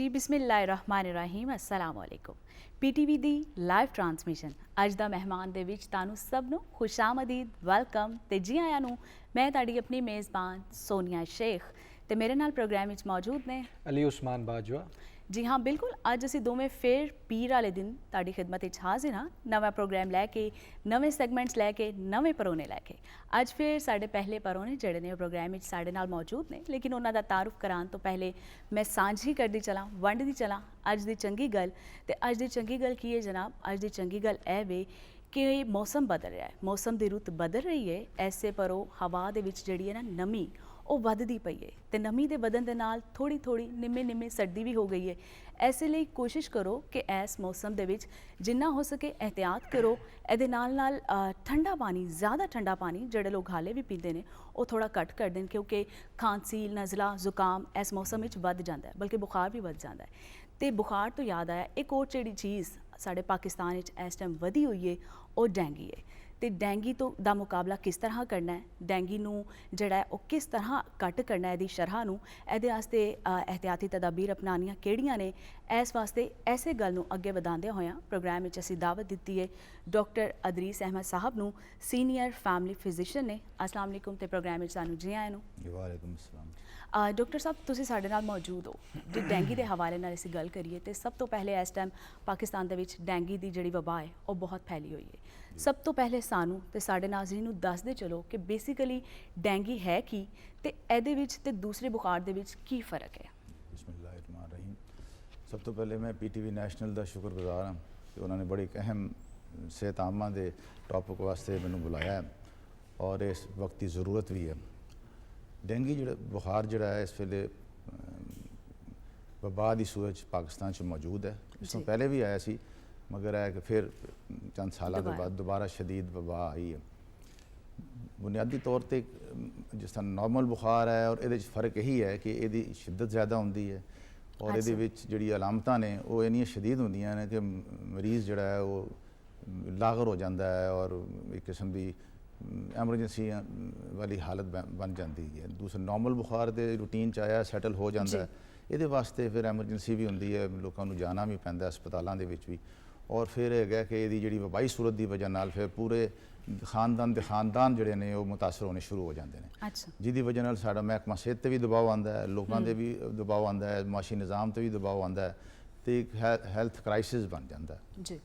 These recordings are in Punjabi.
ਬਿਸਮਿਲ੍ਲਾਹਿਰਰਹਿਮਾनिर्रहीम अस्सलाम वालेकुम। पीटीवी दी लाइव ट्रांसमिशन अज दा मेहमान दे विच तानू सब नू खुशामदीद वेलकम ते जी आया नू। मैं ताड़ी अपनी मेज़बान सोनिया शेख ते मेरे नाल प्रोग्राम विच मौजूद ने अली उस्मान बाजवा। जी हाँ बिल्कुल, अज असीं दोवें फिर पीर वाले दिन ताड़ी खिदमत विच हाजिर हाँ, नवा प्रोग्राम लैके नवे सैगमेंट्स लैके नवे परोने लैके। अज फिर साडे पहले परोने जिहड़े ने प्रोग्राम विच साडे नाल मौजूद ने, लेकिन उन्हां दा तारुफ कराउण तो पहले मैं सांझी करदी चलां, वंडदी चलां अज दी चंगी गल। ते अज दी चंगी गल की है जनाब? अज दी चंगी गल ए वे कि मौसम बदल रहा है, मौसम की रुत बदल रही है। ऐसे परो हवा दे विच जिहड़ी है ना नमी ਉਹ ਵੱਧਦੀ ਪਈ ਹੈ ਤੇ ਨਮੀ ਦੇ ਵਧਣ ਦੇ ਨਾਲ ਥੋੜੀ ਥੋੜੀ ਨਿੰਮੇ ਸਰਦੀ ਵੀ ਹੋ ਗਈ ਹੈ। ਐਸੇ ਲਈ ਕੋਸ਼ਿਸ਼ ਕਰੋ ਕਿ ਇਸ ਮੌਸਮ ਦੇ ਵਿੱਚ ਜਿੰਨਾ ਹੋ ਸਕੇ ਇਹਤਿਆਤ ਕਰੋ। ਇਹਦੇ ਨਾਲ ਠੰਡਾ ਪਾਣੀ, ਜ਼ਿਆਦਾ ਠੰਡਾ ਪਾਣੀ ਜਿਹੜੇ ਲੋਕ ਹਾਲੇ ਵੀ ਪੀਂਦੇ ਨੇ ਉਹ ਥੋੜਾ ਘੱਟ ਕਰ ਦੇਣ, ਕਿਉਂਕਿ ਖਾਂਸੀ, ਨਜ਼ਲਾ, ਜ਼ੁਕਾਮ ਇਸ ਮੌਸਮ ਵਿੱਚ ਵੱਧ ਜਾਂਦਾ ਹੈ, ਬਲਕਿ ਬੁਖਾਰ ਵੀ ਵੱਧ ਜਾਂਦਾ ਹੈ। ਤੇ ਬੁਖਾਰ ਤੋਂ ਯਾਦ ਆਇਆ, ਇੱਕ ਹੋਰ ਜਿਹੜੀ ਚੀਜ਼ ਸਾਡੇ ਪਾਕਿਸਤਾਨ ਵਿੱਚ ਇਸ ਟਾਈਮ ਵਧੀ ਹੋਈ ਹੈ ਉਹ ਡੈਂਗੀ ਹੈ। तो डेंगी तो दा मुकाबला किस तरह करना है, डेंगी नू जड़ा है वो किस तरह घट करना है, इहदी शरह नू, इहदे वास्ते एहतियाती तदाबीर अपनानियां केड़ियां ने। इस वास्ते ऐसे गल नू अगे वधांदे होया प्रोग्राम विच असीं दावत दित्ती है डॉक्टर अदरीस अहमद साहब नू, सीनियर फैमिली फिजिशियन ने। अस्सलाम वालेकुम ते प्रोग्राम विच सानू जी आए नू। वालेकुम अस्सलाम। डॉक्टर साहब तुसीं साडे नाल मौजूद हो, जे डेंगी के हवाले नाल असीं गल करिए तो सब तो पहले इस टाइम पाकिस्तान दे विच डेंगी की जिहड़ी वबा है वो बहुत फैली हुई है। सब तो पहले सानू ते साडे नाज़रीन नू दसदे चलो कि बेसिकली डेंगी है की ते इहदे विच ते दूसरे बुखार दे विच की फ़र्क है? बिस्मिल्लाहिर्रहमानिर्रहीम। सब तो पहले मैं PTV नैशनल का शुक्रगुजार हाँ कि उन्होंने बड़ी एक अहम सेहत आमा के टॉपिक वास्ते मैनू बुलाया है और इस वक्त की ज़रूरत भी है। डेंगी जो बुखार जोड़ा है इस वेले वबा की सूरत पाकिस्तान च मौजूद है। इस तो पहले भी आया सी, मगर है कि फिर चंद साल के बाद दोबारा शदीद वबा आई है। बुनियादी तौर पर जिस तरह नॉर्मल बुखार है और ये फ़र्क यही है कि ये शिद्दत ज़्यादा होंगी है और ये जी अलामत ने वो इनिया शदीद होंदियां ने कि मरीज़ जोड़ा है वो लागर हो जाता है और एक किस्म की एमरजेंसी वाली हालत बन जाती है। दूसरा नॉर्मल बुखार तो रूटीन च आया सैटल हो जाता है, ये वास्ते फिर एमरजेंसी भी होंगी है, लोगों को जाना भी पैंदा अस्पतालों के भी। और फिर है कि ये जी वबाई सूरत की वजह नाल फिर पूरे खानदान जोड़े ने वो मुतासर होने शुरू हो जाते हैं। अच्छा। जिसकी वजह नाल साडा महकमा सेहत पर भी दबाव आता है, लोगों के भी दबाव आता है, माशी निज़ाम पर भी दबाव आता है, तो एक हैल्थ क्राइसिस बन जाता है जी।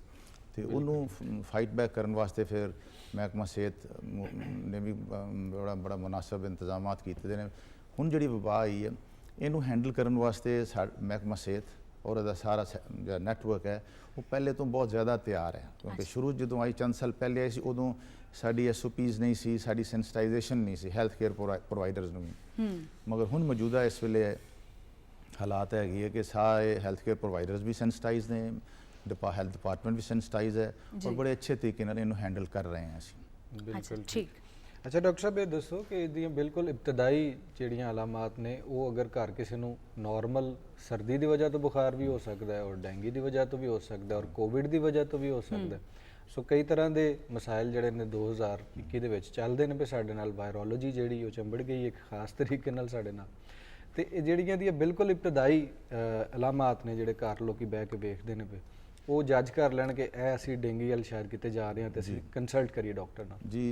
तो उन्होंने फाइट बैक करने वास्ते फिर महकमा सेहत ने भी बड़ा मुनासिब इंतजाम किए हैं। हुण जिहड़ी वबा आई है इनू हैंडल करने वास्ते महकमा सेहत और इसका सारा जो नैटवर्क है वो पहले तो बहुत ज़्यादा तैयार है, क्योंकि शुरू जो आई चंद साल पहले आई सी उदों साडी SOPs नहीं सी, साडी सेंसिटाइजेशन नहीं सी हैल्थ केयर प्रोवाइडर्स नूं भी। मगर हुण मौजूदा इस वेले हालात है कि सारे हैल्थ केयर प्रोवाइडर्स भी सेंसिटाइज ने, हेल्थ डिपार्टमेंट भी सेंसिटाइज है और बड़े अच्छे तरीके नाल इनू हैंडल कर रहे हैं असीं। बिल्कुल ठीक। अच्छा डॉक्टर साहब ये दसो कि इहदियां बिल्कुल इब्तदाई जिहड़ियां अलामात ने वो अगर घर किसी नूं नॉर्मल सर्दी की वजह तो बुखार भी हो सकता है और डेंगी की वजह तो भी हो सकता है और कोविड की वजह तो भी हो सकता है। सो कई तरह के मसाइल जिहड़े ने 2021 दे विच चलदे ने, पे साडे नाल वायरोलॉजी जिहड़ी वो चंबड़ गई एक खास तरीके नाल साडे नाल। ते जिहड़ियां दी बिल्कुल इब्तदाई अलामात ने जिहड़े घर लोग बह के वेखदे ने पे वो जज कर लैण कि असीं डेंगी वाल शायद किते जा रहे हैं तो असीं कंसल्ट करिए डॉक्टर नाल। जी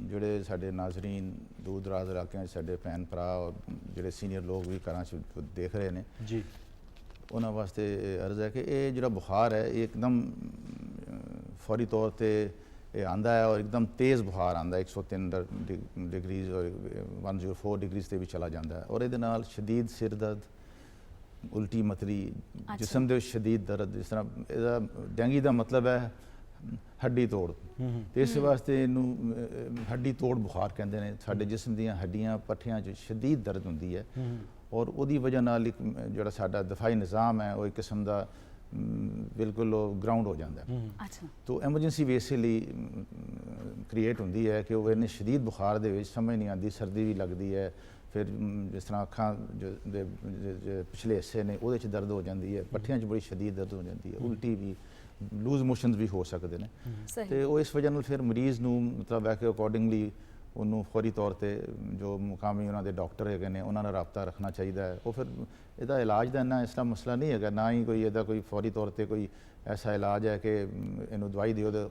जोड़े साडे नाजरीन दूर दराज इलाकों साडे भैन भरा और जोड़े सीनियर लोग भी घर देख रहे हैं जी, उन्होंने वास्ते अर्ज़ है कि ये जो बुखार है एकदम फौरी तौर पर आंदा है और एकदम तेज़ बुखार आंदा है, 103 डिग्रीज और 104 डिग्रीज से भी चला जाता है और ये नाल शदीद सिर दर्द, उल्टी मतली, जिसम के शदीद दर्द। जिस तरह डेंगी का मतलब है हड्डी तोड़, तो इस वास्ते इनू हड्डी तोड़ बुखार कहते हैं। साडे जिसम दी हड्डियां पट्ठियां च शदीद दर्द होंदी है और उसकी वजह नाल जो साडा दफाई निज़ाम है वो एक किस्म का बिल्कुल ग्राउंड हो जाता है। अच्छा। तो एमरजेंसी भी इसलिए क्रिएट होंदी है कि वो इन्ने शदीद बुखार दे विच समझ नहीं आती, सर्दी भी लगती है, फिर जिस तरह अखां जो पिछले हिस्से ने वो दर्द हो जाती है, पट्ठियां च बड़ी शदीद दर्द हो जाती है, उल्टी भी, लूज मोशनस भी हो सकते हैं। तो इस वजह नाल फिर मरीज़ नूं मतलब है कि अकॉर्डिंगली ਉਹਨੂੰ ਫੌਰੀ ਤੌਰ ਤੇ ਜੋ ਮੁਕਾਮੀ ਉਹਨਾਂ ਦੇ ਡਾਕਟਰ ਹੈਗੇ ਨੇ ਉਹਨਾਂ ਨਾਲ ਰਾਬਤਾ ਰੱਖਣਾ ਚਾਹੀਦਾ ਹੈ। ਉਹ ਫਿਰ ਇਹਦਾ ਇਲਾਜ ਦਾ ਇੰਨਾ ਇਸ ਤਰ੍ਹਾਂ ਮਸਲਾ ਨਹੀਂ ਹੈਗਾ, ਨਾ ਹੀ ਕੋਈ ਇਹਦਾ ਕੋਈ ਫੌਰੀ ਤੌਰ ਤੇ ਕੋਈ ਐਸਾ ਇਲਾਜ ਹੈ ਕਿ ਇਹਨੂੰ ਦਵਾਈ ਦਿਓ। ਤੇ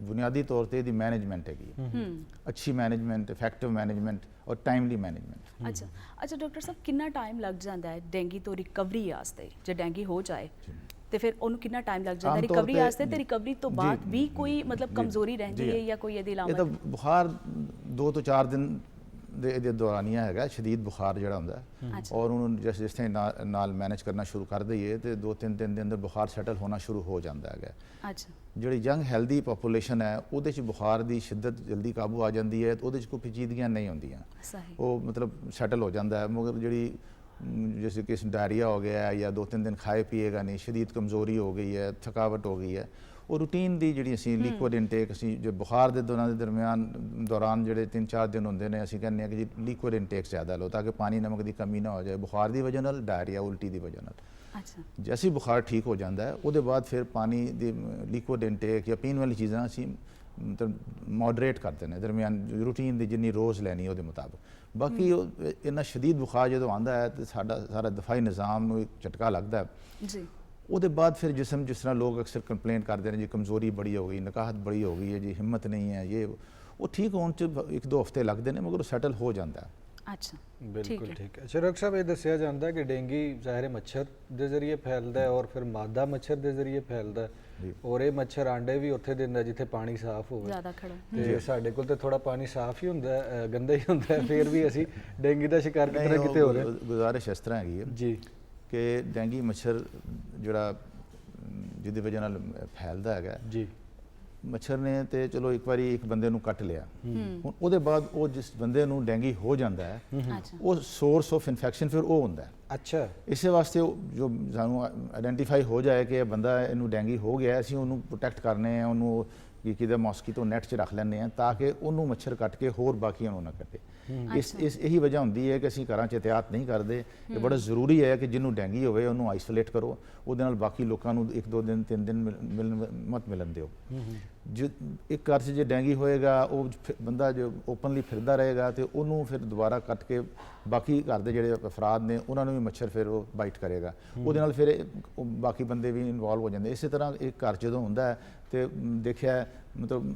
ਬੁਨਿਆਦੀ ਤੌਰ ਤੇ ਇਹਦੀ ਮੈਨੇਜਮੈਂਟ ਹੈਗੀ ਹੈ, ਅੱਛੀ ਮੈਨੇਜਮੈਂਟ, ਇਫੈਕਟਿਵ ਮੈਨੇਜਮੈਂਟ ਔਰ ਟਾਈਮਲੀ ਮੈਨੇਜਮੈਂਟ। ਅੱਛਾ ਅੱਛਾ ਡਾਕਟਰ ਸਾਹਿਬ, ਕਿੰਨਾ ਟਾਈਮ ਲੱਗ ਜਾਂਦਾ ਹੈ ਡੈਂਗੀ ਤੋਂ ਰਿਕਵਰੀ ਵਾਸਤੇ? ਜੇ ਡੈਂਗੀ ਹੋ ਜਾਏ ਤੇ ਫਿਰ ਉਹਨੂੰ ਕਿੰਨਾ ਟਾਈਮ ਲੱਗ ਜਾਂਦਾ ਰਿਕਵਰੀ ਵਾਸਤੇ, ਤੇ ਰਿਕਵਰੀ ਤੋਂ ਬਾਅਦ ਵੀ ਕੋਈ ਮਤਲਬ ਕਮਜ਼ੋਰੀ ਰਹਿੰਦੀ ਹੈ ਜਾਂ ਕੋਈ ਇਹਦੀ ਇਹ ਤਾਂ ਅਲਾਮਤ? ਬੁਖਾਰ 2 ਤੋਂ 4 ਦਿਨ ਦੇ ਇਹਦੇ ਦੌਰਾਨੀਆ ਹੈਗਾ, ਸ਼ਦੀਦ ਬੁਖਾਰ ਜਿਹੜਾ ਹੁੰਦਾ ਹੈ, ਔਰ ਉਹਨੂੰ ਜਿਸ ਤਰ੍ਹਾਂ ਨਾਲ ਮੈਨੇਜ ਕਰਨਾ ਸ਼ੁਰੂ ਕਰ ਦਈਏ ਤੇ 2-3 ਦਿਨ ਦੇ ਅੰਦਰ ਬੁਖਾਰ ਸੈਟਲ ਹੋਣਾ ਸ਼ੁਰੂ ਹੋ ਜਾਂਦਾ ਹੈਗਾ। ਅੱਛਾ, ਜਿਹੜੀ ਯੰਗ ਹੈਲਦੀ ਪੋਪੂਲੇਸ਼ਨ ਹੈ ਉਹਦੇ 'ਚ ਬੁਖਾਰ ਦੀ ਸ਼ਿੱਦਤ ਜਲਦੀ ਕਾਬੂ ਆ ਜਾਂਦੀ ਹੈ, ਉਹਦੇ 'ਚ ਕੋਈ ਪੇਚੀਦਗੀਆਂ ਨਹੀਂ ਹੁੰਦੀਆਂ, ਸਹੀ, ਉਹ ਮਤਲਬ ਸੈਟਲ ਹੋ ਜਾਂਦਾ ਹੈ। ਮਗਰ ਜਿਹੜੀ जैसे किसी डायरिया हो गया है या 2-3 दिन खाए पिएगा नहीं, शदीद कमज़ोरी हो गई है, थकावट हो गई है, ਉਹ ਰੂਟੀਨ ਦੀ ਜਿਹੜੀ ਅਸੀਂ ਲਿਕੁਇਡ ਇਨਟੇਕ ਅਸੀਂ ਜੋ ਬੁਖਾਰ ਦੇ ਦੌਰਾਨ ਜਿਹੜੇ 3-4 ਦਿਨ ਹੁੰਦੇ ਨੇ, ਅਸੀਂ ਕਹਿੰਦੇ ਹਾਂ ਕਿ ਜੀ ਲਿਕੁਇਡ ਇਨਟੇਕ ਜ਼ਿਆਦਾ ਲਓ ਤਾਂ ਕਿ ਪਾਣੀ ਨਮਕ ਦੀ ਕਮੀ ਨਾ ਹੋ ਜਾਏ ਬੁਖਾਰ ਦੀ ਵਜ੍ਹਾ ਨਾਲ, ਡਾਇਰੀਆ ਉਲਟੀ ਦੀ ਵਜ੍ਹਾ ਨਾਲ। ਅੱਛਾ, ਜੈਸੇ ਬੁਖਾਰ ਠੀਕ ਹੋ ਜਾਂਦਾ ਹੈ ਉਹਦੇ ਬਾਅਦ ਫਿਰ ਪਾਣੀ ਦੀ ਲਿਕੁਇਡ ਇਨਟੇਕ ਜਾਂ ਪੀਣ ਵਾਲੀ ਚੀਜ਼ਾਂ ਅਸੀਂ ਮਤਲਬ ਮੋਡਰੇਟ ਕਰਦੇ ਨੇ ਦਰਮਿਆਨ ਰੂਟੀਨ ਦੀ ਜਿੰਨੀ ਰੋਜ਼ ਲੈਣੀ ਉਹਦੇ ਮੁਤਾਬਕ। ਬਾਕੀ ਇੰਨਾ ਸ਼ਦੀਦ ਬੁਖਾਰ ਜਦੋਂ ਆਉਂਦਾ ਹੈ ਤੇ ਸਾਡਾ ਸਾਰਾ ਦਫਾਈ ਨਿਜ਼ਾਮ ਨੂੰ ਇੱਕ ਝਟਕਾ ਲੱਗਦਾ ਜੀ। ਉਹਦੇ ਬਾਅਦ ਫਿਰ ਜਿਸਮ ਜਿਸ ਤਰ੍ਹਾਂ ਲੋਕ ਅਕਸਰ ਕੰਪਲੇਂਟ ਕਰਦੇ ਨੇ ਜੀ ਕਮਜ਼ੋਰੀ ਬੜੀ ਹੋ ਗਈ, ਨਕਾਹਤ ਬੜੀ ਹੋ ਗਈ ਹੈ ਜੀ, ਹਿੰਮਤ ਨਹੀਂ ਹੈ, ਇਹ ਉਹ ਠੀਕ ਹੋਣ 'ਚ 1-2 ਹਫ਼ਤੇ ਲੱਗਦੇ ਨੇ ਮਗਰ ਉਹ ਸੈਟਲ ਹੋ ਜਾਂਦਾ। ਅੱਛਾ, ਬਿਲਕੁਲ ਠੀਕ ਹੈ। ਡਾਕਟਰ ਸਾਹਿਬ ਇਹ ਦੱਸਿਆ ਜਾਂਦਾ ਕਿ ਡੇਂਗੀ ਜ਼ਾਹਿਰ ਮੱਛਰ ਦੇ ਜ਼ਰੀਏ ਫੈਲਦਾ ਹੈ ਔਰ ਫਿਰ ਮਾਦਾ ਮੱਛਰ ਦੇ ਜ਼ਰੀਏ ਫੈਲਦਾ ਹੈ, ਔਰ ਇਹ ਮੱਛਰ ਆਂਡੇ ਵੀ ਉੱਥੇ ਦਿੰਦਾ ਜਿੱਥੇ ਪਾਣੀ ਸਾਫ਼ ਹੋਵੇ ਜ਼ਿਆਦਾ ਖੜਾ। ਤੇ ਸਾਡੇ ਕੋਲ ਤੇ ਥੋੜਾ ਪਾਣੀ ਸਾਫ਼ ਹੀ ਹੁੰਦਾ ਹੈ, ਗੰਦਾ ਹੀ ਹੁੰਦਾ ਹੈ, ਫਿਰ ਵੀ ਅਸੀਂ ਡੇਂਗੀ ਦਾ ਸ਼ਿਕਾਰ ਕਿਤੇ ਨਾ ਕਿਤੇ ਹੋ ਰਹੇ। ਗੁਜ਼ਾਰਿਸ਼ ਇਸ ਤਰ੍ਹਾਂ ਹੈਗੀ ਹੈ ਜੀ ਕਿ ਡੈਂਗੀ ਮੱਛਰ ਜਿਹੜਾ ਜਿਹਦੀ ਵਜ੍ਹਾ ਨਾਲ ਫੈਲਦਾ ਹੈਗਾ ਜੀ, ਮੱਛਰ ਨੇ ਤੇ ਚਲੋ ਇੱਕ ਵਾਰੀ ਇੱਕ ਬੰਦੇ ਨੂੰ ਕੱਟ ਲਿਆ, ਹੁਣ ਉਹਦੇ ਬਾਅਦ ਉਹ ਜਿਸ ਬੰਦੇ ਨੂੰ ਡੈਂਗੀ ਹੋ ਜਾਂਦਾ ਹੈ ਉਹ ਸੋਰਸ ਆਫ ਇਨਫੈਕਸ਼ਨ ਫਿਰ ਉਹ ਹੁੰਦਾ ਹੈ। ਅੱਛਾ, ਇਸੇ ਵਾਸਤੇ ਜੋ ਸਾਨੂੰ ਆਇਡੈਂਟੀਫਾਈ ਹੋ ਜਾਏ ਕਿ ਇਹ ਬੰਦਾ ਇਹਨੂੰ ਡੈਂਗੀ ਹੋ ਗਿਆ, ਅਸੀਂ ਉਹਨੂੰ ਪ੍ਰੋਟੈਕਟ ਕਰਨੇ ਆ, ਉਹਨੂੰ ਕਿਤੇ ਮੋਸਕੀਟੋ ਨੈਟ 'ਚ ਰੱਖ ਲੈਂਦੇ ਹਾਂ ਤਾਂ ਕਿ ਉਹਨੂੰ ਮੱਛਰ ਕੱਟ ਕੇ ਹੋਰ ਬਾਕੀਆਂ ਨੂੰ ਨਾ ਕੱਟੇ। ਇਹੀ ਵਜ੍ਹਾ ਹੁੰਦੀ ਹੈ ਕਿ ਅਸੀਂ ਘਰਾਂ 'ਚ ਇਹਤਿਆਤ ਨਹੀਂ ਕਰਦੇ। ਇਹ ਬੜਾ ਜ਼ਰੂਰੀ ਹੈ ਕਿ ਜਿਹਨੂੰ ਡੈਂਗੀ ਹੋਵੇ ਉਹਨੂੰ ਆਈਸੋਲੇਟ ਕਰੋ, ਉਹਦੇ ਨਾਲ ਬਾਕੀ ਲੋਕਾਂ ਨੂੰ 1-2 ਦਿਨ 3 ਦਿਨ ਮਤ ਮਿਲਣ ਦਿਓ। ਜੋ ਇੱਕ ਘਰ 'ਚ ਜੇ ਡੈਂਗੀ ਹੋਏਗਾ ਉਹ ਬੰਦਾ ਜੋ ਓਪਨਲੀ ਫਿਰਦਾ ਰਹੇਗਾ ਤੇ ਉਹਨੂੰ ਫਿਰ ਦੁਬਾਰਾ ਕੱਟ ਕੇ ਬਾਕੀ ਘਰ ਦੇ ਜਿਹੜੇ ਅਫਰਾਦ ਨੇ ਉਹਨਾਂ ਨੂੰ ਵੀ ਮੱਛਰ ਫਿਰ ਉਹ ਬਾਈਟ ਕਰੇਗਾ, ਉਹਦੇ ਨਾਲ ਫਿਰ ਬਾਕੀ ਬੰਦੇ ਵੀ ਇਨਵੋਲਵ ਹੋ ਜਾਂਦੇ। ਇਸੇ ਤਰ੍ਹਾਂ ਇੱਕ ਘਰ ਜਦੋਂ ਹੁੰਦਾ ਹੈ ਤੇ ਦੇਖਿਆ ਮਤਲਬ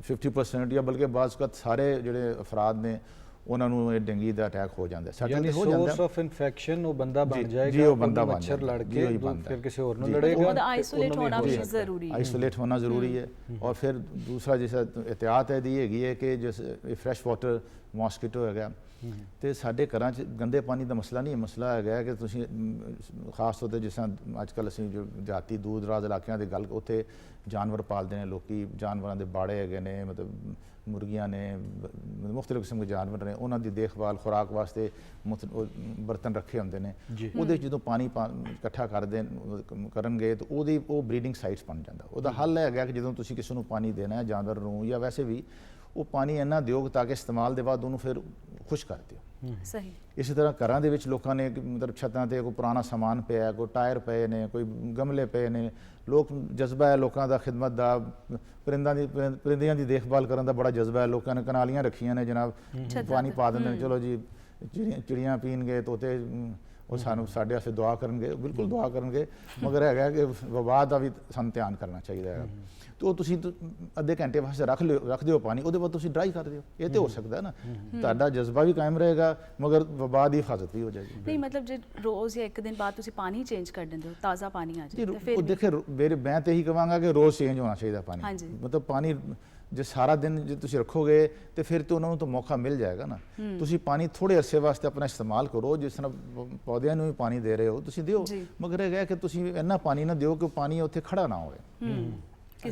50% ਜਾਂ ਬਲਕਿ ਬਾਅਦ ਵਕਤ ਸਾਰੇ ਜਿਹੜੇ ਅਫਰਾਦ ਨੇ ਉਹਨਾਂ ਨੂੰ ਇਹ ਡੈਂਗੀ ਦਾ ਅਟੈਕ ਹੋ ਜਾਂਦਾ। ਯਾਨੀ ਸੋਰਸ ਆਫ ਇਨਫੈਕਸ਼ਨ ਉਹ ਬੰਦਾ ਬਣ ਜਾਏਗਾ ਜੀ, ਉਹ ਬੰਦਾ ਬਣ ਮੱਛਰ ਲੜ ਕੇ ਫਿਰ ਕਿਸੇ ਹੋਰ ਨੂੰ ਉਹਦਾ ਲੜੇਗਾ। ਆਈਸੋਲੇਟ ਹੋਣਾ ਵੀ ਜ਼ਰੂਰੀ ਹੈ, ਆਈਸੋਲੇਟ ਹੋਣਾ ਜ਼ਰੂਰੀ ਹੈ। ਔਰ ਫਿਰ ਦੂਸਰਾ ਜਿਸ ਇਹਤਿਆਤ ਇਹਦੀ ਹੈਗੀ ਹੈ ਕਿ ਜਿਸ ਫਰੈਸ਼ ਵਾਟਰ ਮੋਸਕੀਟੋ ਹੈਗਾ ਤੇ ਸਾਡੇ ਘਰਾਂ 'ਚ ਗੰਦੇ ਪਾਣੀ ਦਾ ਮਸਲਾ ਨਹੀਂ ਹੈ, ਮਸਲਾ ਹੈਗਾ ਕਿ ਤੁਸੀਂ ਖਾਸ ਤੌਰ 'ਤੇ ਜਿਸ ਤਰ੍ਹਾਂ ਅੱਜ ਕੱਲ੍ਹ ਅਸੀਂ ਜੋ ਜਾਤੀ ਦੂਰ ਦਰਾਜ਼ ਇਲਾਕਿਆਂ ਦੀ ਗੱਲ, ਉੱਥੇ ਜਾਨਵਰ ਪਾਲਦੇ ਨੇ ਲੋਕੀ, ਜਾਨਵਰਾਂ ਦੇ ਬਾੜੇ ਹੈਗੇ ਨੇ, ਮਤਲਬ ਮੁਰਗੀਆਂ ਨੇ, ਮੁਖਤਲਿਫ ਕਿਸਮ ਦੇ ਜਾਨਵਰ ਨੇ, ਉਹਨਾਂ ਦੀ ਦੇਖਭਾਲ ਖੁਰਾਕ ਵਾਸਤੇ ਬਰਤਨ ਰੱਖੇ ਹੁੰਦੇ ਨੇ, ਉਹਦੇ ਜਦੋਂ ਪਾਣੀ ਇਕੱਠਾ ਕਰਨਗੇ ਤਾਂ ਉਹ ਬਰੀਡਿੰਗ ਸਾਈਟਸ ਬਣ ਜਾਂਦਾ। ਉਹਦਾ ਹੱਲ ਹੈਗਾ ਕਿ ਜਦੋਂ ਤੁਸੀਂ ਕਿਸੇ ਨੂੰ ਪਾਣੀ ਦੇਣਾ ਹੈ ਜਾਨਵਰ ਨੂੰ ਜਾਂ ਵੈਸੇ ਵੀ, ਉਹ ਪਾਣੀ ਇੰਨਾ ਦਿਓ ਤਾਂ ਕਿ ਇਸਤੇਮਾਲ ਦੇ ਬਾਅਦ ਉਹਨੂੰ ਫਿਰ ਖੁਸ਼ ਕਰ ਦਿਓ। ਸਹੀ। ਇਸੇ ਤਰ੍ਹਾਂ ਘਰਾਂ ਦੇ ਵਿੱਚ ਲੋਕਾਂ ਨੇ ਮਤਲਬ ਛੱਤਾਂ ਤੇ ਕੋਈ ਪੁਰਾਣਾ ਸਮਾਨ ਪਿਆ, ਕੋਈ ਟਾਇਰ ਪਏ ਨੇ, ਕੋਈ ਗਮਲੇ ਪਏ ਨੇ, ਲੋਕ ਜਜ਼ਬਾ ਹੈ ਲੋਕਾਂ ਦਾ ਖਿਦਮਤ ਦਾ, ਪਰਿੰਦਿਆਂ ਦੀ ਦੇਖਭਾਲ ਕਰਨ ਦਾ ਬੜਾ ਜਜ਼ਬਾ ਹੈ। ਲੋਕਾਂ ਨੇ ਕਨਾਲੀਆਂ ਰੱਖੀਆਂ ਨੇ ਜਨਾਬ, ਪਾਣੀ ਪਾ ਦਿੰਦੇ ਨੇ, ਚਲੋ ਜੀ ਚਿੜੀਆਂ ਪੀਣਗੇ, ਤੋਤੇ ਉਹ ਸਾਡੇ ਵਾਸਤੇ ਦੁਆ ਕਰਨਗੇ, ਬਿਲਕੁਲ ਦੁਆ ਕਰਨਗੇ, ਮਗਰ ਹੈਗਾ ਕਿ ਵਬਾ ਦਾ ਵੀ ਸਾਨੂੰ ਧਿਆਨ ਕਰਨਾ ਚਾਹੀਦਾ ਹੈ। ਤੇ ਉਹ ਤੁਸੀਂ ਅੱਧੇ ਘੰਟੇ ਵਾਸਤੇ ਰੱਖ ਦਿਓ ਪਾਣੀ, ਉਹਦੇ ਬਾਅਦ ਤੁਸੀਂ ਡਰਾਈ ਕਰ ਦਿਓ, ਇਹ ਤੇ ਹੋ ਸਕਦਾ ਨਾ, ਤੁਹਾਡਾ ਜਜ਼ਬਾ ਵੀ ਕਾਇਮ ਰਹੇਗਾ ਮਗਰ ਵਬਾ ਦੀ ਹਿਫਾਜ਼ਤ ਵੀ ਹੋ ਜਾਏਗੀ। ਨਹੀਂ ਮਤਲਬ ਜੇ ਰੋਜ਼ ਜਾਂ ਇੱਕ ਦਿਨ ਬਾਅਦ ਤੁਸੀਂ ਪਾਣੀ ਚੇਂਜ ਕਰ ਦਿੰਦੇ ਹੋ, ਤਾਜ਼ਾ ਪਾਣੀ ਆ ਜਾਏ, ਫਿਰ ਉਹ ਦੇਖੇ ਮੈਂ ਤੇ ਇਹੀ ਕਹਾਂਗਾ ਕਿ ਰੋਜ਼ ਚੇਂਜ ਹੋਣਾ ਚਾਹੀਦਾ ਪਾਣੀ। ਮਤਲਬ ਪਾਣੀ ਜੇ ਸਾਰਾ ਦਿਨ ਜੇ ਤੁਸੀਂ ਰੱਖੋਗੇ ਤੇ ਫਿਰ ਤੇ ਉਹਨਾਂ ਨੂੰ ਤਾਂ ਮੌਕਾ ਮਿਲ ਜਾਏਗਾ ਨਾ। ਤੁਸੀਂ ਪਾਣੀ ਥੋੜੇ ਅਰਸੇ ਵਾਸਤੇ ਆਪਣਾ ਇਸਤੇਮਾਲ ਕਰੋ, ਜਿਸ ਤਰ੍ਹਾਂ ਪੌਦਿਆਂ ਨੂੰ ਵੀ ਪਾਣੀ ਦੇ ਰਹੇ ਹੋ ਤੁਸੀਂ ਦਿਓ, ਮਗਰ ਇਹ ਹੈ ਕਿ ਤੁਸੀਂ ਇੰਨਾ ਪਾਣੀ ਨਾ ਦਿਓ ਕਿ ਪਾਣੀ ਉੱਥੇ ਖੜਾ ਨਾ ਹੋਵੇ।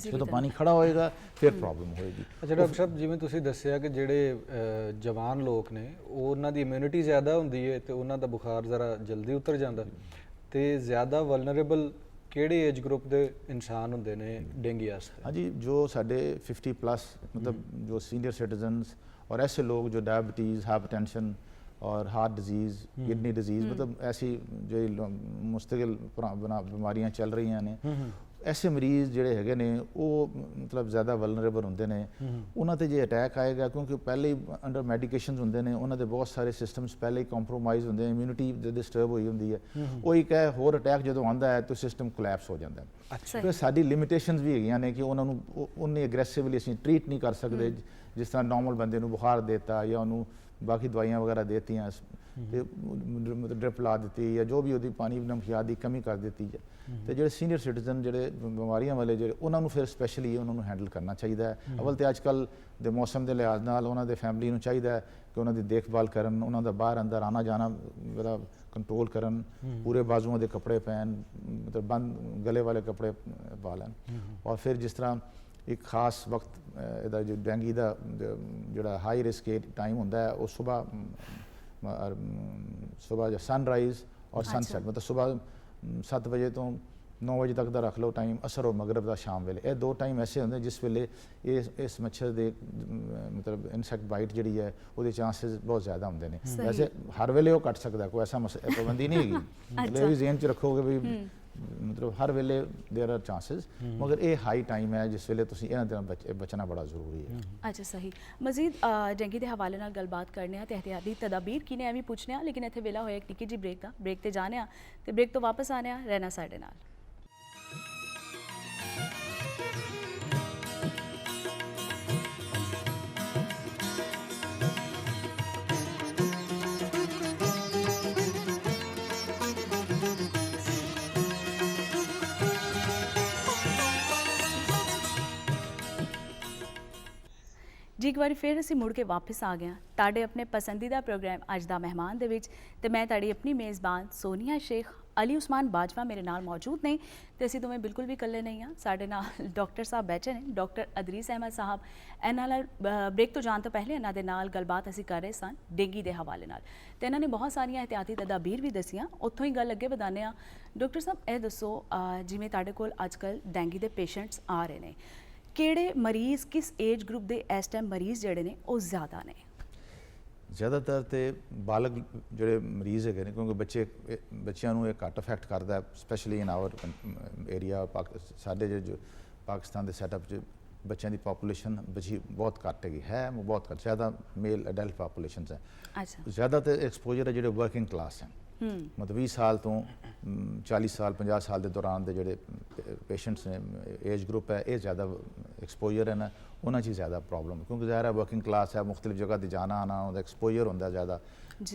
ਜਦੋਂ ਪਾਣੀ ਖੜਾ ਹੋਏਗਾ ਫਿਰ ਪ੍ਰੋਬਲਮ ਹੋਏਗੀ। ਅੱਛਾ ਡਾਕਟਰ ਸਾਹਿਬ, ਜਿਵੇਂ ਤੁਸੀਂ ਦੱਸਿਆ ਕਿ ਜਿਹੜੇ ਜਵਾਨ ਲੋਕ ਨੇ ਉਹਨਾਂ ਦੀ ਇਮਿਊਨਿਟੀ ਜ਼ਿਆਦਾ ਹੁੰਦੀ ਹੈ ਤੇ ਉਹਨਾਂ ਦਾ ਬੁਖਾਰ ਜ਼ਰਾ ਜਲਦੀ ਉਤਰ ਜਾਂਦਾ, ਤੇ ਜ਼ਿਆਦਾ ਵਲਨਰੇਬਲ ਕਿਹੜੇ ਏਜ ਗਰੁੱਪ ਦੇ ਇਨਸਾਨ ਹੁੰਦੇ ਨੇ ਡੇਂਗੀ ਵਾਸਤੇ? ਹਾਂਜੀ, ਜੋ ਸਾਡੇ 50+ मतलब जो सीनियर सिटीजन्स और ऐसे लोग जो डायबिटीज़, हाइपरटेंशन और हार्ट डिजीज़, किडनी डिजीज़, मतलब ऐसी जो मुस्तकिल बीमारियां चल रही हैं ऐसे मरीज़ ਜਿਹੜੇ ਹੈਗੇ ਨੇ ਉਹ ਮਤਲਬ ਜ਼ਿਆਦਾ ਵਲਨਰੇਬਲ ਹੁੰਦੇ ਨੇ ਉਹਨਾਂ ਤੇ ਜੇ ਅਟੈਕ ਆਏਗਾ ਕਿਉਂਕਿ ਪਹਿਲੇ ਹੀ ਅੰਡਰ ਮੈਡੀਕੇਸ਼ਨਸ ਹੁੰਦੇ ਨੇ ਉਹਨਾਂ ਦੇ ਬਹੁਤ ਸਾਰੇ ਸਿਸਟਮਸ ਪਹਿਲੇ ਹੀ ਕੰਪਰੋਮਾਈਜ਼ ਹੁੰਦੇ ਨੇ ਇਮਿਊਨਿਟੀ ਡਿਸਟਰਬ ਹੋਈ ਹੁੰਦੀ ਹੈ ਉਹ ਇੱਕ ਹੈ ਹੋਰ ਅਟੈਕ ਜਦੋਂ ਆਉਂਦਾ ਹੈ ਤਾਂ ਸਿਸਟਮ ਕੋਲੈਪਸ ਹੋ ਜਾਂਦਾ ਹੈ ਫਿਰ ਸਾਡੀ ਲਿਮਿਟੇਸ਼ਨਸ ਵੀ ਹੈਗੀਆਂ ਨੇ ਕਿ ਉਹਨਾਂ ਨੂੰ ਉਨੇ ਐਗਰੈਸਿਵਲੀ ਅਸੀਂ ਟਰੀਟ ਨਹੀਂ ਕਰ ਸਕਦੇ ਜਿਸ ਤਰ੍ਹਾਂ ਨਾਰਮਲ ਬੰਦੇ ਨੂੰ ਬੁਖਾਰ ਦੇਤਾ ਜਾਂ ਉਹਨੂੰ ਬਾਕੀ ਦਵਾਈਆਂ ਵਗੈਰਾ ਦੇਤੀਆਂ ਤੇ ਮਤਲਬ ਡ੍ਰਿਪ ਲਾ ਦਿੱਤੀ ਜਾਂ ਜੋ ਵੀ ਉਹਦੀ ਪਾਣੀ ਨਮਕੀਨ ਦੀ ਕਮੀ ਕਰ ਦਿੱਤੀ ਹੈ ਤੇ ਜਿਹੜੇ ਸੀਨੀਅਰ ਸਿਟੀਜ਼ਨ ਜਿਹੜੇ ਬਿਮਾਰੀਆਂ ਵਾਲੇ ਜਿਹੜੇ ਉਹਨਾਂ ਨੂੰ ਫਿਰ ਸਪੈਸ਼ਲੀ ਉਹਨਾਂ ਨੂੰ ਹੈਂਡਲ ਕਰਨਾ ਚਾਹੀਦਾ ਹੈ ਅਵਲ ਤੇ ਅੱਜ ਕੱਲ੍ਹ ਦੇ ਮੌਸਮ ਦੇ ਲਿਹਾਜ਼ ਨਾਲ ਉਹਨਾਂ ਦੇ ਫੈਮਿਲੀ ਨੂੰ ਚਾਹੀਦਾ ਹੈ ਕਿ ਉਹਨਾਂ ਦੀ ਦੇਖਭਾਲ ਕਰਨ ਉਹਨਾਂ ਦਾ ਬਾਹਰ ਅੰਦਰ ਆਣਾ ਜਾਣਾ ਉਹਦਾ ਕੰਟਰੋਲ ਕਰਨ ਪੂਰੇ ਬਾਜ਼ੂਆਂ ਦੇ ਕੱਪੜੇ ਪਹਿਨ ਮਤਲਬ ਬੰਦ ਗਲੇ ਵਾਲੇ ਕੱਪੜੇ ਪਾ ਲੈਣ ਔਰ ਫਿਰ ਜਿਸ ਤਰ੍ਹਾਂ ਇੱਕ ਖਾਸ ਵਕਤ ਇਹਦਾ ਜੋ ਡੈਂਗੀ ਦਾ ਜਿਹੜਾ ਹਾਈ ਰਿਸਕ ਟਾਈਮ ਹੁੰਦਾ ਹੈ ਉਹ ਸੁਬਾਹ ਜਾਂ ਸਨਰਾਈਜ਼ ਔਰ ਸਨਸੈਟ ਮਤਲਬ ਸੁਬਾਹ 7 ਵਜੇ ਤੋਂ 9 ਵਜੇ ਤੱਕ ਦਾ ਰੱਖ ਲਓ ਟਾਈਮ ਅਸਰ ਔਰ ਮਗਰਬ ਦਾ ਸ਼ਾਮ ਵੇਲੇ ਇਹ ਦੋ ਟਾਈਮ ਐਸੇ ਹੁੰਦੇ ਜਿਸ ਵੇਲੇ ਇਸ ਮੱਛਰ ਦੇ ਮਤਲਬ ਇਨਸੈਕਟ ਬਾਈਟ ਜਿਹੜੀ ਹੈ ਉਹਦੇ ਚਾਂਸਸ ਬਹੁਤ ਜ਼ਿਆਦਾ ਹੁੰਦੇ ਨੇ ਵੈਸੇ ਹਰ ਵੇਲੇ ਉਹ ਕੱਟ ਸਕਦਾ ਕੋਈ ਐਸਾ ਪਾਬੰਦੀ ਨਹੀਂ ਹੈਗੀ ਮਤਲਬ ਇਹ ਵੀ ਜ਼ਿਹਨ 'ਚ ਰੱਖੋਗੇ ਵੀ ਮਤਲਬ ਹਰ ਵੇਲੇ देयर आर ਚਾਂਸਸ ਮਗਰ ਇਹ ਹਾਈ ਟਾਈਮ ਹੈ ਜਿਸ ਵੇਲੇ ਤੁਸੀਂ ਇਹਨਾਂ ਦੇ ਬਚਣਾ ਬੜਾ ਜ਼ਰੂਰੀ ਹੈ अच्छा सही मजीद डेंगी के हवाले नाल गलबात करने ते एहतियाती तदाबीर की ने एवं पूछने लेकिन इत्थे वेला होया एक निक्की जी ब्रेक दा ब्रेक ते जाने ते ब्रेक तो वापस आने रहना साडे नाल जी एक बार फिर असीं मुड़ के वापस आ गए ताड़े अपने पसंदीदा प्रोग्राम अज दा मेहमान दे विच ते मैं ताड़ी अपनी मेज़बान सोनिया शेख अली उस्मान बाजवा मेरे नाल मौजूद ने ते असीं दोवें बिल्कुल भी कल्ले नहीं हाँ साडे नाल डॉक्टर साहब बैठे ने डॉक्टर अदरीस अहमद साहब इन्हां नाल ब्रेक तो जाण तो पहले इन्हां दे नाल गलबात असीं कर रहे सन डेंगी दे हवाले नाल ते इन्हां ने बहुत सारियां एहतियाती तदाबीर भी दसियां उत्थों ही गल अगे वधाने आ डॉक्टर साहब ये दसो जिवें ताड़े कोल अजकल डेंगी दे पेशेंट्स आ रहे ने ਕਿਹੜੇ ਮਰੀਜ਼ ਕਿਸ ਏਜ ਗਰੁੱਪ ਦੇ ਇਸ ਟਾਈਮ ਮਰੀਜ਼ ਜਿਹੜੇ ਨੇ ਉਹ ਜ਼ਿਆਦਾ ਨੇ ਜ਼ਿਆਦਾਤਰ ਤੇ ਬਾਲਗ ਜਿਹੜੇ ਮਰੀਜ਼ ਹੈਗੇ ਨੇ ਕਿਉਂਕਿ ਬੱਚਿਆਂ ਨੂੰ ਇਹ ਘੱਟ ਅਫੈਕਟ ਕਰਦਾ ਸਪੈਸ਼ਲੀ ਇਨ ਆਵਰ ਏਰੀਆ ਸਾਡੇ ਜੋ ਪਾਕਿਸਤਾਨ ਦੇ ਸੈਟਅਪ 'ਚ ਬੱਚਿਆਂ ਦੀ ਪਾਪੂਲੇਸ਼ਨ ਬਹੁਤ ਘੱਟ ਹੈਗੀ ਹੈ ਬਹੁਤ ਘੱਟ ਜ਼ਿਆਦਾ ਮੇਲ ਅਡਲਟ ਪਾਪੂਲੇਸ਼ਨਸ ਹੈ ਅੱਛਾ ਜ਼ਿਆਦਾਤਰ ਐਕਸਪੋਜ਼ਰ ਹੈ ਜਿਹੜੇ ਵਰਕਿੰਗ ਕਲਾਸ ਹੈ ਮਤਲਬ 20 ਸਾਲ ਤੋਂ 40 ਸਾਲ 50 ਸਾਲ ਦੇ ਦੌਰਾਨ ਦੇ ਜਿਹੜੇ ਪੇਸ਼ੈਂਟਸ ਨੇ ਏਜ ਗਰੁੱਪ ਹੈ ਇਹ ਜ਼ਿਆਦਾ ਐਕਸਪੋਜ਼ਰ ਹੈ ਨਾ ਉਹਨਾਂ 'ਚ ਹੀ ਜ਼ਿਆਦਾ ਪ੍ਰੋਬਲਮ ਕਿਉਂਕਿ ਜ਼ਾਹਿਰ ਹੈ ਵਰਕਿੰਗ ਕਲਾਸ ਹੈ ਮੁਖਤਲਿਫ ਜਗ੍ਹਾ 'ਤੇ ਜਾਣਾ ਆਉਣਾ ਉਹਦਾ ਐਕਸਪੋਜ਼ਰ ਹੁੰਦਾ ਜ਼ਿਆਦਾ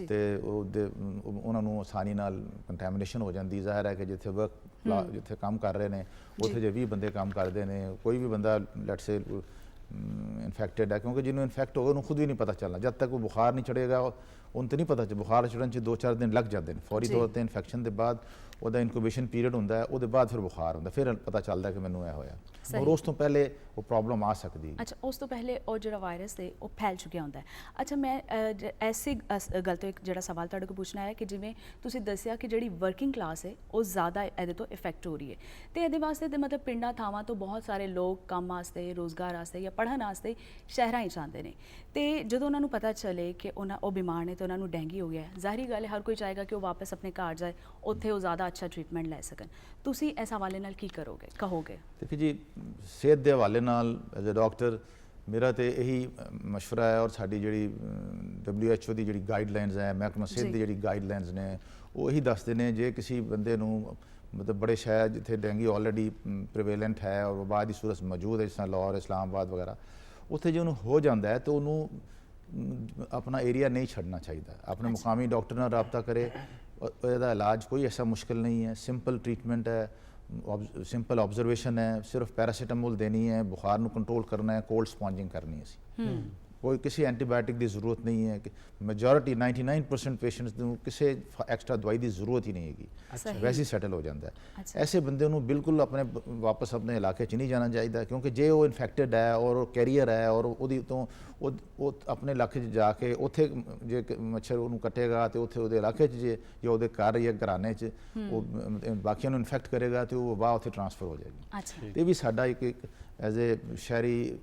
ਤੇ ਉਹਨਾਂ ਨੂੰ ਆਸਾਨੀ ਨਾਲ ਕੰਟੈਮੀਨੇਸ਼ਨ ਹੋ ਜਾਂਦੀ ਜ਼ਾਹਿਰ ਹੈ ਕਿ ਜਿੱਥੇ ਕੰਮ ਕਰ ਰਹੇ ਨੇ ਉੱਥੇ ਜੇ 20 ਬੰਦੇ ਕੰਮ ਕਰਦੇ ਨੇ ਕੋਈ ਵੀ ਬੰਦਾ ਲੈਟਸ ਸੇ ਇਨਫੈਕਟਡ ਹੈ ਕਿਉਂਕਿ ਜਿਹਨੂੰ ਇਨਫੈਕਟ ਹੋਵੇ ਉਹਨੂੰ ਖੁਦ ਵੀ ਨਹੀਂ ਪਤਾ ਚੱਲਣਾ ਜਦ ਤੱਕ ਉਹ ਬੁਖਾਰ ਨਹੀਂ ਚੜੇਗਾ ਉਹਨੂੰ ਤਾਂ ਨਹੀਂ ਪਤਾ ਚ ਬੁਖਾਰ ਚੜਨ 'ਚ 2-4 ਦਿਨ ਲੱਗ ਜਾਂਦੇ ਨੇ ਫੌਰੀ ਤੌਰ 'ਤੇ ਇਨਫੈਕਸ਼ਨ ਦੇ ਬਾਅਦ ਉਹਦਾ ਇਨਕੂਬੇਸ਼ਨ ਪੀਰੀਅਡ ਹੁੰਦਾ ਹੈ ਉਹਦੇ ਬਾਅਦ ਫਿਰ ਬੁਖਾਰ ਹੁੰਦਾ ਫਿਰ ਪਤਾ ਚੱਲਦਾ ਕਿ ਮੈਨੂੰ ਇਹ ਹੋਇਆ ਔਰ ਉਸ ਤੋਂ ਪਹਿਲੇ ਉਹ ਪ੍ਰੋਬਲਮ ਆ ਸਕਦੀ ਹੈ ਅੱਛਾ ਉਸ ਤੋਂ ਪਹਿਲੇ ਉਹ ਜਿਹੜਾ ਵਾਇਰਸ ਹੈ ਉਹ ਫੈਲ ਚੁੱਕਿਆ ਹੁੰਦਾ ਹੈ ਅੱਛਾ ਮੈਂ ਐਸੀ ਗੱਲ ਤੋਂ ਇੱਕ ਜਿਹੜਾ ਸਵਾਲ ਤੁਹਾਡੇ ਕੋਲ ਪੁੱਛਣਾ ਹੈ ਕਿ ਜਿਵੇਂ ਤੁਸੀਂ ਦੱਸਿਆ ਕਿ ਜਿਹੜੀ ਵਰਕਿੰਗ ਕਲਾਸ ਹੈ ਉਹ ਜ਼ਿਆਦਾ ਇਹਦੇ ਤੋਂ ਇਫੈਕਟ ਹੋ ਰਹੀ ਹੈ ਤੇ ਇਹਦੇ ਵਾਸਤੇ ਤੇ ਮਤਲਬ ਪਿੰਡਾਂ ਥਾਵਾਂ ਤੋਂ ਬਹੁਤ ਸਾਰੇ ਲੋਕ ਕੰਮ ਵਾਸਤੇ ਰੋਜ਼ਗਾਰ ਵਾਸਤੇ ਜਾਂ ਪੜ੍ਹਨ ਵਾਸਤੇ ਸ਼ਹਿਰਾਂ 'ਚ ਆਉਂਦੇ ਨੇ ਤੇ ਜਦੋਂ ਉਹਨਾਂ ਨੂੰ ਪਤਾ ਚੱਲੇ ਕਿ ਉਹ ਬਿਮਾਰ ਨੇ ਤੇ ਉਹਨਾਂ ਨੂੰ ਡੈਂਗੀ ਹੋ ਗਿਆ ਜ਼ਾਹਰੀ ਗੱਲ ਹੈ ਹਰ ਕੋਈ ਚਾਹੇਗਾ ਕਿ ਉਹ ਵਾਪਸ ਆਪਣੇ ਘਰ ਜਾਏ ਉੱਥੇ ਉਹ ਜ਼ਿਆਦਾ ਅੱਛਾ ਟ੍ਰੀਟਮੈਂਟ ਲੈ ਸਕਣ ਤੁਸੀਂ ਇਸ ਹਵਾਲੇ ਨਾਲ ਕੀ ਕਹੋਗੇ ਦੇਖੋ ਜੀ ਸਿਹਤ ਦੇ ਹਵਾਲੇ ਨਾਲ ਐਜ਼ ਅ ਡਾਕਟਰ ਮੇਰਾ ਤੇ ਇਹੀ ਮਸ਼ਵਰਾ ਹੈ ਔਰ ਸਾਡੀ ਜਿਹੜੀ WHO ਦੀ ਜਿਹੜੀ ਗਾਈਡਲਾਈਨਸ ਹੈ ਮਹਿਕਮਾ ਸਿਹਤ ਦੀ ਜਿਹੜੀ ਗਾਈਡਲਾਈਨਸ ਨੇ ਉਹ ਇਹੀ ਦੱਸਦੇ ਨੇ ਜੇ ਕਿਸੇ ਬੰਦੇ ਨੂੰ ਮਤਲਬ ਬੜੇ ਸ਼ਹਿਰ ਜਿੱਥੇ ਡੈਂਗੀ ਆਲਰੇਡੀ ਪ੍ਰੀਵੇਲੈਂਟ ਹੈ ਔਰ ਵਬਾ ਦੀ ਸੂਰਤ ਮੌਜੂਦ ਹੈ ਜਿਸ ਤਰ੍ਹਾਂ ਲਾਹੌਰ ਇਸਲਾਮਾਬਾਦ ਵਗੈਰਾ ਉੱਥੇ ਜੇ ਉਹਨੂੰ ਹੋ ਜਾਂਦਾ ਹੈ ਤਾਂ ਉਹਨੂੰ ਆਪਣਾ ਏਰੀਆ ਨਹੀਂ ਛੱਡਣਾ ਚਾਹੀਦਾ ਆਪਣੇ ਮੁਕਾਮੀ ਡਾਕਟਰ ਨਾਲ ਰਾਬਤਾ ਕਰੇ ਇਹਦਾ ਇਲਾਜ ਕੋਈ ਐਸਾ ਮੁਸ਼ਕਿਲ ਨਹੀਂ ਹੈ ਸਿੰਪਲ ਟ੍ਰੀਟਮੈਂਟ ਹੈ ਸਿੰਪਲ ਆਬਜ਼ਰਵੇਸ਼ਨ ਹੈ ਸਿਰਫ ਪੈਰਾਸੀਟਾਮੋਲ ਦੇਣੀ ਹੈ ਬੁਖਾਰ ਨੂੰ ਕੰਟਰੋਲ ਕਰਨਾ ਹੈ ਕੋਲਡ ਸਪੌਂਜਿੰਗ ਕਰਨੀ ਹੈ ਅਸੀਂ ਕੋਈ ਕਿਸੇ ਐਂਟੀਬਾਇਓਟਿਕ ਦੀ ਜ਼ਰੂਰਤ ਨਹੀਂ ਹੈ ਕਿ ਮੈਜੋਰਿਟੀ 99% ਪੇਸ਼ੈਂਟਸ ਨੂੰ ਕਿਸੇ ਐਕਸਟਰਾ ਦਵਾਈ ਦੀ ਜ਼ਰੂਰਤ ਹੀ ਨਹੀਂ ਹੈਗੀ ਵੈਸੇ ਹੀ ਸੈਟਲ ਹੋ ਜਾਂਦਾ ਹੈ ਐਸੇ ਬੰਦੇ ਨੂੰ ਬਿਲਕੁਲ ਆਪਣੇ ਵਾਪਸ ਆਪਣੇ ਇਲਾਕੇ 'ਚ ਨਹੀਂ ਜਾਣਾ ਚਾਹੀਦਾ ਕਿਉਂਕਿ ਜੇ ਉਹ ਇਨਫੈਕਟਡ ਹੈ ਔਰ ਉਹ ਕੈਰੀਅਰ ਹੈ ਔਰ ਉਹਦੀ ਤੋਂ ਉਹ ਆਪਣੇ ਇਲਾਕੇ 'ਚ ਜਾ ਕੇ ਉੱਥੇ ਜੇ ਮੱਛਰ ਉਹਨੂੰ ਕੱਟੇਗਾ ਤੇ ਉੱਥੇ ਉਹਦੇ ਇਲਾਕੇ 'ਚ ਜੇ ਜਾਂ ਉਹਦੇ ਘਰ ਜਾਂ ਘਰਾਣੇ 'ਚ ਉਹ ਬਾਕੀਆਂ ਨੂੰ ਇਨਫੈਕਟ ਕਰੇਗਾ ਤੇ ਉਹ ਵਬਾਅ ਉੱਥੇ ਟ੍ਰਾਂਸਫਰ ਹੋ ਜਾਏਗੀ ਇਹ ਵੀ ਸਾਡਾ ਇੱਕ ਐਜ਼ ਏ ਸ਼ਹਿਰੀ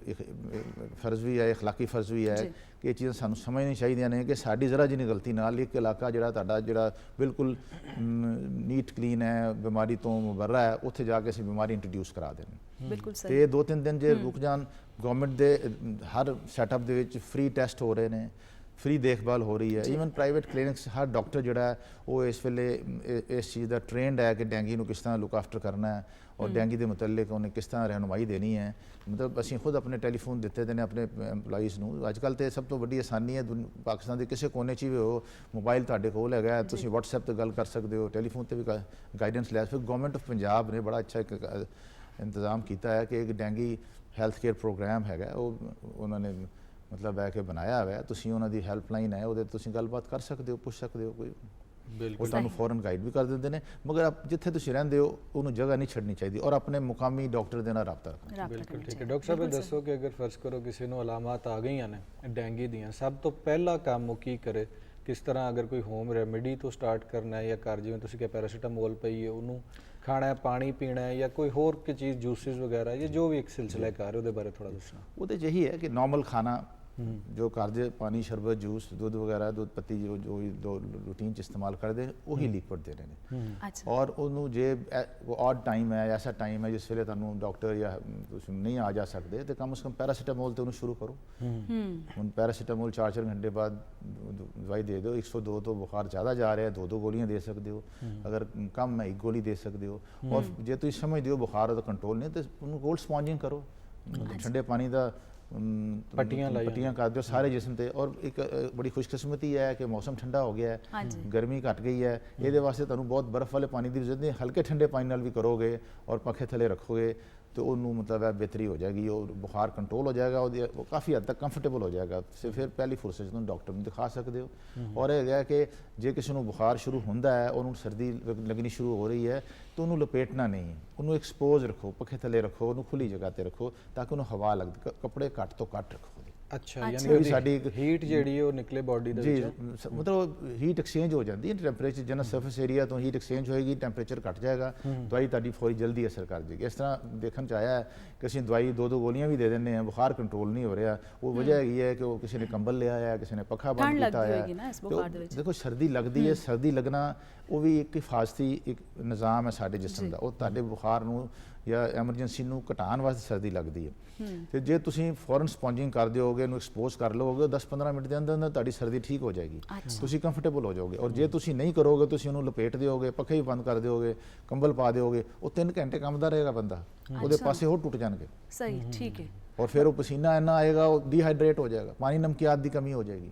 ਫਰਜ਼ ਵੀ ਹੈ ਅਖਲਾਕੀ ਫਰਜ਼ ਵੀ ਹੈ ਕਿ ਇਹ ਚੀਜ਼ਾਂ ਸਾਨੂੰ ਸਮਝਣੀ ਚਾਹੀਦੀਆਂ ਨੇ ਕਿ ਸਾਡੀ ਜ਼ਰਾ ਜਿਹੀ ਗਲਤੀ ਨਾਲ ਇੱਕ ਇਲਾਕਾ ਜਿਹੜਾ ਤੁਹਾਡਾ ਜਿਹੜਾ ਬਿਲਕੁਲ ਨੀਟ ਕਲੀਨ ਹੈ, ਬਿਮਾਰੀ ਤੋਂ ਮੁਬਰਰਾ ਹੈ, ਉੱਥੇ ਜਾ ਕੇ ਅਸੀਂ ਬਿਮਾਰੀ ਇੰਟਰੋਡਿਊਸ ਕਰਾ ਦੇਣੀ। ਬਿਲਕੁਲ ਸਹੀ। ਤੇ 2-3 ਦਿਨ ਜੇ ਰੁਕ ਜਾਣ, ਗਵਰਨਮੈਂਟ ਦੇ ਹਰ ਸੈਟਅਪ ਦੇ ਵਿੱਚ ਫ੍ਰੀ ਟੈਸਟ ਹੋ ਰਹੇ ਨੇ, ਫ੍ਰੀ ਦੇਖਭਾਲ ਹੋ ਰਹੀ ਹੈ। ਈਵਨ ਪ੍ਰਾਈਵੇਟ ਕਲੀਨਿਕਸ, ਹਰ ਡਾਕਟਰ ਜਿਹੜਾ ਹੈ ਉਹ ਇਸ ਵੇਲੇ ਇਸ ਚੀਜ਼ ਦਾ ਟ੍ਰੇਨਡ ਹੈ ਕਿ ਡੈਂਗੀ ਨੂੰ ਕਿਸ ਤਰ੍ਹਾਂ ਲੁੱਕ ਆਫਟਰ ਕਰਨਾ ਹੈ ਔਰ ਡੈਂਗੀ ਦੇ ਮੁਤਲਕ ਉਹਨੇ ਕਿਸ ਤਰ੍ਹਾਂ ਰਹਿਨੁਮਾਈ ਦੇਣੀ ਹੈ। ਮਤਲਬ ਅਸੀਂ ਖੁਦ ਆਪਣੇ ਟੈਲੀਫੋਨ ਦਿੱਤੇ ਦੇ ਨੇ ਆਪਣੇ EMPLOYEES ਨੂੰ। ਅੱਜ ਕੱਲ੍ਹ ਤੇ ਸਭ ਤੋਂ ਵੱਡੀ ਆਸਾਨੀ ਹੈ, ਪਾਕਿਸਤਾਨ ਦੇ ਕਿਸੇ ਕੋਨੇ 'ਚ ਵੀ ਹੋ, ਮੋਬਾਈਲ ਤੁਹਾਡੇ ਕੋਲ ਹੈਗਾ, ਤੁਸੀਂ WhatsApp ਤੇ ਗੱਲ ਕਰ ਸਕਦੇ ਹੋ, ਟੈਲੀਫੋਨ ਤੇ ਵੀ ਗਾਈਡੈਂਸ ਲੈ। ਫਿਰ ਗਵਰਨਮੈਂਟ ਆਫ ਪੰਜਾਬ ਨੇ ਬੜਾ ਅੱਛਾ ਇੱਕ ਇੰਤਜ਼ਾਮ ਕੀਤਾ ਹੈ ਕਿ ਇੱਕ ਡੈਂਗੀ ਹੈਲਥ ਕੇਅਰ ਪ੍ਰੋਗਰਾਮ ਹੈਗਾ, ਉਹ ਉਹਨਾਂ ਨੇ ਮਤਲਬ ਹੈ ਕਿ ਬਣਾਇਆ ਹੋਇਆ। ਤੁਸੀਂ ਉਹਨਾਂ ਦੀ ਹੈਲਪਲਾਈਨ ਹੈ, ਉਹਦੇ ਤੁਸੀਂ ਗੱਲਬਾਤ ਕਰ ਸਕਦੇ ਹੋ, ਪੁੱਛ ਸਕਦੇ ਹੋ, ਕੋਈ ਬਿਲਕੁਲ ਉਹ ਤੁਹਾਨੂੰ ਫੌਰਨ ਗਾਈਡ ਵੀ ਕਰ ਦਿੰਦੇ ਨੇ। ਮਗਰ ਜਿੱਥੇ ਤੁਸੀਂ ਰਹਿੰਦੇ ਹੋ ਉਹਨੂੰ ਜਗ੍ਹਾ ਨਹੀਂ ਛੱਡਣੀ ਚਾਹੀਦੀ ਔਰ ਆਪਣੇ ਮੁਕਾਮੀ ਡਾਕਟਰ ਦੇ ਨਾਲ ਰਾਬਤਾ ਰੱਖਣਾ। ਬਿਲਕੁਲ ਠੀਕ ਹੈ। ਡਾਕਟਰ ਸਾਹਿਬ ਇਹ ਦੱਸੋ ਕਿ ਅਗਰ ਫਰਜ਼ ਕਰੋ ਕਿਸੇ ਨੂੰ ਅਲਾਮਤ ਆ ਗਈਆਂ ਨੇ ਡੈਂਗੀ ਦੀਆਂ, ਸਭ ਤੋਂ ਪਹਿਲਾ ਕੰਮ ਉਹ ਕੀ ਕਰੇ? ਕਿਸ ਤਰ੍ਹਾਂ ਅਗਰ ਕੋਈ ਹੋਮ ਰੈਮੇਡੀ ਤੋਂ ਸਟਾਰਟ ਕਰਨਾ ਹੈ ਜਾਂ ਘਰ ਜਿਵੇਂ ਤੁਸੀਂ ਕਿਹਾ ਪੈਰਾਸੀਟਾਮੋਲ ਪਈ ਹੈ ਉਹਨੂੰ ਖਾਣਾ ਹੈ, ਪਾਣੀ ਪੀਣਾ ਹੈ, ਜਾਂ ਕੋਈ ਹੋਰ ਕੀ ਚੀਜ਼ ਜੂਸਿਸ ਵਗੈਰਾ ਜਾਂ ਜੋ ਵੀ ਇੱਕ ਸਿਲਸਿਲਾ ਕਾਰ ਉਹਦੇ ਬਾਰੇ ਥੋੜਾ ਦੱਸਣਾ। ਉਹਦੇ 'ਚ ਇਹੀ ਹੈ ਕਿ ਨਾਰਮਲ ਖਾਣਾ जो घर ਦੇ ਪਾਣੀ, ਸ਼ਰਬਤ, ਜੂਸ, ਦੁੱਧ ਵਗੈਰਾ, ਦੁੱਧ ਪੱਤੀ ਜੋ ਵੀ ਰੂਟੀਨ 'ਚ ਇਸਤੇਮਾਲ ਕਰਦੇ ਉਹੀ ਲਿਕਵਿਡ ਦੇਣੇ ਨੇ। ਅੱਛਾ। ਔਰ ਉਹਨੂੰ ਜੇ ਔਡ ਟਾਈਮ ਹੈ, ਐਸਾ ਟਾਈਮ ਹੈ ਜਿਸ ਵੇਲੇ ਤੁਹਾਨੂੰ ਡਾਕਟਰ ਜਾਂ ਤੁਸੀਂ ਨਹੀਂ ਆ ਜਾ ਸਕਦੇ ਤੇ ਕਮ ਸੇ ਕਮ ਪੈਰਾਸੀਟਾਮੋਲ ਤੇ ਉਹਨੂੰ ਸ਼ੁਰੂ ਕਰੋ। ਹੁਣ ਪੈਰਾਸੀਟਾਮੋਲ 4-4 ਘੰਟੇ ਬਾਅਦ ਦਵਾਈ ਦੇ ਦਿਓ। 102 ਤੋਂ ਬੁਖਾਰ ਜ਼ਿਆਦਾ ਜਾ ਰਿਹਾ, 2-2 ਗੋਲੀਆਂ ਦੇ ਸਕਦੇ ਹੋ। ਅਗਰ ਕਮ ਹੈ 1 ਗੋਲੀ ਦੇ ਸਕਦੇ ਹੋ। ਔਰ ਜੇ ਤੁਸੀਂ ਸਮਝਦੇ ਹੋ ਬੁਖਾਰ ਉਹਦਾ ਕੰਟਰੋਲ ਨਹੀਂ ਤੇ ਉਹਨੂੰ ਕੋਲਡ ਸਪੌਂਜਿੰਗ ਕਰੋ, ਠੰਡੇ ਪਾਣੀ ਦਾ ਪੱਟੀਆਂ ਕਰ ਦਿਓ ਸਾਰੇ ਜਿਸਮ ਤੇ। ਔਰ ਇੱਕ ਬੜੀ ਖੁਸ਼ਕਿਸਮਤੀ ਹੈ ਕਿ ਮੌਸਮ ਠੰਡਾ ਹੋ ਗਿਆ ਹੈ, ਗਰਮੀ ਘਟ ਗਈ ਹੈ। ਇਹਦੇ ਵਾਸਤੇ ਤੁਹਾਨੂੰ ਬਹੁਤ ਬਰਫ਼ ਵਾਲੇ ਪਾਣੀ ਦੀ ਜ਼ਰੂਰਤ ਨਹੀਂ, ਹਲਕੇ ਠੰਡੇ ਪਾਣੀ ਨਾਲ ਵੀ ਕਰੋਗੇ ਔਰ ਪੱਖੇ ਥੱਲੇ ਰੱਖੋਗੇ तो ਉਹਨੂੰ ਮਤਲਬ ਹੈ ਬਿਹਤਰੀ ਹੋ ਜਾਏਗੀ, ਉਹ ਬੁਖਾਰ ਕੰਟਰੋਲ ਹੋ ਜਾਏਗਾ, ਉਹ ਕਾफ़ी हद तक ਕੰਫਰਟੇਬਲ ਹੋ ਜਾਏਗਾ। ਫਿਰ ਪਹਿਲੀ ਫੁਰਸਤ 'ਚ ਤੁਹਾਨੂੰ ਡਾਕਟਰ ਨੂੰ ਦਿਖਾ ਸਕਦੇ ਹੋ। ਔਰ ਇਹ ਹੈਗਾ ਕਿ ਜੇ ਕਿਸੇ ਨੂੰ ਬੁਖਾਰ ਸ਼ੁਰੂ ਹੁੰਦਾ ਹੈ, ਉਹਨੂੰ ਸਰਦੀ ਲੱਗਣੀ ਸ਼ੁਰੂ ਹੋ ਰਹੀ ਹੈ ਤਾਂ ਉਹਨੂੰ ਲਪੇਟਣਾ ਨਹੀਂ, ਉਹਨੂੰ ਐਕਸਪੋਜ਼ ਰੱਖੋ, ਪੱਖੇ ਥੱਲੇ ਰੱਖੋ, ਉਹਨੂੰ ਖੁੱਲੀ ਜਗ੍ਹਾ ਤੇ ਰੱਖੋ ਤਾਂ ਕਿ ਉਹਨੂੰ ਹਵਾ ਲੱਗਦੀ, ਕੱਪੜੇ ਘੱਟ ਤੋਂ ਘੱਟ ਰੱਖੋ। ਅੱਛਾ, ਯਾਨੀ ਕਿ ਸਾਡੀ ਹੀਟ ਜਿਹੜੀ ਉਹ ਨਿਕਲੇ ਬਾਡੀ ਦੇ ਵਿੱਚ, ਮਤਲਬ ਹੀਟ ਐਕਸਚੇਂਜ ਹੋ ਜਾਂਦੀ ਹੈ ਟੈਂਪਰੇਚਰ, ਜਿੰਨਾ ਸਰਫੇਸ ਏਰੀਆ ਤੋਂ ਹੀਟ ਐਕਸਚੇਂਜ ਹੋਏਗੀ, ਟੈਂਪਰੇਚਰ ਘਟ ਜਾਏਗਾ, ਦਵਾਈ ਤੁਹਾਡੀ ਫੌਰੀ ਜਲਦੀ ਅਸਰ ਕਰ ਜਾਏਗੀ। ਇਸ ਤਰ੍ਹਾਂ ਦੇਖਣ 'ਚ ਆਇਆ ਹੈ ਕਿ ਅਸੀਂ ਦਵਾਈ 2-2 ਗੋਲੀਆਂ ਵੀ ਦੇ ਦਿੰਦੇ ਹਾਂ, ਬੁਖਾਰ ਕੰਟਰੋਲ ਨਹੀਂ ਹੋ ਰਿਹਾ। ਉਹ ਵਜ੍ਹਾ ਹੈਗੀ ਹੈ ਕਿ ਉਹ ਕਿਸੇ ਨੇ ਕੰਬਲ ਲਿਆ ਹੈ, ਕਿਸੇ ਨੇ ਪੱਖਾ ਬੰਦ ਕੀਤਾ ਹੈ। ਦੇਖੋ ਸਰਦੀ ਲੱਗਦੀ ਹੈ, ਸਰਦੀ ਲੱਗਣਾ ਉਹ ਵੀ ਇੱਕ ਹਿਫਾਜ਼ਤੀ ਇੱਕ ਨਿਜ਼ਾਮ ਹੈ ਸਾਡੇ ਜਿਸਮ ਦਾ, ਉਹ ਤੁਹਾਡੇ ਬੁਖਾਰ ਨੂੰ ਜਾਂ ਐਮਰਜੈਂਸੀ ਨੂੰ ਘਟਾਉਣ ਵਾਸਤੇ ਸਰਦੀ ਲੱਗਦੀ ਹੈ। ਤੇ ਜੇ ਤੁਸੀਂ ਫੌਰਨ ਸਪੌਂਜਿੰਗ ਕਰ ਦਿਓਗੇ, ਉਹਨੂੰ ਐਕਸਪੋਜ਼ ਕਰ ਲਓਗੇ, 10-15 ਮਿੰਟ ਦੇ ਅੰਦਰ ਅੰਦਰ ਤੁਹਾਡੀ ਸਰਦੀ ਠੀਕ ਹੋ ਜਾਏਗੀ, ਤੁਸੀਂ ਕੰਫਰਟੇਬਲ ਹੋ ਜਾਓਗੇ। ਔਰ ਜੇ ਤੁਸੀਂ ਨਹੀਂ ਕਰੋਗੇ, ਤੁਸੀਂ ਉਹਨੂੰ ਲਪੇਟ ਦਿਓਗੇ, ਪੱਖੇ ਵੀ ਬੰਦ ਕਰ ਦਿਓਗੇ, ਕੰਬਲ ਪਾ ਦਿਓਗੇ, ਉਹ 3 ਘੰਟੇ ਕੰਬਦਾ ਰਹੇਗਾ ਬੰਦਾ, ਉਹਦੇ ਪਾਸੇ ਹੋਰ ਟੁੱਟ ਜਾਣਗੇ। ਸਹੀ, ਠੀਕ ਹੈ। ਔਰ ਫਿਰ ਉਹ ਪਸੀਨਾ ਇੰਨਾ ਆਏਗਾ, ਉਹ ਡੀਹਾਈਡਰੇਟ ਹੋ ਜਾਏਗਾ, ਪਾਣੀ ਨਮਕੀਆਤ ਦੀ ਕਮੀ ਹੋ ਜਾਏਗੀ।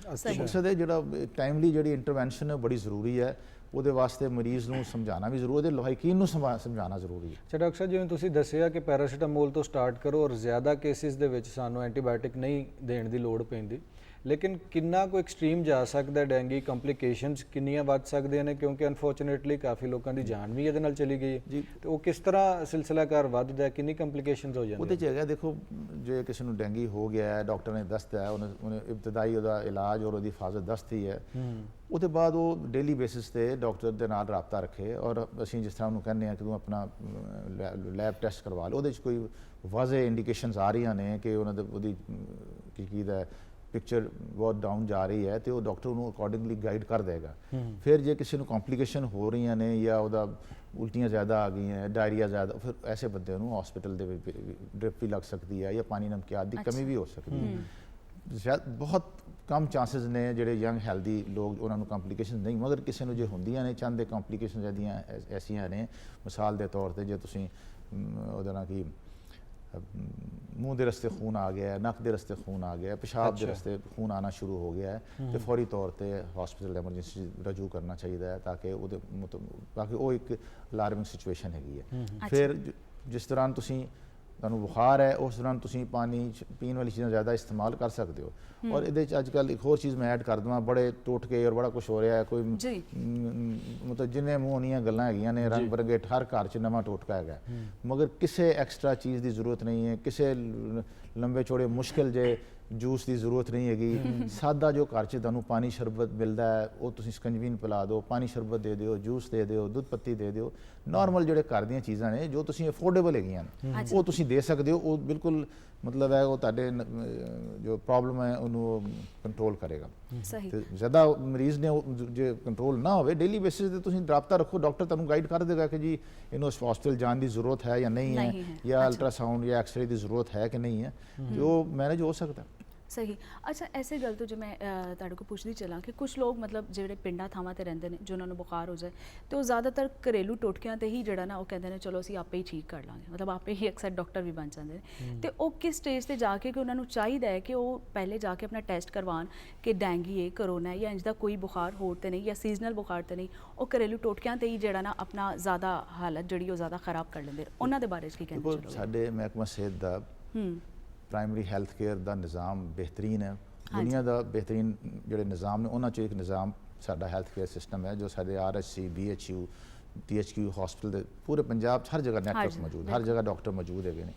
ਮਕਸਦ ਹੈ ਜਿਹੜਾ ਟਾਈਮਲੀ ਜਿਹੜੀ ਇੰਟਰਵੈਂਸ਼ਨ ਹੈ ਬੜੀ ਜ਼ਰੂਰੀ ਹੈ। ਉਹਦੇ ਵਾਸਤੇ ਮਰੀਜ਼ ਨੂੰ ਸਮਝਾਉਣਾ ਵੀ ਜ਼ਰੂਰੀ ਹੈ, ਲਾਇਕੀਨ ਨੂੰ ਸਮਝਾਉਣਾ ਜ਼ਰੂਰੀ ਹੈ। ਅੱਛਾ ਡਾਕਟਰ ਸਾਹਿਬ, ਜਿਵੇਂ ਤੁਸੀਂ ਦੱਸਿਆ ਕਿ ਪੈਰਾਸੀਟਾਮੋਲ ਤੋਂ ਸਟਾਰਟ ਕਰੋ ਔਰ ਜ਼ਿਆਦਾ ਕੇਸਿਸ ਦੇ ਵਿੱਚ ਸਾਨੂੰ ਐਂਟੀਬਾਇਓਟਿਕ ਨਹੀਂ ਦੇਣ ਦੀ ਲੋੜ ਪੈਂਦੀ, ਲੇਕਿਨ ਕਿੰਨਾ ਕੋਈ ਐਕਸਟ੍ਰੀਮ ਜਾ ਸਕਦਾ ਡੈਂਗੀ, ਕੰਪਲਿਕੇਸ਼ਨਸ ਕਿੰਨੀਆਂ ਵੱਧ ਸਕਦੀਆਂ ਨੇ? ਕਿਉਂਕਿ ਅਨਫੋਰਚੂਨੇਟਲੀ ਕਾਫੀ ਲੋਕਾਂ ਦੀ ਜਾਨ ਵੀ ਇਹਦੇ ਨਾਲ ਚਲੀ ਗਈ ਹੈ, ਤੇ ਉਹ ਕਿਸ ਤਰ੍ਹਾਂ ਸਿਲਸਿਲਾਕਾਰ ਵੱਧਦਾ ਹੈ, ਕਿੰਨੀ ਕੰਪਲਿਕੇਸ਼ਨਸ ਹੋ ਜਾਂਦੀਆਂ? ਉਹਦੇ 'ਚ ਹੈਗਾ, ਦੇਖੋ ਜੇ ਕਿਸੇ ਨੂੰ ਡੈਂਗੀ ਹੋ ਗਿਆ ਹੈ, ਡਾਕਟਰ ਨੇ ਦੱਸਦਾ ਹੈ, ਉਹਨੇ ਇਬਤਦਾਈ ਉਹਦਾ ਇਲਾਜ ਔਰ ਉਹਦੀ ਹਿਫਾਜ਼ਤ ਦੱਸਤੀ ਹੈ, ਉਹਦੇ ਬਾਅਦ ਉਹ ਡੇਲੀ ਬੇਸਿਸ ਤੇ ਡਾਕਟਰ ਦੇ ਨਾਲ ਰਾਬਤਾ ਰੱਖੇ। ਔਰ ਅਸੀਂ ਜਿਸ ਤਰ੍ਹਾਂ ਉਹਨੂੰ ਕਹਿੰਦੇ ਹਾਂ ਕਿ ਤੂੰ ਆਪਣਾ ਲੈਬ ਟੈਸਟ ਕਰਵਾ ਲਓ, ਉਹਦੇ 'ਚ ਕੋਈ ਵਾਜ਼ੇ ਇੰਡੀਕੇਸ਼ਨਸ ਆ ਰਹੀਆਂ ਨੇ ਕਿ ਉਹਨਾਂ ਦੇ ਉਹਦੀ ਕੀ ਦਾ ਪਿਕਚਰ ਬਹੁਤ ਡਾਊਨ ਜਾ ਰਹੀ ਹੈ, ਤੇ ਉਹ ਡਾਕਟਰ ਨੂੰ ਅਕੋਰਡਿੰਗਲੀ ਗਾਈਡ ਕਰ ਦੇਗਾ। ਫਿਰ ਜੇ ਕਿਸੇ ਨੂੰ ਕੰਪਲਿਕੇਸ਼ਨ ਹੋ ਰਹੀਆਂ ਨੇ ਜਾਂ ਉਹਦਾ ਉਲਟੀਆਂ ਜ਼ਿਆਦਾ ਆ ਗਈਆਂ, ਡਾਇਰੀਆ ਜ਼ਿਆਦਾ, ਫਿਰ ਐਸੇ ਬੰਦੇ ਨੂੰ ਹਸਪੀਟਲ ਦੇ ਵਿੱਚ ਡ੍ਰਿਪ ਵੀ ਲੱਗ ਸਕਦੀ ਹੈ ਜਾਂ ਪਾਣੀ ਨਮਕੀਆਤ ਦੀ ਕਮੀ ਵੀ ਹੋ ਸਕਦੀ ਹੈ। ਬਹੁਤ ਕਮ ਚਾਂਸਸ ਨੇ ਜਿਹੜੇ ਯੰਗ ਹੈਲਦੀ ਲੋਕ ਉਹਨਾਂ ਨੂੰ ਕੰਪਲਿਕੇਸ਼ਨ ਨਹੀਂ, ਮਗਰ ਕਿਸੇ ਨੂੰ ਜੇ ਹੁੰਦੀਆਂ ਨੇ ਚੰਦ ਦੇ ਕੰਪਲਿਕੇਸ਼ਨ ਜਿਹੜੀਆਂ ਐਸੀਆਂ ਨੇ, ਮਿਸਾਲ ਦੇ ਤੌਰ ਤੇ ਜੇ ਤੁਸੀਂ ਉਹਦੇ ਨਾਲ ਕੀ ਮੂੰਹ ਦੇ ਰਸਤੇ ਖੂਨ ਆ ਗਿਆ, ਨੱਕ ਦੇ ਰਸਤੇ ਖੂਨ ਆ ਗਿਆ, ਪਿਸ਼ਾਬ ਦੇ ਰਸਤੇ ਖੂਨ ਆਣਾ ਸ਼ੁਰੂ ਹੋ ਗਿਆ ਹੈ, ਤੇ ਫੌਰੀ ਤੌਰ ਤੇ ਹਸਪੀਟਲ ਐਮਰਜੈਂਸੀ ਰਜੂ ਕਰਨਾ ਚਾਹੀਦਾ ਹੈ ਤਾਂ ਕਿ ਉਹ ਇੱਕ ਅਲਾਰਮਿੰਗ ਸਿਚੁਏਸ਼ਨ ਹੈਗੀ ਹੈ। ਫਿਰ ਜਿਸ ਦੌਰਾਨ ਤੁਹਾਨੂੰ ਬੁਖਾਰ ਹੈ, ਉਸ ਦੌਰਾਨ ਤੁਸੀਂ ਪਾਣੀ ਪੀਣ ਵਾਲੀ ਚੀਜ਼ਾਂ ਜ਼ਿਆਦਾ ਇਸਤੇਮਾਲ ਕਰ ਸਕਦੇ ਹੋ। ਔਰ ਇਹਦੇ 'ਚ ਅੱਜ ਕੱਲ੍ਹ ਇੱਕ ਹੋਰ ਚੀਜ਼ ਮੈਂ ਐਡ ਕਰ ਦੇਵਾਂ, ਬੜੇ ਟੋਟਕੇ ਔਰ ਬੜਾ ਕੁਛ ਹੋ ਰਿਹਾ ਹੈ, ਕੋਈ ਮਤਲਬ ਜਿੰਨੇ ਮੂੰਹ ਨੀਆਂ ਗੱਲਾਂ ਹੈਗੀਆਂ ਨੇ, ਰੰਗ ਬਰੰਗੇ, ਹਰ ਘਰ 'ਚ ਨਵਾਂ ਟੋਟਕਾ ਹੈਗਾ, ਮਗਰ ਕਿਸੇ ਐਕਸਟਰਾ ਚੀਜ਼ ਦੀ ਜ਼ਰੂਰਤ ਨਹੀਂ ਹੈ, ਕਿਸੇ ਲੰਬੇ ਚੌੜੇ ਮੁਸ਼ਕਿਲ ਜੇ ਜੂਸ ਦੀ ਜ਼ਰੂਰਤ ਨਹੀਂ ਹੈਗੀ। ਸਾਦਾ ਜੋ ਘਰ 'ਚ ਤੁਹਾਨੂੰ ਪਾਣੀ ਸ਼ਰਬਤ ਮਿਲਦਾ ਹੈ, ਉਹ ਤੁਸੀਂ ਸਕੰਜਵੀਨ ਪਿਲਾ ਦਿਓ, ਪਾਣੀ ਸ਼ਰਬਤ ਦੇ ਦਿਓ, ਜੂਸ ਦੇ ਦਿਓ, ਦੁੱਧ ਪੱਤੀ ਦੇ ਦਿਓ। ਨਾਰਮਲ ਜਿਹੜੇ ਘਰ ਦੀਆਂ ਚੀਜ਼ਾਂ ਨੇ ਜੋ ਤੁਸੀਂ ਅਫੋਰਡੇਬਲ ਹੈਗੀਆਂ ਨੇ ਉਹ ਤੁਸੀਂ ਦੇ ਸਕਦੇ ਹੋ। ਉਹ ਬਿਲਕੁਲ ਮਤਲਬ ਹੈ ਉਹ ਤੁਹਾਡੇ ਜੋ ਪ੍ਰੋਬਲਮ ਹੈ ਉਹਨੂੰ ਕੰਟਰੋਲ ਕਰੇਗਾ। ਸਹੀ ਤੇ ਜ਼ਿਆਦਾ ਮਰੀਜ਼ ਨੇ ਜੇ ਕੰਟਰੋਲ ਨਾ ਹੋਵੇ ਡੇਲੀ ਬੇਸਿਸ ਤੇ ਤੁਸੀਂ ਰਾਬਤਾ ਰੱਖੋ, ਡਾਕਟਰ ਤੁਹਾਨੂੰ ਗਾਈਡ ਕਰ ਦੇਗਾ ਕਿ ਜੀ ਇਹਨੂੰ ਹਸਪਤਾਲ ਜਾਣ ਦੀ ਜ਼ਰੂਰਤ ਹੈ ਜਾਂ ਨਹੀਂ ਹੈ, ਜਾਂ ਅਲਟਰਾਸਾਊਂਡ ਜਾਂ ਐਕਸਰੇ ਦੀ ਜ਼ਰੂਰਤ ਹੈ ਕਿ ਨਹੀਂ ਹੈ, ਤੇ ਉਹ ਮੈਨੇਜ ਹੋ ਸਕਦਾ। ਸਹੀ। ਅੱਛਾ, ਐਸੇ ਗੱਲ ਤੋਂ ਜੇ ਮੈਂ ਤੁਹਾਡੇ ਕੋਲ ਪੁੱਛਦੀ ਚੱਲਾਂ ਕਿ ਕੁਝ ਲੋਕ ਮਤਲਬ ਜਿਹੜੇ ਪਿੰਡਾਂ ਥਾਵਾਂ ਤੇ ਰਹਿੰਦੇ ਨੇ, ਜਿਨ੍ਹਾਂ ਨੂੰ ਬੁਖਾਰ ਹੋ ਜਾਏ ਤੇ ਉਹ ਜ਼ਿਆਦਾਤਰ ਘਰੇਲੂ ਟੋਟਕਿਆਂ ਤੇ ਹੀ ਜਿਹੜਾ ਨਾ ਉਹ ਕਹਿੰਦੇ ਨੇ ਚਲੋ ਅਸੀਂ ਆਪੇ ਹੀ ਠੀਕ ਕਰ ਲਾਂਗੇ, ਮਤਲਬ ਆਪੇ ਹੀ ਅਕਸਰ ਡਾਕਟਰ ਵੀ ਬਣ ਜਾਂਦੇ ਨੇ। ਤੇ ਉਹ ਕਿਸ ਸਟੇਜ ਤੇ ਜਾ ਕੇ ਕਿ ਉਹਨਾਂ ਨੂੰ ਚਾਹੀਦਾ ਹੈ ਕਿ ਉਹ ਪਹਿਲੇ ਜਾ ਕੇ ਆਪਣਾ ਟੈਸਟ ਕਰਵਾਉਣ ਕਿ ਡੈਂਗੀ ਹੈ, ਕਰੋਨਾ ਹੈ ਜਾਂ ਇੰਜ ਦਾ ਕੋਈ ਬੁਖਾਰ ਹੋਰ ਤੇ ਨਹੀਂ, ਜਾਂ ਸੀਜ਼ਨਲ ਬੁਖਾਰ ਤੇ ਨਹੀਂ, ਉਹ ਘਰੇਲੂ ਟੋਟਕਿਆਂ ਤੇ ਹੀ ਜਿਹੜਾ ਨਾ ਆਪਣਾ ਜ਼ਿਆਦਾ ਹਾਲਤ ਜਿਹੜੀ ਉਹ ਜ਼ਿਆਦਾ ਖਰਾਬ ਕਰ ਲੈਂਦੇ ਨੇ। ਉਹਨਾਂ ਦੇ ਬਾਰੇ 'ਚ ਕੀ ਕਹਿਣਾ ਚਾਹੋਗੇ? ਸਾਡੇ ਮਹਿਕਮਾ ਸਿਹਤ ਦਾ ਪ੍ਰਾਇਮਰੀ ਹੈਲਥ ਕੇਅਰ ਦਾ ਨਿਜ਼ਾਮ ਬਿਹਤਰੀਨ ਹੈ। ਦੁਨੀਆ ਦਾ ਬਿਹਤਰੀਨ ਜਿਹੜੇ ਨਿਜ਼ਾਮ ਨੇ ਉਹਨਾਂ 'ਚੋਂ ਇੱਕ ਨਿਜ਼ਾਮ ਸਾਡਾ ਹੈਲਥ ਕੇਅਰ ਸਿਸਟਮ ਹੈ, ਜੋ ਸਾਡੇ RHC, BHU, THQ ਹਸਪੀਟਲ ਦੇ ਪੂਰੇ ਪੰਜਾਬ 'ਚ ਹਰ ਜਗ੍ਹਾ ਨੈਟਵਰਕ ਮੌਜੂਦ, ਹਰ ਜਗ੍ਹਾ ਡਾਕਟਰ ਮੌਜੂਦ ਹੈਗੇ ਨੇ।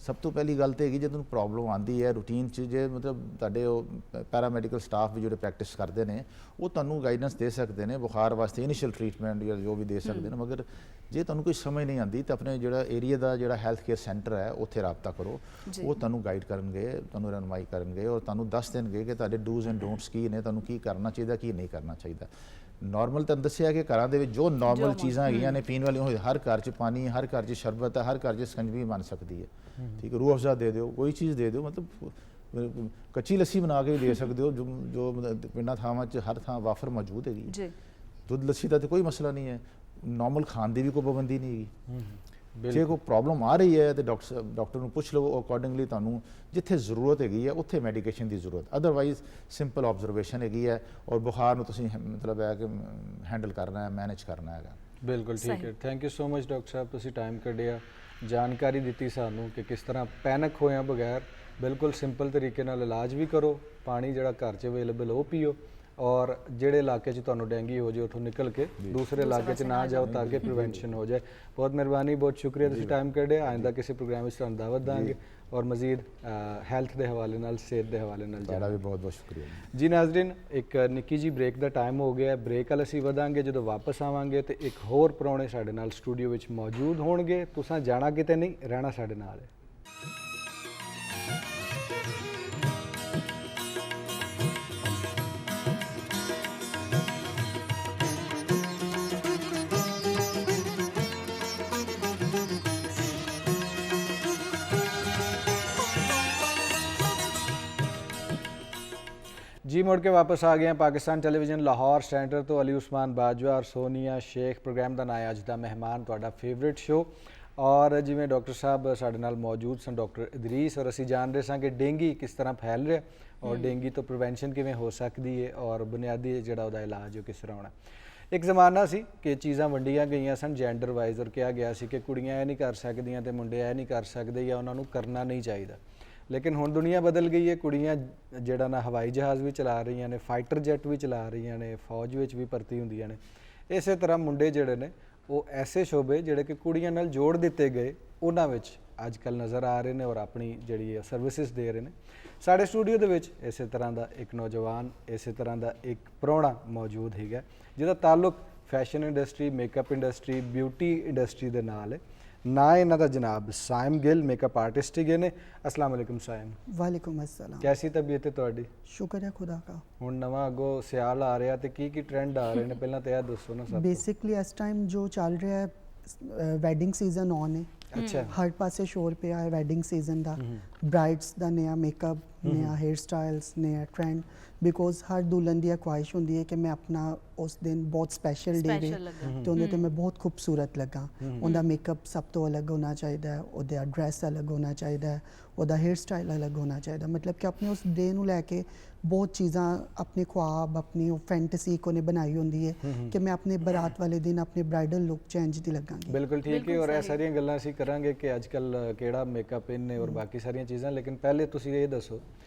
ਸਭ ਤੋਂ ਪਹਿਲੀ ਗੱਲ ਤਾਂ ਹੈਗੀ ਜੇ ਤੁਹਾਨੂੰ ਪ੍ਰੋਬਲਮ ਆਉਂਦੀ ਹੈ ਰੂਟੀਨ 'ਚ, ਜੇ ਮਤਲਬ ਤੁਹਾਡੇ ਉਹ ਪੈਰਾਮੈਡੀਕਲ ਸਟਾਫ ਵੀ ਜਿਹੜੇ ਪ੍ਰੈਕਟਿਸ ਕਰਦੇ ਨੇ ਉਹ ਤੁਹਾਨੂੰ ਗਾਈਡੈਂਸ ਦੇ ਸਕਦੇ ਨੇ ਬੁਖਾਰ ਵਾਸਤੇ, ਇਨੀਸ਼ੀਅਲ ਟ੍ਰੀਟਮੈਂਟ ਜਾਂ ਜੋ ਵੀ ਦੇ ਸਕਦੇ ਨੇ। ਮਗਰ ਜੇ ਤੁਹਾਨੂੰ ਕੋਈ ਸਮਝ ਨਹੀਂ ਆਉਂਦੀ ਤਾਂ ਆਪਣੇ ਜਿਹੜਾ ਏਰੀਆ ਦਾ ਜਿਹੜਾ ਹੈਲਥ ਕੇਅਰ ਸੈਂਟਰ ਹੈ ਉੱਥੇ ਰਾਬਤਾ ਕਰੋ, ਉਹ ਤੁਹਾਨੂੰ ਗਾਈਡ ਕਰਨਗੇ, ਤੁਹਾਨੂੰ ਰਹਿਨੁਮਾਈ ਕਰਨਗੇ ਔਰ ਤੁਹਾਨੂੰ ਦੱਸ ਦੇਣਗੇ ਕਿ ਤੁਹਾਡੇ ਡੂਜ਼ ਐਂਡ ਡੋਂਟਸ ਕੀ ਨੇ, ਤੁਹਾਨੂੰ ਕੀ ਕਰਨਾ ਚਾਹੀਦਾ ਕੀ ਨਹੀਂ ਕਰਨਾ ਚਾਹੀਦਾ। ਨਾਰਮਲ ਤਾਂ ਦੱਸਿਆ ਕਿ ਘਰਾਂ ਦੇ ਵਿੱਚ ਜੋ ਨਾਰਮਲ ਚੀਜ਼ਾਂ ਹੈਗੀਆਂ ਨੇ ਪੀਣ ਵਾਲੀਆਂ, ਹਰ ਘਰ 'ਚ ਪਾਣੀ, ਹਰ ਘਰ 'ਚ ਸ਼ਰਬਤ ਹੈ, ਹਰ ਘਰ 'ਚ ਸਕੰਜਵੀ ਬਣ ਸਕਦੀ ਹੈ, ਠੀਕ ਹੈ, ਰੂਹ ਅਫਜ਼ਾ ਦੇ ਦਿਓ, ਕੋਈ ਚੀਜ਼ ਦੇ ਦਿਓ, ਮਤਲਬ ਕੱਚੀ ਲੱਸੀ ਬਣਾ ਕੇ ਵੀ ਦੇ ਸਕਦੇ ਹੋ, ਜੋ ਪਿੰਡਾਂ ਥਾਵਾਂ 'ਚ ਹਰ ਥਾਂ ਵਾਫਰ ਮੌਜੂਦ ਹੈਗੀ ਜੀ। ਦੁੱਧ ਲੱਸੀ ਦਾ ਤਾਂ ਕੋਈ ਮਸਲਾ ਨਹੀਂ ਹੈ, ਨਾਰਮਲ ਖਾਣ ਦੀ ਵੀ ਕੋਈ ਪਾਬੰਦੀ ਨਹੀਂ ਹੈਗੀ। ਜੇ ਕੋਈ ਪ੍ਰੋਬਲਮ ਆ ਰਹੀ ਹੈ ਤੇ ਡਾਕਟਰ ਨੂੰ ਪੁੱਛ ਲਓ, ਅਕੋਰਡਿੰਗਲੀ ਤੁਹਾਨੂੰ ਜਿੱਥੇ ਜ਼ਰੂਰਤ ਹੈਗੀ ਹੈ ਉੱਥੇ ਮੈਡੀਕੇਸ਼ਨ ਦੀ ਜ਼ਰੂਰਤ, ਅਦਰਵਾਈਜ਼ ਸਿੰਪਲ ਆਬਜ਼ਰਵੇਸ਼ਨ ਹੈਗੀ ਹੈ ਔਰ ਬੁਖਾਰ ਨੂੰ ਤੁਸੀਂ ਮਤਲਬ ਹੈ ਕਿ ਹੈਂਡਲ ਕਰਨਾ ਹੈ, ਮੈਨੇਜ ਕਰਨਾ ਹੈਗਾ। ਬਿਲਕੁਲ ਠੀਕ ਹੈ। Thank you so much doctor ਸਾਹਿਬ, ਤੁਸੀਂ ਟਾਈਮ ਕੱਢਿਆ, ਜਾਣਕਾਰੀ ਦਿੱਤੀ ਸਾਨੂੰ ਕਿ ਕਿਸ ਤਰ੍ਹਾਂ ਪੈਨਿਕ ਹੋਇਆ ਬਗੈਰ ਬਿਲਕੁਲ ਸਿੰਪਲ ਤਰੀਕੇ ਨਾਲ ਇਲਾਜ ਵੀ ਕਰੋ, ਪਾਣੀ ਜਿਹੜਾ ਘਰ 'ਚ ਅਵੇਲੇਬਲ ਉਹ ਪੀਓ, ਔਰ ਜਿਹੜੇ ਇਲਾਕੇ 'ਚ ਤੁਹਾਨੂੰ ਡੈਂਗੀ ਹੋ ਜਾਏ ਉੱਥੋਂ ਨਿਕਲ ਕੇ ਦੂਸਰੇ ਇਲਾਕੇ 'ਚ ਨਾ ਜਾਓ ਤਾਂ ਕਿ ਪ੍ਰੀਵੈਂਸ਼ਨ ਹੋ ਜਾਏ। ਬਹੁਤ ਮਿਹਰਬਾਨੀ, ਬਹੁਤ ਸ਼ੁਕਰੀਆ ਤੁਸੀਂ ਟਾਈਮ ਕੱਢਿਆ। ਆਇੰਦਾ ਕਿਸੇ ਪ੍ਰੋਗਰਾਮ ਵਿੱਚ ਤੁਹਾਨੂੰ ਦਾਵਤ ਦਾਂਗੇ ਔਰ ਮਜ਼ੀਦ ਹੈਲਥ ਦੇ ਹਵਾਲੇ ਨਾਲ, ਸਿਹਤ ਦੇ ਹਵਾਲੇ ਨਾਲ। ਤੁਹਾਡਾ ਵੀ ਬਹੁਤ ਬਹੁਤ ਸ਼ੁਕਰੀਆ ਜੀ। ਨਾਜ਼ਰੀਨ, ਇੱਕ ਨਿੱਕੀ ਜੀ ਬ੍ਰੇਕ ਦਾ ਟਾਈਮ ਹੋ ਗਿਆ, ਬ੍ਰੇਕ ਵੱਲ ਅਸੀਂ ਵਧਾਂਗੇ। ਜਦੋਂ ਵਾਪਸ ਆਵਾਂਗੇ ਤੇ ਇੱਕ ਹੋਰ ਪ੍ਰਾਹੁਣੇ ਸਾਡੇ ਨਾਲ ਸਟੂਡੀਓ ਵਿੱਚ ਮੌਜੂਦ ਹੋਣਗੇ। ਤੁਸੀਂ ਜਾਣਾ ਕਿਤੇ ਨਹੀਂ, ਰਹਿਣਾ ਸਾਡੇ ਨਾਲ ਹੈ। जी मुड़ के वापस आ गए हैं पाकिस्तान टेलीविजन लाहौर सेंटर तो अली उस्मान बाजवा और सोनिया शेख प्रोग्राम का नाम अज का मेहमान तुहाडा फेवरेट शो। और जिवें डॉक्टर साहब साडे नाल मौजूद सन, डॉक्टर इदरीस, और असीं जान रहे सन कि डेंगी किस तरह फैल रहा और डेंगी तो प्रिवेंशन किवें हो सकती है और बुनियादी जिहड़ा उहदा इलाज वो किस तरह होना। एक जमाना सी कि चीज़ां वंडियां गईयां सन जेंडर वाइज और कहा गया सी कि कुड़ियां ये नहीं कर सकदियां ते मुंडे ये नहीं कर सकदे या उन्हां नूं करना नहीं चाहिए। लेकिन हुण दुनिया बदल गई है, कुड़ियां जिहड़ा ना हवाई जहाज़ भी चला रही ने, फाइटर जैट भी चला रही ने, फौज विच भी भर्ती हुंदियां ने। इस तरह मुंडे जिहड़े ने वो ऐसे शोबे जिहड़े कि कुड़ियां नाल जोड़ दिते गए उन्हां विच अजकल नज़र आ रहे हैं और अपनी जिहड़ी सर्विसिज दे रहे हैं। साडे स्टूडियो दे विच इस तरह का एक नौजवान, इस तरह का एक प्राहुणा मौजूद है जिहदा ताल्लुक fashion industry, makeup industry, beauty industry दे नाल है। ना इन्हां दा जनाब साइम गिल मेकअप आर्टिस्ट ही ने। अस्सलाम वालेकुम साइम। वालेकुम अस्सलाम। कैसी तबीयत है तुहाडी? शुक्र है खुदा का। हुण नवां अगो सियाल आ रहा ते की ट्रेंड आ रहे ने, पहला तो यह दसो ना। सब बेसिकली इस टाइम जो चल रहा है वैडिंग सीजन ऑन है। अच्छा, हर पासे शोर पे है वैडिंग सीजन दा, ब्राइड्स दा नया मेकअप, नया हेयर स्टाइल्स, नया ट्रेंड, बिकॉज हर दुल्हन की ख्वाहिश होंदी है कि मैं अपना उस दिन बहुत स्पैशल डे वे तो उन्हें तो मैं बहुत खूबसूरत लगा। उनका मेकअप सब तो अलग होना चाहिए, उहदा ड्रैस अलग होना चाहिए, उहदा हेयर स्टाइल अलग होना चाहिए। मतलब कि अपने उस डे नूं लैके बहुत चीज़ां अपने ख्वाब, अपनी फैंटसी को ने बनाई होंदी है कि मैं अपने बारात वाले दिन अपने ब्राइडल लुक चेंज दी लगांगी। बिल्कुल ठीक है। और ये सारियां गल्लां असीं करांगे कि अजकल किहड़ा मेकअप इन और बाकी सारियां चीज़ां, लेकिन पहले तुसीं ये दसो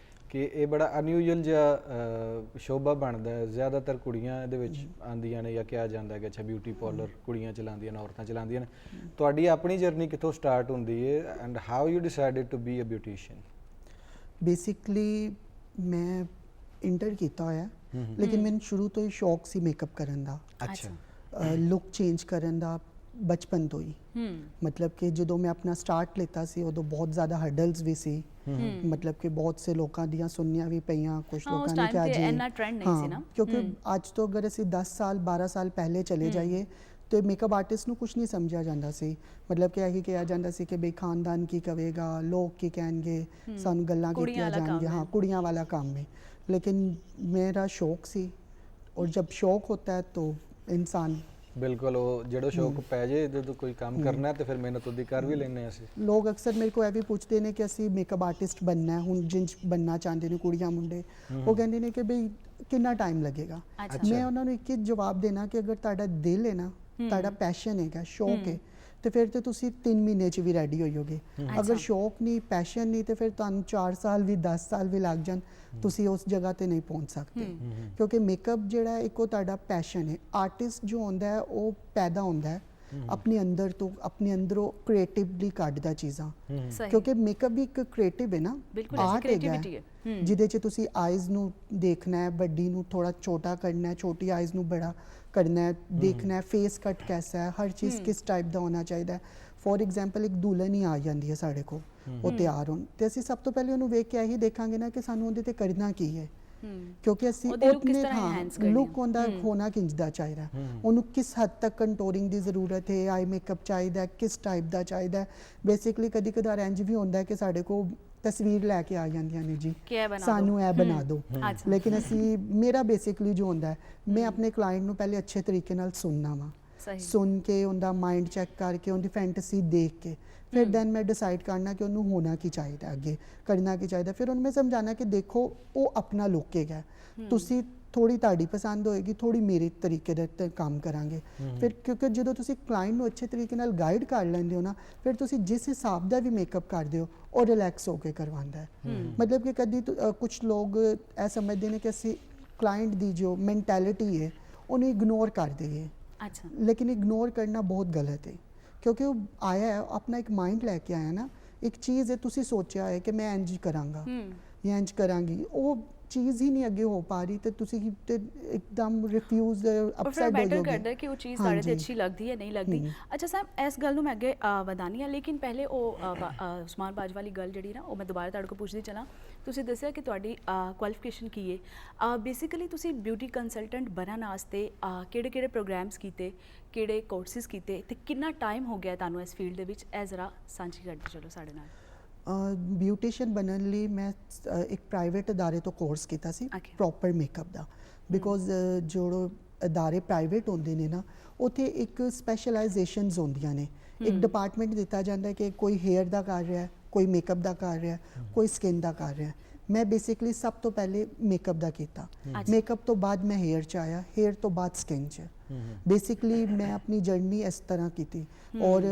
कि ये बड़ा अनयूजल जिहा शोभा बनता है। ज़्यादातर कुड़ियां इहदे विच आंदियां ने या कहा जाता है कि अच्छा ब्यूटी पार्लर कुड़ियां चलांदियां ने, औरतां चलांदियां ने। तुहाडी अपनी जर्नी कित्थों स्टार्ट हुंदी है and how you decided to be a beautician? Basically मैं इंटर किया होया, लेकिन मैंने शुरू तो ही शौक सी मेकअप करन दा। अच्छा, लुक चेंज करन दा, ਬਚਪਨ ਤੋਂ ਹੀ ਮਤਲਬ ਕਿ ਜਦੋਂ ਮੈਂ ਆਪਣਾ ਸਟਾਰਟ ਲਿੱਤਾ ਸੀ ਉਦੋਂ ਬਹੁਤ ਜ਼ਿਆਦਾ ਹਰਡਲਸ ਵੀ ਸੀ ਮਤਲਬ ਕਿ ਬਹੁਤ ਸੇ ਲੋਕਾਂ ਦੀਆਂ ਸੁਣਨੀਆਂ ਵੀ ਪਈਆਂ ਕੁਝ ਹਾਂ, ਉਸ ਲੋਕਾਂ ਨੇ time ਕਿਹਾ ਤੇ ਜੀ ਇੰਨਾ trend ਨਹੀਂ ਸੀ ਨਾ। ਕਿਉਂਕਿ ਅੱਜ ਤੋਂ ਅਗਰ ਅਸੀਂ 10 ਸਾਲ 12 ਸਾਲ ਪਹਿਲੇ ਚਲੇ ਜਾਈਏ ਤੇ ਮੇਕਅਪ ਆਰਟਿਸਟ ਨੂੰ ਕੁਝ ਨਹੀਂ ਸਮਝਿਆ ਜਾਂਦਾ ਸੀ ਮਤਲਬ ਕਿ ਇਹੀ ਕਿਹਾ ਜਾਂਦਾ ਸੀ ਕਿ ਬਈ ਖਾਨਦਾਨ ਕੀ ਕਵੇਗਾ ਲੋਕ ਕੀ ਕਹਿਣਗੇ ਸਾਨੂੰ ਗੱਲਾਂ ਕੁੜੀਆਂ ਕੀਤੀਆਂ ਵਾਲਾ ਕੰਮ ਜਾਣਗੀਆਂ ਹੈ। हाँ कुड़ियाँ वाला काम है लेकिन मेरा शौक सी और जब शौक होता है तो इंसान ਬਿਲਕੁਲ ਉਹ ਜਿਹੜਾ ਸ਼ੌਕ ਪੈ ਜੇ ਜਦੋਂ ਕੋਈ ਕੰਮ ਕਰਨਾ ਹੈ ਤੇ ਫਿਰ ਮਿਹਨਤ ਉਹਦੀ ਕਰ ਵੀ ਲੈਂਦੇ ਹਾਂ ਅਸੀਂ। ਲੋਕ ਅਕਸਰ ਮੇਰੇ ਕੋਲ ਇਹ ਵੀ ਪੁੱਛਦੇ ਨੇ ਕਿ ਅਸੀਂ ਮੇਕਅਪ ਆਰਟਿਸਟ ਬਣਨਾ ਹੈ ਹੁਣ ਜਿੰਜ ਬਣਨਾ ਚਾਹੁੰਦੇ ਨੇ ਕੁੜੀਆਂ ਮੁੰਡੇ ਉਹ ਕਹਿੰਦੇ ਨੇ ਕਿ ਬਈ ਕਿੰਨਾ ਟਾਈਮ ਲੱਗੇਗਾ ਅੱਛਾ। ਮੈਂ ਉਹਨਾਂ ਨੂੰ ਇੱਕ ਹੀ ਜਵਾਬ ਦੇਣਾ ਕਿ ਅਗਰ ਤੁਹਾਡਾ ਦਿਲ ਹੈ ਨਾ ਤੁਹਾਡਾ ਪੈਸ਼ਨ ਹੈਗਾ ਸ਼ੌਕ ਹੈ ਤੇ ਫਿਰ ਤੇ ਤੁਸੀਂ 3 ਮਹੀਨੇ 'ਚ ਵੀ ਰੈਡੀ ਹੋ ਜਾਓਗੇ ਅਗਰ ਸ਼ੌਕ ਨਹੀਂ ਪੈਸ਼ਨ ਨਹੀਂ ਤੇ ਫਿਰ ਤੁਹਾਨੂੰ 4 ਸਾਲ ਵੀ 10 ਸਾਲ ਵੀ ਲੱਗ ਜਾਣ ਤੁਸੀਂ ਉਸ ਜਗ੍ਹਾ ਤੇ ਨਹੀਂ ਪਹੁੰਚ ਸਕਦੇ ਕਿਉਂਕਿ ਮੇਕਅਪ ਜਿਹੜਾ ਇੱਕ ਉਹ ਤੁਹਾਡਾ ਪੈਸ਼ਨ ਹੈ ਆਰਟਿਸਟ ਜੋ ਹੁੰਦਾ ਹੈ ਉਹ ਪੈਦਾ ਹੁੰਦਾ ਹੈ ਆਪਣੇ ਅੰਦਰ ਤੋਂ ਆਪਣੇ ਅੰਦਰੋਂ ਕ੍ਰੀਏਟਿਵਲੀ ਕੱਢਦਾ ਚੀਜ਼ਾਂ ਸਹੀ ਕਿਉਂਕਿ ਮੇਕਅਪ ਵੀ ਇੱਕ ਕ੍ਰੀਏਟਿਵ ਹੈ ਨਾ ਬਿਲਕੁਲ ਐਸੀ art ਹੈਗਾ creativity ਹੈ। ਜਿਹਦੇ 'ਚ ਤੁਸੀਂ ਆਈਜ਼ ਨੂੰ ਦੇਖਣਾ ਹੈ ਵੱਡੀ ਨੂੰ ਥੋੜਾ ਛੋਟਾ ਕਰਨਾ ਹੈ ਛੋਟੀ ਆਈਜ਼ ਨੂੰ ਬੜਾ करना है देखना है फेस कट कैसा है हर चीज़ किस टाइप का होना चाहिए फॉर एग्जाम्पल एक दुल्हन ही आ जाती है साढ़े को वो तैयार होन तो ਅਸੀਂ ਸਭ ਤੋਂ ਪਹਿਲੇ ਉਹਨੂੰ ਵੇਖ ਕੇ ਇਹੀ ਦੇਖਾਂਗੇ ਨਾ ਕਿ ਸਾਨੂੰ ਉਹਦੇ ਤੇ ਕਰਨਾ ਕੀ ਹੈ ਕਿਉਂਕਿ ਅਸੀਂ ਉਹਦੀ look ਕਿਸ ਤਰ੍ਹਾਂ enhance ਕਰਨੀ ਹੈ। ਲੁੱਕ ਉਹਦਾ ਹੋਣਾ ਕਿੰਜਦਾ ਚਾਹੀਦਾ ਉਹਨੂੰ ਕਿਸ ਹੱਦ ਤੱਕ ਕੰਟੋਰਿੰਗ ਦੀ ਜ਼ਰੂਰਤ ਹੈ ਆਈ ਮੇਕਅਪ ਚਾਹੀਦਾ ਕਿਸ ਟਾਈਪ ਦਾ ਚਾਹੀਦਾ ਬੇਸਿਕਲੀ ਕਦੀ ਕਦਾਰ ਇੰਜ ਵੀ ਹੁੰਦਾ ਹੈ ਕਿ ਸਾਡੇ ਕੋਲ ਤਸਵੀਰ ਲੈ ਕੇ ਆ ਜਾਂਦੀਆਂ ਨੇ ਜੀ ਕਿ ਇਹ ਬਣਾ ਦਿਓ। ਸਾਨੂੰ ਇਹ ਬਣਾ ਦਿਓ ਅੱਛਾ। ਲੇਕਿਨ ਅਸੀਂ ਮੇਰਾ ਬੇਸਿਕਲੀ ਜੋ ਹੁੰਦਾ ਹੈ ਮੈਂ ਆਪਣੇ ਕਲਾਇੰਟ ਨੂੰ ਪਹਿਲੇ ਅੱਛੇ ਤਰੀਕੇ ਨਾਲ ਸੁਣਨਾ ਵਾ ਸਹੀ ਸੁਣ ਕੇ ਉਹਦਾ ਮਾਈਂਡ ਚੈੱਕ ਕਰਕੇ ਉਹਦੀ ਫੈਂਟਸੀ ਦੇਖ ਕੇ ਫਿਰ ਦੈਨ ਮੈਂ ਡਿਸਾਈਡ ਕਰਨਾ ਕਿ ਉਹਨੂੰ ਹੋਣਾ ਕੀ ਚਾਹੀਦਾ ਅੱਗੇ ਕਰਨਾ ਕੀ ਚਾਹੀਦਾ ਫਿਰ ਉਹਨੂੰ ਮੈਂ ਸਮਝਾਣਾ ਕਿ ਦੇਖੋ ਉਹ ਆਪਣਾ ਲੁੱਕ ਹੈਗਾ ਤੁਸੀਂ ਥੋੜੀ ਤੁਹਾਡੀ ਪਸੰਦ ਹੋਏਗੀ ਥੋੜੀ ਮੇਰੇ ਤਰੀਕੇ ਦੇ ਤੇ ਕੰਮ ਕਰਾਂਗੇ ਫਿਰ ਕਿਉਂਕਿ ਜਦੋਂ ਤੁਸੀਂ ਕਲਾਇੰਟ ਨੂੰ ਅੱਛੇ ਤਰੀਕੇ ਨਾਲ ਗਾਈਡ ਕਰ ਲੈਂਦੇ ਹੋ ਨਾ ਫਿਰ ਤੁਸੀਂ ਜਿਸ ਹਿਸਾਬ ਦਾ ਵੀ ਮੇਕਅਪ ਕਰਦੇ ਹੋ ਉਹ ਰਿਲੈਕਸ ਹੋ ਕੇ ਕਰਵਾਉਂਦਾ ਹੈ ਮਤਲਬ ਕਿ ਕਦੀ ਕੁਝ ਲੋਕ ਇਹ ਸਮਝਦੇ ਨੇ ਕਿ ਅਸੀਂ ਕਲਾਇੰਟ ਦੀ ਜੋ ਮੈਂਟੈਲਿਟੀ ਹੈ ਉਹਨੂੰ ਇਗਨੋਰ ਕਰ ਦਈਏ ਅੱਛਾ लेकिन इग्नोर करना बहुत गलत है क्योंकि वो आया है अपना एक माइंड लैके आया ना एक चीज़ है तुसी सोचा है कि मैं इंज करांगा या इंज करांगी वो चीज़ ही नहीं अगे हो पा रही तो तुसी ते एकदम रिफ्यूज और फिर अपसेट हो मैटर जाओगे करता है कि वो चीज़ हाँ साढ़े ते जी। अच्छी लगती है नहीं लगती अच्छा साहब इस गल ਨੂੰ ਮੈਂ ਅੱਗੇ ਵਧਾਨੀ ਆ ਲੇਕਿਨ ਪਹਿਲੇ ਉਹ ਉਸਮਾਨ ਬਾਜ ਵਾਲੀ ਗੱਲ ਜਿਹੜੀ ਨਾ ਉਹ ਮੈਂ ਦੁਬਾਰਾ ਤੁਹਾਡੇ ਕੋਲ ਪੁੱਛਦੀ ਚਲਾਂ ਤੁਸੀਂ ਦੱਸਿਆ ਕਿ ਤੁਹਾਡੀ ਕੁਆਲੀਫਿਕੇਸ਼ਨ ਕੀ ਹੈ ਬੇਸਿਕਲੀ ਤੁਸੀਂ ਬਿਊਟੀ ਕੰਸਲਟੈਂਟ ਬਣਨ ਵਾਸਤੇ ਕਿਹੜੇ ਕਿਹੜੇ ਪ੍ਰੋਗਰਾਮਸ ਕੀਤੇ ਕਿਹੜੇ ਕੋਰਸਿਸ ਕੀਤੇ ਤੇ ਕਿੰਨਾ ਟਾਈਮ ਹੋ ਗਿਆ ਤੁਹਾਨੂੰ ਇਸ ਫੀਲਡ ਦੇ ਵਿੱਚ ਇਹ ਜ਼ਰਾ ਸਾਂਝੀ ਕਰਦੇ ਚਲੋ ਸਾਡੇ ਨਾਲ ਬਿਊਟੀਸ਼ੀਅਨ ਬਣਨ ਲਈ ਮੈਂ ਇੱਕ ਪ੍ਰਾਈਵੇਟ ਅਦਾਰੇ ਤੋਂ ਕੋਰਸ ਕੀਤਾ ਸੀ Okay. Proper makeup the because ਜੋ ਅਦਾਰੇ ਪ੍ਰਾਈਵੇਟ ਹੁੰਦੇ ਨੇ ਨਾ ਉੱਥੇ ਇੱਕ ਸਪੈਸ਼ਲਾਈਜੇਸ਼ਨਸ ਹੁੰਦੀਆਂ ਨੇ ਇੱਕ ਡਿਪਾਰਟਮੈਂਟ ਦਿੱਤਾ ਜਾਂਦਾ ਹੈ ਕਿ ਕੋਈ ਹੇਅਰ ਦਾ ਕਰ ਰਿਹਾ ਕੋਈ ਮੇਕਅਪ ਦਾ ਕਰ ਰਿਹਾ ਕੋਈ ਸਕਿਨ ਦਾ ਕਰ ਰਿਹਾ ਮੈਂ ਬੇਸਿਕਲੀ ਸਭ ਤੋਂ ਪਹਿਲੇ ਮੇਕਅਪ ਦਾ ਕੀਤਾ ਮੇਕਅਪ ਤੋਂ ਬਾਅਦ ਮੈਂ ਹੇਅਰ 'ਚ ਆਇਆ ਹੇਅਰ ਤੋਂ ਬਾਅਦ ਸਕਿਨ 'ਚ ਬੇਸਿਕਲੀ ਮੈਂ ਆਪਣੀ ਜਰਨੀ ਇਸ ਤਰ੍ਹਾਂ ਕੀਤੀ ਔਰ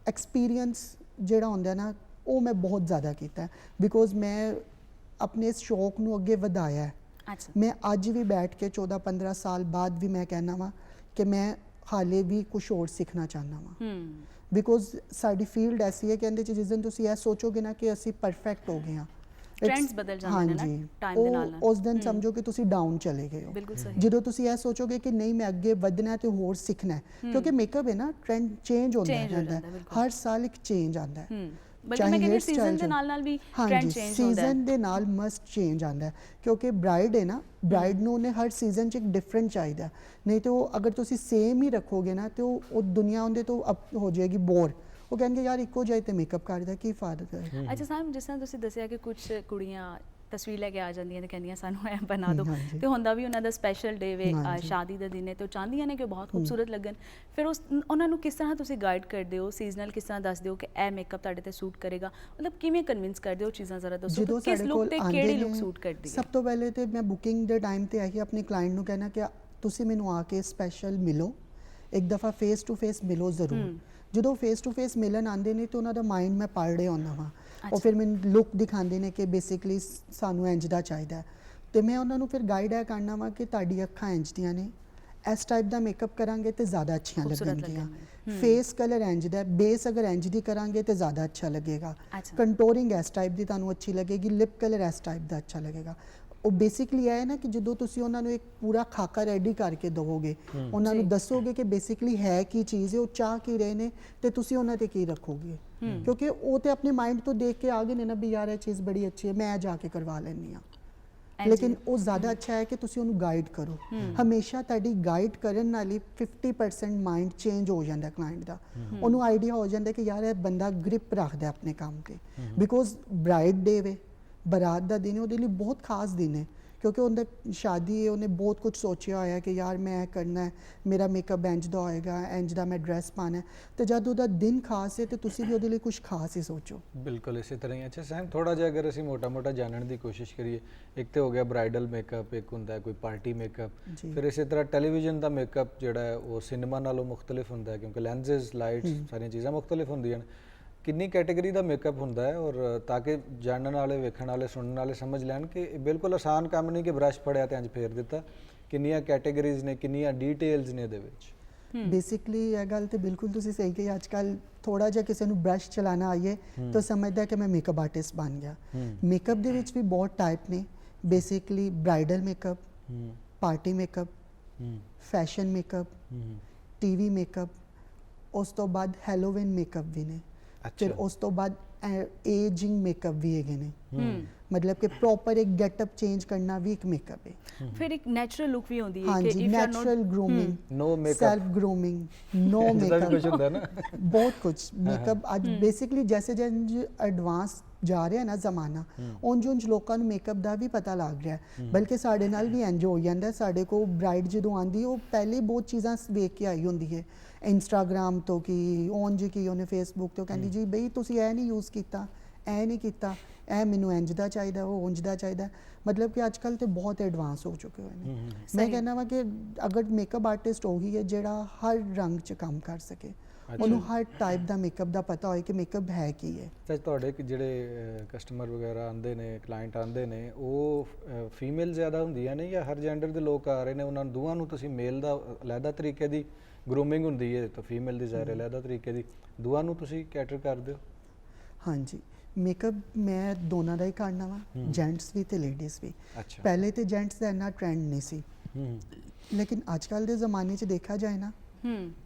ਐਕਸਪੀਰੀਅੰਸ ਜਿਹੜਾ ਹੁੰਦਾ ਨਾ ਉਹ ਮੈਂ ਬਹੁਤ ਜ਼ਿਆਦਾ ਕੀਤਾ ਬਿਕੋਜ਼ ਮੈਂ ਆਪਣੇ ਇਸ ਸ਼ੌਕ ਨੂੰ ਅੱਗੇ ਵਧਾਇਆ ਹੈ ਅੱਛਾ ਮੈਂ ਅੱਜ ਵੀ ਬੈਠ ਕੇ 14-15 ਸਾਲ ਬਾਅਦ ਵੀ ਮੈਂ ਕਹਿਣਾ ਵਾਂ ਕਿ ਮੈਂ ਹਾਲੇ ਵੀ ਕੁਝ ਹੋਰ ਸਿੱਖਣਾ ਚਾਹੁੰਦਾ ਵਾਂ ਬਿਕੋਜ਼ ਸਾਡੀ ਫੀਲਡ ਐਸੀ ਹੈ ਕਿ ਇਹਦੇ 'ਚ ਜਿਸ ਦਿਨ ਤੁਸੀਂ ਇਹ ਸੋਚੋਗੇ ਨਾ ਕਿ ਅਸੀਂ ਪਰਫੈਕਟ ਹੋ ਗਏ ਹਾਂ Trends ਬਦਲ ਜਾਂਦੇ ਨੇ ਨਾ ਹਾਂਜੀ, time ਦੇ ਨਾਲ ਨਾਲ। ਉਸ ਦਿਨ ਸਮਝੋ ਕਿ ਤੁਸੀਂ ਡਾਊਨ ਚਲੇ ਗਏ ਹੋ ਬਿਲਕੁਲ ਸਹੀ ਜਦੋਂ ਤੁਸੀਂ ਇਹ ਸੋਚੋਗੇ ਕਿ ਨਹੀਂ ਮੈਂ ਅੱਗੇ ਵਧਣਾ ਹੈ ਤੇ ਹੋਰ ਸਿੱਖਣਾ ਹੈ ਕਿਉਂਕਿ ਮੇਕਅਪ ਹੈ ਨਾ ਟ੍ਰੈਂਡ ਚੇਂਜ ਹੁੰਦਾ Change ਹੋ ਰਹਿੰਦਾ ਜਾਂਦਾ, ਹੈ ਬਿਲਕੁਲ। ਹਰ ਸਾਲ ਇੱਕ ਚੇਂਜ ਆਉਂਦਾ ਹੈ ਬਲਕਿ ਮੈਂ ਕਹਿੰਦੀ ਸੀਜ਼ਨ ਦੇ ਨਾਲ ਨਾਲ ਵੀ ਟ੍ਰੈਂਡ ਚੇਂਜ ਹੁੰਦਾ ਹੈ ਸੀਜ਼ਨ ਦੇ ਨਾਲ ਮਸਟ ਚੇਂਜ ਆਉਂਦਾ ਹੈ ਕਿਉਂਕਿ ਬ੍ਰਾਈਡ ਹੈ ਨਾ ਬ੍ਰਾਈਡ ਨੂੰ ਉਹਨੇ ਹਰ ਸੀਜ਼ਨ 'ਚ ਇੱਕ ਡਿਫਰੈਂਟ ਚਾਹੀਦਾ ਹੈ। ਨਹੀਂ ਤੇ ਉਹ ਅਗਰ ਤੁਸੀਂ ਸੇਮ ਹੀ ਰੱਖੋਗੇ ਨਾ ਤੇ ਉਹ ਦੁਨੀਆ ਉਹਦੇ ਤੋਂ ਹੋ ਜਾਏਗੀ ਬੋਰ ਉਹ ਕਹਿਣਗੇ ਯਾਰ ਇੱਕੋ ਜਿਹਾ ਤੇ ਮੇਕਅਪ ਕਰਦਾ ਕੀ ਫਾਇਦਾ ਹੈ ਅੱਛਾ ਸਾਹਿਬ ਜਿਸ ਤਰ੍ਹਾਂ ਤੁਸੀਂ ਦੱਸਿਆ ਕਿ ਕੁਝ ਕੁੜੀਆਂ ਤਸਵੀਰ ਲੈ ਕੇ ਆ ਜਾਂਦੀਆਂ ਤੇ ਕਹਿੰਦੀਆਂ ਸਾਨੂੰ ਇਹ ਬਣਾ ਦਿਓ ਹਾਂਜੀ। ਤੇ ਹੁੰਦਾ ਵੀ ਉਹਨਾਂ ਦਾ ਸਪੈਸ਼ਲ ਡੇ ਵੇ ਹਾਂਜੀ। ਸ਼ਾਦੀ ਦਾ ਦਿਨ ਹੈ ਤੇ ਉਹ ਚਾਹੁੰਦੀਆਂ ਨੇ ਕਿ ਉਹ ਬਹੁਤ ਖੂਬਸੂਰਤ ਲੱਗਣ ਫਿਰ ਉਹਨਾਂ ਨੂੰ ਕਿਸ ਤਰ੍ਹਾਂ ਤੁਸੀਂ ਗਾਈਡ ਕਰਦੇ ਹੋ ਸੀਜ਼ਨਲ ਕਿਸ ਤਰ੍ਹਾਂ ਦੱਸਦੇ ਹੋ ਕਿ ਇਹ ਮੇਕਅਪ ਤੁਹਾਡੇ ਤੇ ਸੂਟ ਕਰੇਗਾ ਮਤਲਬ ਕਿਵੇਂ ਕਨਵਿੰਸ ਕਰਦੇ ਹੋ ਚੀਜ਼ਾਂ ਜ਼ਰਾ ਦੱਸੋ ਜਦੋਂ ਕਿ ਕਿਸ ਸਾਡੇ ਲੁੱਕ ਕੋਲ ਤੇ ਆਉਂਦੇ ਕਿਹੜੀ ਲੁੱਕ ਨੇ, ਸੂਟ ਕਰਦੀ ਹੈ ਸਭ ਤੋਂ ਪਹਿਲੇ ਤੇ ਮੈਂ ਬੁਕਿੰਗ ਦੇ ਟਾਈਮ ਤੇ ਆਹੀ ਆਪਣੇ ਕਲਾਇੰਟ ਨੂੰ ਕਹਿਣਾ ਕਿ ਤੁਸੀਂ ਮੈਨੂੰ ਆ ਕੇ ਸਪੈਸ਼ਲ ਮਿਲੋ ਇੱਕ ਦਫਾ ਫੇਸ ਟੂ ਫੇਸ ਮਿਲੋ ਜ਼ਰੂਰ ਜਦੋਂ ਫੇਸ ਟੂ ਫੇਸ ਮਿਲਣ ਆਉਂਦੇ ਨੇ ਤੇ ਉਹਨਾਂ ਦਾ ਮਾਈਂਡ ਮੈਂ ਪੜ੍ਹ ਰਿਹਾ ਹੁੰਦਾ ਵਾਂ ਉਹ ਫਿਰ ਮੈਨੂੰ ਲੁੱਕ ਦਿਖਾਉਂਦੇ ਨੇ ਕਿ ਬੇਸਿਕਲੀ ਸਾਨੂੰ ਇੰਜ ਦਾ ਚਾਹੀਦਾ ਹੈ ਤੇ ਮੈਂ ਉਹਨਾਂ ਨੂੰ ਫਿਰ ਗਾਈਡ ਇਹ ਕਰਨਾ ਵਾ ਕਿ ਤੁਹਾਡੀ ਅੱਖਾਂ ਇੰਜ ਦੀਆਂ ਨੇ ਇਸ ਟਾਈਪ ਦਾ ਮੇਕਅਪ ਕਰਾਂਗੇ ਤੇ ਜ਼ਿਆਦਾ ਅੱਛੀਆਂ ਖੂਬਸੂਰਤ ਲੱਗਣਗੀਆਂ ਲੱਗਣਗੀਆਂ। ਫੇਸ ਕਲਰ ਇੰਜ ਦਾ ਬੇਸ ਅਗਰ ਇੰਜ ਦੀ ਕਰਾਂਗੇ ਤੇ ਜ਼ਿਆਦਾ ਅੱਛਾ ਲੱਗੇਗਾ ਅੱਛਾ। ਕੰਟੋਰਿੰਗ ਇਸ ਟਾਈਪ ਦੀ ਤੁਹਾਨੂੰ ਅੱਛੀ ਲੱਗੇਗੀ ਲਿਪ ਕਲਰ ਇਸ ਟਾਈਪ ਦਾ ਅੱਛਾ ਲੱਗੇਗਾ ਉਹ ਬੇਸਿਕਲੀ ਇਹ ਹੈ ਨਾ ਕਿ ਜਦੋਂ ਤੁਸੀਂ ਉਹਨਾਂ ਨੂੰ ਇੱਕ ਪੂਰਾ ਖਾਕਾ ਰੈਡੀ ਕਰਕੇ ਦਵੋਗੇ, ਉਹਨਾਂ ਨੂੰ ਦੱਸੋਗੇ ਕਿ ਬੇਸਿਕਲੀ ਹੈ ਕੀ ਚੀਜ਼ ਹੈ, ਉਹ ਚਾਹ ਕੀ ਰਹੇ ਨੇ ਤੇ ਤੁਸੀਂ ਉਹਨਾਂ ਤੇ ਕੀ ਰੱਖੋਗੇ, ਕਿਉਂਕਿ ਉਹ ਤੇ ਆਪਣੇ ਮਾਈਂਡ ਤੋਂ ਦੇਖ ਕੇ ਆ ਗਏ ਨੇ ਨਾ ਵੀ ਯਾਰ ਇਹ ਚੀਜ਼ ਬੜੀ ਅੱਛੀ ਹੈ, ਮੈਂ ਜਾ ਕੇ ਕਰਵਾ ਲੈਂਦੀ ਹਾਂ। ਲੇਕਿਨ ਉਹ ਜ਼ਿਆਦਾ ਅੱਛਾ ਹੈ ਕਿ ਤੁਸੀਂ ਉਹਨੂੰ ਗਾਈਡ ਕਰੋ। ਹਮੇਸ਼ਾ ਤੁਹਾਡੀ ਗਾਈਡ ਕਰਨ ਨਾਲ ਹੀ 50% ਮਾਈਂਡ ਚੇਂਜ ਹੋ ਜਾਂਦਾ ਕਲਾਇੰਟ ਦਾ। ਉਹਨੂੰ ਆਈਡੀਆ ਹੋ ਜਾਂਦਾ ਕਿ ਯਾਰ ਇਹ ਬੰਦਾ ਗ੍ਰਿਪ ਰੱਖਦਾ ਆਪਣੇ ਕੰਮ ਤੇ, ਬਿਕੋਜ਼ ਬ੍ਰਾਈਡ ਡੇ ਵੇ, ਬਰਾਤ ਦਾ ਦਿਨ ਹੈ, ਉਹਦੇ ਲਈ ਬਹੁਤ ਖਾਸ ਦਿਨ ਹੈ, ਕਿਉਂਕਿ ਉਹਦਾ ਸ਼ਾਦੀ ਹੈ, ਉਹਨੇ ਬਹੁਤ ਕੁਝ ਸੋਚਿਆ ਹੋਇਆ ਕਿ ਯਾਰ ਮੈਂ ਕਰਨਾ ਹੈ, ਮੇਰਾ ਮੇਕਅਪ ਇੰਜ ਦਾ ਹੋਏਗਾ, ਇੰਜ ਦਾ ਮੈਂ ਡਰੈਸ ਪਾਣਾ ਹੈ, ਤੇ ਜਦ ਉਹਦਾ ਦਿਨ ਖਾਸ ਹੈ ਤੇ ਤੁਸੀਂ ਵੀ ਉਹਦੇ ਲਈ ਕੁਝ ਖਾਸ ਹੀ ਸੋਚੋ। ਬਿਲਕੁਲ ਇਸੇ ਤਰ੍ਹਾਂ ਹੀ। ਅੱਛਾ ਸੈਮ, ਥੋੜਾ ਜਿਹਾ ਅਗਰ ਅਸੀਂ ਮੋਟਾ-ਮੋਟਾ ਜਾਣਨ ਦੀ ਕੋਸ਼ਿਸ਼ ਕਰੀਏ, ਇੱਕ ਤੇ ਹੋ ਗਿਆ ਬ੍ਰਾਈਡਲ ਮੇਕਅਪ, ਇੱਕ ਹੁੰਦਾ ਹੈ ਕੋਈ ਪਾਰਟੀ ਮੇਕਅਪ, ਫਿਰ ਇਸੇ ਤਰ੍ਹਾਂ ਟੈਲੀਵਿਜ਼ਨ ਦਾ ਮੇਕਅਪ ਜਿਹੜਾ ਹੈ ਉਹ ਸਿਨੇਮਾ ਨਾਲੋਂ ਮੁਖਤਲਿਫ ਹੁੰਦਾ ਹੈ, ਕਿਉਂਕਿ ਲੈਂਸਸ, ਲਾਈਟਸ, ਸਾਰੀਆਂ ਚੀਜ਼ਾਂ ਮੁਖਤਲਿਫ ਹੁੰਦੀਆਂ ਨੇ। ਕਿੰਨੀ ਕੈਟਾਗਰੀ ਦਾ ਮੇਕਅਪ ਹੁੰਦਾ ਹੈ, ਔਰ ਤਾਂ ਕਿ ਜਾਣਨ ਵਾਲੇ, ਵੇਖਣ ਵਾਲੇ, ਸੁਣਨ ਵਾਲੇ ਸਮਝ ਲੈਣ ਕਿ ਇਹ ਬਿਲਕੁਲ ਆਸਾਨ ਕੰਮ ਨਹੀਂ ਕਿ ਬ੍ਰਸ਼ ਫੜਿਆ ਤੇ ਇੰਜ ਫੇਰ ਦਿੱਤਾ, ਕਿੰਨੀਆਂ ਕੈਟਾਗਰੀਜ਼ ਨੇ, ਕਿੰਨੀਆਂ ਡੀਟੇਲਸ ਨੇ ਇਹਦੇ ਵਿੱਚ। ਬੇਸਿਕਲੀ ਇਹ ਗੱਲ ਤੇ ਬਿਲਕੁਲ ਤੁਸੀਂ ਸਹੀ ਕਹੀ। ਅੱਜ ਕੱਲ ਥੋੜਾ ਜਿਹਾ ਕਿਸੇ ਨੂੰ ਬ੍ਰਸ਼ ਚਲਾਣਾ ਆਈਏ ਤਾਂ ਸਮਝਦਾ ਕਿ ਮੈਂ ਮੇਕਅਪ ਆਰਟਿਸਟ ਬਣ ਗਿਆ। ਮੇਕਅਪ ਦੇ ਵਿੱਚ ਵੀ ਬਹੁਤ ਟਾਈਪ ਨੇ। Basically bridal makeup, party makeup, fashion makeup, TV makeup, ਉਸ ਤੋਂ ਬਾਅਦ ਹੈਲੋਵੀਨ ਮੇਕਅਪ ਵੀ ਨੇ, ਫਿਰ ਉਸ ਤੋਂ ਬਾਅਦ ਏਜਿੰਗ ਮੇਕਅਪ ਵੀ ਹੈਗੇ ਨੇ। ਮਤਲਬ ਕਿ ਪ੍ਰੋਪਰ ਇੱਕ ਗੈਟਅਪ ਚੇਂਜ ਕਰਨਾ ਵੀ ਇੱਕ ਮੇਕਅਪ ਹੈ। ਫਿਰ ਇੱਕ ਨੈਚੁਰਲ ਲੁੱਕ ਵੀ ਹੁੰਦੀ ਹੈ ਹਾਂਜੀ, if you are not- natural grooming, No makeup. Self grooming, no makeup, ਕੁਝ ਹੁੰਦਾ ਨਾ ਬਹੁਤ ਕੁਝ ਮੇਕਅਪ ਅੱਜ ਬੇਸਿਕਲੀ ਜੈਸੇ ਜੈਸੇ ਐਡਵਾਂਸ ਜਾ ਰਿਹਾ ਨਾ ਜ਼ਮਾਨਾ, ਉਂਝ ਉਂਝ ਲੋਕਾਂ ਨੂੰ ਮੇਕਅਪ ਦਾ ਵੀ ਪਤਾ ਲੱਗ ਰਿਹਾ ਹੈ। ਬਲਕਿ ਸਾਡੇ ਨਾਲ ਵੀ ਇੰਜ ਹੋ ਜਾਂਦਾ, ਸਾਡੇ ਕੋਲ ਬ੍ਰਾਈਡ ਜਦੋਂ ਆਂਦੀ ਉਹ ਪਹਿਲੇ ਬਹੁਤ ਚੀਜ਼ਾਂ ਵੇਖ ਕੇ ਆਈ ਹੁੰਦੀ ਹੈ, ਇੰਸਟਾਗ੍ਰਾਮ ਤੋਂ ਕੀ, ਉਂਝ ਕੀ, ਉਹਨੇ ਫੇਸਬੁੱਕ ਤੋਂ, ਕਹਿੰਦੀ ਜੀ ਬਈ ਤੁਸੀਂ ਇਹ ਨਹੀਂ ਯੂਜ਼ ਕੀਤਾ, ਇਹ ਨਹੀਂ ਕੀਤਾ, ਇਹ ਮੈਨੂੰ ਇੰਜ ਦਾ ਚਾਹੀਦਾ, ਉਹ ਉਂਝ ਦਾ ਚਾਹੀਦਾ। ਮਤਲਬ ਕਿ ਅੱਜ ਕੱਲ੍ਹ ਤੇ ਬਹੁਤ ਐਡਵਾਂਸ ਹੋ ਚੁੱਕੇ ਹੋਏ ਨੇ। ਮੈਂ ਕਹਿੰਦਾ ਵਾ ਕਿ ਅਗਰ ਮੇਕਅਪ ਆਰਟਿਸਟ ਉਹੀ ਹੈ ਜਿਹੜਾ ਹਰ ਰੰਗ 'ਚ ਕੰਮ ਕਰ ਸਕੇ, ਉਹਨੂੰ ਹਰ ਟਾਈਪ ਦਾ ਮੇਕਅਪ ਦਾ ਪਤਾ ਹੋਏ ਕਿ ਮੇਕਅਪ ਹੈ ਕੀ ਹੈ। ਤੇ ਤੁਹਾਡੇ ਜਿਹੜੇ ਕਸਟਮਰ ਵਗੈਰਾ ਆਉਂਦੇ ਨੇ, ਕਲਾਇੰਟ ਆਉਂਦੇ ਨੇ, ਉਹ ਫੀਮੇਲ ਜ਼ਿਆਦਾ ਹੁੰਦੀਆਂ ਨੇ ਜਾਂ ਹਰ ਜੈਂਡਰ ਦੇ ਲੋਕ ਆ ਰਹੇ ਨੇ? ਉਹਨਾਂ ਨੂੰ ਦੋਵਾਂ ਨੂੰ ਤੁਸੀਂ, ਮੇਲ ਦਾ ਅਲੱਗਾ ਤਰੀਕੇ ਦੀ ਗਰੂਮਿੰਗ ਹੁੰਦੀ ਹੈ ਤਾਂ ਫੀਮੇਲ ਦੀ ਜ਼ਾਹਿਰ ਅਲੱਗਾ ਤਰੀਕੇ ਦੀ, ਦੋਵਾਂ ਨੂੰ ਤੁਸੀਂ ਕੈਟਰ ਕਰਦੇ ਹੋ? ਹਾਂਜੀ, ਮੇਕਅਪ ਮੈਂ ਦੋਨਾਂ ਦਾ ਹੀ ਕਰਨਾ ਵਾ, ਜੈਂਟਸ ਵੀ ਤੇ ਲੇਡੀਜ਼ ਵੀ। ਅੱਛਾ। ਪਹਿਲੇ ਤੇ ਜੈਂਟਸ ਦਾ ਇੰਨਾ ਟ੍ਰੈਂਡ ਨਹੀਂ ਸੀ, ਲੇਕਿਨ ਅੱਜ ਕੱਲ੍ਹ ਦੇ ਜ਼ਮਾਨੇ 'ਚ ਦੇਖਿਆ ਜਾਏ ਨਾ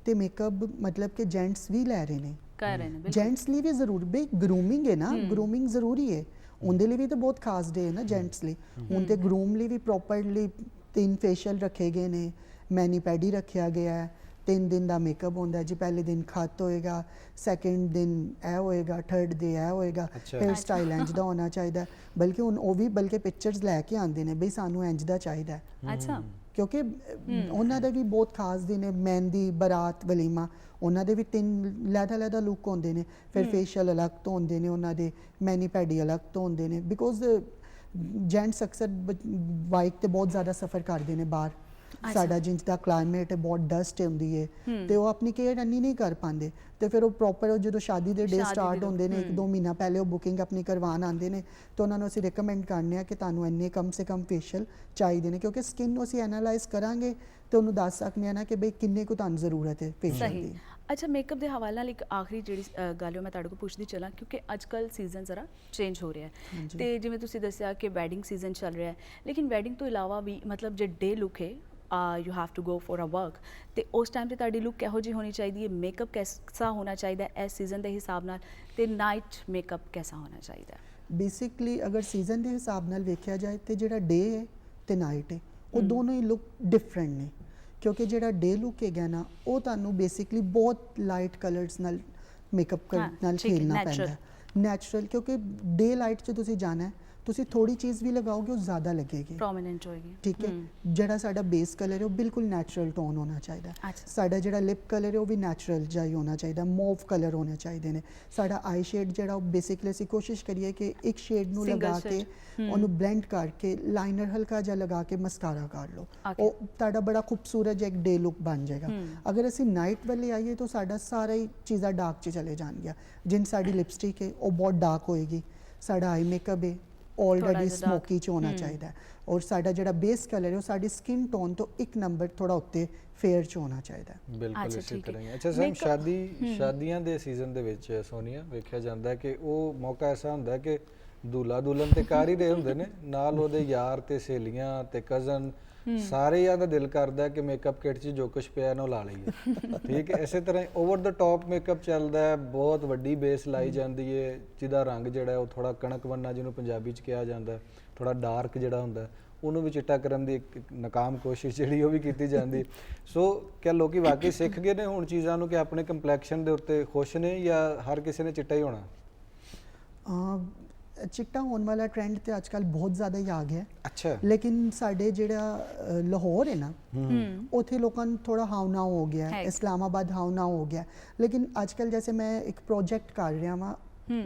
ਤੇ ਮੇਕਅਪ ਮਤਲਬ ਕਿ ਜੈਂਟਸ ਵੀ ਲੈ ਰਹੇ ਨੇ, ਕਰ ਰਹੇ ਨੇ ਬਿਲਕੁਲ। ਜੈਂਟਸ ਲਈ ਵੀ ਜ਼ਰੂਰ ਬਈ ਗਰੂਮਿੰਗ ਹੈ ਨਾ, ਗਰੂਮਿੰਗ ਜ਼ਰੂਰੀ ਹੈ, ਉਹਦੇ ਲਈ ਵੀ ਤਾਂ ਬਹੁਤ ਖਾਸ ਡੇ ਹੈ ਨਾ ਜੈਂਟਸ ਲਈ। ਹੁਣ ਤੇ ਗਰੂਮ ਲਈ ਵੀ ਪ੍ਰੋਪਰਲੀ 3 ਫੇਸ਼ੀਅਲ ਰੱਖੇ ਗਏ ਨੇ, ਮੈਨੀ ਪੈਡੀ ਰੱਖਿਆ ਗਿਆ ਹੈ, 3 ਦਿਨ ਦਾ ਮੇਕਅਪ ਹੁੰਦਾ ਜੀ। ਪਹਿਲੇ ਦਿਨ ਖੱਤ ਹੋਏਗਾ, ਸੈਕਿੰਡ ਦਿਨ ਇਹ ਹੋਏਗਾ, ਥਰਡ ਡੇ ਇਹ ਹੋਏਗਾ, ਹੇਅਰ ਸਟਾਈਲ ਇੰਜ ਦਾ ਹੋਣਾ ਚਾਹੀਦਾ। ਬਲਕਿ ਹੁਣ ਉਹ ਵੀ ਬਲਕਿ ਪਿਕਚਰਸ ਲੈ ਕੇ ਆਉਂਦੇ ਨੇ ਬਈ ਸਾਨੂੰ ਇੰਜ ਦਾ ਚਾਹੀਦਾ, ਅੱਛਾ, ਕਿਉਂਕਿ ਉਹਨਾਂ ਦਾ ਵੀ ਬਹੁਤ ਖਾਸ ਦਿਨ ਹੈ। ਮਹਿੰਦੀ, ਬਰਾਤ, ਵਲੀਮਾ, ਉਹਨਾਂ ਦੇ ਵੀ 3 ਲਹਿਦਾ ਲੁੱਕ ਹੁੰਦੇ ਨੇ। ਫਿਰ ਫੇਸ਼ੀਅਲ ਅਲੱਗ ਤੋਂ ਹੁੰਦੇ ਨੇ ਉਹਨਾਂ ਦੇ, ਮੈਨੀ ਪੈਡੀ ਅਲੱਗ ਤੋਂ ਹੁੰਦੇ ਨੇ, ਬਿਕੋਜ਼ ਜੈਂਟਸ ਅਕਸਰ ਬਾਈਕ ਤੇ ਬਹੁਤ ਜ਼ਿਆਦਾ ਸਫ਼ਰ ਕਰਦੇ ਨੇ ਬਾਹਰ। ਸਾਡਾ ਜਿੰਜ ਦਾ ਕਲਾਈਮੇਟ ਹੈ, ਬਹੁਤ ਡਸਟ ਹੁੰਦੀ ਹੈ ਤੇ ਉਹ ਆਪਣੀ ਕੇਅਰ ਇੰਨੀ ਨਹੀਂ ਕਰ ਪਾਉਂਦੇ, ਤੇ ਫਿਰ ਉਹ ਪ੍ਰੋਪਰ ਜਦੋਂ ਸ਼ਾਦੀ ਦੇ ਡੇ ਸਟਾਰਟ ਹੁੰਦੇ ਨੇ 1-2 ਮਹੀਨਾ ਪਹਿਲੇ ਉਹ ਬੁਕਿੰਗ ਆਪਣੀ ਕਰਵਾਉਣ ਆਉਂਦੇ ਨੇ, ਤੇ ਉਹਨਾਂ ਨੂੰ ਅਸੀਂ ਰਿਕਮੈਂਡ ਕਰਨੇ ਆ ਕਿ ਤੁਹਾਨੂੰ ਇੰਨੇ ਕਮ ਸੇ ਕਮ ਫੇਸ਼ੀਅਲ ਚਾਹੀਦੇ ਨੇ, ਕਿਉਂਕਿ ਸਕਿਨ ਨੂੰ ਅਸੀਂ ਐਨਾਲਾਈਜ਼ ਕਰਾਂਗੇ ਤੇ ਉਹਨੂੰ ਦੱਸ ਸਕਦੇ ਆ ਨਾ ਕਿ ਬਈ ਕਿੰਨੇ ਕੁ ਤੁਹਾਨੂੰ ਜ਼ਰੂਰਤ ਹੈ ਫੇਸ਼ੀਅਲ ਦੀ। ਅੱਛਾ, ਮੇਕਅਪ ਦੇ ਹਵਾਲੇ ਨਾਲ ਇੱਕ ਆਖਰੀ ਜਿਹੜੀ ਗੱਲ ਮੈਂ ਤੁਹਾਡੇ ਕੋਲ ਪੁੱਛਦੀ ਚੱਲਾਂ, ਕਿਉਂਕਿ ਅੱਜ ਕੱਲ੍ਹ ਸੀਜ਼ਨ ਜ਼ਰਾ ਚੇਂਜ ਹੋ ਰਿਹਾ ਹੈ ਤੇ ਜਿਵੇਂ ਤੁਸੀਂ ਦੱਸਿਆ ਕਿ ਵੈਡਿੰਗ ਸੀਜ਼ਨ ਚੱਲ ਰਿਹਾ ਹੈ, ਲੇਕਿਨ ਵੈਡਿੰਗ ਤੋਂ ਇਲਾਵਾ ਵੀ ਮਤਲਬ ਜੇ ਡੇ ਲੁੱਕ ਹੈ, you have to go for a work, ਤੇ ਉਸ ਟਾਈਮ ਤੇ ਤੁਹਾਡੀ ਲੁੱਕ ਕਿਹੋ ਜਿਹੀ ਹੋਣੀ ਚਾਹੀਦੀ ਹੈ, ਮੇਕਅਪ ਕੈਸਾ ਹੋਣਾ ਚਾਹੀਦਾ ਹੈ ਇਸ ਸੀਜ਼ਨ ਦੇ ਹਿਸਾਬ ਨਾਲ, ਤੇ ਨਾਈਟ ਮੇਕਅਪ ਕੈਸਾ ਹੋਣਾ ਚਾਹੀਦਾ ਹੈ? ਬੇਸਿਕਲੀ ਅਗਰ ਸੀਜ਼ਨ ਦੇ ਹਿਸਾਬ ਨਾਲ ਵੇਖਿਆ ਜਾਏ ਤੇ ਜਿਹੜਾ ਡੇ ਹੈ ਤੇ ਨਾਈਟ ਹੈ ਉਹ ਦੋਨੋਂ ਹੀ ਲੁੱਕ ਡਿਫਰੈਂਟ ਨੇ, ਕਿਉਂਕਿ ਜਿਹੜਾ ਡੇ ਲੁੱਕ ਹੈਗਾ ਨਾ ਉਹ ਤੁਹਾਨੂੰ ਬੇਸਿਕਲੀ ਬਹੁਤ ਲਾਈਟ ਕਲਰਸ ਨਾਲ ਮੇਕਅਪ ਨਾਲ ਖੇਲਣਾ ਪੈਂਦਾ ਹੈ, ਨੈਚੁਰਲ, ਕਿਉਂਕਿ ਡੇ ਲਾਈਟ 'ਚ ਤੁਸੀਂ ਜਾਣਾ ਹੈ, ਤੁਸੀਂ ਥੋੜੀ ਚੀਜ਼ ਵੀ ਲਗਾਓਗੇ ਉਹ ਜ਼ਿਆਦਾ ਲੱਗੇਗੀ, ਪ੍ਰੋਮਿਨੈਂਟ ਹੋਏਗੀ। ਠੀਕ ਹੈ। ਜਿਹੜਾ ਸਾਡਾ ਬੇਸ ਕਲਰ ਹੈ ਉਹ ਬਿਲਕੁਲ ਨੈਚੁਰਲ ਟੋਨ ਹੋਣਾ ਚਾਹੀਦਾ। ਸਾਡਾ ਜਿਹੜਾ ਲਿਪ ਕਲਰ ਹੈ ਉਹ ਵੀ ਨੈਚੁਰਲ ਜਿਹਾ ਹੀ ਹੋਣਾ ਚਾਹੀਦਾ, ਮੋਵ ਕਲਰ ਹੋਣੇ ਚਾਹੀਦੇ ਨੇ। ਸਾਡਾ ਆਈ ਸ਼ੇਡ ਜਿਹੜਾ ਉਹ ਬੇਸਿਕਲੀ ਅਸੀਂ ਕੋਸ਼ਿਸ਼ ਕਰੀਏ ਕਿ ਇੱਕ ਸ਼ੇਡ ਨੂੰ ਲਗਾ ਕੇ ਉਹਨੂੰ ਬਲੈਂਡ ਕਰਕੇ ਲਾਈਨਰ ਹਲਕਾ ਜਿਹਾ ਲਗਾ ਕੇ ਮਸਕਾਰਾ ਕਰ ਲਓ, ਉਹ ਤੁਹਾਡਾ ਬੜਾ ਖੂਬਸੂਰਤ ਜਿਹਾ ਇੱਕ ਡੇ ਲੁੱਕ ਬਣ ਜਾਏਗਾ। ਅਗਰ ਅਸੀਂ ਨਾਈਟ ਵਾਲੇ ਆਈਏ ਤਾਂ ਸਾਡਾ ਸਾਰਾ ਹੀ ਚੀਜ਼ਾਂ ਡਾਰਕ 'ਚ ਚਲੇ ਜਾਣਗੀਆਂ, ਜਿਨ ਸਾਡੀ ਲਿਪਸਟਿਕ ਹੈ ਉਹ ਬਹੁਤ ਡਾਰਕ ਹੋਏਗੀ, ਸਾਡਾ ਆਈ ਮੇਕਅਪ ਹੈ ਆਲਰੇਡੀ ਸਮੋਕੀ 'ਚ ਹੋਣਾ ਚਾਹੀਦਾ, ਔਰ ਸਾਡਾ ਜਿਹੜਾ ਬੇਸ ਕਲਰ ਹੈ ਉਹ ਸਾਡੀ ਸਕਿਨ ਟੋਨ ਤੋਂ 1 ਨੰਬਰ ਥੋੜਾ ਉੱਤੇ ਫੇਅਰ 'ਚ ਹੋਣਾ ਚਾਹੀਦਾ। ਬਿਲਕੁਲ ਇਸੇ ਤਰ੍ਹਾਂ ਹੀ। ਅੱਛਾ ਸਰ, ਸ਼ਾਦੀਆਂ ਦੇ ਸੀਜ਼ਨ ਦੇ ਵਿੱਚ ਸੋਨੀਆ ਵੇਖਿਆ ਜਾਂਦਾ ਹੈ ਕਿ ਉਹ ਮੌਕਾ ਐਸਾ ਹੁੰਦਾ ਹੈ ਕਿ दूल्हा दुल्हन ਤੇ ਕਰ ਹੀ ਰਹੇ ਹੁੰਦੇ ਨੇ, ਨਾਲ ਉਹਦੇ ਯਾਰ ਤੇ ਸਹੇਲੀਆਂ ਤੇ ਕਜ਼ਨ ਸਾਰਿਆਂ ਦਾ ਦਿਲ ਕਰਦਾ ਕਿ ਮੇਕਅਪ ਕਿਟ 'ਚ ਜੋ ਕੁਝ ਪਿਆ ਨਾ ਉਹ ਲਾ ਲਈਏ। ਠੀਕ ਹੈ, ਇਸੇ ਤਰ੍ਹਾਂ ਓਵਰ ਦ ਟਾਪ ਮੇਕਅਪ ਚੱਲਦਾ ਹੈ, ਬਹੁਤ ਵੱਡੀ ਬੇਸ ਲਾਈ ਜਾਂਦੀ ਹੈ ਜਿਹਦਾ ਰੰਗ ਜਿਹੜਾ ਉਹ ਥੋੜਾ ਕਣਕ ਵੰਨਾ ਜਿਹਨੂੰ ਪੰਜਾਬੀ 'ਚ ਕਿਹਾ ਜਾਂਦਾ, ਥੋੜਾ ਡਾਰਕ ਜਿਹੜਾ ਹੁੰਦਾ ਉਹਨੂੰ ਵੀ ਚਿੱਟਾ ਕਰਨ ਦੀ ਇੱਕ ਨਾਕਾਮ ਕੋਸ਼ਿਸ਼ ਜਿਹੜੀ ਉਹ ਵੀ ਕੀਤੀ ਜਾਂਦੀ। ਸੋ ਕਿਆ ਲੋਕੀ ਵਾਕਈ ਸਿੱਖ ਗਏ ਨੇ ਹੁਣ ਚੀਜ਼ਾਂ ਨੂੰ ਕਿ ਆਪਣੇ ਕੰਪਲੈਕਸ਼ਨ ਦੇ ਉੱਤੇ ਖੁਸ਼ ਨੇ ਜਾਂ ਹਰ ਕਿਸੇ ਨੇ ਚਿੱਟਾ ਹੀ ਹੋਣਾ? ਚਿੱਟਾ ਹੋਣ ਵਾਲਾ ਟ੍ਰੈਂਡ ਤੇ ਅੱਜ ਕੱਲ੍ਹ ਬਹੁਤ ਜ਼ਿਆਦਾ ਹੀ ਆ ਗਿਆ ਹੈ। ਅੱਛਾ। ਲੇਕਿਨ ਸਾਡੇ ਜਿਹੜਾ ਲਾਹੌਰ ਹੈ ਨਾ, ਉੱਥੇ ਲੋਕਾਂ ਨੂੰ ਥੋੜਾ ਹਾਵਨਾ ਹੋ ਗਿਆ ਹੈ, ਇਸਲਾਮਾਬਾਦ ਹਾਵਨਾ ਹੋ ਗਿਆ। ਲੇਕਿਨ ਅੱਜ ਕੱਲ੍ਹ ਜੈਸੇ ਮੈਂ ਇੱਕ ਪ੍ਰੋਜੈਕਟ ਕਰ ਰਿਹਾ ਵਾਂ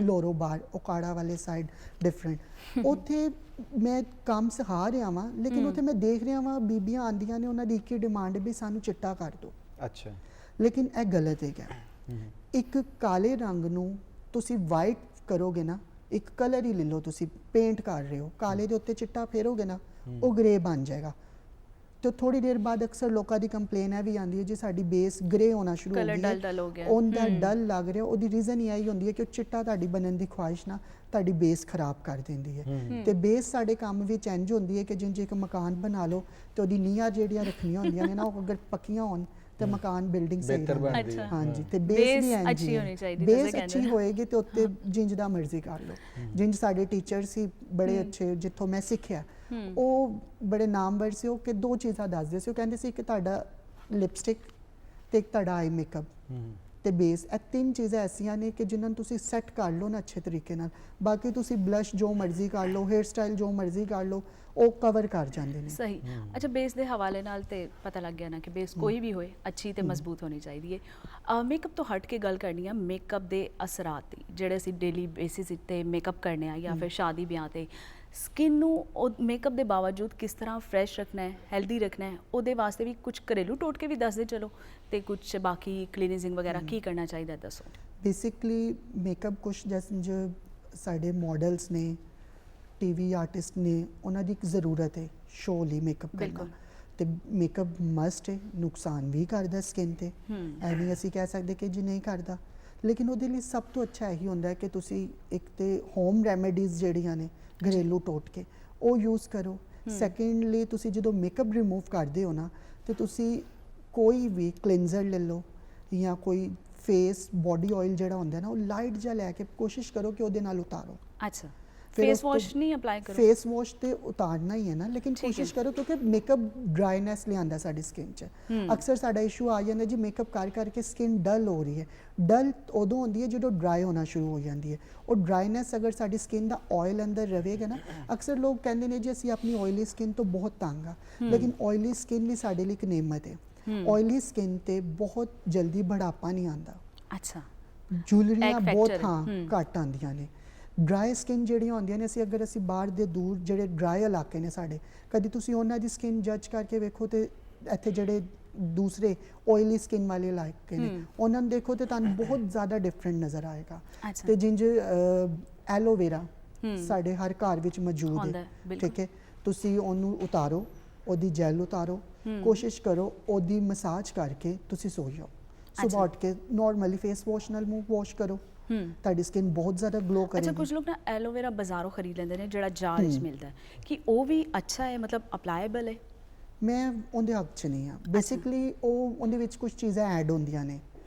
ਲੋਰੋ ਬਾਰ ਓਕਾੜਾ ਵਾਲੇ ਸਾਈਡ ਡਿਫਰੈਂਟ, ਉੱਥੇ ਮੈਂ ਕੰਮ ਸਿਖਾ ਰਿਹਾ ਵਾਂ, ਲੇਕਿਨ ਉੱਥੇ ਮੈਂ ਦੇਖ ਰਿਹਾ ਵਾਂ ਬੀਬੀਆਂ ਆਂਦੀਆਂ ਨੇ, ਉਹਨਾਂ ਦੀ ਇੱਕ ਹੀ ਡਿਮਾਂਡ ਵੀ ਸਾਨੂੰ ਚਿੱਟਾ ਕਰ ਦਿਓ। ਅੱਛਾ। ਲੇਕਿਨ ਇਹ ਗਲਤ ਹੈਗਾ। ਇੱਕ ਕਾਲੇ ਰੰਗ ਨੂੰ ਤੁਸੀਂ ਵਾਈਟ ਕਰੋਗੇ ਨਾ, ਇੱਕ ਕਲਰ ਹੀ ਲੈ ਲਓ, ਤੁਸੀਂ ਪੇਂਟ ਕਰ ਰਹੇ ਹੋ, ਕਾਲੇ ਦੇ ਉੱਤੇ ਚਿੱਟਾ ਫੇਰੋਗੇ ਨਾ ਉਹ ਗ੍ਰੇ ਬਣ ਜਾਏਗਾ। ਤੇ ਥੋੜੀ ਦੇਰ ਬਾਅਦ ਅਕਸਰ ਲੋਕਾਂ ਦੀ ਕੰਪਲੇਨ ਹੈ ਵੀ ਆਉਂਦੀ ਹੈ ਜੀ ਸਾਡੀ ਬੇਸ ਗ੍ਰੇ ਹੋਣਾ ਸ਼ੁਰੂ ਹੋ ਗਈ ਹੈ, ਉਹਦਾ ਡਲ ਲੱਗ ਰਿਹਾ। ਉਹਦੀ ਰੀਜ਼ਨ ਇਹ ਹੀ ਹੁੰਦੀ ਹੈ ਕਿ ਉਹ ਚਿੱਟਾ ਤੁਹਾਡੀ ਬਣਨ ਦੀ ਖੁਆਇਸ਼ ਨਾ ਤੁਹਾਡੀ ਬੇਸ ਖਰਾਬ ਕਰ ਦਿੰਦੀ ਹੈ। ਤੇ ਬੇਸ ਸਾਡੇ ਕੰਮ ਵਿੱਚ ਇੰਜ ਹੁੰਦੀ ਹੈ ਕਿ ਜਿੰਜ ਇੱਕ ਮਕਾਨ ਬਣਾ ਲਓ ਤੇ ਉਹਦੀ ਨੀਹਾਂ ਜਿਹੜੀਆਂ ਰੱਖਣੀਆਂ ਹੁੰਦੀਆਂ ਨੇ ਨਾ, ਉਹ ਅਗਰ ਪੱਕੀਆਂ ਹੋਣ ਤੇ ਮਕਾਨ ਬਿਲਡਿੰਗ ਸਹੀ ਬਣਦੀ ਹੈ। ਹਾਂਜੀ, ਤੇ ਬੇਸ ਵੀ ਅੱਛੀ ਹੋਣੀ ਚਾਹੀਦੀ, ਬੇਸ ਅੱਛੀ ਹੋਏਗੀ ਤੇ ਉੱਤੇ ਜਿੰਜ ਦਾ ਮਰਜ਼ੀ ਕਰ ਲਓ। ਜਿੰਜ ਸਾਡੇ ਟੀਚਰ ਸੀ ਬੜੇ ਅੱਛੇ, ਜਿੱਥੋਂ ਮੈਂ ਸਿੱਖਿਆ, ਉਹ ਬੜੇ ਨਾਮਵਰ ਸੀ। ਉਹ ਕਿ ਦੋ ਚੀਜ਼ਾਂ ਦੱਸਦੇ ਸੀ, ਉਹ ਕਹਿੰਦੇ ਸੀ ਕਿ ਤੁਹਾਡਾ ਲਿਪਸਟਿਕ ਤੇ ਇੱਕ ਤੁਹਾਡਾ ਆਈ ਮੇਕਅਪ ਤੇ ਬੇਸ, ਇਹ ਤਿੰਨ ਚੀਜ਼ਾਂ ਐਸੀਆਂ ਨੇ ਕਿ ਜਿਨ੍ਹਾਂ ਨੂੰ ਤੁਸੀਂ ਸੈੱਟ ਕਰ ਲਓ ਨਾ ਅੱਛੇ ਤਰੀਕੇ ਨਾਲ, ਬਾਕੀ ਤੁਸੀਂ ਬਲਸ਼ ਜੋ ਮਰਜ਼ੀ ਕਰ ਲਓ, ਹੇਅਰ ਸਟਾਈਲ ਜੋ ਮਰਜ਼ੀ ਕਰ ਲਓ, ਉਹ ਕਵਰ ਕਰ ਜਾਂਦੇ ਨੇ। ਸਹੀ। ਅੱਛਾ, ਬੇਸ ਦੇ ਹਵਾਲੇ ਨਾਲ ਤੇ ਪਤਾ ਲੱਗ ਗਿਆ ਨਾ ਕਿ ਬੇਸ ਕੋਈ ਵੀ ਹੋਏ ਅੱਛੀ ਤੇ ਮਜ਼ਬੂਤ ਹੋਣੀ ਚਾਹੀਦੀ ਹੈ। ਮੇਕਅਪ ਤੋਂ ਹਟ ਕੇ ਗੱਲ ਕਰਨੀ ਆ ਮੇਕਅਪ ਦੇ ਅਸਰਾਤ ਦੀ, ਜਿਹੜੇ ਅਸੀਂ ਡੇਲੀ ਬੇਸਿਸ ਤੇ ਮੇਕਅਪ ਕਰਨੇ ਆ ਜਾਂ ਫਿਰ ਸ਼ਾਦੀ ਵਿਆਹ ਤੇ ਸਕਿਨ ਨੂੰ ਉਹ ਮੇਕਅਪ ਦੇ ਬਾਵਜੂਦ ਕਿਸ ਤਰ੍ਹਾਂ ਫਰੈਸ਼ ਰੱਖਣਾ ਹੈ, ਹੈਲਦੀ ਰੱਖਣਾ ਹੈ, ਉਹਦੇ ਵਾਸਤੇ ਵੀ ਕੁਝ ਘਰੇਲੂ ਟੋਟਕੇ ਵੀ ਦੱਸਦੇ ਚਲੋ, ਤੇ ਕੁਝ ਬਾਕੀ ਕਲੀਨਿੰਗ ਵਗੈਰਾ ਕੀ ਕਰਨਾ ਚਾਹੀਦਾ ਦੱਸੋ। ਬੇਸਿਕਲੀ ਮੇਕਅਪ ਕੁਛ ਜੋ ਸਾਡੇ ਮਾਡਲਸ ਨੇ, ਟੀਵੀ ਆਰਟਿਸਟ ਨੇ, ਉਹਨਾਂ ਦੀ ਇੱਕ ਜ਼ਰੂਰਤ ਹੈ ਸ਼ੋਅ ਲਈ ਮੇਕਅਪ ਕਰਨਾ। ਤੇ ਮੇਕਅਪ ਮਸਟ ਹੈ, ਨੁਕਸਾਨ ਵੀ ਕਰਦਾ ਸਕਿਨ ਤੇ, ਐ ਨਹੀਂ ਅਸੀਂ ਕਹਿ ਸਕਦੇ ਕਿ ਜੀ ਨਹੀਂ ਕਰਦਾ। ਲੇਕਿਨ ਉਹਦੇ ਲਈ ਸਭ ਤੋਂ ਅੱਛਾ ਇਹੀ ਹੁੰਦਾ ਹੈ ਕਿ ਤੁਸੀਂ ਇੱਕ ਤੇ ਹੋਮ ਰੈਮੇਡੀਜ਼ ਜਿਹੜੀਆਂ ਨੇ ਘਰੇਲੂ ਟੋਟਕੇ ਉਹ ਯੂਜ਼ ਕਰੋ। ਸੈਕੰਡਲੀ ਤੁਸੀਂ ਜਦੋਂ ਮੇਕਅਪ ਰਿਮੂਵ ਕਰਦੇ ਹੋ ਨਾ, ਤੇ ਤੁਸੀਂ ਕੋਈ ਵੀ ਕਲੀਨਜ਼ਰ ਲੈ ਲਓ ਜਾਂ ਕੋਈ ਫੇਸ ਬੋਡੀ ਆਇਲ ਜਿਹੜਾ ਹੁੰਦਾ ਨਾ, ਉਹ ਲਾਈਟ ਜਿਹਾ ਲੈ ਕੇ ਕੋਸ਼ਿਸ਼ ਕਰੋ ਕਿ ਉਹਦੇ ਨਾਲ ਉਤਾਰੋ। ਅੱਛਾ, ਫੇਸ ਵਾਸ਼ ਨਹੀਂ ਅਪਲਾਈ ਕਰੋ? ਫੇਸ ਵਾਸ਼ ਤੇ ਉਤਾਰਨਾ ਹੀ ਹੈ ਨਾ, ਲੇਕਿਨ ਕੋਸ਼ਿਸ਼ ਕਰੋ ਕਿਉਂਕਿ ਮੇਕਅਪ ਡਰਾਈਨੈਸ ਲਿਆਂਦਾ ਸਾਡੀ ਸਕਿਨ 'ਚ। ਅਕਸਰ ਸਾਡਾ ਇਸ਼ੂ ਆ ਜਾਂਦਾ ਜੀ ਮੇਕਅਪ ਕਰ ਕਰਕੇ ਸਕਿਨ ਡਲ ਹੋ ਰਹੀ ਹੈ। ਡਲ ਉਦੋਂ ਹੁੰਦੀ ਹੈ ਜਦੋਂ ਡਰਾਈ ਹੋਣਾ ਸ਼ੁਰੂ ਹੋ ਜਾਂਦੀ ਹੈ। ਉਹ ਡਰਾਈਨੈਸ ਅਗਰ ਸਾਡੀ ਸਕਿਨ ਦਾ ਆਇਲ ਅੰਦਰ ਰਹੇਗਾ ਨਾ, ਅਕਸਰ ਲੋਕ ਕਹਿੰਦੇ ਨੇ ਜੀ ਅਸੀਂ ਆਪਣੀ ਆਇਲੀ ਸਕਿਨ ਤੋਂ ਬਹੁਤ ਤੰਗ ਆ, ਲੇਕਿਨ ਆਇਲੀ ਸਕਿਨ ਵੀ ਸਾਡੇ ਲਈ ਇੱਕ ਨੇਮਤ ਹੈ। ਆਇਲੀ ਸਕਿਨ ਤੇ ਬਹੁਤ ਜਲਦੀ ਬੁਢਾਪਾ ਨਹੀਂ ਆਉਂਦਾ। ਅੱਛਾ, ਜੁਲਰੀਆਂ ਬਹੁਤ ਘੱਟ ਆਉਂਦੀਆਂ ਨੇ। ਡਰਾਈ ਸਕਿਨ ਜਿਹੜੀਆਂ ਹੁੰਦੀਆਂ ਨੇ, ਅਸੀਂ ਬਾਹਰ ਦੇ ਦੂਰ ਜਿਹੜੇ ਡਰਾਈ ਇਲਾਕੇ ਨੇ ਸਾਡੇ, ਕਦੀ ਤੁਸੀਂ ਉਹਨਾਂ ਦੀ ਸਕਿਨ ਜੱਜ ਕਰਕੇ ਵੇਖੋ ਤੇ ਇੱਥੇ ਜਿਹੜੇ ਦੂਸਰੇ ਆਇਲੀ ਸਕਿਨ ਵਾਲੇ ਇਲਾਕੇ ਨੇ ਉਹਨਾਂ ਨੂੰ ਦੇਖੋ ਤੇ ਤੁਹਾਨੂੰ ਬਹੁਤ ਜ਼ਿਆਦਾ ਡਿਫਰੈਂਟ ਨਜ਼ਰ ਆਏਗਾ। ਤੇ ਜਿੰਜ ਐਲੋਵੇਰਾ ਸਾਡੇ ਹਰ ਘਰ ਵਿੱਚ ਮੌਜੂਦ ਹੈ, ਠੀਕ ਹੈ, ਤੁਸੀਂ ਉਹਨੂੰ ਉਤਾਰੋ, ਉਹਦੀ ਜੈਲ ਉਤਾਰੋ, ਕੋਸ਼ਿਸ਼ ਕਰੋ ਉਹਦੀ ਮਸਾਜ ਕਰਕੇ ਤੁਸੀਂ ਸੋ ਜਾਓ। ਸੁਬਾਹ ਉੱਠ ਕੇ ਨਾਰਮਲੀ ਫੇਸ ਵਾਸ਼ ਨਾਲ ਮੂੰਹ ਵਾਸ਼ ਕਰੋ, ਤੁਹਾਡੀ ਸਕਿਨ ਬਹੁਤ ਜ਼ਿਆਦਾ ਗਲੋ ਕਰੇਗੀ। ਅੱਛਾ, ਕੁਝ ਲੋਕ ਨਾ ਐਲੋਵੇਰਾ ਬਾਜ਼ਾਰੋਂ ਖਰੀਦ ਲੈਂਦੇ ਨੇ ਜਿਹੜਾ ਜਾਰ ਵਿੱਚ ਮਿਲਦਾ ਹੈ, ਕਿ ਉਹ ਵੀ ਅੱਛਾ ਹੈ, ਮਤਲਬ ਅਪਲਾਈਬਲ ਹੈ? ਮੈਂ ਉਹਦੇ ਹੱਕ 'ਚ ਨਹੀਂ ਹਾਂ। ਬੇਸਿਕਲੀ ਉਹ ਉਹਦੇ ਵਿੱਚ ਕੁਝ ਚੀਜ਼ਾਂ ਐਡ ਹੁੰਦੀਆਂ ਨੇ,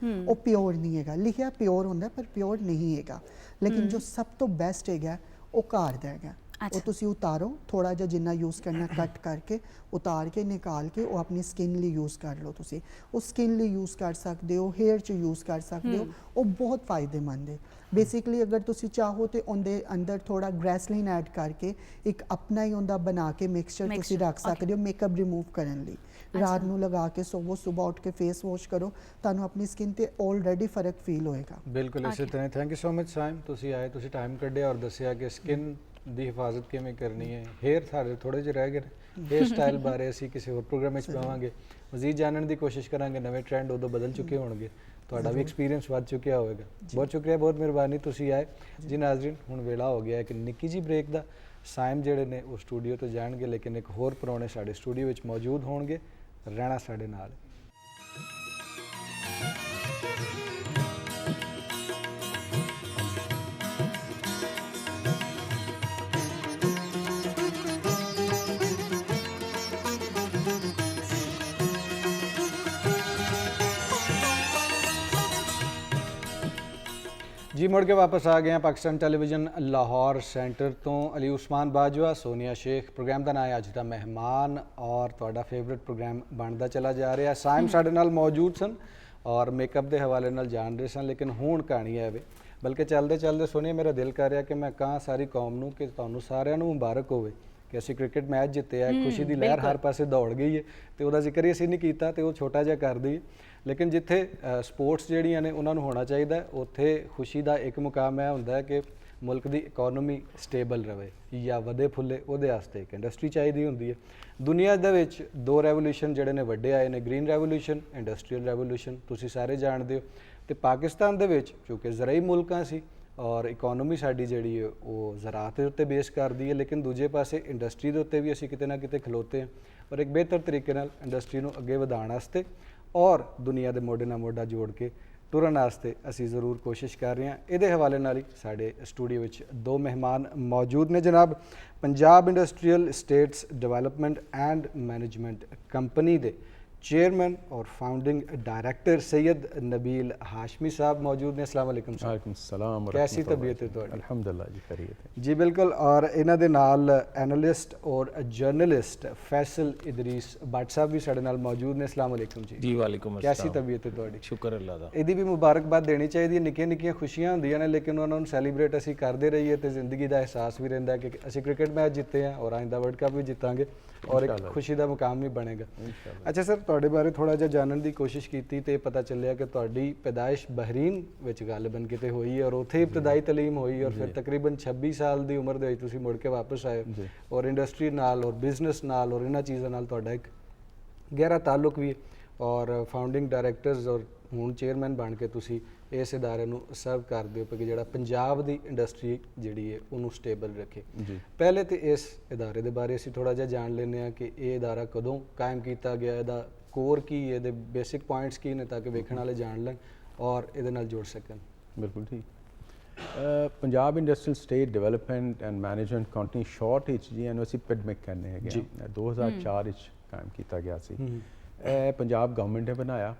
ਉਹ ਪਿਓਰ ਨਹੀਂ ਹੈਗਾ। ਲਿਖਿਆ ਪਿਓਰ ਹੁੰਦਾ ਪਰ ਪਿਓਰ ਨਹੀਂ ਹੈਗਾ। ਲੇਕਿਨ ਜੋ ਸਭ ਤੋਂ ਬੈਸਟ ਹੈਗਾ ਉਹ ਘਰ ਦਾ ਹੈਗਾ। ਉਹ ਤੁਸੀਂ ਉਤਾਰੋ, ਥੋੜਾ ਜਿਹਾ ਜਿੰਨਾ ਯੂਜ਼ ਕਰਨਾ ਕੱਟ ਕਰਕੇ ਉਤਾਰ ਕੇ ਨਿਕਾਲ ਕੇ ਉਹ ਆਪਣੀ ਸਕਿਨ ਲਈ ਯੂਜ਼ ਕਰ ਲਓ। ਤੁਸੀਂ ਉਹ ਸਕਿਨ ਲਈ ਯੂਜ਼ ਕਰ ਸਕਦੇ ਹੋ, ਹੇਅਰ 'ਚ ਯੂਜ਼ ਕਰ ਸਕਦੇ ਹੋ, ਉਹ ਬਹੁਤ ਫਾਇਦੇਮੰਦ ਹੈ। ਬੇਸਿਕਲੀ ਅਗਰ ਤੁਸੀਂ ਚਾਹੋ ਤੇ ਉਹਦੇ ਅੰਦਰ ਥੋੜਾ ਗ੍ਰੈਸਲੀਨ ਐਡ ਕਰਕੇ ਇੱਕ ਆਪਣਾ ਹੀ ਉਹਦਾ ਬਣਾ ਕੇ ਮਿਕਸਚਰ ਤੁਸੀਂ ਰੱਖ ਸਕਦੇ ਹੋ ਮੇਕਅਪ ਰਿਮੂਵ ਕਰਨ ਲਈ। ਰਾਤ ਨੂੰ ਲਗਾ ਕੇ ਸੋਵੋ, ਸੁਬਾਹ ਉੱਠ ਕੇ ਫੇਸ ਵਾਸ਼ ਕਰੋ, ਤੁਹਾਨੂੰ ਆਪਣੀ ਸਕਿਨ ਤੇ ਆਲਰੇਡੀ ਫਰਕ ਫੀਲ ਹੋਏਗਾ। ਬਿਲਕੁਲ ਇਸੇ ਤਰ੍ਹਾਂ। ਥੈਂਕ ਯੂ ਸੋ ਮਚ ਸਾਇਮ, ਤੁਸੀਂ ਆਏ, ਤੁਸੀਂ ਟਾਈਮ ਕੱਢਿਆ ਔਰ ਦੱਸਿਆ ਕਿ ਸਕਿਨ ਦੀ ਹਿਫਾਜ਼ਤ ਕਿਵੇਂ ਕਰਨੀ ਹੈ। ਹੇਅਰ ਸਾਡੇ ਥੋੜੇ ਜਿਹੇ ਰਹਿ ਗਏ ਨੇ, ਹੇਅਰ ਸਟਾਈਲ ਬਾਰੇ ਅਸੀਂ ਕਿਸੇ ਹੋਰ ਪ੍ਰੋਗਰਾਮ ਵਿੱਚ ਪਾਵਾਂਗੇ, ਮਜ਼ੀਦ ਜਾਣਨ ਦੀ ਕੋਸ਼ਿਸ਼ ਕਰਾਂਗੇ। ਨਵੇਂ ਟ੍ਰੈਂਡ ਉਦੋਂ ਬਦਲ ਚੁੱਕੇ ਹੋਣਗੇ, ਤੁਹਾਡਾ ਵੀ ਐਕਸਪੀਰੀਅੰਸ ਵੱਧ ਚੁੱਕਿਆ ਹੋਵੇਗਾ। ਬਹੁਤ ਸ਼ੁਕਰੀਆ, ਬਹੁਤ ਮਿਹਰਬਾਨੀ ਤੁਸੀਂ ਆਏ ਜੀ। ਨਾਜ਼ਰੀਨ, ਹੁਣ ਵੇਲਾ ਹੋ ਗਿਆ ਇੱਕ ਨਿੱਕੀ ਜੀ ਬ੍ਰੇਕ ਦਾ। ਸਾਇਮ ਜਿਹੜੇ ਨੇ ਉਹ ਸਟੂਡੀਓ ਤੋਂ ਜਾਣਗੇ, ਲੇਕਿਨ ਇੱਕ ਹੋਰ ਪ੍ਰਾਹੁਣੇ ਸਾਡੇ ਸਟੂਡੀਓ ਵਿੱਚ ਮੌਜੂਦ ਹੋਣਗੇ। ਰਹਿਣਾ ਸਾਡੇ ਨਾਲ। जी मुड़ के वापस आ गए हैं पाकिस्तान टेलीविजन लाहौर सेंटर तो अली उस्मान बाजवा सोनिया शेख प्रोग्राम का नाम है अज का मेहमान और तुहाडा फेवरेट प्रोग्राम बनता चला जा रहा है। साइम साडे नाल मौजूद सन और मेकअप के हवाले नाल जान रहे सन, लेकिन हुण कहानी है वे बल्कि चलते चलते सोनिया मेरा दिल कर रहा कि मैं कहाँ सारी कौम नूं कि तुहानूं सारिआं नूं मुबारक होवे कि असीं क्रिकेट मैच जिते है, खुशी की लहर हर पासे दौड़ गई है तो वह जिक्र ही असीं नहीं कीता ते वो छोटा जिहा कर दईए। लेकिन जिथे स्पोर्ट्स जिहड़ियां ने उन्हां नूं होना चाहिए उत्थे खुशी का एक मुकाम यह हुंदा है कि मुल्क की इकोनॉमी स्टेबल रहे या वधे फुले उहदे वास्ते एक इंडस्ट्री चाहिए होंदी है। दुनिया दे विच दो रेवोल्यूशन जिहड़े ने वड्डे आए ने, ग्रीन रेवोल्यूशन, इंडस्ट्रीयल रेवोल्यूशन, तुसीं सारे जानते हो। तो पाकिस्तान दे विच क्योंकि ज़राई मुल्कां सी और इकोनॉमी साडी जिहड़ी है वो ज़राअत दे उत्ते बेस करदी है, लेकिन दूजे पासे इंडस्ट्री दे उत्ते भी असीं किते ना किते खलोते हैं और एक बेहतर तरीके नाल इंडस्ट्री नूं अगे वधाउण वास्ते और दुनिया के मोढे नाल मोढा जोड़ के टुरन वास्ते असी ज़रूर कोशिश कर रहे हैं। ये हवाले नाल ही साडे स्टूडियो विच दो मेहमान मौजूद ने जनाब Punjab industrial states development and management company they chairman और फाउंडिंग डायरेक्टर सैयद नबील हाशमी साहब मौजूद ने। अस्सलाम वालेकुम सर। वालेकुम सलाम। कैसी तबीयत है तुहाडी? अल्हम्दुलिल्लाह जी, खैरियत है जी बिल्कुल। और इन्हां दे नाल एनालिस्ट और जर्नलिस्ट फैसल इदरीस भट्ट साहब भी साडे नाल मौजूद ने। अस्सलाम वालेकुम जी। जी वालेकुम कैसी अस्सलाम। तबीयत है तुहाडी? शुक्र अल्लाह दा। ਇਹਦੀ ਵੀ ਮੁਬਾਰਕਬਾਦ ਦੇਣੀ ਚਾਹੀਦੀ ਹੈ। ਨਿੱਕੀਆਂ ਨਿੱਕੀਆਂ ਖੁਸ਼ੀਆਂ ਹੁੰਦੀਆਂ ਨੇ ਲੇਕਿਨ ਉਹਨਾਂ ਨੂੰ ਸੈਲੀਬ੍ਰੇਟ ਅਸੀਂ ਕਰਦੇ ਰਹੀਏ ਤੇ ਜ਼ਿੰਦਗੀ ਦਾ ਅਹਿਸਾਸ ਵੀ ਰਹਿੰਦਾ ਕਿ ਅਸੀਂ ਕ੍ਰਿਕਟ ਮੈਚ ਜਿੱਤੇ ਆ ਔਰ ਆਇੰਦਾ ਵਰਲਡ ਕੱਪ ਵੀ ਜਿੱਤਾਂਗੇ ਔਰ ਇੱਕ ਖੁਸ਼ੀ ਦਾ ਮੁਕਾਮ ਵੀ ਬਣੇਗਾ। ਅੱਛਾ ਸਰ, ਤੁਹਾਡੇ ਬਾਰੇ ਥੋੜਾ ਜਿਹਾ ਜਾਣਨ ਦੀ ਕੋਸ਼ਿਸ਼ ਕੀਤੀ ਤੇ ਪਤਾ ਚੱਲਿਆ ਕਿ ਤੁਹਾਡੀ ਪੈਦਾਇਸ਼ ਬਹਿਰੀਨ ਵਿੱਚ ਗਾਲਬਨ ਕਿਤੇ ਹੋਈ ਹੈ ਔਰ ਉੱਥੇ ਇਬਤਦਾਈ ਤਾਲੀਮ ਹੋਈ ਔਰ ਫਿਰ ਤਕਰੀਬਨ 26 ਸਾਲ ਦੀ ਉਮਰ ਦੇ ਵਿੱਚ ਤੁਸੀਂ ਮੁੜ ਕੇ ਵਾਪਸ ਆਏ ਔਰ ਇੰਡਸਟਰੀ ਨਾਲ ਔਰ ਬਿਜ਼ਨਸ ਨਾਲ ਔਰ ਇਹਨਾਂ ਚੀਜ਼ਾਂ ਨਾਲ ਤੁਹਾਡਾ ਇੱਕ ਗਹਿਰਾ ਤਾਲੁਕ ਵੀ ਔਰ ਫਾਊਂਡਿੰਗ ਡਾਇਰੈਕਟਰਸ ਔਰ ਹੁਣ ਚੇਅਰਮੈਨ ਬਣ ਕੇ ਤੁਸੀਂ ਇਸ ਇਦਾਰੇ ਨੂੰ ਸਰਵ ਕਰਦੇ ਹੋ ਕਿ ਜਿਹੜਾ ਪੰਜਾਬ ਦੀ ਇੰਡਸਟਰੀ ਜਿਹੜੀ ਹੈ ਉਹਨੂੰ ਸਟੇਬਲ ਰੱਖੇ। ਪਹਿਲੇ ਤੇ ਇਸ ਇਦਾਰੇ ਦੇ ਬਾਰੇ ਅਸੀਂ ਥੋੜਾ ਜਿਹਾ ਜਾਣ ਲੈਂਦੇ ਹਾਂ ਕਿ ਇਹ ਇਦਾਰਾ ਕਦੋਂ ਕਾਇਮ ਕੀਤਾ ਗਿਆ, ਇਹਦਾ ਕੋਰ ਕੀ ਹੈ, ਇਹਦੇ ਬੇਸਿਕ ਪੁਆਇੰਟਸ ਕੀ ਨੇ ਤਾਂ ਕਿ ਵੇਖਣ ਵਾਲੇ ਜਾਣ ਲੈਣ ਔਰ ਇਹਦੇ ਨਾਲ ਜੁੜ ਸਕਣ। बिल्कुल ठीक। Punjab industrial state development and management company short जी एन असी पिडमिक कहने हैं 2004 कायम किया गया सी। पंजाब गवर्नमेंट ने बनाया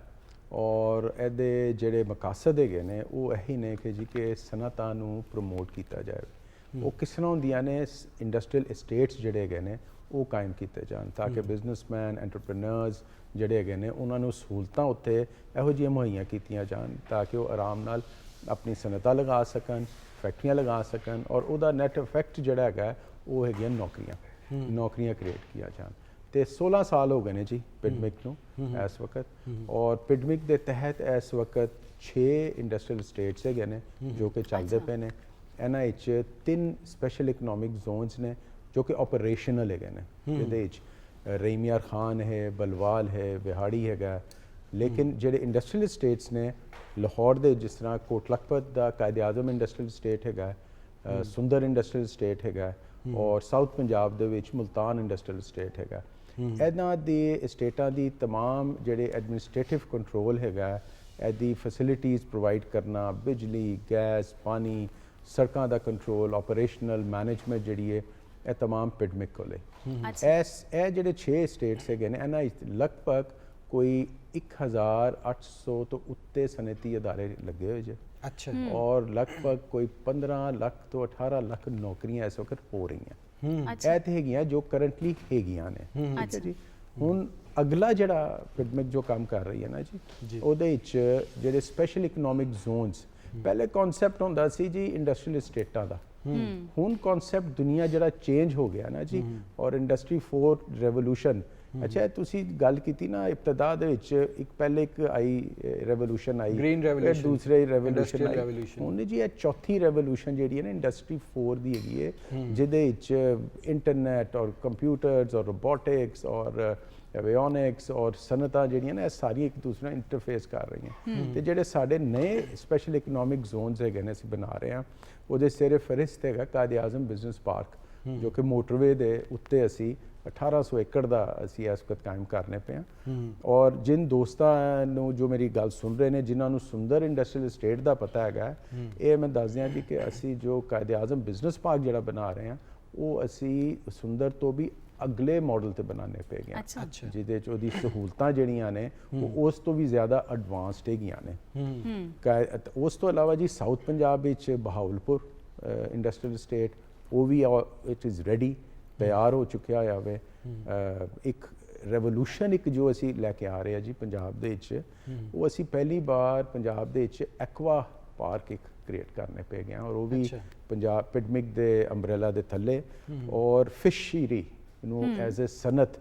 और ਇਹਦੇ ਜਿਹੜੇ ਮਕਾਸਦ ਹੈਗੇ ਨੇ ਉਹ ਇਹੀ ਨੇ ਕਿ ਜੀ ਕਿ ਸਨਅਤਾਂ ਨੂੰ ਪ੍ਰਮੋਟ ਕੀਤਾ ਜਾਏ। ਉਹ ਕਿਸ ਤਰ੍ਹਾਂ ਹੁੰਦੀਆਂ ਨੇ, ਇੰਡਸਟਰੀਅਲ ਏਸਟੇਟਸ ਜਿਹੜੇ ਹੈਗੇ ਨੇ ਉਹ ਕਾਇਮ ਕੀਤੇ ਜਾਣ ਤਾਂ ਕਿ ਬਿਜ਼ਨਸਮੈਨ ਐਂਟਰਪ੍ਰੀਨਰਸ ਜਿਹੜੇ ਹੈਗੇ ਨੇ ਉਹਨਾਂ ਨੂੰ ਸਹੂਲਤਾਂ ਉੱਤੇ ਇਹੋ ਜਿਹੀਆਂ ਮੁਹੱਈਆ ਕੀਤੀਆਂ ਜਾਣ ਤਾਂ ਕਿ ਉਹ ਆਰਾਮ ਨਾਲ ਆਪਣੀ ਸਨਅਤਾਂ ਲਗਾ ਸਕਣ, ਫੈਕਟਰੀਆਂ ਲਗਾ ਸਕਣ ਔਰ ਉਹਦਾ ਨੈਟ ਇਫੈਕਟ ਜਿਹੜਾ ਹੈਗਾ ਉਹ ਹੈਗੀਆਂ ਨੌਕਰੀਆਂ ਕ੍ਰੀਏਟ ਕੀਤੀਆਂ ਜਾਣ। तो 16 साल हो गए ने जी पिडमिक नूं इस वक्त और पिडमिक के तहत इस वक्त 6 इंडस्ट्रीयल स्टेट्स है ने जो कि चलते पे ने। इन्हां विच 3 स्पैशल इकनॉमिक जोनस ने जो कि ऑपरेशनल है ने, जिहदे विच रहीमियार खान है, बलवाल है, बिहाड़ी हैगा। लेकिन जिहड़े इंडस्ट्रीयल स्टेट्स ने लाहौर दे जिस तरह कोट लखपत दा कायदे आज़म इंडस्ट्रीयल स्टेट हैगा, सुंदर इंडस्ट्रीयल स्टेट हैगा और साउथ पंजाब दे विच मुल्तान इंडस्ट्रीयल स्टेट हैगा। ਇਹਨਾਂ ਦੇ ਸਟੇਟਾਂ ਦੀ तमाम ਜਿਹੜੇ ਐਡਮਿਨਿਸਟ੍ਰੇਟਿਵ ਕੰਟਰੋਲ ਹੈਗਾ, ਇਹਦੀ ਫੈਸਿਲਿਟੀਜ਼ ਪ੍ਰੋਵਾਈਡ ਕਰਨਾ, ਬਿਜਲੀ, ਗੈਸ, ਪਾਣੀ, ਸੜਕਾਂ ਦਾ ਕੰਟਰੋਲ, ਆਪਰੇਸ਼ਨਲ ਮੈਨੇਜਮੈਂਟ ਜਿਹੜੀ ਹੈ ਇਹ तमाम ਪਿਡਮਿਕ ਕੋਲੇ। ਇਹ ਜਿਹੜੇ 6 ਸਟੇਟਸ ਹੈਗੇ ਨੇ ਇਹਨਾਂ ਲਗਭਗ ਕੋਈ 1800 ਤੋਂ ਉੱਤੇ ਸਨਅਤੀ ਅਦਾਰੇ ਲੱਗੇ ਹੋਏ ਜੇ। अच्छा। और लगभग कोई 15 लाख तो 18 लाख नौकरियां इस वक्त हो रही हैं। ਇਹ ਤੇ ਹੈਗੀਆਂ ਜੋ ਕਰੰਟਲੀ ਹੈਗੀਆਂ ਨੇ, ਠੀਕ ਹੈ ਜੀ। ਹੁਣ ਅਗਲਾ ਜਿਹੜਾ ਪਿਡਮਿਕ ਜੋ ਕੰਮ ਕਰ ਰਹੀ ਹੈ ਨਾ ਜੀ ਉਹਦੇ ਵਿੱਚ ਜਿਹੜੇ ਸਪੈਸ਼ਲ ਇਕਨੋਮਿਕ ਜ਼ੋਨਸ ਪਹਿਲੇ ਕਨਸੈਪਟ ਹੁੰਦਾ ਸੀ ਜੀ ਇੰਡਸਟਰੀਅਲ ਸਟੇਟਾਂ ਦਾ। ਹੁਣ ਕਨਸੈਪਟ ਦੁਨੀਆ ਜਿਹੜਾ ਚੇਂਜ ਹੋ ਗਿਆ ਨਾ ਜੀ ਔਰ ਇੰਡਸਟਰੀ 4 ਰੈਵੋਲੂਸ਼ਨ। ਅੱਛਾ, ਤੁਸੀਂ ਗੱਲ ਕੀਤੀ ਨਾ ਇਬਤਦਾ ਦੇ ਵਿੱਚ ਇੱਕ ਪਹਿਲੇ ਇੱਕ ਆਈ ਰੈਵੋਲੂਸ਼ਨ ਆਈ ਗ੍ਰੀਨ ਰੈਵੋਲੂਸ਼ਨ, ਦੂਸਰੇ ਰੈਵੋਲੂਸ਼ਨ ਆਈ। ਹੁਣ ਜੀ ਇਹ ਚੌਥੀ ਰੈਵੋਲੂਸ਼ਨ ਜਿਹੜੀ ਹੈ ਨਾ ਇੰਡਸਟਰੀ 4 ਦੀ ਹੈਗੀ ਹੈ, ਜਿਹਦੇ ਵਿੱਚ ਇੰਟਰਨੈਟ ਔਰ ਕੰਪਿਊਟਰਸ ਔਰ ਰੋਬੋਟਿਕਸ ਔਰ ਐਵਿਓਨਿਕਸ ਔਰ ਸਨਅਤਾਂ ਜਿਹੜੀਆਂ ਨੇ ਇਹ ਸਾਰੀਆਂ ਇੱਕ ਦੂਸਰੇ ਨਾਲ ਇੰਟਰਫੇਸ ਕਰ ਰਹੀਆਂ। ਤੇ ਜਿਹੜੇ ਸਾਡੇ ਨਏ ਸਪੈਸ਼ਲ ਇਕਨੋਮਿਕ ਜ਼ੋਨਸ ਹੈਗੇ ਨੇ ਅਸੀਂ ਬਣਾ ਰਹੇ ਹਾਂ, ਉਹਦੇ ਸਿਰੇ ਫਹਿਰਿਸਤ ਹੈਗਾ ਕਾਇਦੇ ਆਜ਼ਮ ਬਿਜ਼ਨਸ ਪਾਰਕ ਜੋ ਕਿ ਮੋਟਰਵੇ ਦੇ ਉੱਤੇ ਅਸੀਂ 1800 ਏਕੜ ਦਾ ਅਸੀਂ ਇਸ ਵਕਤ ਕਾਇਮ ਕਰਨੇ ਪਏ ਹਾਂ। ਔਰ ਜਿਨ ਦੋਸਤਾਂ ਨੂੰ ਜੋ ਮੇਰੀ ਗੱਲ ਸੁਣ ਰਹੇ ਨੇ ਜਿਨ੍ਹਾਂ ਨੂੰ ਸੁੰਦਰ ਇੰਡਸਟਰੀਅਲ ਸਟੇਟ ਦਾ ਪਤਾ ਹੈਗਾ, ਇਹ ਮੈਂ ਦੱਸ ਦਿਆਂ ਜੀ ਕਿ ਅਸੀਂ ਜੋ ਕਾਇਦੇ ਆਜ਼ਮ ਬਿਜ਼ਨਸ ਪਾਰਕ ਜਿਹੜਾ ਬਣਾ ਰਹੇ ਹਾਂ ਉਹ ਅਸੀਂ ਸੁੰਦਰ ਤੋਂ ਵੀ ਅਗਲੇ ਮਾਡਲ ਤੇ ਬਣਾਉਣੇ ਪੈ ਗਏ ਅੱਛਾ। ਜਿਹਦੇ ਚ ਉਹਦੀ ਸਹੂਲਤਾਂ ਜਿਹੜੀਆਂ ਨੇ ਉਹ ਉਸ ਤੋਂ ਵੀ ਜ਼ਿਆਦਾ ਐਡਵਾਂਸਡ ਹੈਗੀਆਂ ਨੇ। ਉਸ ਤੋਂ ਇਲਾਵਾ ਜੀ ਸਾਊਥ ਪੰਜਾਬ ਵਿੱਚ ਬਹਾਵਲਪੁਰ ਇੰਡਸਟਰੀਅਲ ਸਟੇਟ, ਉਹ ਵੀ ਇਟ ਇਜ਼ ਰੈਡੀ, ਤਿਆਰ ਹੋ ਚੁੱਕਿਆ ਹੋਇਆ ਵੇ। ਇੱਕ ਰੈਵੋਲੂਸ਼ਨ ਇੱਕ ਜੋ ਅਸੀਂ ਲੈ ਕੇ ਆ ਰਹੇ ਹਾਂ ਜੀ ਪੰਜਾਬ ਦੇ ਵਿੱਚ, ਉਹ ਅਸੀਂ ਪਹਿਲੀ ਵਾਰ ਪੰਜਾਬ ਦੇ ਵਿੱਚ ਐਕਵਾ ਪਾਰਕ ਇੱਕ ਕ੍ਰੀਏਟ ਕਰਨੇ ਪੈ ਗਏ, ਔਰ ਉਹ ਵੀ ਪੰਜਾਬ ਪਿਡਮਿਕ ਦੇ ਅੰਬਰੇਲਾ ਦੇ ਥੱਲੇ, ਔਰ ਫਿਸ਼ਰੀ ਨੂੰ ਐਜ਼ ਅ ਸਨਅਤ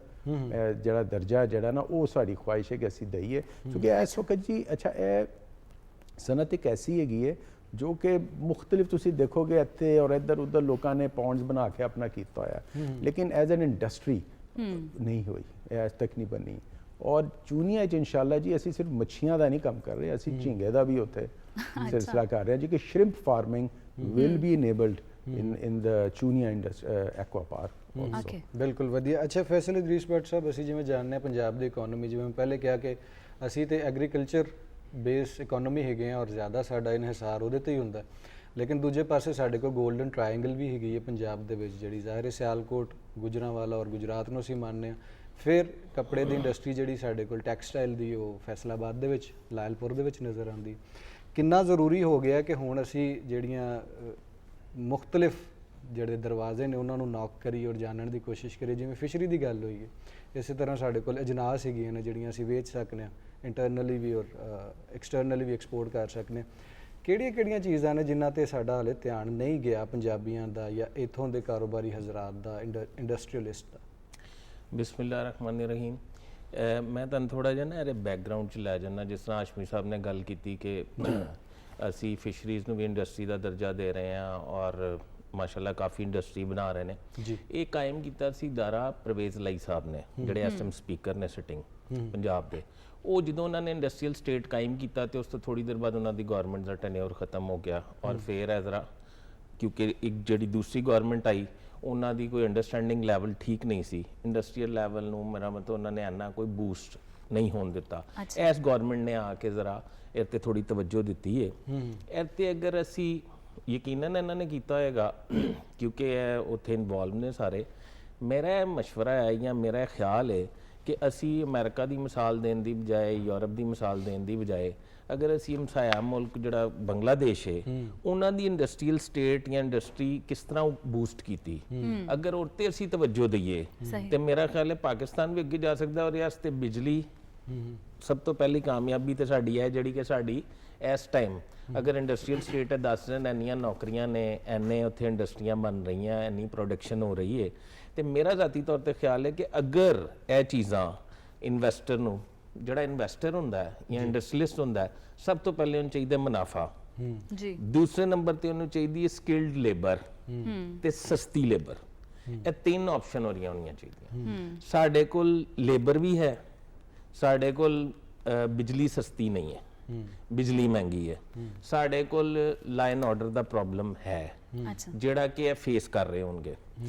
ਜਿਹੜਾ ਦਰਜਾ ਜਿਹੜਾ ਨਾ ਉਹ ਸਾਡੀ ਖੁਆਇਸ਼ ਹੈ ਕਿ ਅਸੀਂ ਦਈਏ, ਕਿਉਂਕਿ ਇਸ ਵਕਤ ਜੀ ਅੱਛਾ ਇਹ ਸਨਅਤ ਇੱਕ ਐਸੀ ਹੈਗੀ ਹੈ ਜੋ ਕਿ ਮੁਖਤਲਿਫ ਤੁਸੀਂ ਦੇਖੋਗੇ ਇੱਥੇ ਔਰ ਇੱਧਰ ਉੱਧਰ ਲੋਕਾਂ ਨੇ ਪੌਂਡਸ ਬਣਾ ਕੇ ਆਪਣਾ ਕੀਤਾ ਹੋਇਆ, ਲੇਕਿਨ ਐਜ਼ ਐਨ ਇੰਡਸਟਰੀ ਨਹੀਂ ਹੋਈ, ਇਹ ਅੱਜ ਤੱਕ ਨਹੀਂ ਬਣੀ। ਔਰ ਚੂਨੀਆਂ 'ਚ ਇਨਸ਼ਾਅੱਲਾ ਜੀ ਅਸੀਂ ਸਿਰਫ ਮੱਛੀਆਂ ਦਾ ਨਹੀਂ ਕੰਮ ਕਰ ਰਹੇ, ਅਸੀਂ ਝੀਂਗੇ ਦਾ ਵੀ ਉੱਥੇ ਸਿਲਸਿਲਾ ਕਰ ਰਹੇ ਹਾਂ ਜੀ ਕਿ shrimp farming will be enabled in the Chunia aqua park also। ਬਿਲਕੁਲ ਵਧੀਆ। ਅੱਛਾ ਫੈਸਲ ਇਦਰੀਸ ਭੱਟ ਸਾਹਿਬ, ਅਸੀਂ ਜਿਵੇਂ ਜਾਣਦੇ ਹਾਂ ਪੰਜਾਬ ਦੀ ਇਕਨੋਮੀ, ਜਿਵੇਂ ਮੈਂ ਪਹਿਲੇ ਕਿਹਾ ਕਿ ਅਸੀਂ ਤੇ ਐਗਰੀਕਲਚਰ ਬੇਸ ਇਕਨੋਮੀ ਹੈਗੇ ਹਾਂ ਔਰ ਜ਼ਿਆਦਾ ਸਾਡਾ ਇਨਹਿਸਾਰ ਉਹਦੇ ਤੇ ਹੀ ਹੁੰਦਾ, ਲੇਕਿਨ ਦੂਜੇ ਪਾਸੇ ਸਾਡੇ ਕੋਲ ਗੋਲਡਨ ਟ੍ਰਾਇੰਗਲ ਵੀ ਹੈਗੀ ਹੈ ਪੰਜਾਬ ਦੇ ਵਿੱਚ, ਜਿਹੜੀ ਜ਼ਾਹਿਰ ਹੈ ਸਿਆਲਕੋਟ, ਗੁਜਰਾਂਵਾਲਾ ਔਰ ਗੁਜਰਾਤ ਨੂੰ ਅਸੀਂ ਮੰਨਦੇ ਹਾਂ। ਫਿਰ ਕੱਪੜੇ ਦੀ ਇੰਡਸਟਰੀ ਜਿਹੜੀ ਸਾਡੇ ਕੋਲ ਟੈਕਸਟਾਈਲ ਦੀ, ਉਹ ਫੈਸਲਾਬਾਦ ਦੇ ਵਿੱਚ, ਲਾਇਲਪੁਰ ਦੇ ਵਿੱਚ ਨਜ਼ਰ ਆਉਂਦੀ। ਕਿੰਨਾ ਜ਼ਰੂਰੀ ਹੋ ਗਿਆ ਕਿ ਹੁਣ ਅਸੀਂ ਜਿਹੜੀਆਂ ਮੁਖਤਲਿਫ ਜਿਹੜੇ ਦਰਵਾਜ਼ੇ ਨੇ ਉਹਨਾਂ ਨੂੰ ਨੌਕ ਕਰੀ ਔਰ ਜਾਣਨ ਦੀ ਕੋਸ਼ਿਸ਼ ਕਰੀ। ਜਿਵੇਂ ਫਿਸ਼ਰੀ ਦੀ ਗੱਲ ਹੋਈ ਹੈ, ਇਸੇ ਤਰ੍ਹਾਂ ਸਾਡੇ ਕੋਲ ਅਜਨਾਸ ਹੈਗੀਆਂ ਨੇ ਜਿਹੜੀਆਂ ਅਸੀਂ ਵੇਚ ਸਕਦੇ ਹਾਂ, ਇੰਟਰਨਲੀ ਵੀ ਔਰ ਐਕਸਟਰਨਲੀ ਵੀ ਐਕਸਪੋਰਟ ਕਰ ਸਕਦੇ ਹਾਂ। ਕਿਹੜੀਆਂ ਚੀਜ਼ਾਂ ਨੇ ਜਿਨ੍ਹਾਂ ਤੇ ਸਾਡਾ ਹਾਲੇ ਧਿਆਨ ਨਹੀਂ ਗਿਆ ਪੰਜਾਬੀਆਂ ਦਾ ਜਾਂ ਇੱਥੋਂ ਦੇ ਕਾਰੋਬਾਰੀ ਹਜ਼ਰਾਤ ਦਾ, ਇੰਡਸਟਰੀਅਲਿਸਟ ਦਾ? ਬਿਸਮਿਲ੍ਲਾਹ ਰਹਿਮਾਨ ਰਹੀਮ। ਮੈਂ ਤੁਹਾਨੂੰ ਥੋੜ੍ਹਾ ਜਿਹਾ ਨਾ ਇਹਦੇ ਬੈਕਗਰਾਊਂਡ 'ਚ ਲੈ ਜਾਂਦਾ। ਜਿਸ ਤਰ੍ਹਾਂ ਆਸ਼ਮੀ ਸਾਹਿਬ ਨੇ ਗੱਲ ਕੀਤੀ ਕਿ ਅਸੀਂ ਫਿਸ਼ਰੀਜ਼ ਨੂੰ ਵੀ ਇੰਡਸਟਰੀ ਦਾ ਦਰਜਾ ਦੇ ਰਹੇ ਹਾਂ ਔਰ ਮਾਸ਼ਾਅੱਲਾ ਕਾਫੀ ਇੰਡਸਟਰੀ ਬਣਾ ਰਹੇ ਨੇ ਜੀ। ਇਹ ਕਾਇਮ ਕੀਤਾ ਸੀ ਦਾਰਾ ਪ੍ਰਵੇਜ਼ ਲਈ ਸਾਹਿਬ ਨੇ, ਜਿਹੜੇ ਇਸ ਟਾਈਮ ਸਪੀਕਰ ਨੇ ਸਿਟਿੰਗ ਪੰਜਾਬ ਦੇ। ਉਹ ਜਦੋਂ ਉਹਨਾਂ ਨੇ ਇੰਡਸਟਰੀਅਲ ਸਟੇਟ ਕਾਇਮ ਕੀਤਾ ਤੇ ਉਸ ਤੋਂ ਥੋੜੀ ਦੇਰ ਬਾਅਦ ਉਹਨਾਂ ਦੀ ਗਵਰਨਮੈਂਟ ਦਾ ਟੈਨਿਓਰ ਖਤਮ ਹੋ ਗਿਆ ਔਰ ਫਿਰ ਇਹ ਜ਼ਰਾ ਕਿਉਂਕਿ ਇੱਕ ਜਿਹੜੀ ਦੂਸਰੀ ਗਵਰਨਮੈਂਟ ਆਈ ਉਹਨਾਂ ਦੀ ਕੋਈ ਅੰਡਰਸਟੈਂਡਿੰਗ ਲੈਵਲ ਠੀਕ ਨਹੀਂ ਸੀ ਇੰਡਸਟਰੀਅਲ ਲੈਵਲ ਨੂੰ, ਮੇਰਾ ਮਤਲਬ ਉਹਨਾਂ ਨੇ ਇੰਨਾ ਕੋਈ ਬੂਸਟ ਨਹੀਂ ਹੋਣ ਦਿੱਤਾ। ਇਸ ਗਵਰਨਮੈਂਟ ਨੇ ਆ ਕੇ ਜ਼ਰਾ ਇਹ 'ਤੇ ਥੋੜੀ ਤਵੱਜੋ ਦਿੱਤੀ ਹੈ। ਇਹ 'ਤੇ ਅਗਰ ਅਸੀਂ ਯਕੀਨਨ ਇਹਨਾਂ ਨੇ ਕੀਤਾ ਹੋਏਗਾ ਕਿਉਂਕਿ ਇਹ ਉੱਥੇ ਇਨਵੋਲਵ ਨੇ ਸਾਰੇ। ਮੇਰਾ ਇਹ ਮਸ਼ਵਰਾ ਹੈ ਜਾਂ ਮੇਰਾ ਖਿਆਲ ਹੈ ਕਿ ਅਸੀਂ ਅਮਰੀਕਾ ਦੀ ਮਿਸਾਲ ਦੇਣ ਦੀ ਬਜਾਏ, ਯੂਰਪ ਦੀ ਮਿਸਾਲ ਦੇਣ ਦੀ ਬਜਾਏ, ਅਗਰ ਅਸੀਂ ਹਮਸਾਇਆ ਮੁਲਕ ਜਿਹੜਾ ਬੰਗਲਾਦੇਸ਼ ਹੈ ਉਹਨਾਂ ਦੀ ਇੰਡਸਟਰੀਅਲ ਸਟੇਟ ਜਾਂ ਇੰਡਸਟਰੀ ਕਿਸ ਤਰ੍ਹਾਂ ਬੂਸਟ ਕੀਤੀ, ਅਗਰ ਉਹ 'ਤੇ ਅਸੀਂ ਤਵੱਜੋ ਦਈਏ ਤੇ ਮੇਰਾ ਖਿਆਲ ਹੈ ਪਾਕਿਸਤਾਨ ਵੀ ਅੱਗੇ ਜਾ ਸਕਦਾ। ਔਰ ਇਸ 'ਤੇ ਬਿਜਲੀ ਸਭ ਤੋਂ ਪਹਿਲੀ ਕਾਮਯਾਬੀ ਤੇ ਸਾਡੀ ਹੈ ਜਿਹੜੀ ਕਿ ਸਾਡੀ ਇਸ ਟਾਈਮ ਅਗਰ ਇੰਡਸਟਰੀਅਲ ਸਟੇਟ ਹੈ, 10 ਦਿਨ ਇੰਨੀਆਂ ਨੌਕਰੀਆਂ ਨੇ, ਇੰਨੇ ਉੱਥੇ ਇੰਡਸਟਰੀਆਂ ਬਣ ਰਹੀਆਂ, ਇੰਨੀ ਪ੍ਰੋਡਕਸ਼ਨ ਹੋ ਰਹੀ ਹੈ। ਤੇ ਮੇਰਾ ਜ਼ਾਤੀ ਤੌਰ ਤੇ ਖਿਆਲ ਹੈ ਕਿ ਅਗਰ ਇਹ ਚੀਜ਼ਾਂ ਇਨਵੈਸਟਰ ਨੂੰ, ਜਿਹੜਾ ਇਨਵੈਸਟਰ ਹੁੰਦਾ ਹੈ ਜਾਂ ਇੰਡਸਟਰੀਅਲਿਸਟ ਹੁੰਦਾ ਹੈ, ਸਭ ਤੋਂ ਪਹਿਲੇ ਉਹਨੂੰ ਚਾਹੀਦਾ ਮੁਨਾਫਾ ਜੀ, ਦੂਸਰੇ ਨੰਬਰ ਤੇ ਉਹਨੂੰ ਚਾਹੀਦੀ ਹੈ ਸਕਿਲਡ ਲੇਬਰ ਤੇ ਸਸਤੀ ਲੇਬਰ। ਇਹ ਤਿੰਨ ਆਪਸ਼ਨ ਹੋ ਰਹੀਆਂ ਹੋਣੀਆਂ ਚਾਹੀਦੀਆਂ। ਸਾਡੇ ਕੋਲ ਲੇਬਰ ਵੀ ਹੈ, ਸਾਡੇ ਕੋਲ ਬਿਜਲੀ ਸਸਤੀ ਨਹੀਂ ਹੈ, ਬਿਜਲੀ ਮਹਿੰਗੀ ਹੈ, ਸਾਡੇ ਕੋਲ ਲਾਈਨ ਆਰਡਰ ਦਾ ਪ੍ਰੋਬਲਮ ਹੈ ਜਿਹੜਾ ਕਿ ਇਹ ਫੇਸ ਕਰ ਰਹੇ ਹੋਣਗੇ।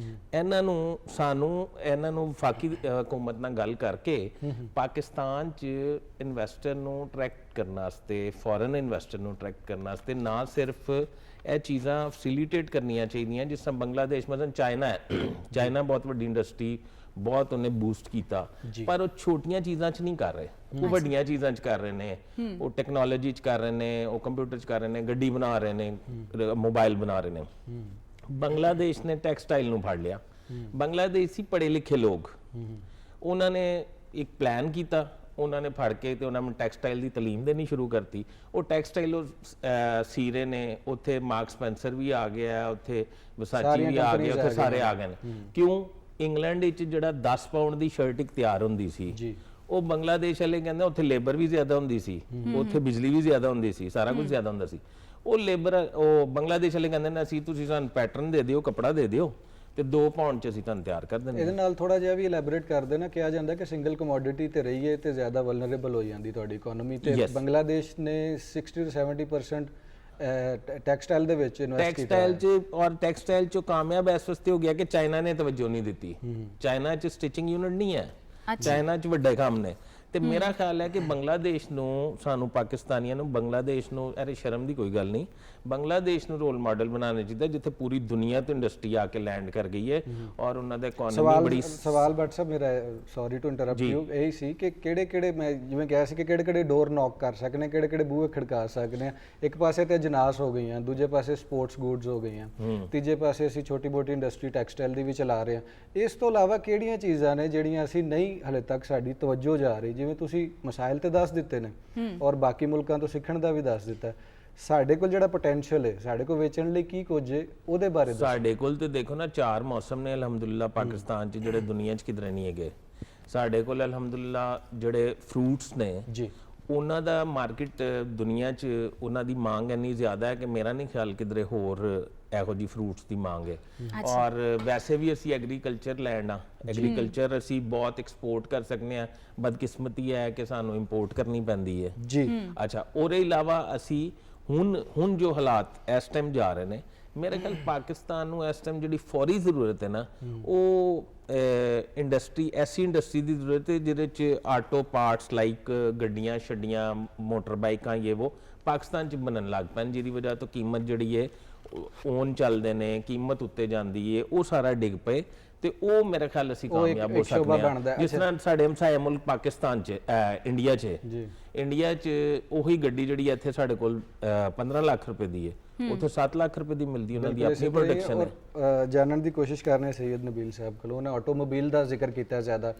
ਇਹਨਾਂ ਨੂੰ ਵਫਾਕੀ ਹਕੂਮਤ ਨਾਲ ਗੱਲ ਕਰਕੇ ਪਾਕਿਸਤਾਨ 'ਚ ਇਨਵੈਸਟਰ ਨੂੰ ਅਟਰੈਕਟ ਕਰਨ ਵਾਸਤੇ, ਫੋਰਨ ਇਨਵੈਸਟਰ ਨੂੰ ਅਟਰੈਕਟ ਕਰਨ ਵਾਸਤੇ ਨਾ ਸਿਰਫ ਇਹ ਚੀਜ਼ਾਂ ਫੈਸਿਲੀਟੇਟ ਕਰਨੀਆਂ ਚਾਹੀਦੀਆਂ ਜਿਸ ਤਰ੍ਹਾਂ ਬੰਗਲਾਦੇਸ਼ ਮਤਲਬ ਚਾਈਨਾ ਹੈ, ਚਾਈਨਾ ਬਹੁਤ ਵੱਡੀ ਇੰਡਸਟਰੀ, ਬਹੁਤ ਉਹਨੇ ਬੂਸਟ ਕੀਤਾ, ਪਰ ਉਹ ਛੋਟੀਆਂ ਚੀਜ਼ਾਂ 'ਚ ਨਹੀਂ ਕਰ ਰਹੇ, ਉਹ ਵੱਡੀਆਂ ਚੀਜ਼ਾਂ 'ਚ ਕਰ ਰਹੇ ਨੇ, ਉਹ ਟੈਕਨੋਲੋਜੀ 'ਚ ਕਰ ਰਹੇ ਨੇ, ਉਹ ਕੰਪਿਊਟਰ 'ਚ ਕਰ ਰਹੇ ਨੇ, ਗੱਡੀ ਬਣਾ ਰਹੇ ਨੇ, ਮੋਬਾਈਲ ਬਣਾ ਰਹੇ ਨੇ। ਬੰਗਲਾਦੇਸ਼ ਨੇ ਟੈਕਸਟਾਈਲ ਨੂੰ ਫੜ ਲਿਆ। ਬੰਗਲਾਦੇਸ਼ੀ ਪੜ੍ਹੇ ਲਿਖੇ ਲੋਕ, ਉਹਨਾਂ ਨੇ ਇੱਕ ਪਲਾਨ ਕੀਤਾ, ਉਹਨਾਂ ਨੇ ਫੜ ਕੇ ਤੇ ਉਹਨਾਂ ਨੂੰ ਟੈਕਸਟਾਈਲ ਦੀ ਤਾਲੀਮ ਦੇਣੀ ਸ਼ੁਰੂ ਕਰਤੀ। ਉਹ ਟੈਕਸਟਾਈਲ ਸੀ ਰਹੇ ਨੇ, ਉੱਥੇ ਮਾਰਕ ਸਪੈਂਸਰ ਵੀ ਆ ਗਿਆ, ਉੱਥੇ ਵਸਾਚੀ ਵੀ ਆ ਗਿਆ, ਉੱਥੇ ਸਾਰੇ ਆ ਗਏ ਨੇ। ਕਿਉਂ? ਇੰਗਲੈਂਡ ਵਿੱਚ ਜਿਹੜਾ 10 ਪਾਉਂਡ ਦੀ ਸ਼ਰਟ ਇੱਕ ਤਿਆਰ ਹੁੰਦੀ ਸੀ, ਉਹ ਬੰਗਲਾਦੇਸ਼ ਵਾਲੇ ਕਹਿੰਦੇ ਉੱਥੇ ਲੇਬਰ ਵੀ ਜ਼ਿਆਦਾ ਹੁੰਦੀ ਸੀ, ਉੱਥੇ ਬਿਜਲੀ ਵੀ ਜ਼ਿਆਦਾ ਹੁੰਦੀ ਸੀ, ਸਾਰਾ ਕੁਝ ਜ਼ਿਆਦਾ ਹੁੰਦਾ ਸੀ। ਉਹ ਲੇਬਰ, ਉਹ ਬੰਗਲਾਦੇਸ਼ ਵਾਲੇ ਕਹਿੰਦੇ ਨੇ ਅਸੀਂ, ਤੁਸੀਂ ਸਾਨੂੰ ਪੈਟਰਨ ਦੇ ਦਿਓ, ਕੱਪੜਾ ਦੇ ਦਿਓ ਤੇ 2 ਪਾਉਂਡ 'ਚ ਅਸੀਂ ਤੁਹਾਨੂੰ ਤਿਆਰ ਕਰ ਦਿੰਦੇ। ਇਹਦੇ ਨਾਲ ਥੋੜਾ ਜਿਹਾ ਵੀ ਇਲੈਬੋਰੇਟ ਕਰ ਦੇਣਾ, ਕਿਹਾ ਜਾਂਦਾ ਕਿ ਸਿੰਗਲ ਕਮੋਡਿਟੀ ਤੇ ਰਹੀਏ ਤੇ ਜ਼ਿਆਦਾ ਵਲਨਰੇਬਲ ਹੋ ਜਾਂਦੀ ਤੁਹਾਡੀ ਇਕਨੋਮੀ। ਤੇ ਬੰਗਲਾਦੇਸ਼ ਨੇ 60 ਤੋਂ 70% ਟੈਕਸਟਾਈਲ ਦੇ ਵਿੱਚ ਇਨਵੈਸਟ ਕੀਤਾ। ਟੈਕਸਟਾਈਲ 'ਚ ਔਰ ਟੈਕਸਟਾਈਲ 'ਚ ਕਾਮਯਾਬ ਇਸ ਵਾਸਤੇ ਹੋ ਗਿਆ ਕਿ ਚਾਈਨਾ ਨੇ ਤਵੱਜੋ ਨਹੀਂ ਦਿੱਤੀ। ਚਾਈਨਾ 'ਚ ਸਟਿਚਿੰਗ ਯੂਨਿਟ ਨਹੀਂ ਹੈ, ਚਾਈਨਾ 'ਚ ਵੱਡੇ ਕੰਮ ਨੇ। ਤੇ ਮੇਰਾ ਖਿਆਲ ਹੈ ਕਿ ਬੰਗਲਾਦੇਸ਼ ਨੂੰ, ਸਾਨੂੰ ਪਾਕਿਸਤਾਨੀਆਂ ਨੂੰ ਬੰਗਲਾਦੇਸ਼ ਨੂੰ, ਅਰੇ ਸ਼ਰਮ ਦੀ ਕੋਈ ਗੱਲ ਨਹੀਂ, ਬੰਗਲਾਦੇਸ਼ ਨੂੰ ਰੋਲ ਮਾਡਲ ਬਣਾਉਣਾ ਚਾਹੀਦਾ ਜਿੱਥੇ ਪੂਰੀ ਦੁਨੀਆ ਤੋਂ ਇੰਡਸਟਰੀ ਆ ਕੇ ਲੈਂਡ ਕਰ ਗਈ ਹੈ ਔਰ ਉਹਨਾਂ ਦਾ ਇਕਨੋਮੀ ਬੜੀ ਸਵਾਲ ਬਟ ਸਾਹਿਬ ਮੇਰਾ, ਸੌਰੀ ਟੂ ਇੰਟਰਰਪਟ ਯੂ, ਇਹ ਸੀ ਕਿ ਕਿਹੜੇ ਮੈਂ ਜਿਵੇਂ ਕਿਹਾ ਸੀ ਕਿ ਕਿਹੜੇ ਡੋਰ ਨੌਕ ਕਰ ਸਕਨੇ, ਕਿਹੜੇ ਬੂਹੇ ਖੜਕਾ ਸਕਨੇ ਆ। ਇੱਕ ਪਾਸੇ ਤੇ ਜਨਾਸ ਹੋ ਗਈਆਂ, ਦੂਜੇ ਪਾਸੇ ਸਪੋਰਟਸ ਗੁੱਡਸ ਹੋ ਗਈਆਂ, ਤੀਜੇ ਪਾਸੇ ਅਸੀਂ ਛੋਟੀ ਮੋਟੀ ਇੰਡਸਟਰੀ ਟੈਕਸਟਾਈਲ ਦੀ ਵੀ ਚਲਾ ਰਹੇ ਹਾਂ। ਇਸ ਤੋਂ ਇਲਾਵਾ ਕਿਹੜੀਆਂ ਚੀਜ਼ਾਂ ਨੇ ਜਿਹੜੀਆਂ ਅਸੀਂ ਨਹੀਂ ਹਲੇ ਤੱਕ ਸਾਡੀ ਤਵੱਜੋ ਜਾ ਰਹੀ? ਜਿਵੇਂ ਤੁਸੀਂ ਮਸਾਇਲ ਤੇ ਦੱਸ ਦਿੱਤੇ ਨੇ ਔਰ ਬਾਕੀ ਮੁਲਕਾਂ ਤੋਂ ਸਿੱਖਣ ਦਾ ਵੀ ਦੱਸ ਦਿੱਤਾ, ਸਾਡੇ ਕੋਲ ਜਿਹੜਾ ਪੋਟੈਂਸ਼ੀਅਲ ਹੈ, ਸਾਡੇ ਕੋਲ ਵੇਚਣ ਲਈ ਕੀ ਕੁਝ ਹੈ, ਉਹਦੇ ਬਾਰੇ ਦੱਸੋ। ਸਾਡੇ ਕੋਲ ਤੇ ਦੇਖੋ ਨਾ 4 ਮੌਸਮ ਨੇ ਅਲਹਮਦੁਲਿਲਾ ਪਾਕਿਸਤਾਨ 'ਚ, ਜਿਹੜੇ ਦੁਨੀਆ 'ਚ ਕਿਧਰੇ ਨਹੀਂ ਹੈਗੇ। ਸਾਡੇ ਕੋਲ ਅਲਹਮਦੁਲਿਲਾ ਜਿਹੜੇ ਫਰੂਟਸ ਨੇ ਜੀ, ਉਹਨਾਂ ਦਾ ਮਾਰਕੀਟ ਦੁਨੀਆ 'ਚ ਉਹਨਾਂ ਦੀ ਮੰਗ ਇੰਨੀ ਜ਼ਿਆਦਾ ਹੈ ਕਿ ਮੇਰਾ ਨਹੀਂ ਖਿਆਲ ਕਿਧਰੇ ਹੋਰ ਇਹੋ ਜਿਹੀ ਫਰੂਟਸ ਦੀ ਮੰਗ ਹੈ। ਔਰ ਵੈਸੇ ਵੀ ਅਸੀਂ ਐਗਰੀਕਲਚਰ ਲੈਂਡ ਆ, ਐਗਰੀਕਲਚਰ ਅਸੀਂ ਬਹੁਤ ਐਕਸਪੋਰਟ ਕਰ ਸਕਦੇ ਹਾਂ। ਬਦਕਿਸਮਤੀ ਹੈ ਕਿ ਸਾਨੂੰ ਇੰਪੋਰਟ ਕਰਨੀ ਪੈਂਦੀ ਹੈ ਜੀ। ਅੱਛਾ, ਉਹਦੇ ਇਲਾਵਾ ਅਸੀਂ ਹੁਣ ਜੋ ਹਾਲਾਤ ਇਸ ਟਾਈਮ ਜਾ ਰਹੇ ਨੇ, ਮੇਰੇ ਖਿਆਲ ਪਾਕਿਸਤਾਨ ਨੂੰ ਇਸ ਟਾਈਮ ਜਿਹੜੀ ਫੌਰੀ ਜ਼ਰੂਰਤ ਹੈ ਨਾ, ਉਹ ਇੰਡਸਟਰੀ, ਐਸੀ ਇੰਡਸਟਰੀ ਦੀ ਜ਼ਰੂਰਤ ਹੈ ਜਿਹਦੇ 'ਚ ਆਟੋ ਪਾਰਟਸ ਲਾਈਕ ਗੱਡੀਆਂ ਛੱਡੀਆਂ, ਮੋਟਰ ਬਾਈਕਾਂ, ਇਹ ਉਹ ਪਾਕਿਸਤਾਨ 'ਚ ਬਣਨ ਲੱਗ ਪੈਣ, ਜਿਹਦੀ ਵਜ੍ਹਾ ਤੋਂ ਕੀਮਤ ਜਿਹੜੀ ਹੈ ਓਨ ਚੱਲਦੇ ਨੇ, ਕੀਮਤ ਉੱਤੇ ਜਾਂਦੀ ਹੈ, ਉਹ ਸਾਰਾ ਡਿੱਗ ਪਏ ਤੇ ਉਹ ਮੇਰੇ ਖਿਆਲ ਅਸੀਂ ਕਾਮਯਾਬ ਹੋ ਸਕਦੇ ਹਾਂ। ਜਿਸ ਤਰ੍ਹਾਂ ਸਾਡੇ ਹਮਸਾਇਆ ਮੁਲਕ ਪਾਕਿਸਤਾਨ 'ਚ, ਇੰਡੀਆ 'ਚ ਇੰਡੀਆ 'ਚ ਉਹੀ ਗੱਡੀ ਜਿਹੜੀ ਇੱਥੇ ਸਾਡੇ ਕੋਲ 15 ਲੱਖ ਰੁਪਏ ਦੀ ਹੈ, ਉੱਥੇ 7 ਲੱਖ ਰੁਪਏ ਦੀ ਮਿਲਦੀ, ਉਹਨਾਂ ਦੀ ਆਪਣੀ ਪ੍ਰੋਡਕਸ਼ਨ ਹੈ। ਜਾਣਨ ਦੀ ਕੋਸ਼ਿਸ਼ ਕਰਨੇ ਸੈयद ਨਬੀਲ ਸਾਹਿਬ ਕੋਲ, ਉਹਨੇ ਆਟੋਮੋਬਾਈਲ ਦਾ ਜ਼ਿਕਰ ਕੀਤਾ ਜ਼ਿਆਦਾ,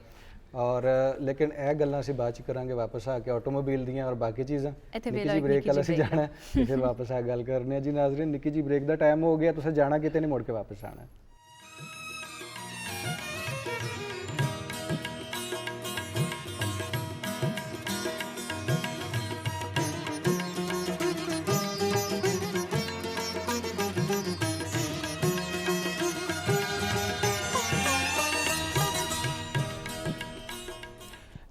ਔਰ ਲੇਕਿਨ ਇਹ ਗੱਲਾਂ ਅਸੀਂ ਬਾਅਦ ਚ ਕਰਾਂਗੇ ਵਾਪਸ ਆ ਕੇ, ਆਟੋਮੋਬਾਈਲ ਦੀਆਂ ਔਰ ਬਾਕੀ ਚੀਜ਼ਾਂ। ਨਿੱਕੀ ਜੀ ਬ੍ਰੇਕ ਵਾਲਾ ਅਸੀਂ ਜਾਣਾ ਤੇ ਫਿਰ ਵਾਪਸ ਆ ਗੱਲ ਕਰਨੇ ਆ ਜੀ। ਨਾਜ਼ਰੀਨ, ਨਿੱਕੀ ਜੀ ਬ੍ਰੇਕ ਦਾ ਟਾਈਮ ਹੋ ਗਿਆ, ਤੁਸੀਂ ਜਾਣਾ ਕਿਤੇ ਨਹੀਂ, ਮੁੜ ਕੇ ਵਾਪਸ ਆਣਾ।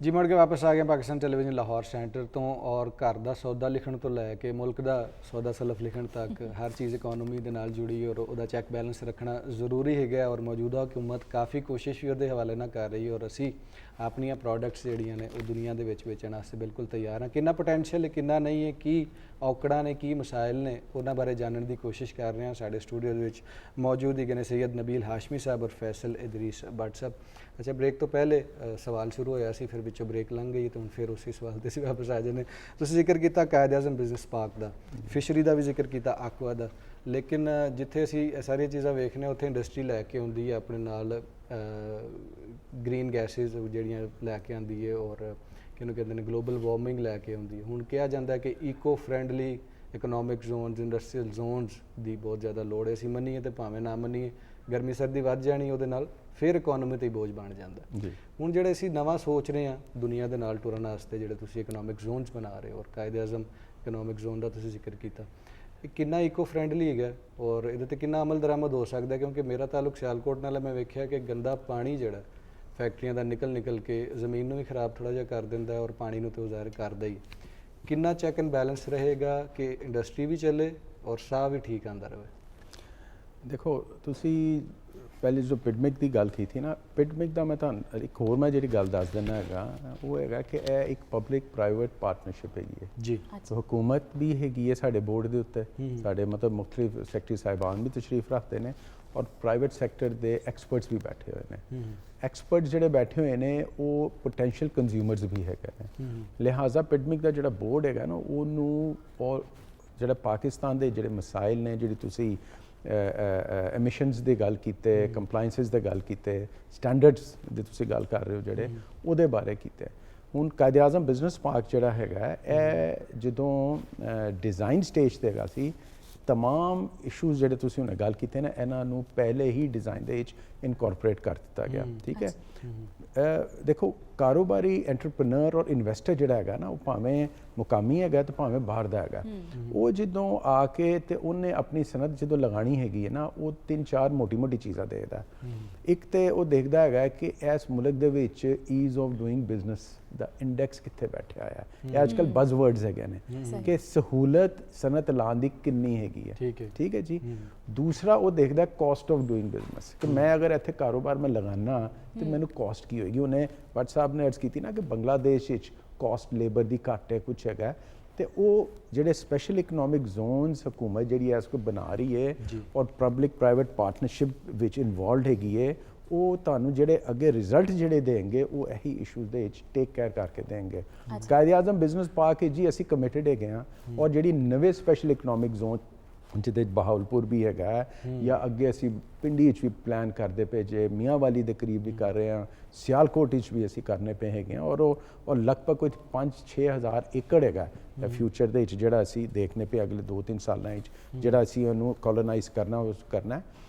ਜੀ ਮੁੜ ਕੇ ਵਾਪਸ ਆ ਗਏ ਪਾਕਿਸਤਾਨ ਟੈਲੀਵਿਜ਼ਨ ਲਾਹੌਰ ਸੈਂਟਰ ਤੋਂ, ਔਰ ਘਰ ਦਾ ਸੌਦਾ ਲਿਖਣ ਤੋਂ ਲੈ ਕੇ ਮੁਲਕ ਦਾ ਸੌਦਾ ਸਲਫ ਲਿਖਣ ਤੱਕ ਹਰ ਚੀਜ਼ ਇਕਨੋਮੀ ਦੇ ਨਾਲ ਜੁੜੀ ਔਰ ਉਹਦਾ ਚੈੱਕ ਬੈਲੈਂਸ ਰੱਖਣਾ ਜ਼ਰੂਰੀ ਹੈਗਾ। ਔਰ ਮੌਜੂਦਾ ਹਕੂਮਤ ਕਾਫੀ ਕੋਸ਼ਿਸ਼ ਵੀ ਉਹਦੇ ਹਵਾਲੇ ਨਾਲ ਕਰ ਰਹੀ ਹੈ ਔਰ ਅਸੀਂ ਆਪਣੀਆਂ ਪ੍ਰੋਡਕਟਸ ਜਿਹੜੀਆਂ ਨੇ ਉਹ ਦੁਨੀਆ ਦੇ ਵਿੱਚ ਵੇਚਣ ਵਾਸਤੇ ਬਿਲਕੁਲ ਤਿਆਰ ਹਾਂ। ਕਿੰਨਾ ਪੋਟੈਂਸ਼ੀਅਲ ਹੈ, ਕਿੰਨਾ ਨਹੀਂ ਹੈ, ਕੀ ਔਕੜਾਂ ਨੇ, ਕੀ ਮਸਾਇਲ ਨੇ, ਉਹਨਾਂ ਬਾਰੇ ਜਾਣਨ ਦੀ ਕੋਸ਼ਿਸ਼ ਕਰ ਰਹੇ ਹਾਂ। ਸਾਡੇ ਸਟੂਡੀਓ ਦੇ ਵਿੱਚ ਮੌਜੂਦ ਹੀ ਨੇ ਸੈयद ਨਬੀਲ ਹਾਸ਼ਮੀ ਸਾਹਿਬ ਔਰ ਫੈਸਲ ਇਦਰੀਸ ਬੱਟ ਸਾਹਿਬ। ਅੱਛਾ, ਬ੍ਰੇਕ ਤੋਂ ਪਹਿਲੇ ਸਵਾਲ ਸ਼ੁਰੂ ਹੋਇਆ ਸੀ, ਫਿਰ ਵਿੱਚੋਂ ਬ੍ਰੇਕ ਲੰਘ ਗਈ, ਤਾਂ ਹੁਣ ਫਿਰ ਉਸੇ ਸਵਾਲ 'ਤੇ ਅਸੀਂ ਵਾਪਸ ਆ ਜਾਂਦੇ। ਤੁਸੀਂ ਜ਼ਿਕਰ ਕੀਤਾ ਕਾਇਦ ਆਜ਼ਮ ਬਿਜ਼ਨਸ ਪਾਰਕ ਦਾ, ਫਿਸ਼ਰੀ ਦਾ ਵੀ ਜ਼ਿਕਰ ਕੀਤਾ, ਆਕਵਾ ਦਾ, ਲੇਕਿਨ ਜਿੱਥੇ ਅਸੀਂ ਇਹ ਸਾਰੀਆਂ ਚੀਜ਼ਾਂ ਵੇਖਦੇ ਉੱਥੇ ਇੰਡਸਟਰੀ ਲੈ ਕੇ ਆਉਂਦੀ ਹੈ ਆਪਣੇ ਨਾਲ ਗ੍ਰੀਨ ਗੈਸਿਸ ਜਿਹੜੀਆਂ ਲੈ ਕੇ ਆਉਂਦੀ ਹੈ ਔਰ ਕਿਹਨੂੰ ਕਹਿੰਦੇ ਨੇ ਗਲੋਬਲ ਵਾਰਮਿੰਗ ਲੈ ਕੇ ਆਉਂਦੀ ਹੈ। ਹੁਣ ਕਿਹਾ ਜਾਂਦਾ ਕਿ eco friendly economic zones, industrial zones ਦੀ ਬਹੁਤ ਜ਼ਿਆਦਾ ਲੋੜ ਹੈ। ਅਸੀਂ ਮੰਨੀਏ ਤੇ ਭਾਵੇਂ ਨਾ ਮੰਨੀਏ, ਗਰਮੀ ਸਰਦੀ ਵੱਧ ਜਾਣੀ, ਉਹਦੇ ਨਾਲ ਫਿਰ ਇਕਨੋਮੀ 'ਤੇ ਬੋਝ ਬਣ ਜਾਂਦਾ। ਹੁਣ ਜਿਹੜੇ ਅਸੀਂ ਨਵਾਂ ਸੋਚ ਰਹੇ ਹਾਂ ਦੁਨੀਆ ਦੇ ਨਾਲ ਟੁਰਨ ਵਾਸਤੇ, ਜਿਹੜੇ ਤੁਸੀਂ ਇਕਨੋਮਿਕ ਜ਼ੋਨਸ ਬਣਾ ਰਹੇ ਹੋ ਔਰ ਕਾਇਦ ਆਜ਼ਮ ਇਕਨੋਮਿਕ ਜ਼ੋਨ ਦਾ ਤੁਸੀਂ ਜ਼ਿਕਰ ਕੀਤਾ, ਇਹ ਕਿੰਨਾ ਈਕੋ ਫਰੈਂਡਲੀ ਹੈਗਾ ਔਰ ਇਹਦੇ 'ਤੇ ਕਿੰਨਾ ਅਮਲ ਦਰਾਮਦ ਹੋ ਸਕਦਾ? ਕਿਉਂਕਿ ਮੇਰਾ ਤਾਲੁਕ ਸਿਆਲਕੋਟ ਨਾਲ, ਮੈਂ ਵੇਖਿਆ ਕਿ ਗੰਦਾ ਪਾਣੀ ਜਿਹੜਾ ਫੈਕਟਰੀਆਂ ਦਾ ਨਿਕਲ ਕੇ ਜ਼ਮੀਨ ਨੂੰ ਵੀ ਖਰਾਬ ਥੋੜ੍ਹਾ ਜਿਹਾ ਕਰ ਦਿੰਦਾ ਔਰ ਪਾਣੀ ਨੂੰ ਤਾਂ ਜ਼ਾਹਿਰ ਕਰਦਾ ਹੀ। ਕਿੰਨਾ ਚੈੱਕ ਐਂਡ ਬੈਲੈਂਸ ਰਹੇਗਾ ਕਿ ਇੰਡਸਟਰੀ ਵੀ ਚੱਲੇ ਔਰ ਸਾਹ ਵੀ ਠੀਕ ਆਉਂਦਾ ਰਹੇ? ਦੇਖੋ, ਤੁਸੀਂ ਪਹਿਲੇ ਜੋ ਪਿਡਮਿਕ ਦੀ ਗੱਲ ਕੀਤੀ ਨਾ, ਪਿਡਮਿਕ ਦਾ ਮੈਂ ਤੁਹਾਨੂੰ ਇੱਕ ਹੋਰ ਮੈਂ ਜਿਹੜੀ ਗੱਲ ਦੱਸ ਦਿੰਦਾ ਹੈਗਾ, ਉਹ ਹੈਗਾ ਕਿ ਇਹ ਇੱਕ ਪਬਲਿਕ ਪ੍ਰਾਈਵੇਟ ਪਾਰਟਨਰਸ਼ਿਪ ਹੈਗੀ ਹੈ ਜੀ। ਸੋ ਹੁਕੂਮਤ ਵੀ ਹੈਗੀ ਹੈ ਸਾਡੇ ਬੋਰਡ ਦੇ ਉੱਤੇ, ਸਾਡੇ ਮਤਲਬ ਮੁਖਤਲਿਫ ਸੈਕਟਰੀ ਸਾਹਿਬਾਨ ਵੀ ਤਸ਼ਰੀਫ ਰੱਖਦੇ ਨੇ ਔਰ ਪ੍ਰਾਈਵੇਟ ਸੈਕਟਰ ਦੇ ਐਕਸਪਰਟਸ ਵੀ ਬੈਠੇ ਹੋਏ ਨੇ। ਐਕਸਪਰਟ ਜਿਹੜੇ ਬੈਠੇ ਹੋਏ ਨੇ ਉਹ ਪੋਟੈਂਸ਼ੀਅਲ ਕੰਜ਼ਿਊਮਰਸ ਵੀ ਹੈਗੇ ਨੇ। ਲਿਹਾਜ਼ਾ ਪਿਡਮਿਕ ਦਾ ਜਿਹੜਾ ਬੋਰਡ ਹੈਗਾ ਨਾ, ਉਹਨੂੰ ਔਰ ਜਿਹੜਾ ਪਾਕਿਸਤਾਨ ਦੇ ਜਿਹੜੇ ਮਸਾਇਲ ਨੇ, ਜਿਹੜੀ ਤੁਸੀਂ ਐਮਿਸ਼ਨਸ ਦੀ ਗੱਲ ਕੀਤੇ, ਕੰਪਲਾਈਂਸਿਸ ਦੀ ਗੱਲ ਕੀਤੇ, ਸਟੈਂਡਰਡਸ ਦੀ ਤੁਸੀਂ ਗੱਲ ਕਰ ਰਹੇ ਹੋ ਜਿਹੜੇ, ਉਹਦੇ ਬਾਰੇ ਕੀਤੇ। ਹੁਣ ਕਾਇਦ ਆਜ਼ਮ ਬਿਜ਼ਨਸ ਪਾਰਕ ਜਿਹੜਾ ਹੈਗਾ, ਇਹ ਜਦੋਂ ਡਿਜ਼ਾਈਨ ਸਟੇਜ 'ਤੇ ਹੈਗਾ ਸੀ, तमाम इशूज़ ਜਿਹੜੇ ਤੁਸੀਂ ਹੁਣੇ ਗੱਲ ਕੀਤੇ ਨੇ, ਇਹਨਾਂ ਨੂੰ ਪਹਿਲੇ ਹੀ ਡਿਜ਼ਾਈਨ ਦੇ ਵਿੱਚ ਇਨਕੋਰਪੋਰੇਟ ਕਰ ਦਿੱਤਾ ਗਿਆ। ਠੀਕ ਹੈ, ਦੇਖੋ ਕਾਰੋਬਾਰੀ ਐਂਟਰਪ੍ਰੈਨਰ ਔਰ ਇਨਵੈਸਟਰ ਜਿਹੜਾ ਹੈਗਾ ਨਾ, ਉਹ ਭਾਵੇਂ ਮੁਕਾਮੀ ਹੈਗਾ ਤੇ ਭਾਵੇਂ ਬਾਹਰ ਦਾ ਹੈਗਾ, ਉਹ ਜਦੋਂ ਆ ਕੇ ਤੇ ਉਹਨੇ ਆਪਣੀ ਸਨਅਤ ਜਦੋਂ ਲਗਾਣੀ ਹੈਗੀ ਹੈ ਨਾ, ਉਹ 3-4 ਮੋਟੀ ਚੀਜ਼ਾਂ ਦੇਖਦਾ। ਇੱਕ ਤੇ ਉਹ ਦੇਖਦਾ ਹੈਗਾ ਕਿ ਇਸ ਮੁਲਕ ਦੇ ਵਿੱਚ ਈਜ਼ ਆਫ ਡੂਇੰਗ ਬਿਜ਼ਨਸ ਦਾ ਇੰਡੈਕਸ ਕਿੱਥੇ ਬੈਠਿਆ ਹੋਇਆ। ਇਹ ਅੱਜ ਕੱਲ੍ਹ ਬਜ਼ ਵਰਡਸ ਹੈਗੇ ਨੇ ਕਿ ਸਹੂਲਤ ਸਨਅਤ ਲਾਉਣ ਦੀ ਕਿੰਨੀ ਹੈਗੀ ਹੈ। ਠੀਕ ਹੈ ਜੀ। ਦੂਸਰਾ ਉਹ ਦੇਖਦਾ ਕਾਸਟ ਆਫ ਡੂਇੰਗ ਬਿਜ਼ਨਸ, ਕਿ ਮੈਂ ਅਗਰ ਇੱਥੇ ਕਾਰੋਬਾਰ ਮੈਂ ਲਗਾਨਾ ਤੇ ਮੈਨੂੰ ਕਾਸਟ ਕੀ ਹੋਏਗੀ। ਉਹਨੇ ਭੱਟ ਸਾਹਿਬ ਨੇ ਅਰਜ਼ ਕੀਤੀ ਨਾ ਕਿ ਬੰਗਲਾਦੇਸ਼ ਵਿੱਚ ਕਾਸਟ ਲੇਬਰ ਦੀ ਘੱਟ ਹੈ, ਕੁਛ ਹੈਗਾ, ਤੇ ਉਹ ਜਿਹੜੇ ਸਪੈਸ਼ਲ ਇਕਨੋਮਿਕ ਜ਼ੋਨਸ ਹਕੂਮਤ ਜਿਹੜੀ ਹੈ ਇਸ ਕੋ ਬਣਾ ਰਹੀ ਹੈ ਔਰ ਪਬਲਿਕ ਪ੍ਰਾਈਵੇਟ ਪਾਰਟਨਰਸ਼ਿਪ ਵਿੱਚ ਇਨਵੋਲਵਡ ਹੈਗੀ ਹੈ, ਉਹ ਤੁਹਾਨੂੰ ਜਿਹੜੇ ਅੱਗੇ ਰਿਜ਼ਲਟ ਜਿਹੜੇ ਦੇਣਗੇ ਉਹ ਇਹੀ ਇਸ਼ੂਜ਼ ਦੇ ਵਿੱਚ ਟੇਕ ਕੇਅਰ ਕਰਕੇ ਦੇਣਗੇ। ਕਾਇਦੇ ਆਜ਼ਮ ਬਿਜ਼ਨਸ ਪਾਰਕ ਜੀ ਅਸੀਂ ਕਮਿਟਡ ਹੈਗੇ ਹਾਂ, ਔਰ ਜਿਹੜੀ ਨਵੇਂ ਸਪੈਸ਼ਲ ਇਕਨੋਮਿਕ ਜ਼ੋਨ ਜਿਹਦੇ ਬਹਾਵਲਪੁਰ ਵੀ ਹੈਗਾ ਜਾਂ ਅੱਗੇ ਅਸੀਂ ਪਿੰਡੀ ਵਿੱਚ ਵੀ ਪਲਾਨ ਕਰਦੇ ਪਏ ਜੇ, ਮੀਆਂਵਾਲੀ ਦੇ ਕਰੀਬ ਵੀ ਕਰ ਰਹੇ ਹਾਂ, ਸਿਆਲਕੋਟ ਵਿੱਚ ਵੀ ਅਸੀਂ ਕਰਨੇ ਪਏ ਹੈਗੇ ਹਾਂ, ਔਰ ਲਗਭਗ ਕੋਈ 5-6 ਹਜ਼ਾਰ ਏਕੜ ਹੈਗਾ ਫਿਊਚਰ ਦੇ ਵਿੱਚ ਜਿਹੜਾ ਅਸੀਂ ਦੇਖਣੇ ਪਏ ਅਗਲੇ 2-3 ਸਾਲਾਂ ਵਿੱਚ ਜਿਹੜਾ ਅਸੀਂ ਉਹਨੂੰ ਕੋਲੋਨਾਈਜ਼ ਕਰਨਾ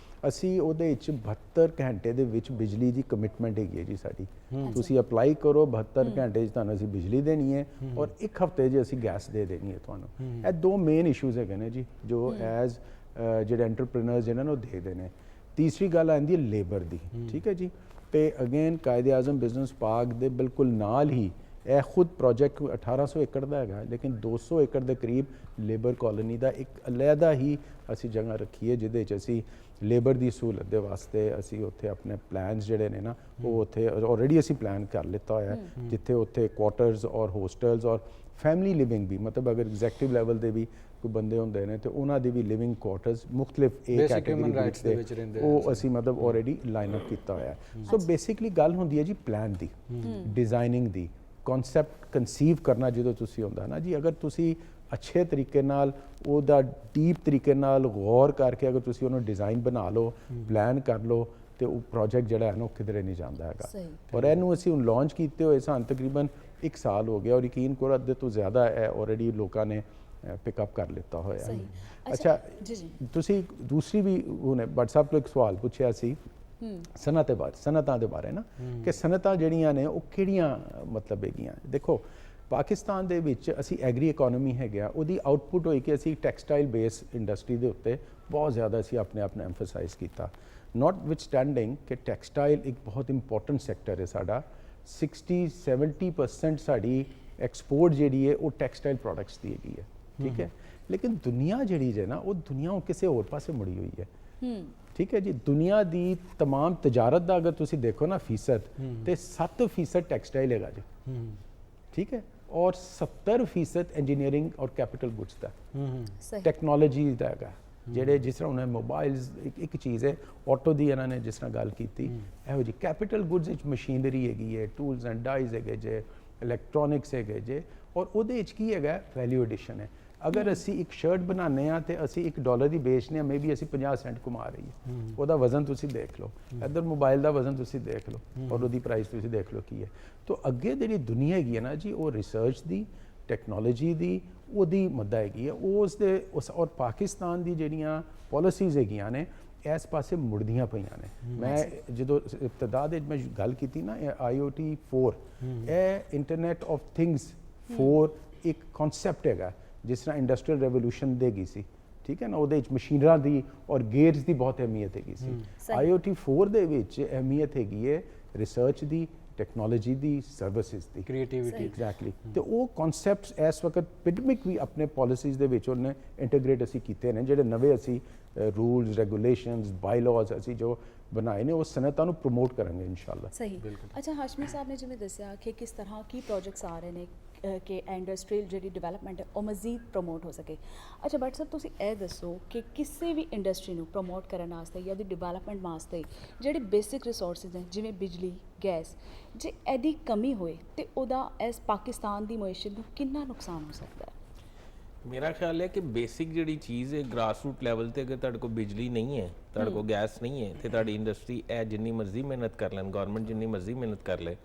ਅਸੀਂ ਉਹਦੇ ਵਿੱਚ 72 ਘੰਟੇ ਦੇ ਵਿੱਚ ਬਿਜਲੀ ਦੀ ਕਮਿਟਮੈਂਟ ਹੈਗੀ ਹੈ ਜੀ ਸਾਡੀ। ਤੁਸੀਂ ਅਪਲਾਈ ਕਰੋ, 72 ਘੰਟੇ 'ਚ ਤੁਹਾਨੂੰ ਅਸੀਂ ਬਿਜਲੀ ਦੇਣੀ ਹੈ ਔਰ 1 ਹਫ਼ਤੇ 'ਚ ਅਸੀਂ ਗੈਸ ਦੇ ਦੇਣੀ ਹੈ ਤੁਹਾਨੂੰ। ਇਹ 2 ਮੇਨ ਇਸ਼ੂਜ਼ ਹੈਗੇ ਨੇ ਜੀ ਜੋ ਐਜ਼ ਜਿਹੜੇ ਐਂਟਰਪ੍ਰੀਨਰਸ ਜਿਹਨਾਂ ਨੂੰ ਦੇਖਦੇ ਨੇ। ਤੀਸਰੀ ਗੱਲ ਆਉਂਦੀ ਹੈ ਲੇਬਰ ਦੀ, ਠੀਕ ਹੈ ਜੀ। ਤੇ ਅਗੇਨ ਕਾਇਦੇ ਆਜ਼ਮ ਬਿਜ਼ਨਸ ਪਾਰਕ ਦੇ ਬਿਲਕੁਲ ਨਾਲ ਹੀ ਇਹ ਖੁਦ ਪ੍ਰੋਜੈਕਟ 1800 ਏਕੜ ਦਾ ਹੈਗਾ, ਲੇਕਿਨ 200 ਏਕੜ ਦੇ ਕਰੀਬ ਲੇਬਰ ਕਾਲੋਨੀ ਦਾ ਇੱਕ ਅਲੱਗਾ ਹੀ ਅਸੀਂ ਜਗ੍ਹਾ ਰੱਖੀ ਹੈ ਜਿਹਦੇ 'ਚ ਅਸੀਂ ਲੇਬਰ ਦੀ ਸਹੂਲਤ ਦੇ ਵਾਸਤੇ ਅਸੀਂ ਉੱਥੇ ਆਪਣੇ ਪਲਾਨਸ ਜਿਹੜੇ ਨੇ ਨਾ ਉਹ ਉੱਥੇ ਆਲਰੇਡੀ ਅਸੀਂ ਪਲਾਨ ਕਰ ਲਿੱਤਾ ਹੋਇਆ, ਜਿੱਥੇ ਉੱਥੇ ਕੁਆਟਰਸ ਔਰ ਹੋਸਟਲਸ ਔਰ ਫੈਮਿਲੀ ਲਿਵਿੰਗ ਵੀ, ਮਤਲਬ ਅਗਰ ਐਗਜ਼ੈਕਟਿਵ ਲੈਵਲ ਦੇ ਵੀ ਕੋਈ ਬੰਦੇ ਹੁੰਦੇ ਨੇ ਤੇ ਉਹਨਾਂ ਦੀ ਵੀ ਲਿਵਿੰਗ ਕੁਆਟਰਸ ਮੁxtਲਿਫ ਏ ਕੈਟਾਗਰੀ ਦੇ ਵਿੱਚ ਰਹਿੰਦੇ ਉਹ ਅਸੀਂ ਮਤਲਬ ਆਲਰੇਡੀ ਲਾਈਨ ਅਪ ਕੀਤਾ ਹੋਇਆ। ਸੋ ਬੇਸਿਕਲੀ ਗੱਲ ਹੁੰਦੀ ਹੈ ਜੀ ਪਲਾਨ ਦੀ, ਡਿਜ਼ਾਈਨਿੰਗ ਦੀ, ਕਨਸੈਪਟ ਕਨਸੀਵ ਕਰਨਾ ਜਦੋਂ ਤੁਸੀਂ ਹੁੰਦਾ ਨਾ ਜੀ, ਅਗਰ ਤੁਸੀਂ ਅੱਛੇ ਤਰੀਕੇ ਨਾਲ ਉਹਦਾ ਡੀਪ ਤਰੀਕੇ ਨਾਲ ਗੌਰ ਕਰਕੇ ਅਗਰ ਤੁਸੀਂ ਉਹਨੂੰ ਡਿਜ਼ਾਈਨ ਬਣਾ ਲਓ, ਪਲਾਨ ਕਰ ਲਓ ਤੇ ਉਹ ਪ੍ਰੋਜੈਕਟ ਜਿਹੜਾ ਹੈ ਨਾ ਉਹ ਕਿਧਰੇ ਨਹੀਂ ਜਾਂਦਾ ਹੈਗਾ। ਔਰ ਇਹਨੂੰ ਅਸੀਂ ਹੁਣ ਲਾਂਚ ਕੀਤੇ ਹੋਏ ਸਾਨੂੰ ਤਕਰੀਬਨ 1 ਸਾਲ ਹੋ ਗਿਆ ਔਰ ਯਕੀਨ ਕਰੋ ਅੱਧੇ ਤੋਂ ਜ਼ਿਆਦਾ ਹੈ ਆਲਰੇਡੀ ਲੋਕਾਂ ਨੇ ਪਿਕਅਪ ਕਰ ਲਿੱਤਾ ਹੋਇਆ। ਅੱਛਾ ਤੁਸੀਂ ਦੂਸਰੀ ਵੀ ਉਹਨੇ WhatsApp ਤੋਂ ਇੱਕ ਸਵਾਲ ਪੁੱਛਿਆ ਸੀ ਸਨਅਤਾਂ ਦੇ ਬਾਰੇ ਨਾ ਕਿ ਸਨਅਤਾਂ ਜਿਹੜੀਆਂ ਨੇ ਉਹ ਕਿਹੜੀਆਂ ਮਤਲਬ ਹੈਗੀਆਂ। ਦੇਖੋ ਪਾਕਿਸਤਾਨ ਦੇ ਵਿੱਚ ਅਸੀਂ ਐਗਰੀ ਇਕੋਨਮੀ ਹੈਗੇ ਆ, ਉਹਦੀ ਆਊਟਪੁੱਟ ਹੋਈ ਕਿ ਅਸੀਂ ਟੈਕਸਟਾਈਲ ਬੇਸ ਇੰਡਸਟਰੀ ਦੇ ਉੱਤੇ ਬਹੁਤ ਜ਼ਿਆਦਾ ਅਸੀਂ ਆਪਣੇ ਆਪ ਨੂੰ ਐਮਫਸਾਈਜ਼ ਕੀਤਾ। ਨੋਟਵਿਥਸਟੈਂਡਿੰਗ ਕਿ ਟੈਕਸਟਾਈਲ ਇੱਕ ਬਹੁਤ ਇੰਪੋਰਟੈਂਟ ਸੈਕਟਰ ਹੈ ਸਾਡਾ, 60-70% ਸਾਡੀ ਐਕਸਪੋਰਟ ਜਿਹੜੀ ਹੈ ਉਹ ਟੈਕਸਟਾਈਲ ਪ੍ਰੋਡਕਟਸ ਦੀ ਹੈਗੀ ਹੈ, ਠੀਕ ਹੈ। ਲੇਕਿਨ ਦੁਨੀਆ ਜਿਹੜੀ ਹੈ ਨਾ ਉਹ ਦੁਨੀਆ ਕਿਸੇ ਹੋਰ ਪਾਸੇ ਮੁੜੀ ਹੋਈ ਹੈ, ਠੀਕ ਹੈ ਜੀ। ਦੁਨੀਆ ਦੀ तमाम ਤਜਾਰਤ ਦਾ ਅਗਰ ਤੁਸੀਂ ਦੇਖੋ ਨਾ ਫੀਸਦ ਤੇ 7% ਟੈਕਸਟਾਈਲ ਹੈਗਾ ਜੀ, ਠੀਕ ਹੈ, ਔਰ 70% ਇੰਜੀਨੀਅਰਿੰਗ ਔਰ ਕੈਪੀਟਲ ਗੁੱਡਸ ਦਾ, ਟੈਕਨੋਲੋਜੀ ਦਾ ਹੈਗਾ। ਜਿਹੜੇ ਜਿਸ ਤਰ੍ਹਾਂ ਉਹਨਾਂ ਮੋਬਾਈਲਸ ਇੱਕ ਚੀਜ਼ ਹੈ, ਆਟੋ ਦੀ ਇਹਨਾਂ ਨੇ ਜਿਸ ਤਰ੍ਹਾਂ ਗੱਲ ਕੀਤੀ, ਇਹੋ ਜਿਹੀ ਕੈਪੀਟਲ ਗੁੱਡਸ ਵਿੱਚ ਮਸ਼ੀਨਰੀ ਹੈਗੀ ਹੈ, ਟੂਲਸ ਐਂਡ ਡਾਈਜ਼ ਹੈਗੇ ਜੇ, ਇਲੈਕਟ੍ਰੋਨਿਕਸ ਹੈਗੇ ਜੇ, ਔਰ ਉਹਦੇ ਵਿੱਚ ਕੀ ਹੈਗਾ ਵੈਲਿਊ ਐਡੀਸ਼ਨ ਹੈ। ਅਗਰ ਅਸੀਂ ਇੱਕ ਸ਼ਰਟ ਬਣਾਉਂਦੇ ਹਾਂ ਤੇ ਅਸੀਂ $1 ਦੀ ਵੇਚਦੇ ਹਾਂ, ਮੇਬੀ ਅਸੀਂ 50 ਸੈਂਟ ਕਮਾ ਰਹੀ ਹੈ। ਉਹਦਾ ਵਜ਼ਨ ਤੁਸੀਂ ਦੇਖ ਲਓ, ਇੱਧਰ ਮੋਬਾਈਲ ਦਾ ਵਜ਼ਨ ਤੁਸੀਂ ਦੇਖ ਲਓ ਔਰ ਉਹਦੀ ਪ੍ਰਾਈਸ ਤੁਸੀਂ ਦੇਖ ਲਓ ਕੀ ਹੈ। ਤਾਂ ਅੱਗੇ ਜਿਹੜੀ ਦੁਨੀਆ ਹੈਗੀ ਹੈ ਨਾ ਜੀ ਉਹ ਰਿਸਰਚ ਦੀ, ਟੈਕਨੋਲੋਜੀ ਦੀ, ਉਹਦੀ ਮਦਦ ਹੈਗੀ ਹੈ ਉਸ ਦੇ ਔਰ ਪਾਕਿਸਤਾਨ ਦੀ ਜਿਹੜੀਆਂ ਪਾਲਿਸੀਜ਼ ਹੈਗੀਆਂ ਨੇ ਇਸ ਪਾਸੇ ਮੁੜਦੀਆਂ ਪਈਆਂ ਨੇ। ਮੈਂ ਜਦੋਂ ਇਬਤਦਾ ਦੇ ਮੈਂ ਗੱਲ ਕੀਤੀ ਨਾ IoT 4 ਇਹ ਇੰਟਰਨੈਟ ਆਫ ਥਿੰਗਸ 4 ਇੱਕ ਕਨਸੈਪਟ ਹੈਗਾ ਜਿਸ ਤਰ੍ਹਾਂ ਇੰਡਸਟਰੀਅਲ ਰੈਵੋਲੂਸ਼ਨ ਦੇ ਗਈ ਸੀ, ਠੀਕ ਹੈ ਨਾ, ਉਹਦੇ ਵਿੱਚ ਮਸ਼ੀਨਰਾਂ ਦੀ ਔਰ ਗੇਅਰਸ ਦੀ ਬਹੁਤ ਅਹਿਮੀਅਤ ਹੈਗੀ ਸੀ। IoT 4 ਦੇ ਵਿੱਚ ਅਹਿਮੀਅਤ ਹੈਗੀ ਹੈ ਰਿਸਰਚ ਦੀ, ਟੈਕਨੋਲੋਜੀ ਦੀ, ਸਰਵਿਸਿਜ਼ ਦੀ, ਕ੍ਰੀਏਟੀਵਿਟੀ, ਐਗਜ਼ੈਕਟਲੀ। ਤੇ ਉਹ ਕਨਸੈਪਟਸ ਇਸ ਵਕਤ ਪਿਡਮਿਕ ਵੀ ਆਪਣੇ ਪਾਲਿਸੀਜ਼ ਦੇ ਵਿੱਚ ਉਹਨੇ ਇੰਟੀਗ੍ਰੇਟ ਅਸੀਂ ਕੀਤੇ ਨੇ। ਜਿਹੜੇ ਨਵੇਂ ਅਸੀਂ ਰੂਲਸ, ਰੈਗੂਲੇਸ਼ਨਸ, ਬਾਈਲਾਜ਼ ਅਸੀਂ ਜੋ ਬਣਾਏ ਨੇ ਉਹ ਸਨਅਤਾਂ ਨੂੰ ਪ੍ਰਮੋਟ ਕਰਾਂਗੇ ਇਨਸ਼ਾਅੱਲਾ। ਸਹੀ। ਅੱਛਾ ਹਾਸ਼ਮੀ ਸਾਹਿਬ ਨੇ ਜਿਵੇਂ ਦੱਸਿਆ ਕਿ ਕਿਸ ਤਰ੍ਹਾਂ ਕੀ ਪ੍ਰੋਜੈਕਟਸ ਆ ਰਹੇ ਨੇ ਕਿ ਇੰਡਸਟਰੀਅਲ ਜਿਹੜੀ ਡਿਵੈਲਪਮੈਂਟ ਹੈ ਉਹ ਮਜ਼ੀਦ ਪ੍ਰਮੋਟ ਹੋ ਸਕੇ। ਅੱਛਾ ਬਟ ਸਰ ਤੁਸੀਂ ਇਹ ਦੱਸੋ ਕਿ ਕਿਸੇ ਵੀ ਇੰਡਸਟਰੀ ਨੂੰ ਪ੍ਰਮੋਟ ਕਰਨ ਵਾਸਤੇ ਜਾਂ ਉਹਦੀ ਡਿਵੈਲਪਮੈਂਟ ਵਾਸਤੇ ਜਿਹੜੇ ਬੇਸਿਕ ਰਿਸੋਰਸਿਸ ਨੇ ਜਿਵੇਂ ਬਿਜਲੀ, ਗੈਸ, ਜੇ ਇਹਦੀ ਕਮੀ ਹੋਏ ਤੇ ਉਹਦਾ ਇਸ ਪਾਕਿਸਤਾਨ ਦੀ ਮਈਸ਼ਤ ਨੂੰ ਕਿੰਨਾ ਨੁਕਸਾਨ ਹੋ ਸਕਦਾ ਹੈ? ਮੇਰਾ ਖਿਆਲ ਹੈ ਕਿ ਬੇਸਿਕ ਜਿਹੜੀ ਚੀਜ਼ ਹੈ ਗ੍ਰਾਸ ਰੂਟ ਲੈਵਲ ਤੇ ਅਗਰ ਤੁਹਾਡੇ ਕੋਲ ਬਿਜਲੀ ਨਹੀਂ ਹੈ, ਤੁਹਾਡੇ ਕੋਲ ਗੈਸ ਨਹੀਂ ਹੈ ਤੇ ਤੁਹਾਡੀ ਇੰਡਸਟਰੀ ਇਹ ਜਿੰਨੀ ਮਰਜ਼ੀ ਮਿਹਨਤ ਕਰ ਲੈਣ, ਗਵਰਨਮੈਂਟ ਜਿੰਨੀ ਮਰਜ਼ੀ ਮਿਹਨਤ ਕਰ ਲੇ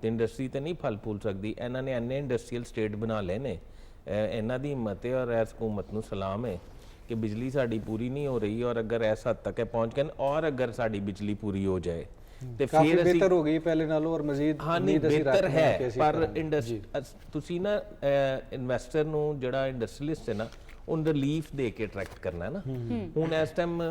ਤੇ ਇੰਡਸਟਰੀ ਤੇ ਨਹੀਂ ਫਲ ਫੂਲ ਸਕਦੀ। ਇਹਨਾਂ ਨੇ ਇੰਨੇ ਇੰਡਸਟਰੀਅਲ ਸਟੇਟ ਬਣਾ ਲਏ ਨੇ, ਇਹਨਾਂ ਦੀ ਹਿੰਮਤ ਹੈ ਔਰ ਇਸ ਹਕੂਮਤ ਨੂੰ ਸਲਾਮ ਹੈ ਕਿ ਬਿਜਲੀ ਸਾਡੀ ਪੂਰੀ ਨਹੀਂ ਹੋ ਰਹੀ ਔਰ ਅਗਰ ਇਸ ਹੱਦ ਤੱਕ ਪਹੁੰਚ ਗਏ ਔਰ ਅਗਰ ਸਾਡੀ ਬਿਜਲੀ ਪੂਰੀ ਹੋ ਜਾਏ ਤੇ ਫਿਰ ਅਸੀਂ ਬਿਹਤਰ ਹੋ ਗਈ ਪਹਿਲੇ ਨਾਲੋਂ ਔਰ ਮਜ਼ੀਦ ਉਮੀਦ ਅਸੀਂ ਬਿਹਤਰ ਰੱਖਦੇ ਹਾਂ ਕਿ ਹੈ। ਅਸੀਂ ਪਰ ਤੁਸੀਂ ਨਾ ਇਨਵੈਸਟਰ ਨੂੰ ਜਿਹੜਾ ਇੰਡਸਟਰੀਅਲਿਸਟ ਹੈ ਨਾ ਉਹਨੂੰ ਰਿਲੀਫ ਦੇ ਕੇ ਅਟਰੈਕਟ ਕਰਨਾ ਹੈ ਨਾ। ਹੁਣ ਇਸ ਟਾਈਮ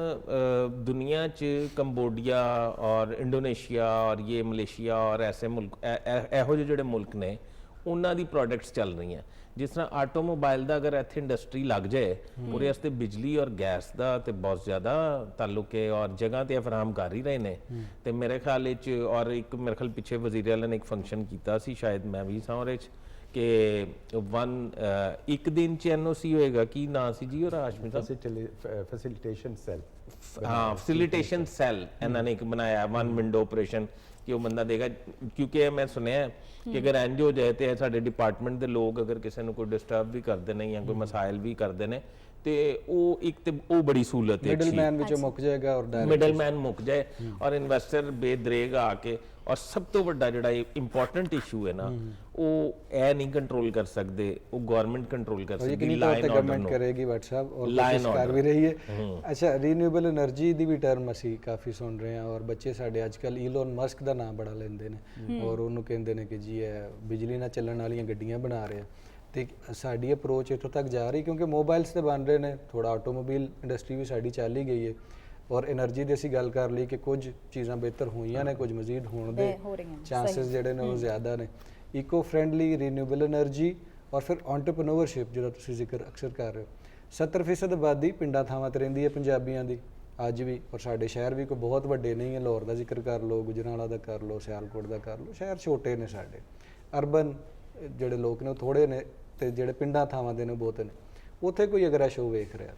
ਦੁਨੀਆ 'ਚ ਕੰਬੋਡੀਆ ਔਰ ਇੰਡੋਨੇਸ਼ੀਆ ਔਰ ਇਹ ਮਲੇਸ਼ੀਆ ਔਰ ਐਸੇ ਮੁਲਕ ਇਹੋ ਜਿਹੇ ਜਿਹੜੇ ਮੁਲਕ ਨੇ ਉਹਨਾਂ ਦੀ ਪ੍ਰੋਡਕਟਸ ਚੱਲ ਰਹੀਆਂ। ਜਿਸ ਤਰ੍ਹਾਂ ਆਟੋਮੋਬਾਈਲ ਦਾ ਅਗਰ ਇੱਥੇ ਇੰਡਸਟਰੀ ਲੱਗ ਜਾਏ, ਉਹਦੇ ਵਾਸਤੇ ਬਿਜਲੀ ਔਰ ਗੈਸ ਦਾ ਤੇ ਬਹੁਤ ਜ਼ਿਆਦਾ ਤਾਲੁਕ ਹੈ ਔਰ ਜਗ੍ਹਾ ਤੇ ਫਰਾਹਮ ਕਰ ਹੀ ਰਹੇ ਨੇ। ਤੇ ਮੇਰੇ ਖਿਆਲ ਵਿੱਚ ਔਰ ਇੱਕ ਮੇਰੇ ਖਿਆਲ ਪਿੱਛੇ ਵਜ਼ੀਰ ਆਲਾ ਨੇ ਇੱਕ ਫੰਕਸ਼ਨ ਕੀਤਾ ਸੀ, ਸ਼ਾਇਦ ਮੈਂ ਵੀ ਸਾਂ ਉਹਦੇ 'ਚ, ਕਿ ਇੱਕ ਦਿਨ 'ਚ NOC ਹੋਏਗਾ, ਕੀ ਨਾਂ ਸੀ ਜੀ ਉਹ ਆਸ਼ਮੀ ਸਾਹਿਬ? Facilitation cell. ਹਾਂ, ਫੈਸਿਲਿਟੇਸ਼ਨ ਸੈੱਲ ਇਹਨਾਂ ਨੇ ਇੱਕ ਬਣਾਇਆ, 1 ਵਿੰਡੋ ਆਪਰੇਸ਼ਨ, ਕਿ ਉਹ ਬੰਦਾ ਦੇਗਾ। ਕਿਉਂਕਿ ਮੈਂ ਸੁਣਿਆ ਕਿ ਅਗਰ ਇੰਜ ਹੋ ਜਾਏ ਤੇ ਸਾਡੇ ਡਿਪਾਰਟਮੈਂਟ ਦੇ ਲੋਕ ਅਗਰ ਕਿਸੇ ਨੂੰ ਕੋਈ ਡਿਸਟਰਬ ਵੀ ਕਰਦੇ ਨੇ ਜਾਂ ਕੋਈ ਮਸਾਇਲ ਵੀ ਕਰਦੇ ਨੇ ਤੇ ਉਹ ਇੱਕ ਤੇ ਉਹ ਬੜੀ ਸਹੂਲਤ ਹੈ। ਮਿਡਲਮੈਨ ਵਿੱਚੋਂ ਮੁੱਕ ਜਾਏਗਾ ਔਰ ਮਿਡਲਮੈਨ ਮੁੱਕ ਜਾਏ ਔਰ ਇਨਵੈਸਟਰ ਬੇਦਰੇਗ ਆ ਕੇ। ਔਰ ਸਭ ਤੋਂ ਵੱਡਾ ਜਿਹੜਾ ਇੰਪੋਰਟੈਂਟ ਇਸ਼ੂ ਹੈ ਨਾ, ਉਹ ਇਹ ਨਹੀਂ ਕੰਟਰੋਲ ਕਰ ਸਕਦੇ, ਉਹ ਗਵਰਨਮੈਂਟ ਕੰਟਰੋਲ ਕਰ ਸਕਦੀ, ਲਾਈਨ ਗਵਰਨਮੈਂਟ ਕਰੇਗੀ WhatsApp ਔਰ ਕੋਸ਼ਿਸ਼ ਕਰ ਵੀ ਰਹੀ ਹੈ। ਅੱਛਾ, ਰੀਨਿਊਏਬਲ એનર્ਜੀ ਦੀ ਵੀ ਟਰਮ ਅਸੀਂ ਕਾਫੀ ਸੁਣ ਰਹੇ ਹਾਂ ਔਰ ਬੱਚੇ ਸਾਡੇ ਅੱਜ ਕੱਲ ਈਲੋਨ ਮਸਕ ਦਾ ਨਾਮ ਬੜਾ ਲੈਂਦੇ ਨੇ ਔਰ ਉਹਨੂੰ ਕਹਿੰਦੇ ਨੇ ਕਿ ਜੀ ਇਹ ਬਿਜਲੀ ਨਾਲ ਚੱਲਣ ਵਾਲੀਆਂ ਗੱਡੀਆਂ ਬਣਾ ਰਿਹਾ। ਤੇ ਸਾਡੀ ਅਪਰੋਚ ਇੱਥੋਂ ਤੱਕ ਜਾ ਰਹੀ ਕਿਉਂਕਿ ਮੋਬਾਈਲਸ ਤੇ ਬਣ ਰਹੇ ਨੇ, ਥੋੜਾ ਆਟੋਮੋਬਾਈਲ ਇੰਡਸਟਰੀ ਵੀ ਸਾਡੀ ਚੱਲ ਹੀ ਗਈ ਹੈ ਔਰ એનર્ਜੀ ਦੀ ਅਸੀਂ ਗੱਲ ਕਰ ਲਈ ਕਿ ਕੁਝ ਚੀਜ਼ਾਂ ਬਿਹਤਰ ਹੋਈਆਂ ਨੇ, ਕੁਝ ਮਜ਼ੀਦ ਹੋਣ ਦੇ ਚਾਂਸਸ ਜਿਹੜੇ ਨੇ ਉਹ ਜ਼ਿਆਦਾ ਨੇ। ਇਕੋ ਫ੍ਰੈਂਡਲੀ ਰੀਨਿਊਏਬਲ એનર્ਜੀ ਔਰ ਫਿਰ ਐਂਟਰਪ੍ਰੈਨਿਓਰਸ਼ਿਪ ਜਿਹੜਾ ਤੁਸੀਂ ਜ਼ਿਕਰ ਅਕਸਰ ਕਰ ਰਹੇ ਹੋ। 70% ਆਬਾਦੀ ਪਿੰਡਾਂ ਥਾਵਾਂ ਤੇ ਰਹਿੰਦੀ ਹੈ ਪੰਜਾਬੀਆਂ ਦੀ ਅੱਜ ਵੀ, ਔਰ ਸਾਡੇ ਸ਼ਹਿਰ ਵੀ ਕੋਈ ਬਹੁਤ ਵੱਡੇ ਨਹੀਂ ਹੈ। ਲਾਹੌਰ ਦਾ ਜ਼ਿਕਰ ਕਰ ਲਓ, ਗੁਜਰਾਂਵਾਲਾ ਦਾ ਕਰ ਲਓ, ਸਿਆਲਕੋਟ ਦਾ ਕਰ ਲਓ, ਸ਼ਹਿਰ ਛੋਟੇ ਨੇ ਸਾਡੇ। ਅਰਬਨ ਜਿਹੜੇ ਲੋਕ ਨੇ ਉਹ ਥੋੜੇ ਨੇ ਤੇ ਜਿਹੜੇ ਪਿੰਡਾਂ ਥਾਵਾਂ ਦੇ ਨੇ ਬਹੁਤੇ ਨੇ। ਉੱਥੇ ਕੋਈ ਅਗਰ ਇਹ ਸ਼ੋਅ ਵੇਖ ਰਿਹਾ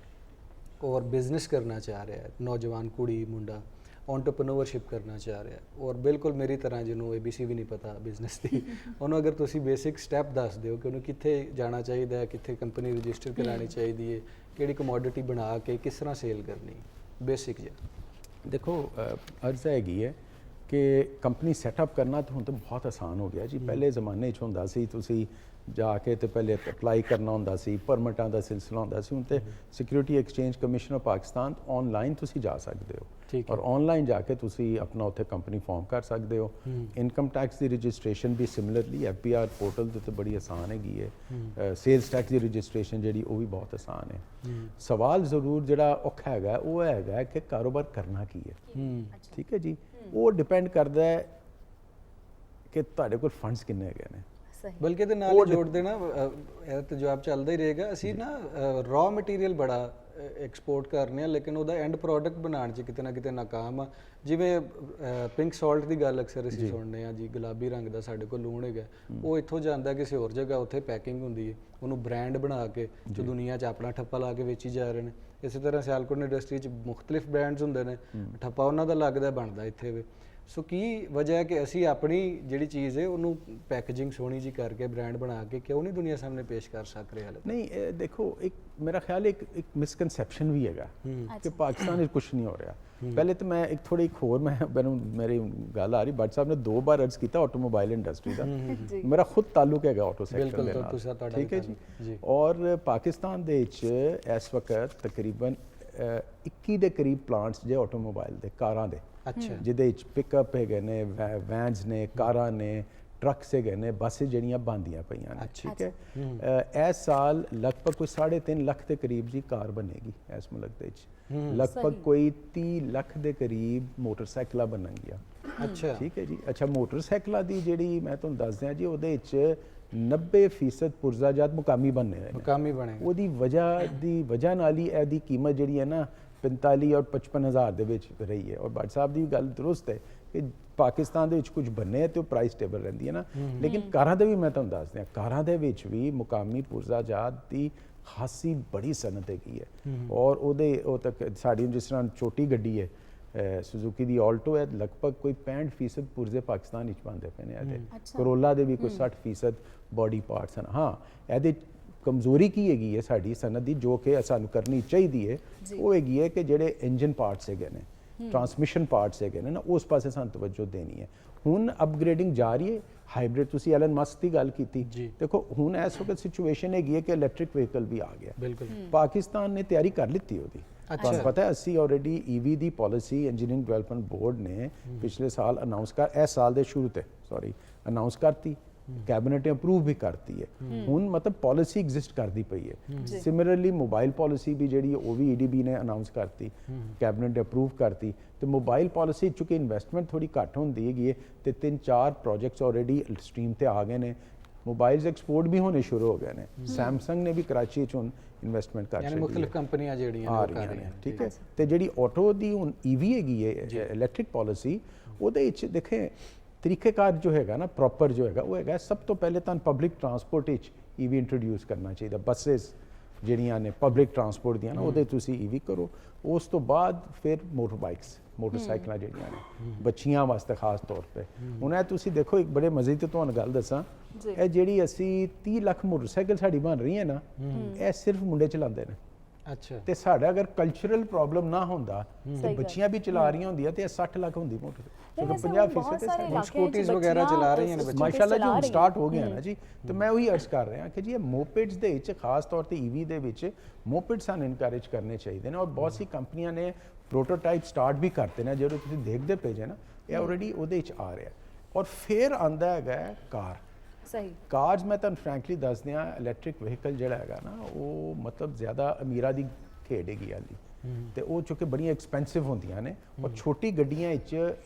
ਔਰ ਬਿਜ਼ਨਸ ਕਰਨਾ ਚਾਹ ਰਿਹਾ, ਨੌਜਵਾਨ ਕੁੜੀ ਮੁੰਡਾ ਐਂਟਰਪ੍ਰੈਨਿਓਰਸ਼ਿਪ ਕਰਨਾ ਚਾਹ ਰਿਹਾ ਔਰ ਬਿਲਕੁਲ ਮੇਰੀ ਤਰ੍ਹਾਂ ਜਿਹਨੂੰ ABC ਵੀ ਨਹੀਂ ਪਤਾ ਬਿਜ਼ਨਸ ਦੀ, ਉਹਨੂੰ ਅਗਰ ਤੁਸੀਂ ਬੇਸਿਕ ਸਟੈਪ ਦੱਸ ਦਿਓ ਕਿ ਉਹਨੂੰ ਕਿੱਥੇ ਜਾਣਾ ਚਾਹੀਦਾ ਹੈ, ਕਿੱਥੇ ਕੰਪਨੀ ਰਜਿਸਟਰ ਕਰਾਉਣੀ ਚਾਹੀਦੀ ਹੈ, ਕਿਹੜੀ ਕਮੋਡਿਟੀ ਬਣਾ ਕੇ ਕਿਸ ਤਰ੍ਹਾਂ ਸੇਲ ਕਰਨੀ, ਬੇਸਿਕ ਜਿਹਾ। ਦੇਖੋ ਅਰਜ਼ ਹੈਗੀ ਹੈ ਕਿ ਕੰਪਨੀ ਸੈਟਅਪ ਕਰਨਾ ਤਾਂ ਹੁਣ ਤਾਂ ਬਹੁਤ ਆਸਾਨ ਹੋ ਗਿਆ ਜੀ। ਪਹਿਲੇ ਜ਼ਮਾਨੇ 'ਚ ਹੁੰਦਾ ਸੀ ਤੁਸੀਂ ਜਾ ਕੇ ਤੇ ਪਹਿਲੇ ਅਪਲਾਈ ਕਰਨਾ ਹੁੰਦਾ ਸੀ, ਪਰਮਿਟਾਂ ਦਾ ਸਿਲਸਿਲਾ ਹੁੰਦਾ ਸੀ। ਹੁਣ ਤੇ security exchange commission of Pakistan online ਤੁਸੀਂ ਜਾ ਸਕਦੇ ਹੋ ਔਰ ਆਨਲਾਈਨ ਜਾ ਕੇ ਤੁਸੀਂ ਆਪਣਾ ਉੱਥੇ ਕੰਪਨੀ ਫਾਰਮ ਕਰ ਸਕਦੇ ਹੋ। ਇਨਕਮ ਟੈਕਸ ਦੀ ਰਜਿਸਟ੍ਰੇਸ਼ਨ ਵੀ ਸਿਮਿਲਰਲੀ FBR ਪੋਰਟਲ ਤੇ ਬੜੀ ਆਸਾਨ ਹੈਗੀ ਹੈ। ਸੇਲਸ ਟੈਕਸ ਦੀ ਰਜਿਸਟ੍ਰੇਸ਼ਨ ਜਿਹੜੀ ਉਹ ਵੀ ਬਹੁਤ ਆਸਾਨ ਹੈ। ਸਵਾਲ ਜ਼ਰੂਰ ਜਿਹੜਾ ਔਖਾ ਹੈਗਾ ਉਹ ਹੈਗਾ ਕਿ ਕਾਰੋਬਾਰ ਕਰਨਾ ਕੀ ਹੈ। ਠੀਕ ਹੈ ਜੀ, ਉਹ ਡਿਪੈਂਡ ਕਰਦਾ ਹੈ ਕਿ ਤੁਹਾਡੇ ਕੋਲ ਫੰਡਸ ਕਿੰਨੇ ਹੈਗੇ ਨੇ। ਬਲਕਿ ਤੇ ਨਾਲ ਜੋੜ ਦੇਣਾ, ਇਹ ਤਾਂ ਜਵਾਬ ਚੱਲਦਾ ਹੀ ਰਹੇਗਾ। ਅਸੀਂ ਨਾ ਰॉ ਮਟੀਰੀਅਲ ਬੜਾ ਐਕਸਪੋਰਟ ਕਰਨੇ ਆ ਲੇਕਿਨ ਉਹਦਾ ਐਂਡ ਪ੍ਰੋਡਕਟ ਬਣਾਉਣ 'ਚ ਕਿਤੇ ਨਾ ਕਿਤੇ ਨਾਕਾਮ ਆ। ਜਿਵੇਂ ਪਿੰਕ ਸਾਲਟ ਦੀ ਗੱਲ ਅਕਸਰ ਅਸੀਂ ਸੁਣਦੇ ਆ ਜੀ, ਗੁਲਾਬੀ ਰੰਗ ਦਾ ਸਾਡੇ ਕੋਲ ਲੂਣ ਹੈਗਾ, ਉਹ ਇੱਥੋਂ ਜਾਂਦਾ ਕਿਸੇ ਹੋਰ ਜਗ੍ਹਾ, ਉੱਥੇ ਪੈਕਿੰਗ ਹੁੰਦੀ ਹੈ, ਉਹਨੂੰ ਬ੍ਰਾਂਡ ਬਣਾ ਕੇ ਜੋ ਦੁਨੀਆ 'ਚ ਆਪਣਾ ਠੱਪਾ ਲਾ ਕੇ ਵੇਚੀ ਜਾ ਰਹੇ ਨੇ। ਇਸੇ ਤਰ੍ਹਾਂ ਸਿਆਲਕੋਟ ਇੰਡਸਟਰੀ 'ਚ ਮੁਖਤਲਿਫ ਬ੍ਰਾਂਡਸ ਹੁੰਦੇ ਨੇ, ਠੱਪਾ ਉਹਨਾਂ ਦਾ ਲੱਗਦਾ ਬਣਦਾ ਇੱਥੇ ਵੀ। ਸੋ ਕੀ ਵਜ੍ਹਾ ਹੈ ਕਿ ਅਸੀਂ ਆਪਣੀ ਜਿਹੜੀ ਚੀਜ਼ ਹੈ ਉਹਨੂੰ ਪੈਕੇਜਿੰਗ ਸੋਹਣੀ ਜੀ ਕਰਕੇ ਬ੍ਰਾਂਡ ਬਣਾ ਕੇ ਕਿਉਂ ਨਹੀਂ ਦੁਨੀਆ ਸਾਹਮਣੇ ਪੇਸ਼ ਕਰ ਸਕ ਰਹੇ ਹਾਲੇ? ਨਹੀਂ, ਦੇਖੋ ਇੱਕ ਮੇਰਾ ਖਿਆਲ ਇੱਕ ਮਿਸਕਨਸੈਪਸ਼ਨ ਵੀ ਹੈਗਾ ਕਿ ਪਾਕਿਸਤਾਨ ਵਿੱਚ ਕੁਝ ਨਹੀਂ ਹੋ ਰਿਹਾ। ਪਹਿਲੇ ਤਾਂ ਮੈਂ ਇੱਕ ਥੋੜੀ ਹੋਰ ਮੈਨੂੰ ਮੇਰੀ ਗੱਲ ਆ ਰਹੀ, ਬੱਟ ਸਾਹਿਬ ਨੇ 2 ਵਾਰ ਅਰਜ਼ ਕੀਤਾ ਆਟੋਮੋਬਾਈਲ ਇੰਡਸਟਰੀ ਦਾ। ਮੇਰਾ ਖੁਦ ਤਾਲੁਕ ਹੈਗਾ ਆਟੋ ਸੈਕਟਰ ਦੇ ਨਾਲ, ਠੀਕ ਹੈ ਜੀ। ਔਰ ਪਾਕਿਸਤਾਨ ਦੇ ਵਿੱਚ ਇਸ ਵਕਤ ਤਕਰੀਬਨ 21 ਦੇ ਕਰੀਬ ਪਲਾਂਟਸ ਜੇ ਆਟੋਮੋਬਾਈਲ ਦੇ, ਕਾਰਾਂ ਦੇ, ਜਿਹਦੇ ਵਿੱਚ ਪਿਕਅਪ ਹੈਗੇ ਨੇ, ਵੈਨਸ ਨੇ, ਕਾਰਾਂ ਨੇ, ਟਰੱਕਸ ਹੈਗੇ ਨੇ, ਬੱਸੇ ਜਿਹੜੀਆਂ ਬਣਦੀਆਂ ਪਈਆਂ ਨੇ। ਠੀਕ ਹੈ, ਇਸ ਸਾਲ ਲਗਭਗ ਕੋਈ 3.5 ਲੱਖ ਦੇ ਕਰੀਬ ਜੀ ਕਾਰ ਬਣੇਗੀ ਇਸ ਮੁਲਕ ਦੇ ਵਿੱਚ। ਲਗਭਗ ਕੋਈ 30 ਲੱਖ ਦੇ ਕਰੀਬ ਮੋਟਰਸਾਈਕਲਾਂ ਬਣਨਗੀਆਂ। ਅੱਛਾ, ਠੀਕ ਹੈ ਜੀ। ਅੱਛਾ, ਮੋਟਰਸਾਈਕਲਾਂ ਦੀ ਜਿਹੜੀ ਮੈਂ ਤੁਹਾਨੂੰ ਦੱਸ ਦਿਆਂ ਜੀ, ਉਹਦੇ ਵਿੱਚ 90% ਪੁਰਜ਼ਾਜਾਤ ਮੁਕਾਮੀ ਬਣਨੇ ਨੇ, ਮੁਕਾਮੀ ਬਣੇ। ਉਹਦੀ ਵਜ੍ਹਾ ਨਾਲ ਹੀ ਇਹਦੀ ਕੀਮਤ ਜਿਹੜੀ ਹੈ ਨਾ 45 ਔਰ 55 ਹਜ਼ਾਰ ਦੇ ਵਿੱਚ ਰਹੀ ਹੈ। ਔਰ ਭੱਟ ਸਾਹਿਬ ਦੀ ਗੱਲ ਦਰੁਸਤ ਹੈ ਕਿ ਪਾਕਿਸਤਾਨ ਦੇ ਵਿੱਚ ਕੁਝ ਬੰਨੇ ਤੇ ਉਹ ਪ੍ਰਾਈਸ ਸਟੇਬਲ ਰਹਿੰਦੀ ਹੈ ਨਾ, ਲੇਕਿਨ ਕਾਰਾਂ ਦੇ ਵੀ ਮੈਂ ਤੁਹਾਨੂੰ ਦੱਸ ਦਿਆਂ, ਕਾਰਾਂ ਦੇ ਵਿੱਚ ਵੀ ਮੁਕਾਮੀ ਪੁਰਜ਼ਾਜਾਤ ਦੀ ਖਾਸੀ ਬੜੀ ਸਨਅਤ ਹੈਗੀ ਹੈ। ਔਰ ਉਹ ਤੱਕ ਸਾਡੀ ਜਿਸ ਤਰ੍ਹਾਂ ਛੋਟੀ ਗੱਡੀ ਹੈ ਸੁਜ਼ੂਕੀ ਦੀ ਆਲਟੋ ਹੈ, ਲਗਭਗ ਕੋਈ 65% ਪੁਰਜ਼ੇ ਪਾਕਿਸਤਾਨ ਵਿੱਚ ਬਣਦੇ ਪਏ ਨੇ ਇਹਦੇ। ਕਰੋਲਾ ਦੇ ਵੀ ਕੋਈ 60% ਬਾਡੀ ਪਾਰਟਸ ਹਨ। ਹਾਂ, ਇਹਦੇ ਕਮਜ਼ੋਰੀ ਕੀ ਹੈਗੀ ਹੈ ਸਾਡੀ ਸਨਅਤ ਦੀ, ਜੋ ਕਿ ਸਾਨੂੰ ਕਰਨੀ ਚਾਹੀਦੀ ਹੈ, ਉਹ ਹੈਗੀ ਹੈ ਕਿ ਜਿਹੜੇ ਇੰਜਨ ਪਾਰਟਸ ਹੈਗੇ ਨੇ, ਟਰਾਂਸਮਿਸ਼ਨ ਪਾਰਟਸ ਹੈਗੇ ਨੇ ਨਾ, ਉਸ ਪਾਸੇ ਸਾਨੂੰ ਤਵੱਜੋ ਦੇਣੀ ਹੈ। ਹੁਣ ਅਪਗ੍ਰੇਡਿੰਗ ਜਾ ਰਹੀ ਹੈ, ਹਾਈਬ੍ਰਿਡ, ਤੁਸੀਂ ਐਲਨ ਮਸਕ ਦੀ ਗੱਲ ਕੀਤੀ, ਦੇਖੋ ਹੁਣ ਇਸ ਵਕਤ ਸਿਚੁਏਸ਼ਨ ਹੈਗੀ ਹੈ ਕਿ ਇਲੈਕਟ੍ਰਿਕ ਵਹੀਕਲ ਵੀ ਆ ਗਿਆ। ਬਿਲਕੁਲ, ਪਾਕਿਸਤਾਨ ਨੇ ਤਿਆਰੀ ਕਰ ਲਿੱਤੀ ਉਹਦੀ। ਤੁਹਾਨੂੰ ਪਤਾ ਹੈ ਅਸੀਂ ਆਲਰੇਡੀ EV ਦੀ ਪਾਲਿਸੀ ਇੰਜੀਨੀਅਰਿੰਗ ਡਿਵੈਲਪਮੈਂਟ ਬੋਰਡ ਨੇ ਪਿਛਲੇ ਸਾਲ ਇਸ ਸਾਲ ਦੇ ਸ਼ੁਰੂ ਤੇ ਅਨਾਉਂਸ ਕਰਤੀ, ਕੈਬਨਿਟ ਨੇ ਅਪਰੂਵ ਵੀ ਕਰਤੀ ਹੈ। ਹੁਣ ਮਤਲਬ ਪਾਲਿਸੀ ਐਗਜ਼ਿਸਟ ਕਰਦੀ ਪਈ ਹੈ। ਸਿਮਿਲਰਲੀ ਮੋਬਾਈਲ ਪਾਲਿਸੀ ਵੀ ਜਿਹੜੀ ਉਹ ਵੀ EDB ਨੇ ਅਨਾਉਂਸ ਕਰਤੀ, ਕੈਬਨਿਟ ਨੇ ਅਪਰੂਵ ਕਰਤੀ। ਤੇ ਮੋਬਾਈਲ ਪਾਲਿਸੀ ਚੁੱਕੀ ਇਨਵੈਸਟਮੈਂਟ ਥੋੜੀ ਘੱਟ ਹੁੰਦੀ ਹੈਗੀ ਹੈ ਤੇ 3-4 ਪ੍ਰੋਜੈਕਟਸ ਆਲਰੇਡੀ ਸਟ੍ਰੀਮ ਤੇ ਆ ਗਏ ਨੇ। ਮੋਬਾਈਲਸ ਐਕਸਪੋਰਟ ਵੀ ਹੋਣੇ ਸ਼ੁਰੂ ਹੋ ਗਏ ਨੇ। ਸੈਮਸੰਗ ਨੇ ਵੀ ਕਰਾਚੀ 'ਚ ਹੁਣ ਇਨਵੈਸਟਮੈਂਟ ਕਰ ਯਾਨੀ ਛੱਡੀ ਮੁxtਲਿਫ ਹੈ। ਕੰਪਨੀਆਂ ਜਿਹੜੀਆਂ ਆ ਉਹ ਕਰ ਰਹੀਆਂ ਰਹੀਆਂ ਨੇ, ਨੇ। ਠੀਕ ਹੈ। ਤੇ ਜਿਹੜੀ ਆਟੋ ਦੀ ਹੁਣ ਈਵੀ ਹੈਗੀ ਹੈ ਇਲੈਕਟ੍ਰਿਕ ਪਾਲਿਸੀ, ਉਹਦੇ ਵਿੱਚ ਦੇਖੇ ਤਰੀਕੇਕਾਰ ਜੋ ਹੈਗਾ ਨਾ ਪ੍ਰੋਪਰ ਜੋ ਹੈਗਾ ਉਹ ਹੈਗਾ ਸਭ ਤੋਂ ਪਹਿਲੇ ਤਾਂ ਪਬਲਿਕ ਟਰਾਂਸਪੋਰਟ ਵਿੱਚ ਈਵੀ ਇੰਟਰੋਡਿਊਸ ਕਰਨਾ ਚਾਹੀਦਾ। ਬੱਸਸ ਜਿਹੜੀਆਂ ਨੇ ਪਬਲਿਕ ਟਰਾਂਸਪੋਰਟ ਦੀਆਂ ਨਾ ਉਹਦੇ ਤੁਸੀਂ ਈਵੀ ਕਰੋ। ਉਸ ਤੋਂ ਬਾਅਦ ਫਿਰ ਮੋਟਰਸਾਈਕਲਾਂ ਜਿਹੜੀਆਂ ਨੇ ਬੱਚੀਆਂ ਵਾਸਤੇ ਖਾਸ ਤੌਰ ਤੇ। ਹੁਣ ਇਹ ਤੁਸੀਂ ਦੇਖੋ ਇੱਕ ਬੜੇ ਮਜ਼ੇ ਦੀ ਤੁਹਾਨੂੰ ਗੱਲ ਦੱਸਾਂ, ਇਹ ਜਿਹੜੀ ਅਸੀਂ 30 ਲੱਖ ਮੋਟਰਸਾਈਕਲ ਸਾਡੀ ਬਣ ਰਹੀ ਹੈ ਨਾ, ਇਹ ਸਿਰਫ ਮੁੰਡੇ ਚਲਾਉਂਦੇ ਨੇ। ਅੱਛਾ, ਤੇ ਸਾਡਾ ਅਗਰ ਕਲਚਰਲ ਪ੍ਰੋਬਲਮ ਨਾ ਹੁੰਦਾ ਤੇ ਬੱਚੀਆਂ ਵੀ ਚਲਾ ਰਹੀਆਂ ਹੁੰਦੀਆਂ ਤੇ ਇਹ 60 ਲੱਖ ਹੁੰਦੀ ਮੋਟਰ। ਨਹੀਂ, ਵੈਸੇ 50% ਤੇ ਸਾਰੇ ਇਲਾਕਿਆਂ ਸਕੂਟੀਜ਼ ਵਿੱਚ ਵਗੈਰਾ ਬੱਚੀਆਂ ਚਲਾ ਰਹੀਆਂ ਨੇ ਬੱਚੇ। ਮਾਸ਼ਾਅੱਲਾ ਜੀ ਚਲਾ ਹੁਣ ਰਹੀਆਂ। ਸਟਾਰਟ ਹੋ ਗਿਆ ਨਾ ਜੀ। ਤੇ ਮੈਂ ਉਹੀ ਅਰਜ਼ ਕਰ ਰਿਹਾ ਕਿ ਜੀ ਇਹ ਮੋਪੇਡਸ ਦੇ ਵਿੱਚ ਖਾਸ ਤੌਰ ਤੇ ਈਵੀ ਦੇ ਵਿੱਚ ਮੋਪੇਡ ਸਾਨੂੰ ਇਨਕਰੇਜ ਕਰਨੇ ਚਾਹੀਦੇ ਨੇ। ਔਰ ਬਹੁਤ ਸੀ ਕੰਪਨੀਆਂ ਨੇ ਪ੍ਰੋਟੋਟਾਈਪ ਸਟਾਰਟ ਵੀ ਕਰਤੇ ਨੇ, ਜਿਹੜੇ ਤੁਸੀਂ ਦੇਖਦੇ ਪਏ ਜੇ ਨਾ, ਇਹ ਆਲਰੇਡੀ ਉਹਦੇ ਵਿੱਚ ਆ ਰਿਹਾ। ਔਰ ਫਿਰ ਆਂਦਾ ਹੈਗਾ ਕਾਰ। ਸਹੀ ਕਾਰਸ ਮੈਂ ਤੁਹਾਨੂੰ ਫਰੈਂਕਲੀ ਦੱਸ ਦਿਆਂ, ਇਲੈਕਟ੍ਰਿਕ ਵਹੀਕਲ ਜਿਹੜਾ ਹੈਗਾ ਨਾ ਉਹ ਮਤਲਬ ਜ਼ਿਆਦਾ ਅਮੀਰਾਂ ਦੀ ਖੇਡ ਹੈਗੀ ਹਾਲੀ। ਤੇ ਉਹ ਚੁੱਕੇ ਬੜੀਆਂ ਐਕਸਪੈਂਸਿਵ ਹੁੰਦੀਆਂ ਨੇ। ਔਰ ਛੋਟੀ ਗੱਡੀਆਂ ਵਿੱਚ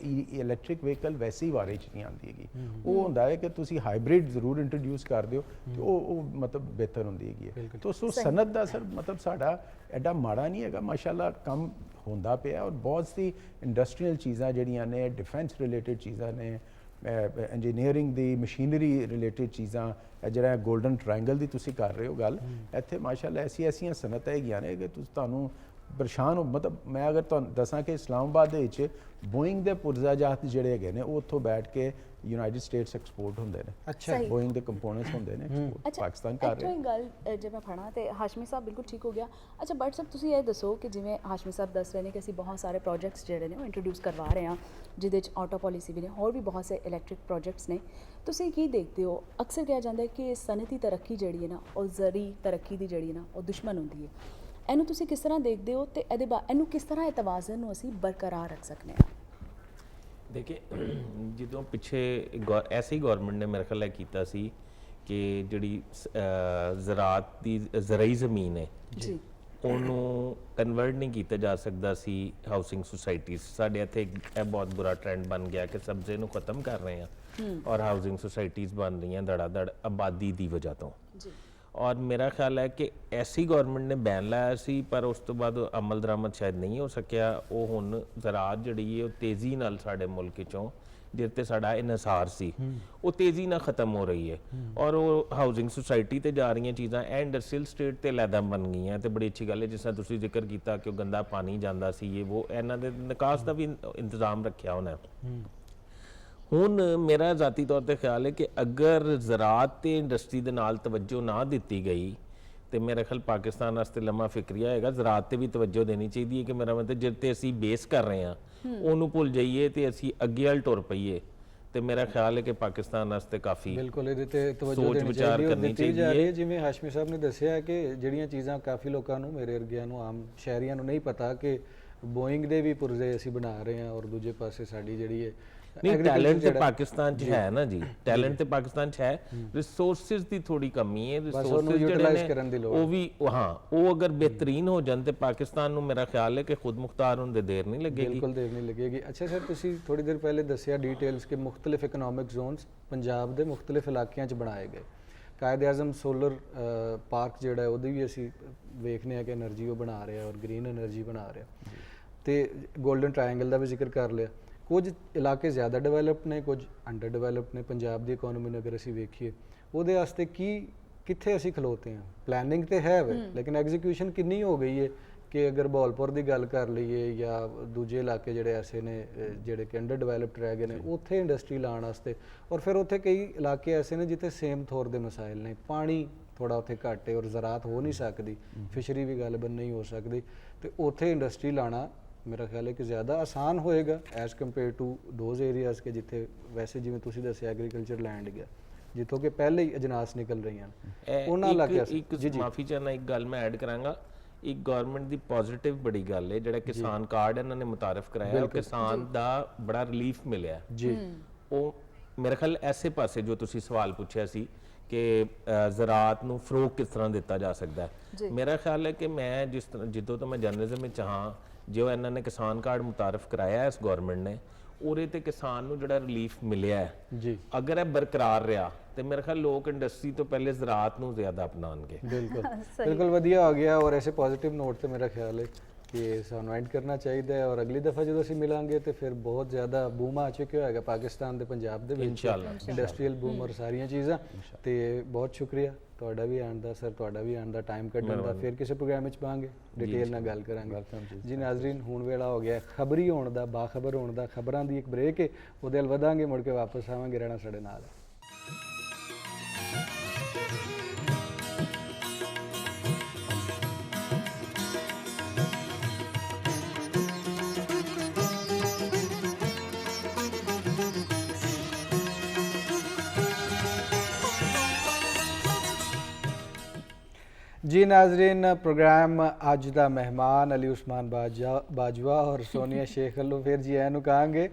ਇਲੈਕਟ੍ਰਿਕ ਵਹੀਕਲ ਵੈਸੇ ਹੀ ਵਾਰੇ 'ਚ ਨਹੀਂ ਆਉਂਦੀ ਹੈਗੀ। ਉਹ ਹੁੰਦਾ ਹੈ ਕਿ ਤੁਸੀਂ ਹਾਈਬ੍ਰਿਡ ਜ਼ਰੂਰ ਇੰਟਰੋਡਿਊਸ ਕਰ ਦਿਓ ਤੇ ਉਹ ਮਤਲਬ ਬਿਹਤਰ ਹੁੰਦੀ ਹੈਗੀ ਹੈ। ਤਾਂ ਸੋ ਸਨਅਤ ਦਾ ਸਰ ਮਤਲਬ ਸਾਡਾ ਐਡਾ ਮਾੜਾ ਨਹੀਂ ਹੈਗਾ, ਮਾਸ਼ਾਅੱਲਾ ਕੰਮ ਹੁੰਦਾ ਪਿਆ। ਔਰ ਬਹੁਤ ਸੀ ਇੰਡਸਟਰੀਅਲ ਚੀਜ਼ਾਂ ਜਿਹੜੀਆਂ ਨੇ, ਡਿਫੈਂਸ ਰਿਲੇਟਡ ਚੀਜ਼ਾਂ ਨੇ, ਇੰਜੀਨੀਅਰਿੰਗ ਦੀ, ਮਸ਼ੀਨਰੀ ਰਿਲੇਟਡ ਚੀਜ਼ਾਂ, ਜਿਹੜਾ ਗੋਲਡਨ ਟ੍ਰਾਇੰਗਲ ਦੀ ਤੁਸੀਂ ਕਰ ਰਹੇ ਹੋ ਗੱਲ, ਇੱਥੇ ਮਾਸ਼ਾਅੱਲਾ ਐਸੀਆਂ ਸਨਅਤਾਂ ਹੈਗੀਆਂ ਨੇ ਕਿ ਤੁਹਾਨੂੰ ਪਰੇਸ਼ਾਨ ਹੋ। ਮਤਲਬ ਮੈਂ ਅਗਰ ਤੁਹਾਨੂੰ ਦੱਸਾਂ ਕਿ ਇਸਲਾਮਾਬਾਦ ਦੇ ਵਿੱਚ ਬੋਇੰਗ ਦੇ ਪੁਰਜ਼ਾਜਾਤ ਜਿਹੜੇ ਹੈਗੇ ਨੇ ਉਹ ਉੱਥੋਂ ਬੈਠ ਕੇ ਯੂਨਾਈਟਿਡ ਸਟੇਟਸ ਐਕਸਪੋਰਟ ਹੁੰਦੇ ਨੇ। ਅੱਛਾ, ਬੋਇੰਗ ਦੇ ਕੰਪੋਨੈਂਟਸ ਹੁੰਦੇ ਨੇ export ਪਾਕਿਸਤਾਨ ਕਰ ਰਿਹਾ। ਇੱਕ ਗੱਲ ਜੇ ਮੈਂ ਫੜਾਂ ਤੇ ਹਾਸ਼ਮੀ ਸਾਹਿਬ ਬਿਲਕੁਲ ਠੀਕ ਹੋ ਗਿਆ। ਅੱਛਾ ਬਟ ਸਰ ਤੁਸੀਂ ਇਹ ਦੱਸੋ ਕਿ ਜਿਵੇਂ ਹਾਸ਼ਮੀ ਸਾਹਿਬ ਦੱਸ ਰਹੇ ਨੇ ਕਿ ਅਸੀਂ ਬਹੁਤ ਸਾਰੇ ਪ੍ਰੋਜੈਕਟਸ ਜਿਹੜੇ ਨੇ ਉਹ ਇੰਟਰੋਡਿਊਸ ਕਰਵਾ ਰਹੇ ਹਾਂ, ਜਿਹਦੇ ਵਿੱਚ ਆਟੋ ਪਾਲਿਸੀ ਵੀ ਨੇ, ਹੋਰ ਵੀ ਬਹੁਤ ਸੇ ਇਲੈਕਟ੍ਰਿਕ ਪ੍ਰੋਜੈਕਟਸ ਨੇ। ਤੁਸੀਂ ਕੀ ਦੇਖਦੇ ਹੋ? ਅਕਸਰ ਕਿਹਾ ਜਾਂਦਾ ਹੈ ਕਿ ਸਨਅਤੀ ਤਰੱਕੀ ਜਿਹੜੀ ਹੈ ਨਾ ਉਹ ਜ਼ਰੀ ਤਰੱਕੀ ਦੀ ਜਿਹੜੀ ਹੈ ਨਾ ਉਹ ਦੁਸ਼ਮਣ ਹੁੰਦੀ ਹੈ। ਇਹਨੂੰ ਤੁਸੀਂ ਕਿਸ ਤਰ੍ਹਾਂ ਦੇਖਦੇ ਹੋ ਤੇ ਇਹਨੂੰ ਕਿਸ ਤਰ੍ਹਾਂ ਇਹ ਤਵਾਜ਼ਨ ਨੂੰ ਅਸੀਂ ਬਰਕਰਾਰ ਰੱਖ ਸਕਦੇ ਹਾਂ? ਦੇਖੇ ਜਦੋਂ ਪਿੱਛੇ ਐਸੀ ਗਵਰਨਮੈਂਟ ਨੇ ਮੇਰੇ ਖਿਆਲ ਕੀਤਾ ਸੀ ਕਿ ਜਿਹੜੀ ਜ਼ਰਾਤ ਦੀ ਜ਼ਰਈ ਜ਼ਮੀਨ ਹੈ ਜੀ ਉਹਨੂੰ ਕਨਵਰਟ ਨਹੀਂ ਕੀਤਾ ਜਾ ਸਕਦਾ ਸੀ ਹਾਊਸਿੰਗ ਸੁਸਾਇਟੀਜ਼। ਸਾਡੇ ਇੱਥੇ ਇਹ ਬਹੁਤ ਬੁਰਾ ਟ੍ਰੈਂਡ ਬਣ ਗਿਆ ਕਿ ਸਬਜ਼ੇ ਨੂੰ ਖਤਮ ਕਰ ਰਹੇ ਹਾਂ ਔਰ ਹਾਊਸਿੰਗ ਸੁਸਾਇਟੀਜ਼ ਬਣ ਰਹੀਆਂ ਧੜਾ ਧੜ ਆਬਾਦੀ ਦੀ ਵਜ੍ਹਾ ਤੋਂ। ਜੀ ਔਰ ਮੇਰਾ ਖਿਆਲ ਹੈ ਕਿ ਐਸੀ ਗਵਰਨਮੈਂਟ ਨੇ ਬੈਨ ਲਾਇਆ ਸੀ ਪਰ ਉਸ ਤੋਂ ਬਾਅਦ ਅਮਲ ਦਰਾਮਦ ਸ਼ਾਇਦ ਨਹੀਂ ਹੋ ਸਕਿਆ। ਉਹ ਹੁਣ ਜ਼ਰਾਤ ਜਿਹੜੀ ਹੈ ਉਹ ਤੇਜ਼ੀ ਨਾਲ ਸਾਡੇ ਮੁਲਕ 'ਚੋਂ ਜਿਹਦੇ ਤੇ ਸਾਡਾ ਇਨਸਾਰ ਸੀ ਉਹ ਤੇਜ਼ੀ ਨਾਲ ਖਤਮ ਹੋ ਰਹੀ ਹੈ। ਔਰ ਉਹ ਹਾਊਸਿੰਗ ਸੁਸਾਇਟੀ ਤੇ ਜਾ ਰਹੀਆਂ ਚੀਜ਼ਾਂ ਇਹ ਇੰਡਸਟਰੀਅਲ ਸਟੇਟ ਤੇ ਲੈਦਾ ਬਣ ਗਈਆਂ। ਤੇ ਬੜੀ ਅੱਛੀ ਗੱਲ ਹੈ ਜਿਸ ਤਰ੍ਹਾਂ ਤੁਸੀਂ ਜ਼ਿਕਰ ਕੀਤਾ ਕਿ ਉਹ ਗੰਦਾ ਪਾਣੀ ਜਾਂਦਾ ਸੀ, ਇਹ ਉਹ ਇਹਨਾਂ ਦੇ ਨਿਕਾਸ ਦਾ ਵੀ ਇੰਤਜ਼ਾਮ ਰੱਖਿਆ ਹੋਣਾ। ਹੁਣ ਮੇਰਾ ਜ਼ਾਤੀ ਤੌਰ ਤੇ ਖਿਆਲ ਹੈ ਕਿ ਅਗਰ ਜ਼ਰਾਤ ਤੇ ਇੰਡਸਟਰੀ ਦੇ ਨਾਲ ਤਵੱਜੋ ਨਾ ਦਿੱਤੀ ਗਈ ਤੇ ਮੇਰਾ ਖਿਆਲ ਪਾਕਿਸਤਾਨ ਵਾਸਤੇ ਲੰਮਾ ਫਿਕਰੀਆ ਹੈਗਾ। ਜ਼ਰਾਤ ਤੇ ਵੀ ਤਵੱਜੋ ਦੇਣੀ ਚਾਹੀਦੀ ਹੈ ਕਿ ਮੇਰਾ ਮਤਲਬ ਜਿੱਥੇ ਤੇ ਅਸੀਂ ਬੇਸ ਕਰ ਰਹੇ ਹਾਂ ਉਹਨੂੰ ਭੁੱਲ ਜਾਈਏ ਤੇ ਅਸੀਂ ਅੱਗੇ ਵੱਲ ਟੁਰ ਪਈਏ ਤੇ ਮੇਰਾ ਖਿਆਲ ਹੈ ਕਿ ਪਾਕਿਸਤਾਨ ਵਾਸਤੇ ਕਾਫੀ ਬਿਲਕੁਲ ਇਹਦੇ ਤੇ ਤਵੱਜੋ ਸੋਚ ਦੇਣੀ ਵਿਚਾਰ ਚਾਹੀਦੀ ਹੈ। ਕਰਨੀ ਦਿੱਤੀ ਜਾ ਰਹੀ ਚਾਹੀਦੀ ਹੈ। ਜਿਵੇਂ ਹਾਸ਼ਮੀ ਸਾਹਿਬ ਨੇ ਦੱਸਿਆ ਹੈ ਕਿ ਜਿਹੜੀਆਂ ਚੀਜ਼ਾਂ ਕਾਫੀ ਲੋਕਾਂ ਨੂੰ, ਮੇਰੇ ਵਰਗਿਆਂ ਨੂੰ, ਆਮ ਸ਼ਹਿਰੀਆਂ ਨੂੰ ਨਹੀਂ ਪਤਾ ਕਿ ਬੋਇੰਗ ਦੇ ਵੀ ਪੁਰਜ਼ੇ ਅਸੀਂ ਬਣਾ ਰਹੇ ਹਾਂ ਔਰ ਦੂਜੇ ਪਾਸੇ ਸਾਡੀ ਜਿਹੜੀ ਹੈ ਨਹੀਂ ਟੈਲੈਂਟ ਤੇ ਪਾਕਿਸਤਾਨ 'ਚ ਹੈ ਨਾ ਜੀ, ਟੈਲੈਂਟ ਤੇ ਪਾਕਿਸਤਾਨ 'ਚ ਹੈ। ਰਿਸੋਰਸਿਸ ਦੀ ਥੋੜੀ ਕਮੀ ਹੈ। ਰਿਸੋਰਸਿਸ ਯੂਟਿਲਾਈਜ਼ ਕਰਨ ਦੀ ਲੋੜ ਉਹ ਵੀ ਉਹ ਅਗਰ ਬਿਹਤਰੀਨ ਹੋ ਜਾਣ ਤੇ ਪਾਕਿਸਤਾਨ ਨੂੰ ਮੇਰਾ ਖਿਆਲ ਹੈ ਕਿ ਖੁਦ ਮੁਖਤਾਰ ਹੋਣ ਦੇ ਦੇਰ ਨਹੀਂ ਲੱਗੇਗੀ। ਬਿਲਕੁਲ ਦੇਰ ਨਹੀਂ ਲੱਗੇਗੀ। ਅੱਛਾ ਸਰ, ਤੁਸੀਂ ਥੋੜੀ ਦੇਰ ਪਹਿਲੇ ਦੱਸਿਆ ਡਿਟੇਲਸ ਕਿ ਮੁxtਲਿਫ ਇਕਨੋਮਿਕ ਜ਼ੋਨਸ ਪੰਜਾਬ ਦੇ ਮੁxtਲਿਫ ਇਲਾਕਿਆਂ 'ਚ ਬਣਾਏ ਗਏ। ਕਾਇਦ ਆਜ਼ਮ ਸੋਲਰ ਪਾਰਕ ਜਿਹੜਾ ਉਹਦੀ ਵੀ ਅਸੀਂ ਵੇਖਨੇ ਆ ਕਿ એનર્ਜੀ ਉਹ ਬਣਾ ਰਿਹਾ ਔਰ ਗ੍ਰੀਨ એનર્ਜੀ ਬਣਾ ਰਿਹਾ। ਤੇ ਗੋਲਡਨ ਟ੍ਰਾਇੰਗਲ ਦਾ ਵੀ ਜ਼ਿਕਰ ਕਰ ਲਿਆ। ਕੁਝ ਇਲਾਕੇ ਜ਼ਿਆਦਾ ਡਿਵੈਲਪਡ ਨੇ, ਕੁਝ ਅੰਡਰ ਡਿਵੈਲਪਡ ਨੇ। ਪੰਜਾਬ ਦੀ ਇਕਨੋਮੀ ਨੂੰ ਅਗਰ ਅਸੀਂ ਵੇਖੀਏ ਉਹਦੇ ਵਾਸਤੇ ਕਿੱਥੇ ਅਸੀਂ ਖਲੋਤੇ ਹਾਂ? ਪਲੈਨਿੰਗ ਤੇ ਹੈ ਵੇ, ਲੇਕਿਨ ਐਗਜ਼ੀਕਿਊਸ਼ਨ ਕਿੰਨੀ ਹੋ ਗਈ ਹੈ ਕਿ ਅਗਰ ਬਹਾਵਲਪੁਰ ਦੀ ਗੱਲ ਕਰ ਲਈਏ ਜਾਂ ਦੂਜੇ ਇਲਾਕੇ ਜਿਹੜੇ ਐਸੇ ਨੇ ਜਿਹੜੇ ਕਿ ਅੰਡਰ ਡਿਵੈਲਪਡ ਰਹਿ ਗਏ ਨੇ ਉੱਥੇ ਇੰਡਸਟਰੀ ਲਾਉਣ ਵਾਸਤੇ, ਔਰ ਫਿਰ ਉੱਥੇ ਕਈ ਇਲਾਕੇ ਐਸੇ ਨੇ ਜਿੱਥੇ ਸੇਮ ਥੋਰ ਦੇ ਮਸਾਇਲ ਨੇ, ਪਾਣੀ ਥੋੜਾ ਉੱਥੇ ਘੱਟ ਹੈ ਔਰ ਜ਼ਰਾਤ ਹੋ ਨਹੀਂ ਸਕਦੀ, ਫਿਸ਼ਰੀ ਵੀ ਗੱਲਬਾਤ ਨਹੀਂ ਹੋ ਸਕਦੀ, ਤੇ ਉੱਥੇ ਇੰਡਸਟਰੀ ਲਾਣਾ ਮੇਰਾ ਖਿਆਲ ਹੈ ਕਿ ਜ਼ਿਆਦਾ ਆਸਾਨ ਹੋਏਗਾ as compare to those areas ਕਿ ਜਿੱਥੇ ਵੈਸੇ ਜਿਵੇਂ ਤੁਸੀਂ ਦੱਸਿਆ ਐਗਰੀਕਲਚਰ ਲੈਂਡ ਗਿਆ ਜਿੱਥੋਂ ਕਿ ਪਹਿਲੇ ਹੀ ਅਜਨਾਸ ਨਿਕਲ ਰਹੀਆਂ ਉਹਨਾਂ ਇਲਾਕਿਆਂ ਇੱਕ ਮਾਫੀ ਚਾਹਨਾ ਇੱਕ ਗੱਲ ਮੈਂ ਐਡ ਕਰਾਂਗਾ। ਇੱਕ ਗਵਰਨਮੈਂਟ ਦੀ ਪੋਜ਼ਿਟਿਵ ਬੜੀ ਗੱਲ ਹੈ ਜਿਹੜਾ ਕਿਸਾਨ ਕਾਰਡ ਇਹਨਾਂ ਨੇ ਮੁਤਾਰਫ ਕਰਾਇਆ, ਉਹ ਕਿਸਾਨ ਦਾ ਬੜਾ ਰਿਲੀਫ ਮਿਲਿਆ ਜੀ। ਉਹ ਮੇਰੇ ਖਿਆਲ ਐਸੇ ਪਾਸੇ ਜੋ ਤੁਸੀਂ ਸਵਾਲ ਪੁੱਛਿਆ ਸੀ ਕਿ ਜ਼ਰਾਤ ਨੂੰ ਫਰੋਗ ਕਿਸ ਤਰ੍ਹਾਂ ਦਿੱਤਾ ਜਾ ਸਕਦਾ ਹੈ, ਮੇਰਾ ਖਿਆਲ ਹੈ ਕਿ ਮੈਂ ਜਿਸ ਤਰ੍ਹਾਂ ਜਿੱਦੋਂ ਤੋਂ ਮੈਂ ਜਰਨਲਿਜ਼ਮ ਵਿੱਚ ਹਾਂ, ਜੋ ਇਹਨਾਂ ਨੇ ਕਿਸਾਨ ਕਾਰਡ ਮੁਤਾਰਫ ਕਰਾਇਆ ਇਸ ਗਵਰਨਮੈਂਟ ਨੇ, ਉਹਦੇ ਤੇ ਕਿਸਾਨ ਨੂੰ ਜਿਹੜਾ ਰਿਲੀਫ ਮਿਲਿਆ ਹੈ, ਜੀ ਅਗਰ ਇਹ ਬਰਕਰਾਰ ਰਿਹਾ ਤੇ ਮੇਰੇ ਖਿਆਲ ਲੋਕ ਇੰਡਸਟਰੀ ਤੋਂ ਪਹਿਲੇ ਜ਼ਰਾਅਤ ਨੂੰ ਜ਼ਿਆਦਾ ਅਪਣਾਉਣਗੇ। ਬਿਲਕੁਲ ਬਿਲਕੁਲ ਵਧੀਆ ਹੋ ਗਿਆ। ਔਰ ਐਸੇ ਪੋਜ਼ਿਟਿਵ ਨੋਟ ਤੇ ਮੇਰਾ ਖਿਆਲ ਹੈ ਕਿ ਸਾਨੂੰ ਐਂਡ ਕਰਨਾ ਚਾਹੀਦਾ ਹੈ। ਔਰ ਅਗਲੀ ਦਫਾ ਜਦੋਂ ਅਸੀਂ ਮਿਲਾਂਗੇ ਤੇ ਫਿਰ ਬਹੁਤ ਜ਼ਿਆਦਾ ਬੂਮ ਆ ਚੁੱਕਿਆ ਹੋਏਗਾ ਪਾਕਿਸਤਾਨ ਦੇ ਪੰਜਾਬ ਦੇ ਵਿੱਚ, ਇਨਸ਼ਾਅੱਲਾ ਇੰਡਸਟਰੀਅਲ ਬੂਮ ਔਰ ਸਾਰੀਆਂ ਚੀਜ਼ਾਂ। ਤੇ ਬਹੁਤ ਸ਼ੁਕਰੀਆ ਤੁਹਾਡਾ ਵੀ ਆਉਣ ਦਾ ਸਰ, ਤੁਹਾਡਾ ਵੀ ਆਉਣ ਦਾ, ਟਾਈਮ ਕੱਢਣ ਦਾ। ਫਿਰ ਕਿਸੇ ਪ੍ਰੋਗਰਾਮ ਵਿੱਚ ਪਾਵਾਂਗੇ, ਡਿਟੇਲ ਨਾਲ ਗੱਲ ਕਰਾਂਗੇ ਜੀ। ਨਾਜ਼ਰੀਨ, ਹੁਣ ਵੇਲਾ ਹੋ ਗਿਆ ਖਬਰੀ ਹੋਣ ਦਾ, ਬਾਖਬਰ ਹੋਣ ਦਾ। ਖਬਰਾਂ ਦੀ ਇੱਕ ਬ੍ਰੇਕ ਹੈ, ਉਹਦੇ ਵੱਲ ਵਧਾਂਗੇ, ਮੁੜ ਕੇ ਵਾਪਸ ਆਵਾਂਗੇ। ਰਹਿਣਾ ਸਾਡੇ ਨਾਲ। जी नाजरीन, प्रोग्राम अज का मेहमान अली उस्मान बाजवा और सोनिया शेख वालों फिर जी आया कहांगे।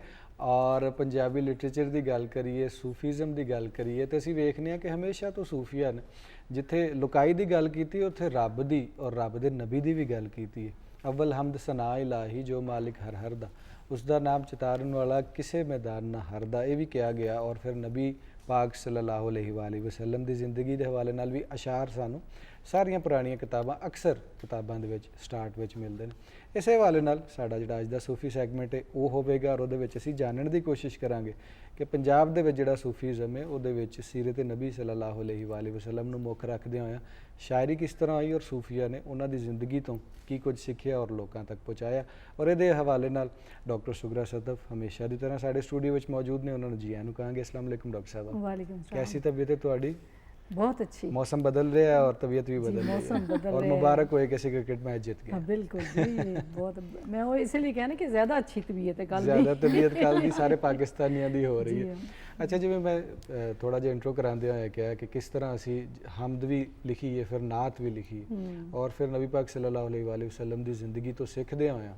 और पंजाबी लिटरेचर की गल करिए, सूफीज़म की गल करिए तो असीं वेखने कि हमेशा तो सूफिया ने जिथे लुकाई की गल की उत्थे रब की और रब के नबी की भी गल की है। अव्वल हमद सना इलाही जो मालिक हर हर दा, उसका नाम चितारन वाला किसे मैदान ना हरदा, ये भी कहा गया। और फिर नबी पाक सल्लल्लाहु अलैहि वसल्लम की जिंदगी के हवाले नाल भी अशार सानू सारियां पुरानियां किताबां अक्सर किताबां दे विच स्टार्ट विच मिलदे ने। इस हवाले नाल साडा जिहड़ा अज दा सूफी सैगमेंट है वो होवेगा और उहदे विच असीं जानने की कोशिश करांगे कि पंजाब दे विच जिहड़ा सूफीज़म है उहदे विच सीरत नबी सल्लल्लाहु अलैहि वसल्लम नूं मुख रखदे होया शायरी किस तरह आई और सूफिया ने उन्हां दी जिंदगी तो की कुछ सीखिया और लोगों तक पहुँचाया। और इहदे हवाले नाल डॉक्टर सुगरा सदफ हमेशा की तरह साडे स्टूडियो विच मौजूद ने, उन्होंने जी आयां नूं कहांगे। अस्सलाम वालेकुम डॉक्टर साहब। वालेकुम सलाम। कैसी तबीयत है तुहाडी? बहुत अच्छी। मौसम बदल रहा है और तबीयत भी बदल रही मौसम है। बदल और रहा है। मुबारक होए किसी क्रिकेट मैच जीत गया। हाँ बिल्कुल जी, बहुत। मैं वो इसलिए कहना कि ज़्यादा अच्छी तबीयत है कल ज़्यादा तबीयत कल की सारे पाकिस्तानियों की हो रही जी है। हाँ। अच्छा जिवें मैं थोड़ा जिहा इंट्रो करांदे होए कहा कि किस तरह असी हमद भी लिखी है, फिर नात भी लिखी है और फिर नबी पाक सल्लल्लाहु अलैहि वसल्लम की जिंदगी तो सीखदे होए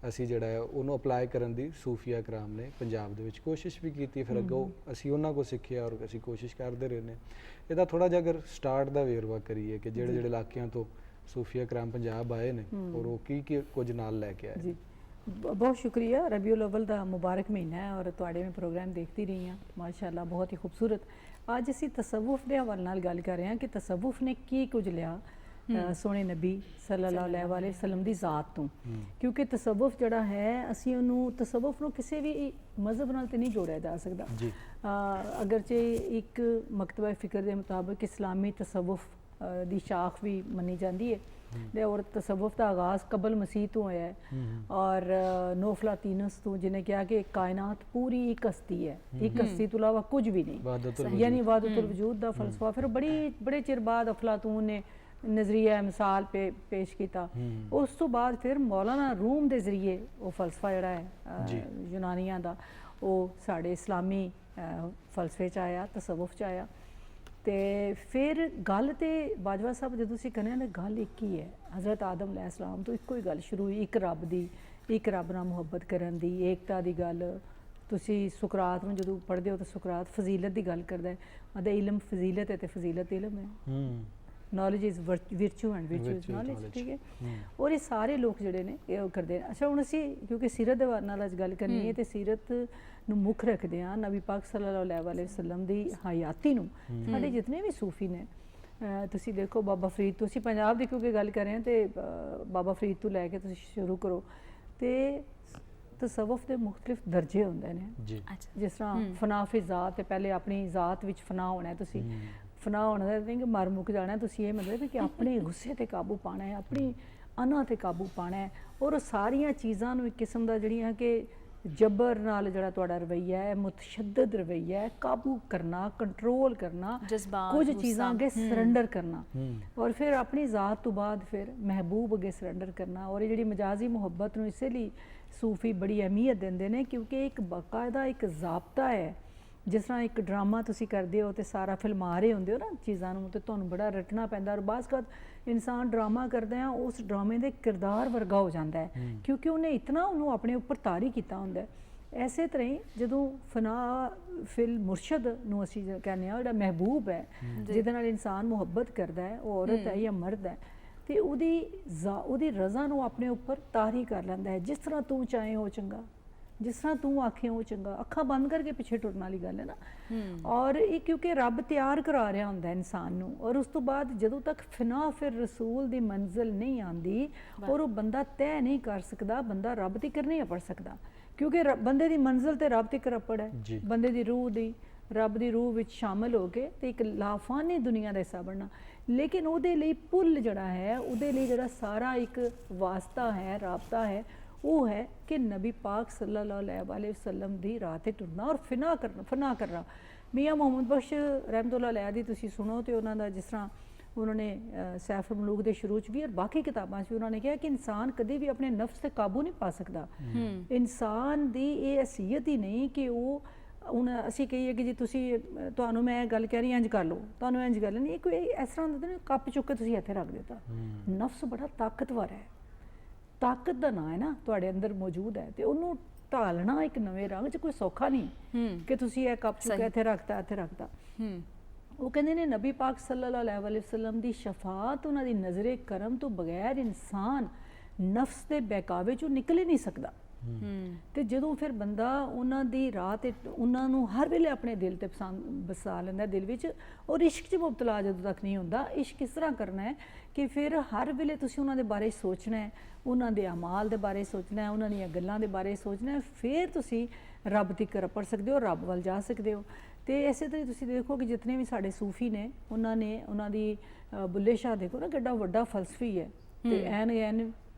ਅਸੀਂ ਜਿਹੜਾ ਹੈ ਉਹਨੂੰ ਅਪਲਾਈ ਕਰਨ ਦੀ ਸੂਫੀਆ ਕਰਾਮ ਨੇ ਪੰਜਾਬ ਦੇ ਵਿੱਚ ਕੋਸ਼ਿਸ਼ ਵੀ ਕੀਤੀ। ਫਿਰ ਅੱਗੋਂ ਅਸੀਂ ਉਹਨਾਂ ਕੋਲ ਸਿੱਖਿਆ ਔਰ ਅਸੀਂ ਕੋਸ਼ਿਸ਼ ਕਰਦੇ ਰਹੇ ਨੇ। ਇਹਦਾ ਥੋੜਾ ਜਿਹਾ ਅਗਰ ਸਟਾਰਟ ਦਾ ਵੇਰਵਾ ਕਰੀਏ ਕਿ ਜਿਹੜੇ ਜਿਹੜੇ ਇਲਾਕਿਆਂ ਤੋਂ ਸੂਫੀਆ ਕਰਾਮ ਪੰਜਾਬ ਆਏ ਨੇ ਔਰ ਉਹ ਕੀ ਕੀ ਕੁਝ ਨਾਲ ਲੈ ਕੇ ਆਏ। जी बहुत शुक्रिया। रबीउल अव्वल का मुबारक महीना है और तुहाडे में प्रोग्राम देखती रही हाँ, माशाअल्लाह बहुत ही खूबसूरत। अज असी तसव्वुफ के हवाले नाल गल कर रहे हैं कि तसव्वुफ ने की कुछ लिया सोने नबी सल्लल्लाहु अलैहि वसल्लम दी ज़ात तो। क्योंकि तसव्वुफ जड़ा है असी उन्होंने तसव्वुफ नूं किसी भी मजहब नाल ते नहीं जोड़िया जा सकता। अगरचे एक मकतबा फ़िक्र के मुताबिक इस्लामी तसव्वुफ दी शाख भी मनी जाती है और तसव्वुफ का आगाज़ कबल मसीह तो होया है और नोफलातीनस तो जिन्हें कहा कि कायनात पूरी एक हस्ती है, एक हस्ती तो अलावा कुछ भी नहीं, यानी वादतुल वजूद का फलसफा। फिर बड़े चिर बाद अफलातून ने नज़रिया मिसाल पेश किया। उस तो बाद फिर मौलाना रूम के जरिए वो फलसफा जड़ा है यूनानियां दा वो साढ़े इस्लामी फलसफे च आया, तसव्वुफ च आया। तो फिर गल तो बाजवा साहब जो तुसीं करने ना गल एक ही है। हज़रत आदम अलैहिस्सलाम तो इको ही गल शुरू हुई, एक रब दी, एक रब नाल मुहब्बत करन दी, एकता दी गल। तुसीं सुकरात नूं जदों पढ़दे हो तो सुकरात फजीलत की गल करदा है। आदा इलम फजीलत है तो फजीलत इलम है। Knowledge is virtue and virtue is knowledge. ठीक है। और ये सारे लोग जोड़े ने ये करते हैं। अच्छा हुण असीं क्योंकि सीरत दे नाल अज गल करनी है तो सीरत नूं मुख रखदे हां नबी पाक सल्लल्लाहु अलैहि वसल्लम दी हयाती नूं। साडे जितने भी सूफी ने तुसीं देखो बाबा फरीद, तुसीं पंजाब दी क्योंकि गल कर रहे हैं तो बाबा फरीद तो लैके तुसीं शुरू करो तो तसव्वुफ दे मुख्तलिफ दर्जे होंदे ने। जिस तरह फना फी ज़ात, पहले अपनी ज़ात विच फना होना है। तुसीं फना होने का नहीं कि मर मुक जाना है। तुसीं ये मतलब कि अपने गुस्से ते काबू पाना है, अपनी अना ते काबू पाना है और सारियां चीज़ां नूं एक किस्म दा जिहड़ियां कि जबर नाल जिहड़ा तुहाडा रवैया है, मुतशद्दद रवैया है, काबू करना, कंट्रोल करना, कुछ चीज़ां अगे सरेंडर करना और फिर अपनी ज़ात तो बाद फिर महबूब अगे सरेंडर करना। और ये जिहड़ी मजाजी मुहब्बत नूं इसलिए सूफी बड़ी अहमियत देंदे ने क्योंकि एक बाकायदा एक ज़ाबता है। जिस तरह एक ड्रामा तुसीं करदे हो तो सारा फिल्मा रहे होंदे हो ना चीज़ां नूं ते तुहानूं बड़ा रटना पैंदा और बाज़ इंसान ड्रामा करदा है उस ड्रामे दे किरदार वर्गा हो जाता है क्योंकि उन्हें इतना उन्होंने अपने उपर तारी किया होंदा है। ऐसे तरह ही जदों फना फिल मुर्शद नूं असीं कहने जिहड़ा महबूब है जिहदे नाल इंसान मुहब्बत करदा है, वो औरत है या मर्द है, तो उहदी रज़ा नूं अपने उपर तारी कर लैंदा है। जिस तरह तू चाहे हो चंगा, ਜਿਸ ਤਰ੍ਹਾਂ ਤੂੰ ਆਖੇ ਉਹ ਚੰਗਾ, ਅੱਖਾਂ ਬੰਦ ਕਰਕੇ ਪਿੱਛੇ ਟੁਰਨ ਵਾਲੀ ਗੱਲ ਹੈ ਨਾ। ਔਰ ਇਹ ਕਿਉਂਕਿ ਰੱਬ ਤਿਆਰ ਕਰਾ ਰਿਹਾ ਹੁੰਦਾ ਇਨਸਾਨ ਨੂੰ, ਔਰ ਉਸ ਤੋਂ ਬਾਅਦ ਜਦੋਂ ਤੱਕ ਫਨਾ ਫਿਰ ਰਸੂਲ ਦੀ ਮੰਜ਼ਿਲ ਨਹੀਂ ਆਂਦੀ ਔਰ ਉਹ ਬੰਦਾ ਤੈਅ ਨਹੀਂ ਕਰ ਸਕਦਾ, ਬੰਦਾ ਰੱਬ ਤੀਕਰ ਨਹੀਂ ਪੜ ਸਕਦਾ, ਕਿਉਂਕਿ ਬੰਦੇ ਦੀ ਮੰਜ਼ਿਲ ਤੇ ਰੱਬ ਤੀਕਰ ਅਪੜ ਹੈ। ਬੰਦੇ ਦੀ ਰੂਹ ਦੀ ਰੱਬ ਦੀ ਰੂਹ ਵਿੱਚ ਸ਼ਾਮਲ ਹੋ ਕੇ ਤੇ ਇੱਕ ਲਾਫਾਨੀ ਦੁਨੀਆ ਦਾ ਹਿੱਸਾ ਬਣਨਾ। ਲੇਕਿਨ ਉਹਦੇ ਲਈ ਪੁੱਲ ਜਿਹੜਾ ਹੈ, ਉਹਦੇ ਲਈ ਜਿਹੜਾ ਸਾਰਾ ਇੱਕ ਵਾਸਤਾ ਹੈ, ਰਾਬਤਾ ਹੈ, ਉਹ ਹੈ ਕਿ ਨਬੀ ਪਾਕ ਸੱਲੱਲਾਹੁ अलैहि वसल्लम ਦੀ ਰਾਹ ਤੇ ਟੁਰਨਾ ਔਰ ਫਨਾ ਕਰਨਾ। ਮੀਆਂ ਮੁਹੰਮਦ ਬਖਸ਼ ਰਹਿਮਤੁल्लाह अलैह ਦੀ ਤੁਸੀਂ ਸੁਣੋ ਤੇ ਉਹਨਾਂ ਦਾ ਜਿਸ ਤਰ੍ਹਾਂ ਉਹਨਾਂ ਨੇ ਸੈਫ ਮਲੂਕ ਦੇ ਸ਼ੁਰੂ 'ਚ ਵੀ ਔਰ ਬਾਕੀ ਕਿਤਾਬਾਂ 'ਚ ਵੀ ਉਹਨਾਂ ਨੇ ਕਿਹਾ ਕਿ ਇਨਸਾਨ ਕਦੇ ਵੀ ਆਪਣੇ ਨਫਸ ਤੇ ਕਾਬੂ ਨਹੀਂ ਪਾ ਸਕਦਾ। ਇਨਸਾਨ ਦੀ ਇਹ ਹਸੀਅਤ ਹੀ ਨਹੀਂ ਕਿ ਉਹ ਹੁਣ ਅਸੀਂ ਕਹੀਏ ਕਿ ਜੀ ਤੁਸੀਂ ਤੁਹਾਨੂੰ ਮੈਂ ਇਹ ਗੱਲ ਕਹਿ ਰਹੀ ਇੰਜ ਕਰ ਲਓ, ਤੁਹਾਨੂੰ ਇੰਜ ਗੱਲ ਨਹੀਂ, ਕੋਈ ਇਸ ਤਰ੍ਹਾਂ ਹੁੰਦਾ ਨਾ ਕੱਪ ਚੁੱਕ ਕੇ ਤੁਸੀਂ ਇੱਥੇ ਰੱਖ ਦਿੱਤਾ। ਨਫਸ ਬੜਾ ਤਾਕਤਵਰ ਹੈ, ਤਾਕਤ ਦਾ ਨਾਂ ਹੈ ਨਾ, ਤੁਹਾਡੇ ਅੰਦਰ ਮੌਜੂਦ ਹੈ, ਤੇ ਉਹਨੂੰ ਢਾਲਣਾ ਇੱਕ ਨਵੇਂ ਰੰਗ 'ਚ ਕੋਈ ਸੌਖਾ ਨਹੀਂ ਕਿ ਤੁਸੀਂ ਇਹ ਕੱਪ ਚੁੱਕ ਕੇ ਇੱਥੇ ਰੱਖਤਾ ਇੱਥੇ ਰੱਖਤਾ। ਉਹ ਕਹਿੰਦੇ ਨੇ ਨਬੀ ਪਾਕ ਸੱਲੱਲਾਹੁ अलैहि वसल्लम ਦੀ ਸ਼ਫਾਅਤ, ਉਹਨਾਂ ਦੀ ਨਜ਼ਰੇ ਕਰਮ ਤੋਂ ਬਗੈਰ ਇਨਸਾਨ ਨਫਸ ਦੇ ਬਹਿਕਾਵੇ 'ਚੋਂ ਨਿਕਲ ਹੀ ਨਹੀਂ ਸਕਦਾ। ਤੇ ਜਦੋਂ ਫਿਰ ਬੰਦਾ ਉਹਨਾਂ ਦੀ ਰਾਹ ਤੇ ਉਹਨਾਂ ਨੂੰ ਹਰ ਵੇਲੇ ਆਪਣੇ ਦਿਲ ਤੇ ਬਸਾ ਲੈਂਦਾ ਦਿਲ ਵਿੱਚ, ਔਰ ਇਸ਼ਕ 'ਚ ਮੁਬਤਲਾ ਜਦੋਂ ਤੱਕ ਨਹੀਂ ਹੁੰਦਾ, ਇਸ਼ਕ ਕਿਸ ਤਰ੍ਹਾਂ ਕਰਨਾ ਹੈ ਕਿ ਫਿਰ ਹਰ ਵੇਲੇ ਤੁਸੀਂ ਉਹਨਾਂ ਦੇ ਬਾਰੇ ਸੋਚਣਾ ਹੈ, ਉਹਨਾਂ ਦੇ ਅਮਾਲ ਦੇ ਬਾਰੇ ਸੋਚਣਾ ਹੈ, ਉਹਨਾਂ ਦੀਆਂ ਗੱਲਾਂ ਦੇ ਬਾਰੇ ਸੋਚਣਾ ਹੈ, ਫਿਰ ਤੁਸੀਂ ਰੱਬ ਤੀਕਰ ਪੜ ਸਕਦੇ ਹੋ, ਰੱਬ ਵੱਲ ਜਾ ਸਕਦੇ ਹੋ। ਤੇ ਇਸੇ ਤਰ੍ਹਾਂ ਤੁਸੀਂ ਦੇਖੋ ਕਿ ਜਿਤਨੇ ਵੀ ਸਾਡੇ ਸੂਫੀ ਨੇ ਉਹਨਾਂ ਦੀ ਬੁੱਲੇ ਸ਼ਾਹ ਦੇਖੋ ਨਾ, ਕਿੱਡਾ ਵੱਡਾ ਫਲਸਫੀ ਹੈ ਤੇ ਐਨ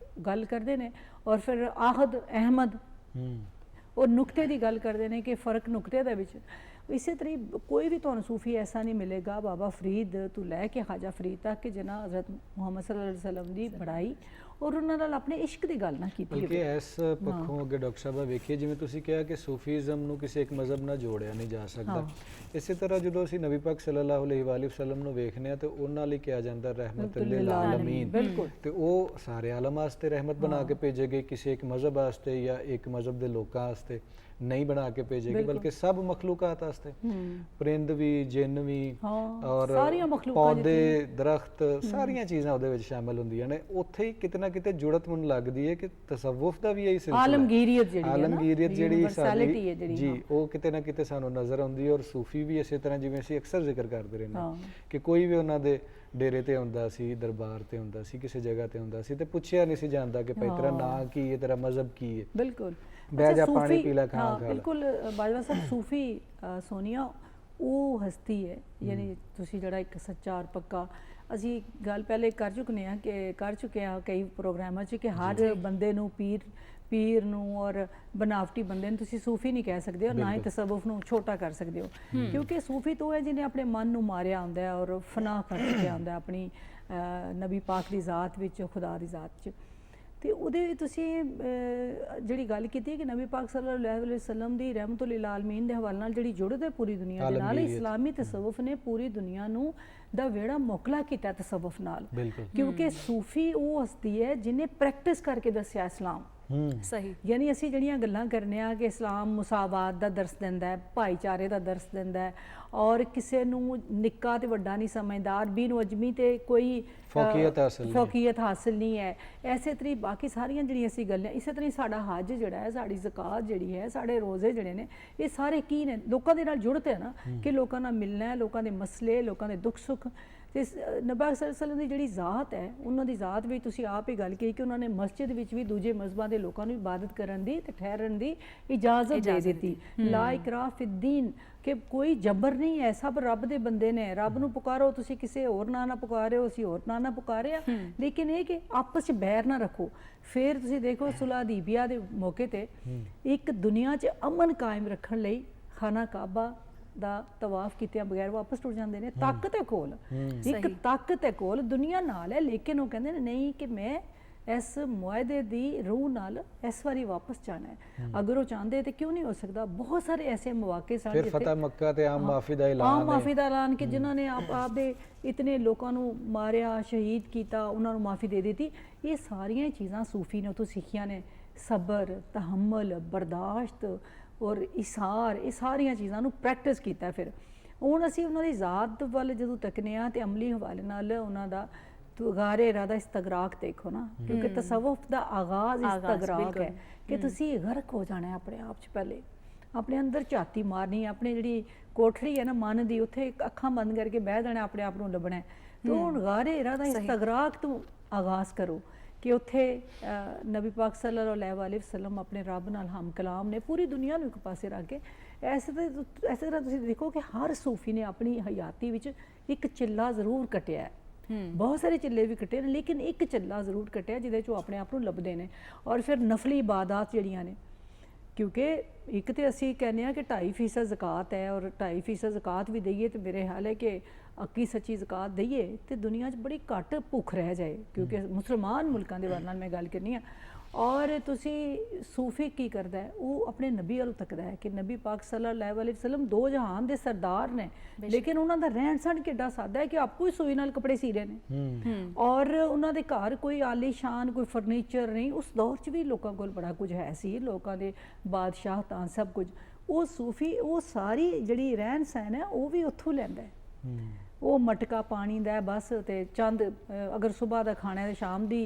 ਗੱਲ ਕਰਦੇ ਨੇ। ਔਰ ਫਿਰ ਆਹਦ ਅਹਿਮਦ ਉਹ ਨੁਕਤੇ ਦੀ ਗੱਲ ਕਰਦੇ ਨੇ ਕਿ ਫਰਕ ਨੁਕਤੇ ਦੇ ਵਿੱਚ। ਇਸੇ ਤਰ੍ਹਾਂ ਕੋਈ ਵੀ ਤੁਹਾਨੂੰ ਸੂਫੀ ਐਸਾ ਨਹੀਂ ਮਿਲੇਗਾ, ਬਾਬਾ ਫਰੀਦ ਤੋਂ ਲੈ ਕੇ ਖਾਜਾ ਫਰੀਦ ਤੱਕ, ਕਿ ਜਿਨ੍ਹਾਂ ਹਜ਼ਰਤ ਮੁਹੰਮਦ ਸੱਲੱਲਾਹੁ अलैहि वसल्लम ਦੀ ਬੜਾਈ ਔਰ ਉਹਨਾਂ ਨਾਲ ਆਪਣੇ ਇਸ਼ਕ ਦੀ ਗੱਲ ਨਾ ਕੀਤੀ ਬਲਕਿ ਇਸ ਪੱਖੋਂ ਅੱਗੇ ਡਾਕਟਰ ਸਾਹਿਬਾ ਵੇਖੀਏ, ਜਿਵੇਂ ਤੁਸੀਂ ਕਿਹਾ ਕਿ ਸੂਫੀਜ਼ਮ ਨੂੰ ਕਿਸੇ ਇੱਕ ਮਜ਼ਹਬ ਨਾਲ ਜੋੜਿਆ ਨਹੀਂ ਜਾ ਸਕਦਾ, ਇਸੇ ਤਰ੍ਹਾਂ ਜਦੋਂ ਅਸੀਂ ਨਬੀ ਪਾਕ ਸੱਲੱਲਾਹੁ अलैहि वसल्लम ਨੂੰ ਵੇਖਨੇ ਆ ਤੇ ਉਹਨਾਂ ਲਈ ਕਿਹਾ ਜਾਂਦਾ ਰਹਿਮਤ ਲਿਲ ਆਲਮੀਨ, ਤੇ ਉਹ ਸਾਰੇ ਆਲਮ ਵਾਸਤੇ ਰਹਿਮਤ ਬਣਾ ਕੇ ਭੇਜੇ ਗਏ, ਕਿਸੇ ਇੱਕ ਮਜ਼ਹਬ ਵਾਸਤੇ ਜਾਂ ਇੱਕ ਮਜ਼ਹਬ ਦੇ ਲੋਕਾਂ ਵਾਸਤੇ नहीं बना के भेजेगी, बल्कि सब मखलूकात वास्ते, परिंद भी, जिन भी और पौधे दरख्त सारिया चीज़ां ਉਹਦੇ ਵਿੱਚ ਸ਼ਾਮਲ ਹੁੰਦੀਆਂ ਨੇ। ਉੱਥੇ ਹੀ ਕਿਤੇ ਨਾ ਕਿਤੇ ਜੁੜਤ ਮੈਨੂੰ ਲੱਗਦੀ ਹੈ ਕਿ ਤਸਵੁਫ ਦਾ ਵੀ ਇਹੀ ਸਿਲਸਿਲਾ, ਆਲਮਗੀਰੀਅਤ ਜਿਹੜੀ ਸਾਡੀ ਜੀ ਉਹ ਕਿਤੇ ਨਾ ਕਿਤੇ ਸਾਨੂੰ ਨਜ਼ਰ ਆਉਂਦੀ ਹੈ। ਔਰ ਸੂਫੀ ਵੀ ਇਸੇ ਤਰ੍ਹਾਂ, ਜਿਵੇਂ ਅਸੀਂ ਅਕਸਰ ਜ਼ਿਕਰ ਕਰਦੇ ਰਹਿੰਦੇ ਹਾਂ ਕਿ ਕੋਈ ਵੀ ਉਹਨਾਂ ਦੇ ਡੇਰੇ ਤੇ ਹੁੰਦਾ ਸੀ, ਦਰਬਾਰ ਤੇ ਹੁੰਦਾ ਸੀ, ਕਿਸੇ ਜਗ੍ਹਾ ਤੇ ਹੁੰਦਾ ਸੀ ਤੇ ਪੁੱਛਿਆ ਨਹੀਂ ਸੀ ਜਾਂਦਾ ਕਿ ਭਾਈ ਤੇਰਾ ਨਾਂ ਕੀ ਹੈ, ਤੇਰਾ ਮਜ਼ਹਬ ਕੀ ਹੈ, ਬਿਲਕੁਲ ਬਹਿ ਜਾ ਪਾਣੀ ਪੀ ਲੈ ਖਾਣਾ ਖਾ ਲੈ। ਬਿਲਕੁਲ ਬਾਜਵਾ ਸਾਹਿਬ, ਸੂਫੀ ਸੋਨੀਆ ਉਹ ਹਸਤੀ ਹੈ, ਯਾਨੀ ਤੁਸੀਂ ਜਿਹੜਾ ਇੱਕ ਸੱਚਾ ਔਰ ਪੱਕਾ, ਅਸੀਂ ਗੱਲ ਪਹਿਲੇ ਕਰ ਚੁੱਕੇ ਹਾਂ ਕਈ ਪ੍ਰੋਗਰਾਮਾਂ 'ਚ ਕਿ ਹਰ ਬੰਦੇ ਨੂੰ ਪੀਰ ਨੂੰ ਔਰ ਬਨਾਵਟੀ ਬੰਦੇ ਨੂੰ ਤੁਸੀਂ ਸੂਫੀ ਨਹੀਂ ਕਹਿ ਸਕਦੇ, ਔਰ ਨਾ ਹੀ ਤਸਵੁਫ ਨੂੰ ਛੋਟਾ ਕਰ ਸਕਦੇ ਹੋ, ਕਿਉਂਕਿ ਸੂਫੀ ਤੋਂ ਹੈ ਜਿਹਨੇ ਆਪਣੇ ਮਨ ਨੂੰ ਮਾਰਿਆ ਹੁੰਦਾ ਹੈ ਔਰ ਫਨਾ ਕਰ ਚੁੱਕਿਆ ਹੁੰਦਾ ਆਪਣੀ ਨਬੀ ਪਾਕ ਦੀ ਜ਼ਾਤ ਵਿੱਚ, ਖੁਦਾ ਦੀ ਜ਼ਾਤ 'ਚ। ਤੇ ਉਹਦੇ ਤੁਸੀਂ ਜਿਹੜੀ ਗੱਲ ਕੀਤੀ ਕਿ ਨਬੀ ਪਾਕ ਸੱਲੱਲਾਹੁ अलैहि वसल्लम ਦੀ ਰਹਿਮਤੁਲ ਲਿਲ ਆਲਮੀਨ ਦੇ ਹਵਾਲੇ ਨਾਲ ਜਿਹੜੀ ਜੁੜਤ ਹੈ ਪੂਰੀ ਦੁਨੀਆ ਦੇ ਨਾਲ, ਇਸਲਾਮੀ ਤਸਵੁਫ ਨੇ ਪੂਰੀ ਦੁਨੀਆ ਨੂੰ ਦਾ ਵੇੜਾ ਮੋਕਲਾ ਕੀਤਾ ਤਸਵੁਫ ਨਾਲ, ਕਿਉਂਕਿ ਸੂਫੀ ਉਹ ਹਸਤੀ ਹੈ ਜਿਹਨੇ ਪ੍ਰੈਕਟਿਸ ਕਰਕੇ ਦੱਸਿਆ ਇਸਲਾਮ। ਸਹੀ, ਯਾਨੀ ਅਸੀਂ ਜਿਹੜੀਆਂ ਗੱਲਾਂ ਕਰਨੇ ਆ ਕਿ ਇਸਲਾਮ ਮੁਸਾਵਾਤ ਦਾ ਦਰਸ ਦਿੰਦਾ ਹੈ, ਭਾਈਚਾਰੇ ਦਾ ਦਰਸ ਦਿੰਦਾ ਹੈ, ਔਰ ਕਿਸੇ ਨੂੰ ਨਿੱਕਾ ਤੇ ਵੱਡਾ ਨਹੀਂ ਸਮਝਦਾ, ਅਰਬੀ ਨੂੰ ਅਜਮੀ ਤੇ ਕੋਈ ਫੌਕੀਅਤ ਹਾਸਿਲ ਨਹੀਂ ਹੈ। ਐਸੇ ਤਰੀ ਬਾਕੀ ਸਾਰੀਆਂ ਜਿਹੜੀਆਂ ਅਸੀਂ ਗੱਲਾਂ, ਇਸੇ ਤਰ੍ਹਾਂ ਸਾਡਾ ਹੱਜ ਜਿਹੜਾ ਹੈ, ਸਾਡੀ ਜ਼ਕਾਤ ਜਿਹੜੀ ਹੈ, ਸਾਡੇ ਰੋਜ਼ੇ ਜਿਹੜੇ ਨੇ, ਇਹ ਸਾਰੇ ਕੀ ਨੇ, ਲੋਕਾਂ ਦੇ ਨਾਲ ਜੁੜਤੇ ਹੈ ਨਾ, ਕਿ ਲੋਕਾਂ ਨਾਲ ਮਿਲਣਾ ਹੈ, ਲੋਕਾਂ ਦੇ ਮਸਲੇ, ਲੋਕਾਂ ਦੇ ਦੁੱਖ ਸੁੱਖ। ਤੇ ਨਬੀ ਸੱਲੱਲਾਹੁ अलैहि वसल्लम ਦੀ ਜਿਹੜੀ ਜ਼ਾਤ ਹੈ, ਉਹਨਾਂ ਦੀ ਜ਼ਾਤ ਵੀ ਤੁਸੀਂ ਆਪ ਹੀ ਗੱਲ ਕਹੀ ਕਿ ਉਹਨਾਂ ਨੇ ਮਸਜਿਦ ਵਿੱਚ ਵੀ ਦੂਜੇ ਮਜ਼ਹਬਾਂ ਦੇ ਲੋਕਾਂ ਨੂੰ ਇਬਾਦਤ ਕਰਨ ਦੀ ਤੇ ਠਹਿਰਨ ਦੀ ਇਜਾਜ਼ਤ ਦੇ ਦਿੱਤੀ। ਲਾ ਇਕਰਾਹ ਫਿੱਦੀਨ, ਕਿ ਕੋਈ ਜਬਰ ਨਹੀਂ ਹੈ, ਸਭ ਰੱਬ ਦੇ ਬੰਦੇ ਨੇ, ਰੱਬ ਨੂੰ ਪੁਕਾਰੋ, ਤੁਸੀਂ ਕਿਸੇ ਹੋਰ ਨਾਂ ਨਾਲ ਪੁਕਾਰਿਓ, ਅਸੀਂ ਹੋਰ ਨਾਂ ਨਾਲ ਪੁਕਾਰਿਆ, ਲੇਕਿਨ ਇਹ ਕਿ ਆਪਸ 'ਚ ਬੈਰ ਨਾ ਰੱਖੋ। ਫਿਰ ਤੁਸੀਂ ਦੇਖੋ ਸੁਲ੍ਹਾ ਹਦੀਬੀਆ ਦੇ ਮੌਕੇ ਤੇ ਇੱਕ ਦੁਨੀਆ 'ਚ ਅਮਨ ਕਾਇਮ ਰੱਖਣ ਲਈ ਖਾਨਾ ਕਾਬਾ ਦਾ ਤਵਾਫ ਕੀਤਿਆਂ ਬਗੈਰ ਵਾਪਸ ਟੁਰ ਜਾਂਦੇ ਨੇ। ਤਾਕਤ ਹੈ ਕੋਲ, ਇੱਕ ਤਾਕਤ ਹੈ ਕੋਲ, ਦੁਨੀਆ ਨਾਲ ਹੈ, ਲੇਕਿਨ ਉਹ ਕਹਿੰਦੇ ਨੇ ਨਹੀਂ ਕਿ ਮੈਂ ਇਸ ਮੁਆਹਦੇ ਦੀ ਰੂਹ ਨਾਲ ਇਸ ਵਾਰੀ ਵਾਪਸ ਜਾਣਾ ਹੈ। ਅਗਰ ਉਹ ਚਾਹੁੰਦੇ ਤੇ ਕਿਉਂ ਨਹੀਂ ਹੋ ਸਕਦਾ। ਬਹੁਤ ਸਾਰੇ ਐਸੇ ਮੌਕੇ ਸਨ ਫਿਰ ਫਤਹ ਮੱਕਾ ਤੇ ਆਮ ਮਾਫੀ ਦਾ ਐਲਾਨ ਕਿ ਜਿਨ੍ਹਾਂ ਨੇ ਆਪ ਦੇ ਇਤਨੇ ਲੋਕਾਂ ਨੂੰ ਮਾਰਿਆ, ਸ਼ਹੀਦ ਕੀਤਾ, ਉਹਨਾਂ ਨੂੰ ਮਾਫੀ ਦੇ ਦਿੱਤੀ। ਇਹ ਸਾਰੀਆਂ ਚੀਜ਼ਾਂ ਸੂਫੀ ਨੇ ਉੱਥੋਂ ਸਿੱਖੀਆਂ ਨੇ, ਸਬਰ, ਤਹਮਲ, ਬਰਦਾਸ਼ਤ ਔਰ ਇਸਾਰ, ਇਹ ਸਾਰੀਆਂ ਚੀਜ਼ਾਂ ਨੂੰ ਪ੍ਰੈਕਟਿਸ ਕੀਤਾ। ਫਿਰ ਹੁਣ ਅਸੀਂ ਉਹਨਾਂ ਦੀ ਜ਼ਾਤ ਵੱਲ ਜਦੋਂ ਤੱਕਨੇ ਹਾਂ ਤੇ ਅਮਲੀ ਹਵਾਲੇ ਨਾਲ ਉਹਨਾਂ ਦਾ तो गारे इरादा इस्तगराक देखो ना, क्योंकि तसव्वुफ दा आगाज इस्तगराक है कि तुसी गर्क हो जाना है अपने आप च। पहले अपने अंदर झाती मारनी, अपनी जी कोठड़ी है ना मन की, उत्थे अखां बंद करके बह जाना, अपने आप को लभना है। तो हुण गारे इरादा इस्तगराक तो आगाज़ करो कि उत्थे नबी पाक सल्लल्लाहु अलैहि वसल्लम अपने रब नाल हम कलाम ने पूरी दुनिया नूं एक पासे रख के। ऐसे तरह तुसीं देखो कि हर सूफी ने अपनी हयाती विच एक चिल्ला जरूर कटिया है। बहुत सारे चिल्ले भी कटे ने, लेकिन एक चिल्ला जरूर कटिया जिहदे चों अपने आप नूं लभदे ने। और फिर नफली इबादत जिहड़ियां ने, क्योंकि एक तो असी कहने कि 2.5% ज़कात है और 2.5% ज़कात भी दईए तो मेरे ख्याल है कि अक्की सच्ची ज़कात दईए तो दुनिया बड़ी घट भुख रह जाए, क्योंकि मुसलमान मुल्कों के बारे मैं गल करनी है। और तुसी सूफी की करता है, वो अपने नबी वाल तकदा है कि नबी पाक सल्लल्लाहु अलैहि वसल्लम दो जहान के सरदार ने, लेकिन उन्होंने रहन सहन किड्डा सादा है कि आपको ही सूई नाल कपड़े सी रहे हैं और उन्होंने घर कोई आलीशान कोई फर्नीचर नहीं। उस दौर च भी लोगों को बड़ा कुछ है सी, लोगों के बादशाह तां सब कुछ। वो सूफी वो सारी जिहड़ी रहन सहन है वो भी उत्थों लैंदा है। वो मटका पानी दा बस ते चंद अगर सुबह का खाना है शाम की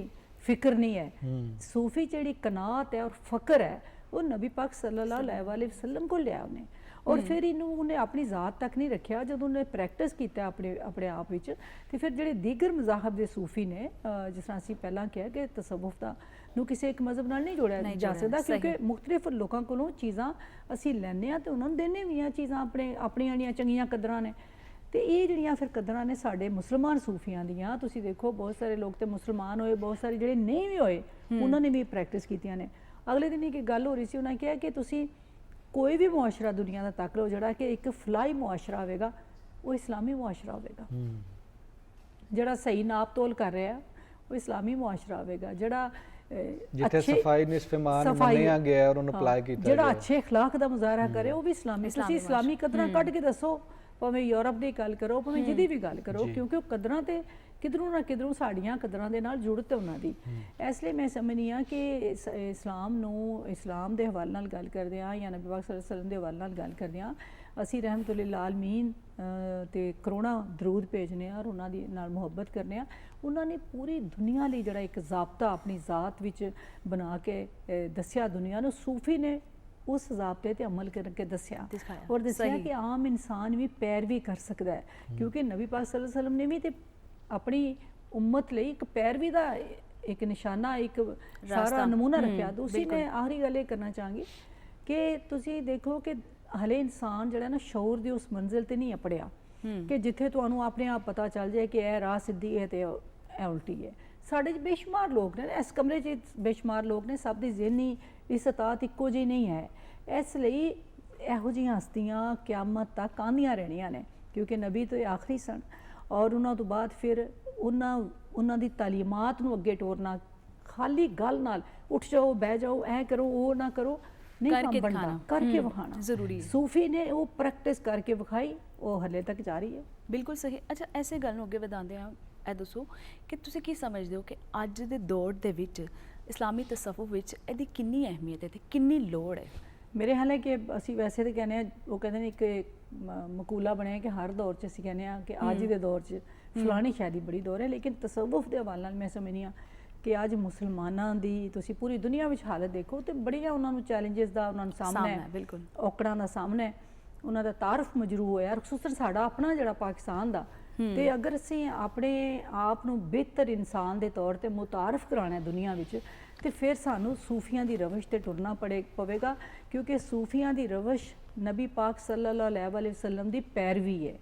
फिक्र नहीं है। सूफी जिहड़ी कनात है और फकर है वो नबी पाक सल्लल्लाहु अलैहि वसल्लम को लिया उन्हें। और फिर इनू उन्हें अपनी ज़ात तक नहीं रखा, जब उन्हें प्रैक्टिस किया अपने अपने आप विच। तो फिर जिहड़े दीगर मज़ाहब के सूफी ने, जिस तरह असीं पहलां कहा कि तसव्वुफ दा नूं किसी एक मज़हब नाल नहीं जोड़िया जा सकदा, क्योंकि मुख्तलिफ लोगों कोलों चीज़ां असीं लैंदे आ ते उन्हां नूं दिंदे भी आ चीज़ां अपने अपनियां जिहड़ियां चंगियां कदरां ने। तो ये जिहड़ियां फिर कदरां ने साडे मुसलमान सूफियां दियां, तुसीं देखो बहुत सारे लोग तो मुसलमान होए, बहुत सारे जिहड़े नहीं भी होए उन्होंने भी प्रैक्टिस कीतियां ने। अगले दिन एक गल हो रही सी, उन्हें कहा कि तुसीं कोई भी मुआशरा दुनिया का तक लो जिहड़ा कि एक फलाई मुआशरा होगा वो इस्लामी मुआशरा होगा। जिहड़ा सही नाप तोल कर रहा है वो इस्लामी मुआशरा होगा। जिहड़ा जिथे सफाई निस्फेमान मन्निया गया और उन्हें अप्लाई किया जिहड़ा अच्छे अखलाक दा मुजाहरा करे वो भी इस्लामी। तुसीं इस्लामी कदरां कढ के दसो, भावें यूरोप की गल करो भावें जिहदी भी गल करो, क्योंकि वो कदरां ते किधरों ना किधरों साड़ियां कदरां दे नाल जुड़त है उन्हां दी। इसलिए मैं समझनी हाँ कि इस्लाम नूं इस्लाम दे हवाले नाल गल करदे आ या नबी पाक सल्लल्लाहु अलैहि वसल्लम दे हवाले नाल गल करदे आ, असीं रहमतुल्लिल आलमीन ते करोड़ां दरूद भेजने और उन्हां दी नाल मुहब्बत करने आ। उन्हां ने पूरी दुनिया लई जिहड़ा एक ज़ाब्ता अपनी ज़ात विच बना के दस्सिया दुनिया नूं। सूफी ने उस ज़ाब्ते ते अमल करके दस्सिया और दस्सिया कि आम इंसान भी पैरवी कर सकता है, क्योंकि नबी पाक सल्लल्लाहु अलैहि वसल्लम ने भी ते अपनी उम्मत लई एक पैरवी दा एक निशाना एक सारा नमूना रखा। तो उसी मैं आखिरी गल ये करना चाहांगी कि तुसी देखो कि हले इंसान जिहड़ा ना शऊर दी उस मंजिल ते नहीं अपड़िया कि जिथे तुहानू अपने आप पता चल जाए कि यह राह सिद्धी है तो यह उल्टी है। साढ़े बेशुमार लोग ने इस कमरे च बेशुमार लोग ने, सब दी ज़हनी इस्तात इक्को जी नहीं है। इसलिए इहो जिहियां हस्तियां क्यामत तक आंदियां रहनियां ने, क्योंकि नबी तो आखिरी सन और उन्होंने तो बाद फिर उन्हों की तालीमात नूं अगे टोरना खाली गल नाल उठ जाओ बह जाओ ऐ करो वो ना करो नहीं काम बनता, करके विखाना जरूरी। सूफी ने वो प्रैक्टिस करके विखाई, वो हले तक जारी है। बिल्कुल सही। अच्छा, ऐसे गल नूं अगे वधांदे आ, ਇਹ ਦੱਸੋ ਕਿ ਤੁਸੀਂ ਕੀ ਸਮਝਦੇ ਹੋ ਕਿ ਅੱਜ ਦੇ ਦੌਰ ਦੇ ਵਿੱਚ ਇਸਲਾਮੀ ਤਸੱਵੁਫ ਵਿੱਚ ਇਹਦੀ ਕਿੰਨੀ ਅਹਿਮੀਅਤ ਹੈ ਤੇ ਕਿੰਨੀ ਲੋੜ ਹੈ? मेरे ख्याल है कि असी वैसे तो कहने वो कहते हैं एक मकूला बने कि हर दौर च असी कहने कि अज के दौर च फलानी शायद बड़ी दौर है, लेकिन तसव्वुफ के हवाले नाल मैं समझनी हाँ कि अज मुसलमानां दी तुसी पूरी दुनिया में हालत देखो तो बड़ियां उन्होंने चैलेंजिस का उन्होंने सामना है, बिल्कुल औकड़ां का सामना है, उन्होंने तारफ मजरू होया। खसूसन साडा अपना जिहड़ा पाकिस्तान का तो अगर असी अपने आप नूं बेहतर इंसान के तौर पर मुतारफ कराना है दुनिया विच तो फिर सानू सूफियां की रवश से टुरना पवेगा, क्योंकि सूफियां की रवश नबी पाक सल्लल्लाहु अलैहि वसल्लम की पैरवी है।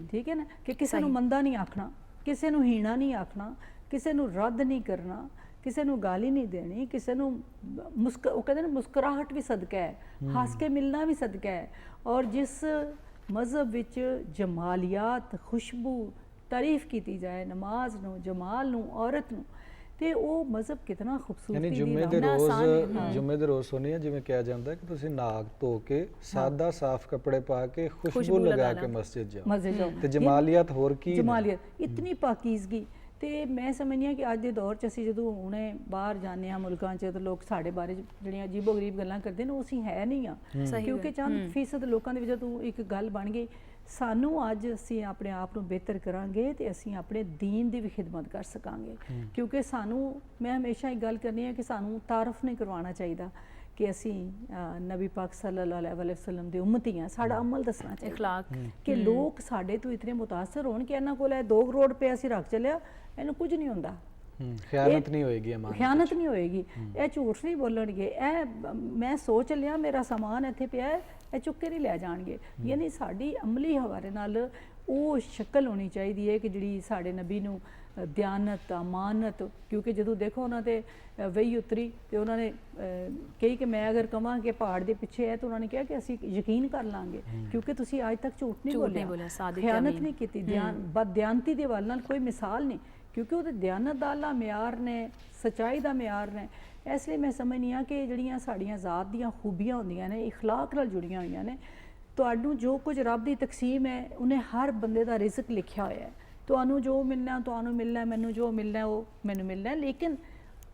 ठीक है ना, कि किसी नूं मंदा नहीं आखना, किसी नूं हीणा नहीं आखना, किसी नूं रद्द नहीं करना, किसी नूं गाली नहीं देनी, किसी नूं वो कहते हैं मुस्कुराहट भी सदका है, हस के मिलना भी सदका है। और जिस मज़हब विच जमालियात खुशबू तारीफ की जाए नमाज नूं जमाल नूं औरत नूं ਤੇ ਉਹ ਮਜ਼ਹਬ ਕਿਤਨਾ ਖੂਬਸੂਰਤੀ ਦੀ ਜੁਮੇ ਦੇ ਰੋਜ਼ ਸੁਣੀਏ ਜਿਵੇਂ ਕਿਹਾ ਜਾਂਦਾ ਕਿ ਤੁਸੀਂ ਨਾਕ ਧੋ ਕੇ ਸਾਦਾ ਸਾਫ਼ ਕੱਪੜੇ ਪਾ ਕੇ ਖੁਸ਼ਬੂ ਲਗਾ ਕੇ ਮਸਜਿਦ ਜਾਓ ਤੇ ਜਮਾਲੀਅਤ ਹੋਰ ਕੀ ਜਮਾਲੀਅਤ ਇਤਨੀ ਪਾਕੀਜ਼ਗੀ। ਤੇ ਮੈਂ ਸਮਝਦੀ ਹਾਂ ਕਿ ਅੱਜ ਦੇ ਦੌਰ 'ਚ ਅਸੀਂ ਜਦੋਂ ਹੁਣੇ ਬਾਹਰ ਜਾਂਦੇ ਹਾਂ ਮੁਲਕਾਂ 'ਚ ਤਾਂ ਲੋਕ ਸਾਡੇ ਬਾਰੇ ਜਿਹੜੀਆਂ ਅਜੀਬੋ ਗਰੀਬ ਗੱਲਾਂ ਕਰਦੇ ਨੇ ਉਹ ਅਸੀਂ ਹੈ ਨਹੀਂ ਆ, ਕਿਉਂਕਿ ਚੰਦ ਫੀਸਦ ਲੋਕਾਂ ਦੇ ਵਿੱਚ ਜਦੋਂ ਇੱਕ ਗੱਲ ਬਣ ਗਈ ਸਾਨੂੰ ਅੱਜ ਅਸੀਂ ਆਪਣੇ ਆਪ ਨੂੰ ਬਿਹਤਰ ਕਰਾਂਗੇ ਤੇ ਅਸੀਂ ਆਪਣੇ ਦੀਨ ਦੀ ਵੀ ਖਿਦਮਤ ਕਰ ਸਕਾਂਗੇ। ਕਿਉਂਕਿ ਸਾਨੂੰ, ਮੈਂ ਹਮੇਸ਼ਾ ਇੱਕ ਗੱਲ ਕਰਨੀ ਹੈ ਕਿ ਸਾਨੂੰ ਤਾਰਫ ਨਹੀਂ ਕਰਵਾਉਣਾ ਚਾਹੀਦਾ ਕਿ ਅਸੀਂ ਨਬੀ ਪਾਕ ਸੱਲੱਲਾਹੁ अलैहि वसल्लम ਦੇ ਉਮਤੀ ਹਾਂ। ਸਾਡਾ ਅਮਲ ਦੱਸਣਾ ਚਾਹੀਦਾ, ਇਖਲਾਕ ਕਿ ਲੋਕ ਸਾਡੇ ਤੋਂ ਇਤਨੇ ਮੁਤਾਸਰ ਹੋਣ ਕਿ ਇਹਨਾਂ ਕੋਲ 2 ਕਰੋੜ ਰੁਪਏ ਅਸੀਂ ਰੱਖ ਚੱਲਿਆ, ਇਹਨੂੰ ਕੁਝ ਨਹੀਂ ਹੁੰਦਾ, ਖਿਆਨਤ ਨਹੀਂ ਹੋਏਗੀ, ਅਮਾਨਤ ਖਿਆਨਤ ਨਹੀਂ ਹੋਏਗੀ, ਇਹ ਝੂਠ ਨਹੀਂ ਬੋਲਣਗੇ, ਇਹ ਮੈਂ ਸੋਚ ਲਿਆ ਮੇਰਾ ਸਾਮਾਨ ਇੱਥੇ ਪਿਆ ਹੈ, ਇਹ ਚੁੱਕ ਕੇ ਨਹੀਂ ਲੈ ਜਾਣਗੇ। ਯਾਨੀ ਸਾਡੀ ਅਮਲੀ ਹਵਾਲੇ ਨਾਲ ਉਹ ਸ਼ਕਲ ਹੋਣੀ ਚਾਹੀਦੀ ਹੈ ਕਿ ਜਿਹੜੀ ਸਾਡੇ ਨਬੀ ਨੂੰ ਦਿਆਨਤ, ਅਮਾਨਤ, ਕਿਉਂਕਿ ਜਦੋਂ ਦੇਖੋ ਉਹਨਾਂ ਤੇ ਵਹੀ ਉਤਰੀ ਤੇ ਉਹਨਾਂ ਨੇ ਕਹੀ ਕਿ ਮੈਂ ਅਗਰ ਕਹਾਂ ਕਿ ਪਹਾੜ ਦੇ ਪਿੱਛੇ ਹੈ ਤਾਂ ਉਹਨਾਂ ਨੇ ਕਿਹਾ ਕਿ ਅਸੀਂ ਯਕੀਨ ਕਰ ਲਾਂਗੇ, ਕਿਉਂਕਿ ਤੁਸੀਂ ਅੱਜ ਤੱਕ ਝੂਠ ਨਹੀਂ ਬੋਲਿਆ, ਖਿਆਨਤ ਨਹੀਂ ਕੀਤੀ, ਬਦਦਿਆਨਤੀ ਦੇ ਵੱਲ ਨਾਲ ਕੋਈ ਮਿਸਾਲ ਨਹੀਂ, ਕਿਉਂਕਿ ਉਹਦੇ ਦਿਆਨਤ ਦਾ ਅੱਲਾ ਮਿਆਰ ਨੇ, ਸੱਚਾਈ ਦਾ ਮਿਆਰ ਨੇ। ਇਸ ਲਈ ਮੈਂ ਸਮਝਨੀ ਆ ਕਿ ਜਿਹੜੀਆਂ ਸਾਡੀਆਂ ਜ਼ਾਤ ਦੀਆਂ ਖੂਬੀਆਂ ਹੁੰਦੀਆਂ ਨੇ, ਇਖਲਾਕ ਨਾਲ ਜੁੜੀਆਂ ਹੋਈਆਂ ਨੇ। ਤੁਹਾਨੂੰ ਜੋ ਕੁਝ ਰੱਬ ਦੀ ਤਕਸੀਮ ਹੈ, ਉਹਨੇ ਹਰ ਬੰਦੇ ਦਾ ਰਿਜ਼ਕ ਲਿਖਿਆ ਹੋਇਆ ਹੈ। ਤੁਹਾਨੂੰ ਜੋ ਮਿਲਣਾ ਤੁਹਾਨੂੰ ਮਿਲਣਾ, ਮੈਨੂੰ ਜੋ ਮਿਲਣਾ ਉਹ ਮੈਨੂੰ ਮਿਲਣਾ, ਲੇਕਿਨ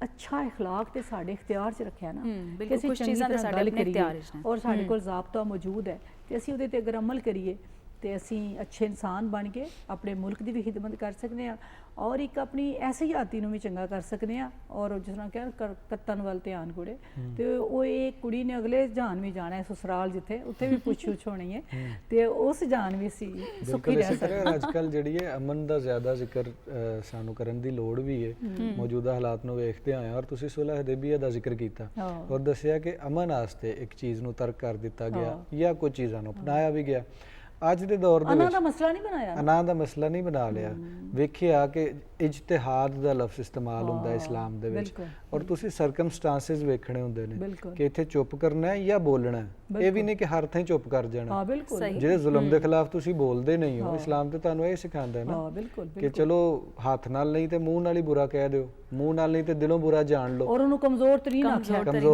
ਅੱਛਾ ਇਖਲਾਕ ਤੇ ਸਾਡੇ ਇਖਤਿਆਰ 'ਚ ਰੱਖਿਆ ਨਾ, ਕਿ ਅਸੀਂ ਚੰਗੀ ਤਰ੍ਹਾਂ ਗੱਲ ਕਰੀਏ ਔਰ ਸਾਡੇ ਕੋਲ ਜ਼ਾਬਤਾ ਮੌਜੂਦ ਹੈ ਤੇ ਅਸੀਂ ਉਹਦੇ ਤੇ ਅਗਰ ਅਮਲ ਕਰੀਏ ਤੇ ਅਸੀਂ ਅੱਛੇ ਇਨਸਾਨ ਬਣ ਕੇ ਆਪਣੇ ਮੁਲਕ ਦੀ ਵੀ ਖਿਦਮਤ ਕਰ ਸਕਦੇ ਹਾਂ ਔਰ ਇੱਕ ਆਪਣੀ ਐਸੀ ਹੱਤੀ ਨੂੰ ਵੀ ਚੰਗਾ ਕਰ ਸਕਦੇ ਹਾਂ। ਔਰ ਜਿਸ ਤਰ੍ਹਾਂ ਕਿਹਾ ਕੱਤਨ ਵੱਲ ਧਿਆਨ ਕੁੜੇ, ਤੇ ਉਹ ਇਹ ਕੁੜੀ ਨੇ ਅਗਲੇ ਜਹਾਨ ਵੀ ਜਾਣਾ ਹੈ, ਸਸੁਰਾਲ ਜਿੱਥੇ, ਉੱਥੇ ਵੀ ਪੁੱਛ ਹੋਣੀ ਹੈ ਤੇ ਉਸ ਜਹਾਨ ਵੀ ਸੀ ਸੁਖੀ ਰਹਿ ਸਕਦੇ। ਅੱਜ ਕੱਲ ਜਿਹੜੀ ਹੈ ਅਮਨ ਦਾ ਜ਼ਿਆਦਾ ਜ਼ਿਕਰ ਸਾਨੂੰ ਕਰਨ ਦੀ ਲੋੜ ਵੀ ਹੈ ਮੌਜੂਦਾ ਹਾਲਾਤ ਨੂੰ ਵੇਖਦੇ ਹੋਏ, ਔਰ ਤੁਸੀਂ ਸੁਲਹ ਹudaybiya ਦਾ ਜ਼ਿਕਰ ਕੀਤਾ ਔਰ ਦੱਸਿਆ ਕਿ ਅਮਨ ਵਾਸਤੇ ਇੱਕ ਚੀਜ਼ ਨੂੰ ਤਰਕ ਕਰ ਦਿੱਤਾ ਗਿਆ ਜਾਂ ਕੁਝ ਚੀਜ਼ਾਂ ਨੂੰ ਅਪਣਾਇਆ ਵੀ ਗਿਆ। ਅੱਜ ਦੇ ਦੌਰ ਦੇ ਵਿੱਚ ਦਾ ਮਸਲਾ ਨਹੀਂ ਬਣਾਇਆ, ਅਨਾ ਦਾ ਮਸਲਾ ਨਹੀਂ ਬਣਾ ਲਿਆ। ਵੇਖਿਆ ਕਿ ਇਜਤਿਹਾਦ ਦਾ ਲਫ਼ਜ਼ ਇਸਤੇਮਾਲ ਹੁੰਦਾ ਹੈ ਇਸਲਾਮ ਦੇ ਵਿੱਚ, ਔਰ ਤੁਸੀਂ ਸਰਕਮਸਟੈਂਸਸ ਵੇਖਣੇ ਹੁੰਦੇ ਨੇ ਕਿ ਇੱਥੇ ਚੁੱਪ ਕਰਨਾ ਹੈ ਜਾਂ ਬੋਲਣਾ ਹੈ। ਇਹ ਵੀ ਨਹੀਂ ਕਿ ਹਰ ਥਾਂ ਚੁੱਪ ਕਰ ਜਾਣਾ। ਜਿਹੜੇ ਜ਼ੁਲਮ ਦੇ ਖਿਲਾਫ ਤੁਸੀਂ ਬੋਲਦੇ ਨਹੀਂ ਹੋ, ਇਸਲਾਮ ਤੇ ਤੁਹਾਨੂੰ ਇਹ ਸਿਖਾਉਂਦਾ ਹੈ ਨਾ ਕਿ ਚਲੋ ਹੱਥ ਨਾਲ ਨਹੀਂ ਤੇ ਮੂੰਹ ਨਾਲ ਹੀ ਬੁਰਾ ਕਹਿ ਦਿਓ, ਮੂੰਹ ਨਾਲ ਨਹੀਂ ਤੇ ਦਿਲੋਂ ਬੁਰਾ ਜਾਣ ਲਓ, ਔਰ ਉਹਨੂੰ ਕਮਜ਼ੋਰ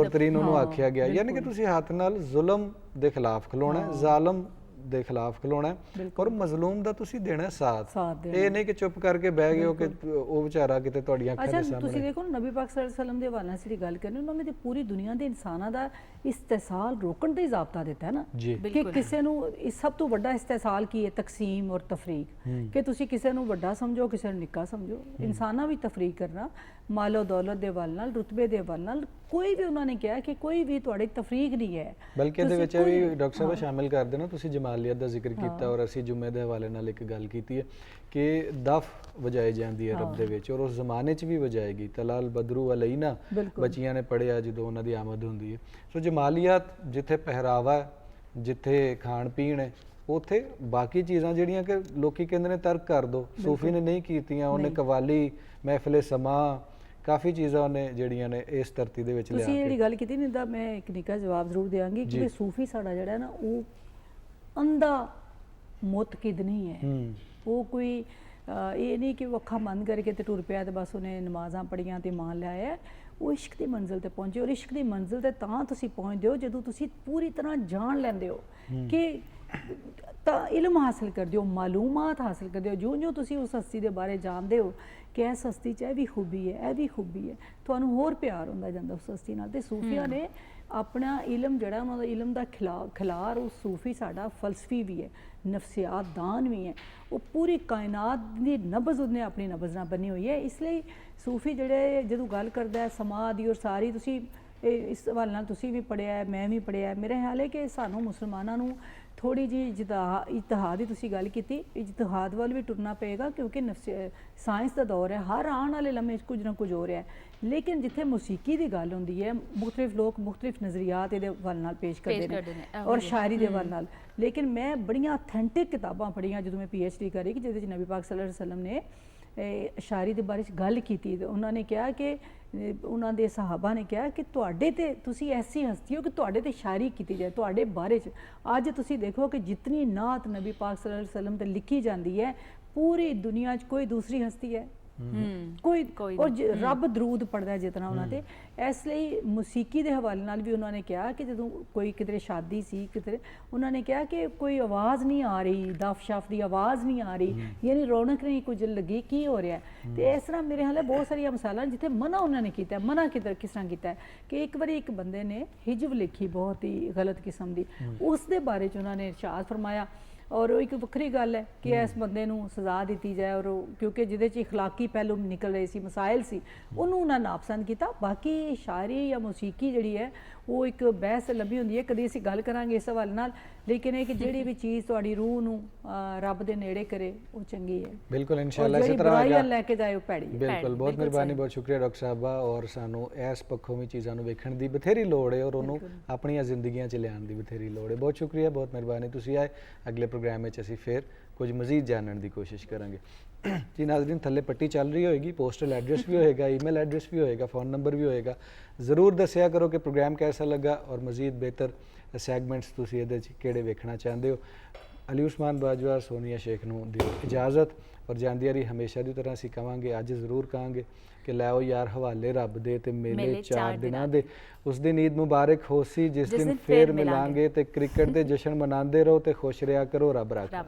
ਤਰੀਨ ਉਹਨੂੰ ਆਖਿਆ ਗਿਆ। ਯਾਨੀ ਕਿ ਤੁਸੀਂ ਹੱਥ ਨਾਲ ਜ਼ੁਲਮ ਦੇ ਖਿਲਾਫ ਖਲੋਣਾ, ਜ਼ਾਲਮ ਦੇ ਖਿਲਾਫ ਖਲੋਣਾ ਔਰ ਮਜ਼ਲੂਮ ਦਾ ਤੁਸੀਂ ਦੇਣਾ ਸਾਥ। ਇਹ ਨਹੀਂ ਕਿ ਚੁੱਪ ਕਰਕੇ ਬਹਿ ਗਏ ਹੋ ਕਿ ਉਹ ਵਿਚਾਰਾ ਕਿਤੇ ਤੁਹਾਡੀਆਂ ਅੱਖਾਂ ਦੇ ਸਾਹਮਣੇ। ਤੁਸੀਂ ਦੇਖੋ ਨਬੀ ਪਾਕ ਸੱਲੱਲਾਹੁ ਅਲੈਹਿ ਵਸੱਲਮ ਦੇ ਹਵਾਲੇ ਨਾਲ ਜਿਹੜੀ ਗੱਲ ਕਰਨੀ, ਉਹਨਾਂ ਨੇ ਤੇ ਪੂਰੀ ਦੁਨੀਆ ਦੇ ਇਨਸਾਨਾਂ ਦਾ ਇਸਤਿਸਾਲ ਰੋਕਣ ਦਾ ਹੀ ਜ਼ਾਬਤਾ ਦਿੱਤਾ ਹੈ ਨਾ, ਕਿ ਕਿਸੇ ਨੂੰ ਸਭ ਤੋਂ ਵੱਡਾ ਇਸਤਿਸਾਲ ਕੀ ਹੈ? ਤਕਸੀਮ ਔਰ ਤਫਰੀਕ, ਕਿ ਤੁਸੀਂ ਕਿਸੇ ਨੂੰ ਵੱਡਾ ਸਮਝੋ, ਕਿਸੇ ਨੂੰ ਨਿੱਕਾ ਸਮਝੋ। ਇਨਸਾਨਾਂ ਵੀ ਤਫਰੀਕ ਕਰਨਾ ਮਾਲੋ ਦੌਲਤ ਦੇ ਵੱਲ ਨਾਲ, ਰੁਤਬੇ ਦੇ ਵੱਲ ਨਾਲ, ਕੋਈ ਵੀ ਉਹਨਾਂ ਨੇ ਕਿਹਾ ਕਿ ਕੋਈ ਵੀ ਤੁਹਾਡੀ ਤਫਰੀਕ ਨਹੀਂ ਹੈ। ਬਲਕਿ ਇਹਦੇ ਵਿੱਚ ਵੀ ਡਾਕਟਰ ਸਾਹਿਬ ਸ਼ਾਮਿਲ ਕਰ ਦੇਣਾ, ਤੁਸੀਂ ਜਮਾਲੀਅਤ ਦਾ ਜ਼ਿਕਰ ਕੀਤਾ ਔਰ ਅਸੀਂ ਜੁਮੇ ਦੇ ਹਵਾਲੇ ਨਾਲ ਇੱਕ ਗੱਲ ਕੀਤੀ ਹੈ ਕਿ ਦਫ ਵਜਾਈ ਜਾਂਦੀ ਹੈ ਅਰਬ ਦੇ ਵਿੱਚ, ਔਰ ਉਸ ਜ਼ਮਾਨੇ 'ਚ ਵੀ ਵਜਾਏਗੀ। ਤਲਾਲ ਬਦਰੂ ਅਲੈਨਾ ਬੱਚੀਆਂ ਨੇ ਪੜ੍ਹਿਆ ਜਦੋਂ ਉਹਨਾਂ ਦੀ ਆਮਦ ਹੁੰਦੀ ਹੈ। ਸੋ ਜਮਾਲੀਅਤ ਜਿੱਥੇ ਪਹਿਰਾਵਾ ਹੈ, ਜਿੱਥੇ ਖਾਣ ਪੀਣ ਹੈ, ਉੱਥੇ ਬਾਕੀ ਚੀਜ਼ਾਂ ਜਿਹੜੀਆਂ ਕਿ ਲੋਕੀ ਕਹਿੰਦੇ ਨੇ ਤਰਕ ਕਰ ਦੋ, ਸੂਫੀ ਨੇ ਨਹੀਂ ਕੀਤੀਆਂ। ਉਹਨੇ ਕਵਾਲੀ, ਮਹਿਫਿਲ ਸਮਾ, ਕਾਫੀ ਚੀਜ਼ਾਂ ਉਹਨੇ ਜਿਹੜੀਆਂ ਨੇ ਇਸ ਧਰਤੀ ਦੇ ਵਿੱਚ ਲਿਆ ਕੇ। ਤੁਸੀਂ ਜਿਹੜੀ ਗੱਲ ਕੀਤੀ ਨਹੀਂ ਤਾਂ ਮੈਂ ਇੱਕ ਨਿੱਕਾ ਜਵਾਬ ਜ਼ਰੂਰ ਦੇਵਾਂਗੀ ਕਿ ਸੂਫੀ ਸਾਡਾ ਜਿਹੜਾ ਨਾ ਉਹ ਅੰਧਾ ਮੁਤਕਿਦ ਨਹੀਂ ਹੈ। ਉਹ ਕੋਈ ਇਹ ਨਹੀਂ ਕਿ ਉਹ ਅੱਖਾਂ ਬੰਦ ਕਰਕੇ ਤੇ ਟੁਰ ਪਿਆ ਤੇ ਬਸ ਉਹਨੇ ਨਮਾਜ਼ਾਂ ਪੜ੍ਹੀਆਂ ਤੇ ਮੰਨ ਲਿਆ। ਉਹ ਇਸ਼ਕ ਦੀ ਮੰਜ਼ਿਲ ਤੇ ਪਹੁੰਚੇ, ਔਰ ਇਸ਼ਕ ਦੀ ਮੰਜ਼ਿਲ ਤੇ ਤਾਂ ਤੁਸੀਂ ਪਹੁੰਚਦੇ ਹੋ ਜਦੋਂ ਤੁਸੀਂ ਪੂਰੀ ਤਰ੍ਹਾਂ ਜਾਣ ਲੈਂਦੇ ਹੋ ਕਿ ਤਾਂ ਇਲਮ ਹਾਸਿਲ ਕਰਦੇ ਹੋ, ਮਾਲੂਮਾਤ ਹਾਸਿਲ ਕਰਦੇ ਹੋ। ਜਿਉਂ ਤੁਸੀਂ ਉਸ ਹਸਤੀ ਦੇ ਬਾਰੇ ਜਾਣਦੇ ਹੋ ਕਿ ਇਸ ਹਸਤੀ 'ਚ ਇਹ ਵੀ ਖੂਬੀ ਹੈ, ਇਹ ਵੀ ਖੂਬੀ ਹੈ, ਤੁਹਾਨੂੰ ਹੋਰ ਪਿਆਰ ਹੁੰਦਾ ਜਾਂਦਾ ਉਸ ਹਸਤੀ ਨਾਲ। ਤੇ ਸੂਫੀਆਂ ਨੇ ਆਪਣਾ ਇਲਮ ਜਿਹੜਾ ਉਹਨਾਂ ਦਾ ਇਲਮ ਦਾ ਖਿਲਾਰ, ਉਹ ਸੂਫੀ ਸਾਡਾ ਫਲਸਫੀ ਵੀ ਹੈ, ਨਫਸਿਆਤ ਦਾਨ ਵੀ ਹੈ। ਉਹ ਪੂਰੀ ਕਾਇਨਾਤ ਦੀ ਨਬਜ਼ ਉਹਨੇ ਆਪਣੀ ਨਬਜ਼ ਨਾਲ ਬਣੀ ਹੋਈ ਹੈ। ਇਸ ਲਈ ਸੂਫੀ ਜਿਹੜੇ ਜਦੋਂ ਗੱਲ ਕਰਦਾ ਹੈ ਸਮਾਹ ਦੀ ਔਰ ਸਾਰੀ, ਤੁਸੀਂ ਇਸ ਹਵਾਲੇ ਨਾਲ ਤੁਸੀਂ ਵੀ ਪੜ੍ਹਿਆ, ਮੈਂ ਵੀ ਪੜ੍ਹਿਆ, ਮੇਰਾ ਖਿਆਲ ਹੈ ਕਿ ਸਾਨੂੰ ਮੁਸਲਮਾਨਾਂ ਨੂੰ ਥੋੜੀ ਜਿਹੀ ਇਜਤਿਹਾਦ ਦੀ ਤੁਸੀਂ ਗੱਲ ਕੀਤੀ, ਇਜਤਿਹਾਦ ਵੱਲ ਵੀ ਟੁਰਨਾ ਪਏਗਾ ਕਿਉਂਕਿ ਸਾਇੰਸ ਦਾ ਦੌਰ ਹੈ, ਹਰ ਆਉਣ ਵਾਲੇ ਲੰਮੇ ਕੁਝ ਨਾ ਕੁਝ ਹੋ ਰਿਹਾ ਹੈ। ਲੇਕਿਨ ਜਿੱਥੇ ਮੌਸੀਕੀ ਦੀ ਗੱਲ ਹੁੰਦੀ ਹੈ, ਮੁਖਤਲਿਫ ਲੋਕ ਮੁਖਤਲਿਫ ਨਜ਼ਰੀਆਤ ਇਹਦੇ ਵੱਲ ਨਾਲ ਪੇਸ਼ ਕਰਦੇ ਨੇ ਔਰ ਸ਼ਾਇਰੀ ਦੇ ਵੱਲ ਨਾਲ। ਲੇਕਿਨ ਮੈਂ ਬੜੀਆਂ ਅਥੈਂਟਿਕ ਕਿਤਾਬਾਂ ਪੜ੍ਹੀਆਂ ਜਦੋਂ ਮੈਂ PhD ਕਰੀ, ਕਿ ਜਿਹਦੇ 'ਚ ਨਬੀ ਪਾਕ ਸੱਲੱਲਾਹੁ ਅਲੈਹਿ ਵਸੱਲਮ ਨੇ ਸ਼ਾਇਰੀ ਦੇ ਬਾਰੇ 'ਚ ਗੱਲ ਕੀਤੀ ਤੇ ਉਹਨਾਂ ਨੇ ਕਿਹਾ ਕਿ ਉਹਨਾਂ ਦੇ ਸਹਾਬਾ ਨੇ ਕਿਹਾ ਕਿ ਤੁਹਾਡੇ ਤੇ ਤੁਸੀਂ ਐਸੀ ਹਸਤੀ ਹੋ ਕਿ ਤੁਹਾਡੇ ਤੇ ਸ਼ਾਇਰੀ ਕੀਤੀ ਜਾਏ ਤੁਹਾਡੇ ਬਾਰੇ 'ਚ। ਅੱਜ ਤੁਸੀਂ ਦੇਖੋ ਕਿ ਜਿਤਨੀ ਨਾਤ ਨਬੀ ਪਾਕ ਸੱਲੱਲਾਹੁ ਅਲੈਹਿ ਵਸੱਲਮ ਤੇ ਲਿਖੀ ਜਾਂਦੀ ਹੈ, ਪੂਰੀ ਦੁਨੀਆ 'ਚ ਕੋਈ ਦੂਸਰੀ ਹਸਤੀ ਹੈ ਕੋਈ ਔਰ ਰੱਬ ਦਰੂਦ ਪੜਦਾ ਜਿਤਨਾ ਉਹਨਾਂ ਤੇ। ਇਸ ਲਈ ਮੌਸੀਕੀ ਦੇ ਹਵਾਲੇ ਨਾਲ ਵੀ ਉਹਨਾਂ ਨੇ ਕਿਹਾ ਕਿ ਜਦੋਂ ਕੋਈ ਕਿਧਰੇ ਸ਼ਾਦੀ ਸੀ ਕਿਧਰੇ, ਉਹਨਾਂ ਨੇ ਕਿਹਾ ਕਿ ਕੋਈ ਆਵਾਜ਼ ਨਹੀਂ ਆ ਰਹੀ, ਦਫ ਸ਼ਫ ਦੀ ਆਵਾਜ਼ ਨਹੀਂ ਆ ਰਹੀ, ਯਾਨੀ ਰੌਣਕ ਨਹੀਂ ਕੁਝ ਲੱਗੀ, ਕੀ ਹੋ ਰਿਹਾ। ਤੇ ਇਸ ਤਰ੍ਹਾਂ ਮੇਰੇ ਹਾਲੇ ਬਹੁਤ ਸਾਰੀਆਂ ਮਿਸਾਲਾਂ ਜਿੱਥੇ ਮਨਾ ਉਹਨਾਂ ਨੇ ਕੀਤਾ। ਮਨਾ ਕਿਸ ਤਰ੍ਹਾਂ ਕੀਤਾ ਕਿ ਇੱਕ ਵਾਰੀ ਇੱਕ ਬੰਦੇ ਨੇ ਹਿਜਬ ਲਿਖੀ ਬਹੁਤ ਹੀ ਗਲਤ ਕਿਸਮ ਦੀ, ਉਸ ਦੇ ਬਾਰੇ 'ਚ ਉਹਨਾਂ ਨੇ ਇਰਸ਼ਾਦ ਫਰਮਾਇਆ ਔਰ ਉਹ ਇੱਕ ਵੱਖਰੀ ਗੱਲ ਹੈ ਕਿ ਇਸ ਬੰਦੇ ਨੂੰ ਸਜ਼ਾ ਦਿੱਤੀ ਜਾਏ ਔਰ ਕਿਉਂਕਿ ਜਿਹਦੇ 'ਚ ਇਖਲਾਕੀ ਪਹਿਲੂ ਨਿਕਲ ਰਹੇ ਸੀ, ਮਸਾਇਲ ਸੀ, ਉਹਨੂੰ ਉਹਨਾਂ ਨਾਪਸੰਦ ਕੀਤਾ। ਬਾਕੀ ਸ਼ਾਇਰੀ ਜਾਂ ਮੌਸੀਕੀ ਜਿਹੜੀ ਹੈ ਉਹ ਇੱਕ ਬਹਿਸ ਲੰਬੀ ਹੁੰਦੀ ਹੈ, ਕਦੀ ਅਸੀਂ ਗੱਲ ਕਰਾਂਗੇ ਇਸ ਹਵਾਲੇ ਨਾਲ, ਲੇਕਿਨ ਇਹ ਕਿ ਜਿਹੜੀ ਵੀ ਚੀਜ਼ ਤੁਹਾਡੀ ਰੂਹ ਨੂੰ ਰੱਬ ਦੇ ਨੇੜੇ ਕਰੇ ਉਹ ਚੰਗੀ ਹੈ। ਬਿਲਕੁਲ ਇਨਸ਼ਾਅੱਲਾ ਇਸੇ ਇਸੇ ਤਰ੍ਹਾਂ ਲੈ ਕੇ ਜਾਏ ਉਹ ਭੈੜੀ ਹੈ। ਬਿਲਕੁਲ ਬਹੁਤ ਮਿਹਰਬਾਨੀ, ਬਹੁਤ ਸ਼ੁਕਰੀਆ ਡਾਕਟਰ ਸਾਹਿਬਾ। ਔਰ ਸਾਨੂੰ ਇਸ ਪੱਖੋਂ ਵੀ ਚੀਜ਼ਾਂ ਨੂੰ ਵੇਖਣ ਦੀ ਬਥੇਰੀ ਲੋੜ ਹੈ ਔਰ ਉਹਨੂੰ ਆਪਣੀਆਂ ਜ਼ਿੰਦਗੀਆਂ 'ਚ ਲਿਆਉਣ ਦੀ ਬਥੇਰੀ ਲੋੜ ਹੈ। ਬਹੁਤ ਸ਼ੁਕਰੀਆ, ਬਹੁਤ ਮਿਹਰਬਾਨੀ ਤੁਸੀਂ ਆਏ। ਅਗਲੇ ਪ੍ਰੋਗਰਾਮ ਵਿੱਚ ਅਸੀਂ ਫਿਰ ਕੁਝ ਮਜ਼ੀਦ ਜਾਣਨ ਦੀ ਕੋਸ਼ਿਸ਼ ਕਰਾਂਗੇ। ਜੀ ਨਾਜ਼ਰੀਨ, ਥੱਲੇ ਪੱਟੀ ਚੱਲ ਰਹੀ ਹੋਏਗੀ, ਪੋਸਟਲ ਐਡਰੈਸ ਵੀ ਹੋਏਗਾ, ਈਮੇਲ ਐਡਰੈਸ ਵੀ ਹੋਏਗਾ, फ़ोन ਨੰਬਰ ਵੀ ਹੋਏਗਾ। ज़रूर दस्या करो कि प्रोग्राम कैसा लगा और मज़ीद बेहतर सैगमेंट्स तुसी इहदे च किहड़े वेखना चाहते हो। अली उस्मान बाजवा, सोनिया शेख नूं दिओ इजाज़त और जांदी रही हमेशा की तरह असीं कहांगे, अज ज़रूर कहांगे कि लैओ यार हवाले रब दे ते मेले 4 दिनां दे। उस दिन ईद मुबारक होसी जिस दिन फिर मिलांगे ते क्रिकेट दे जश्न मनांदे रहो ते खुश रहा करो। रब राखा।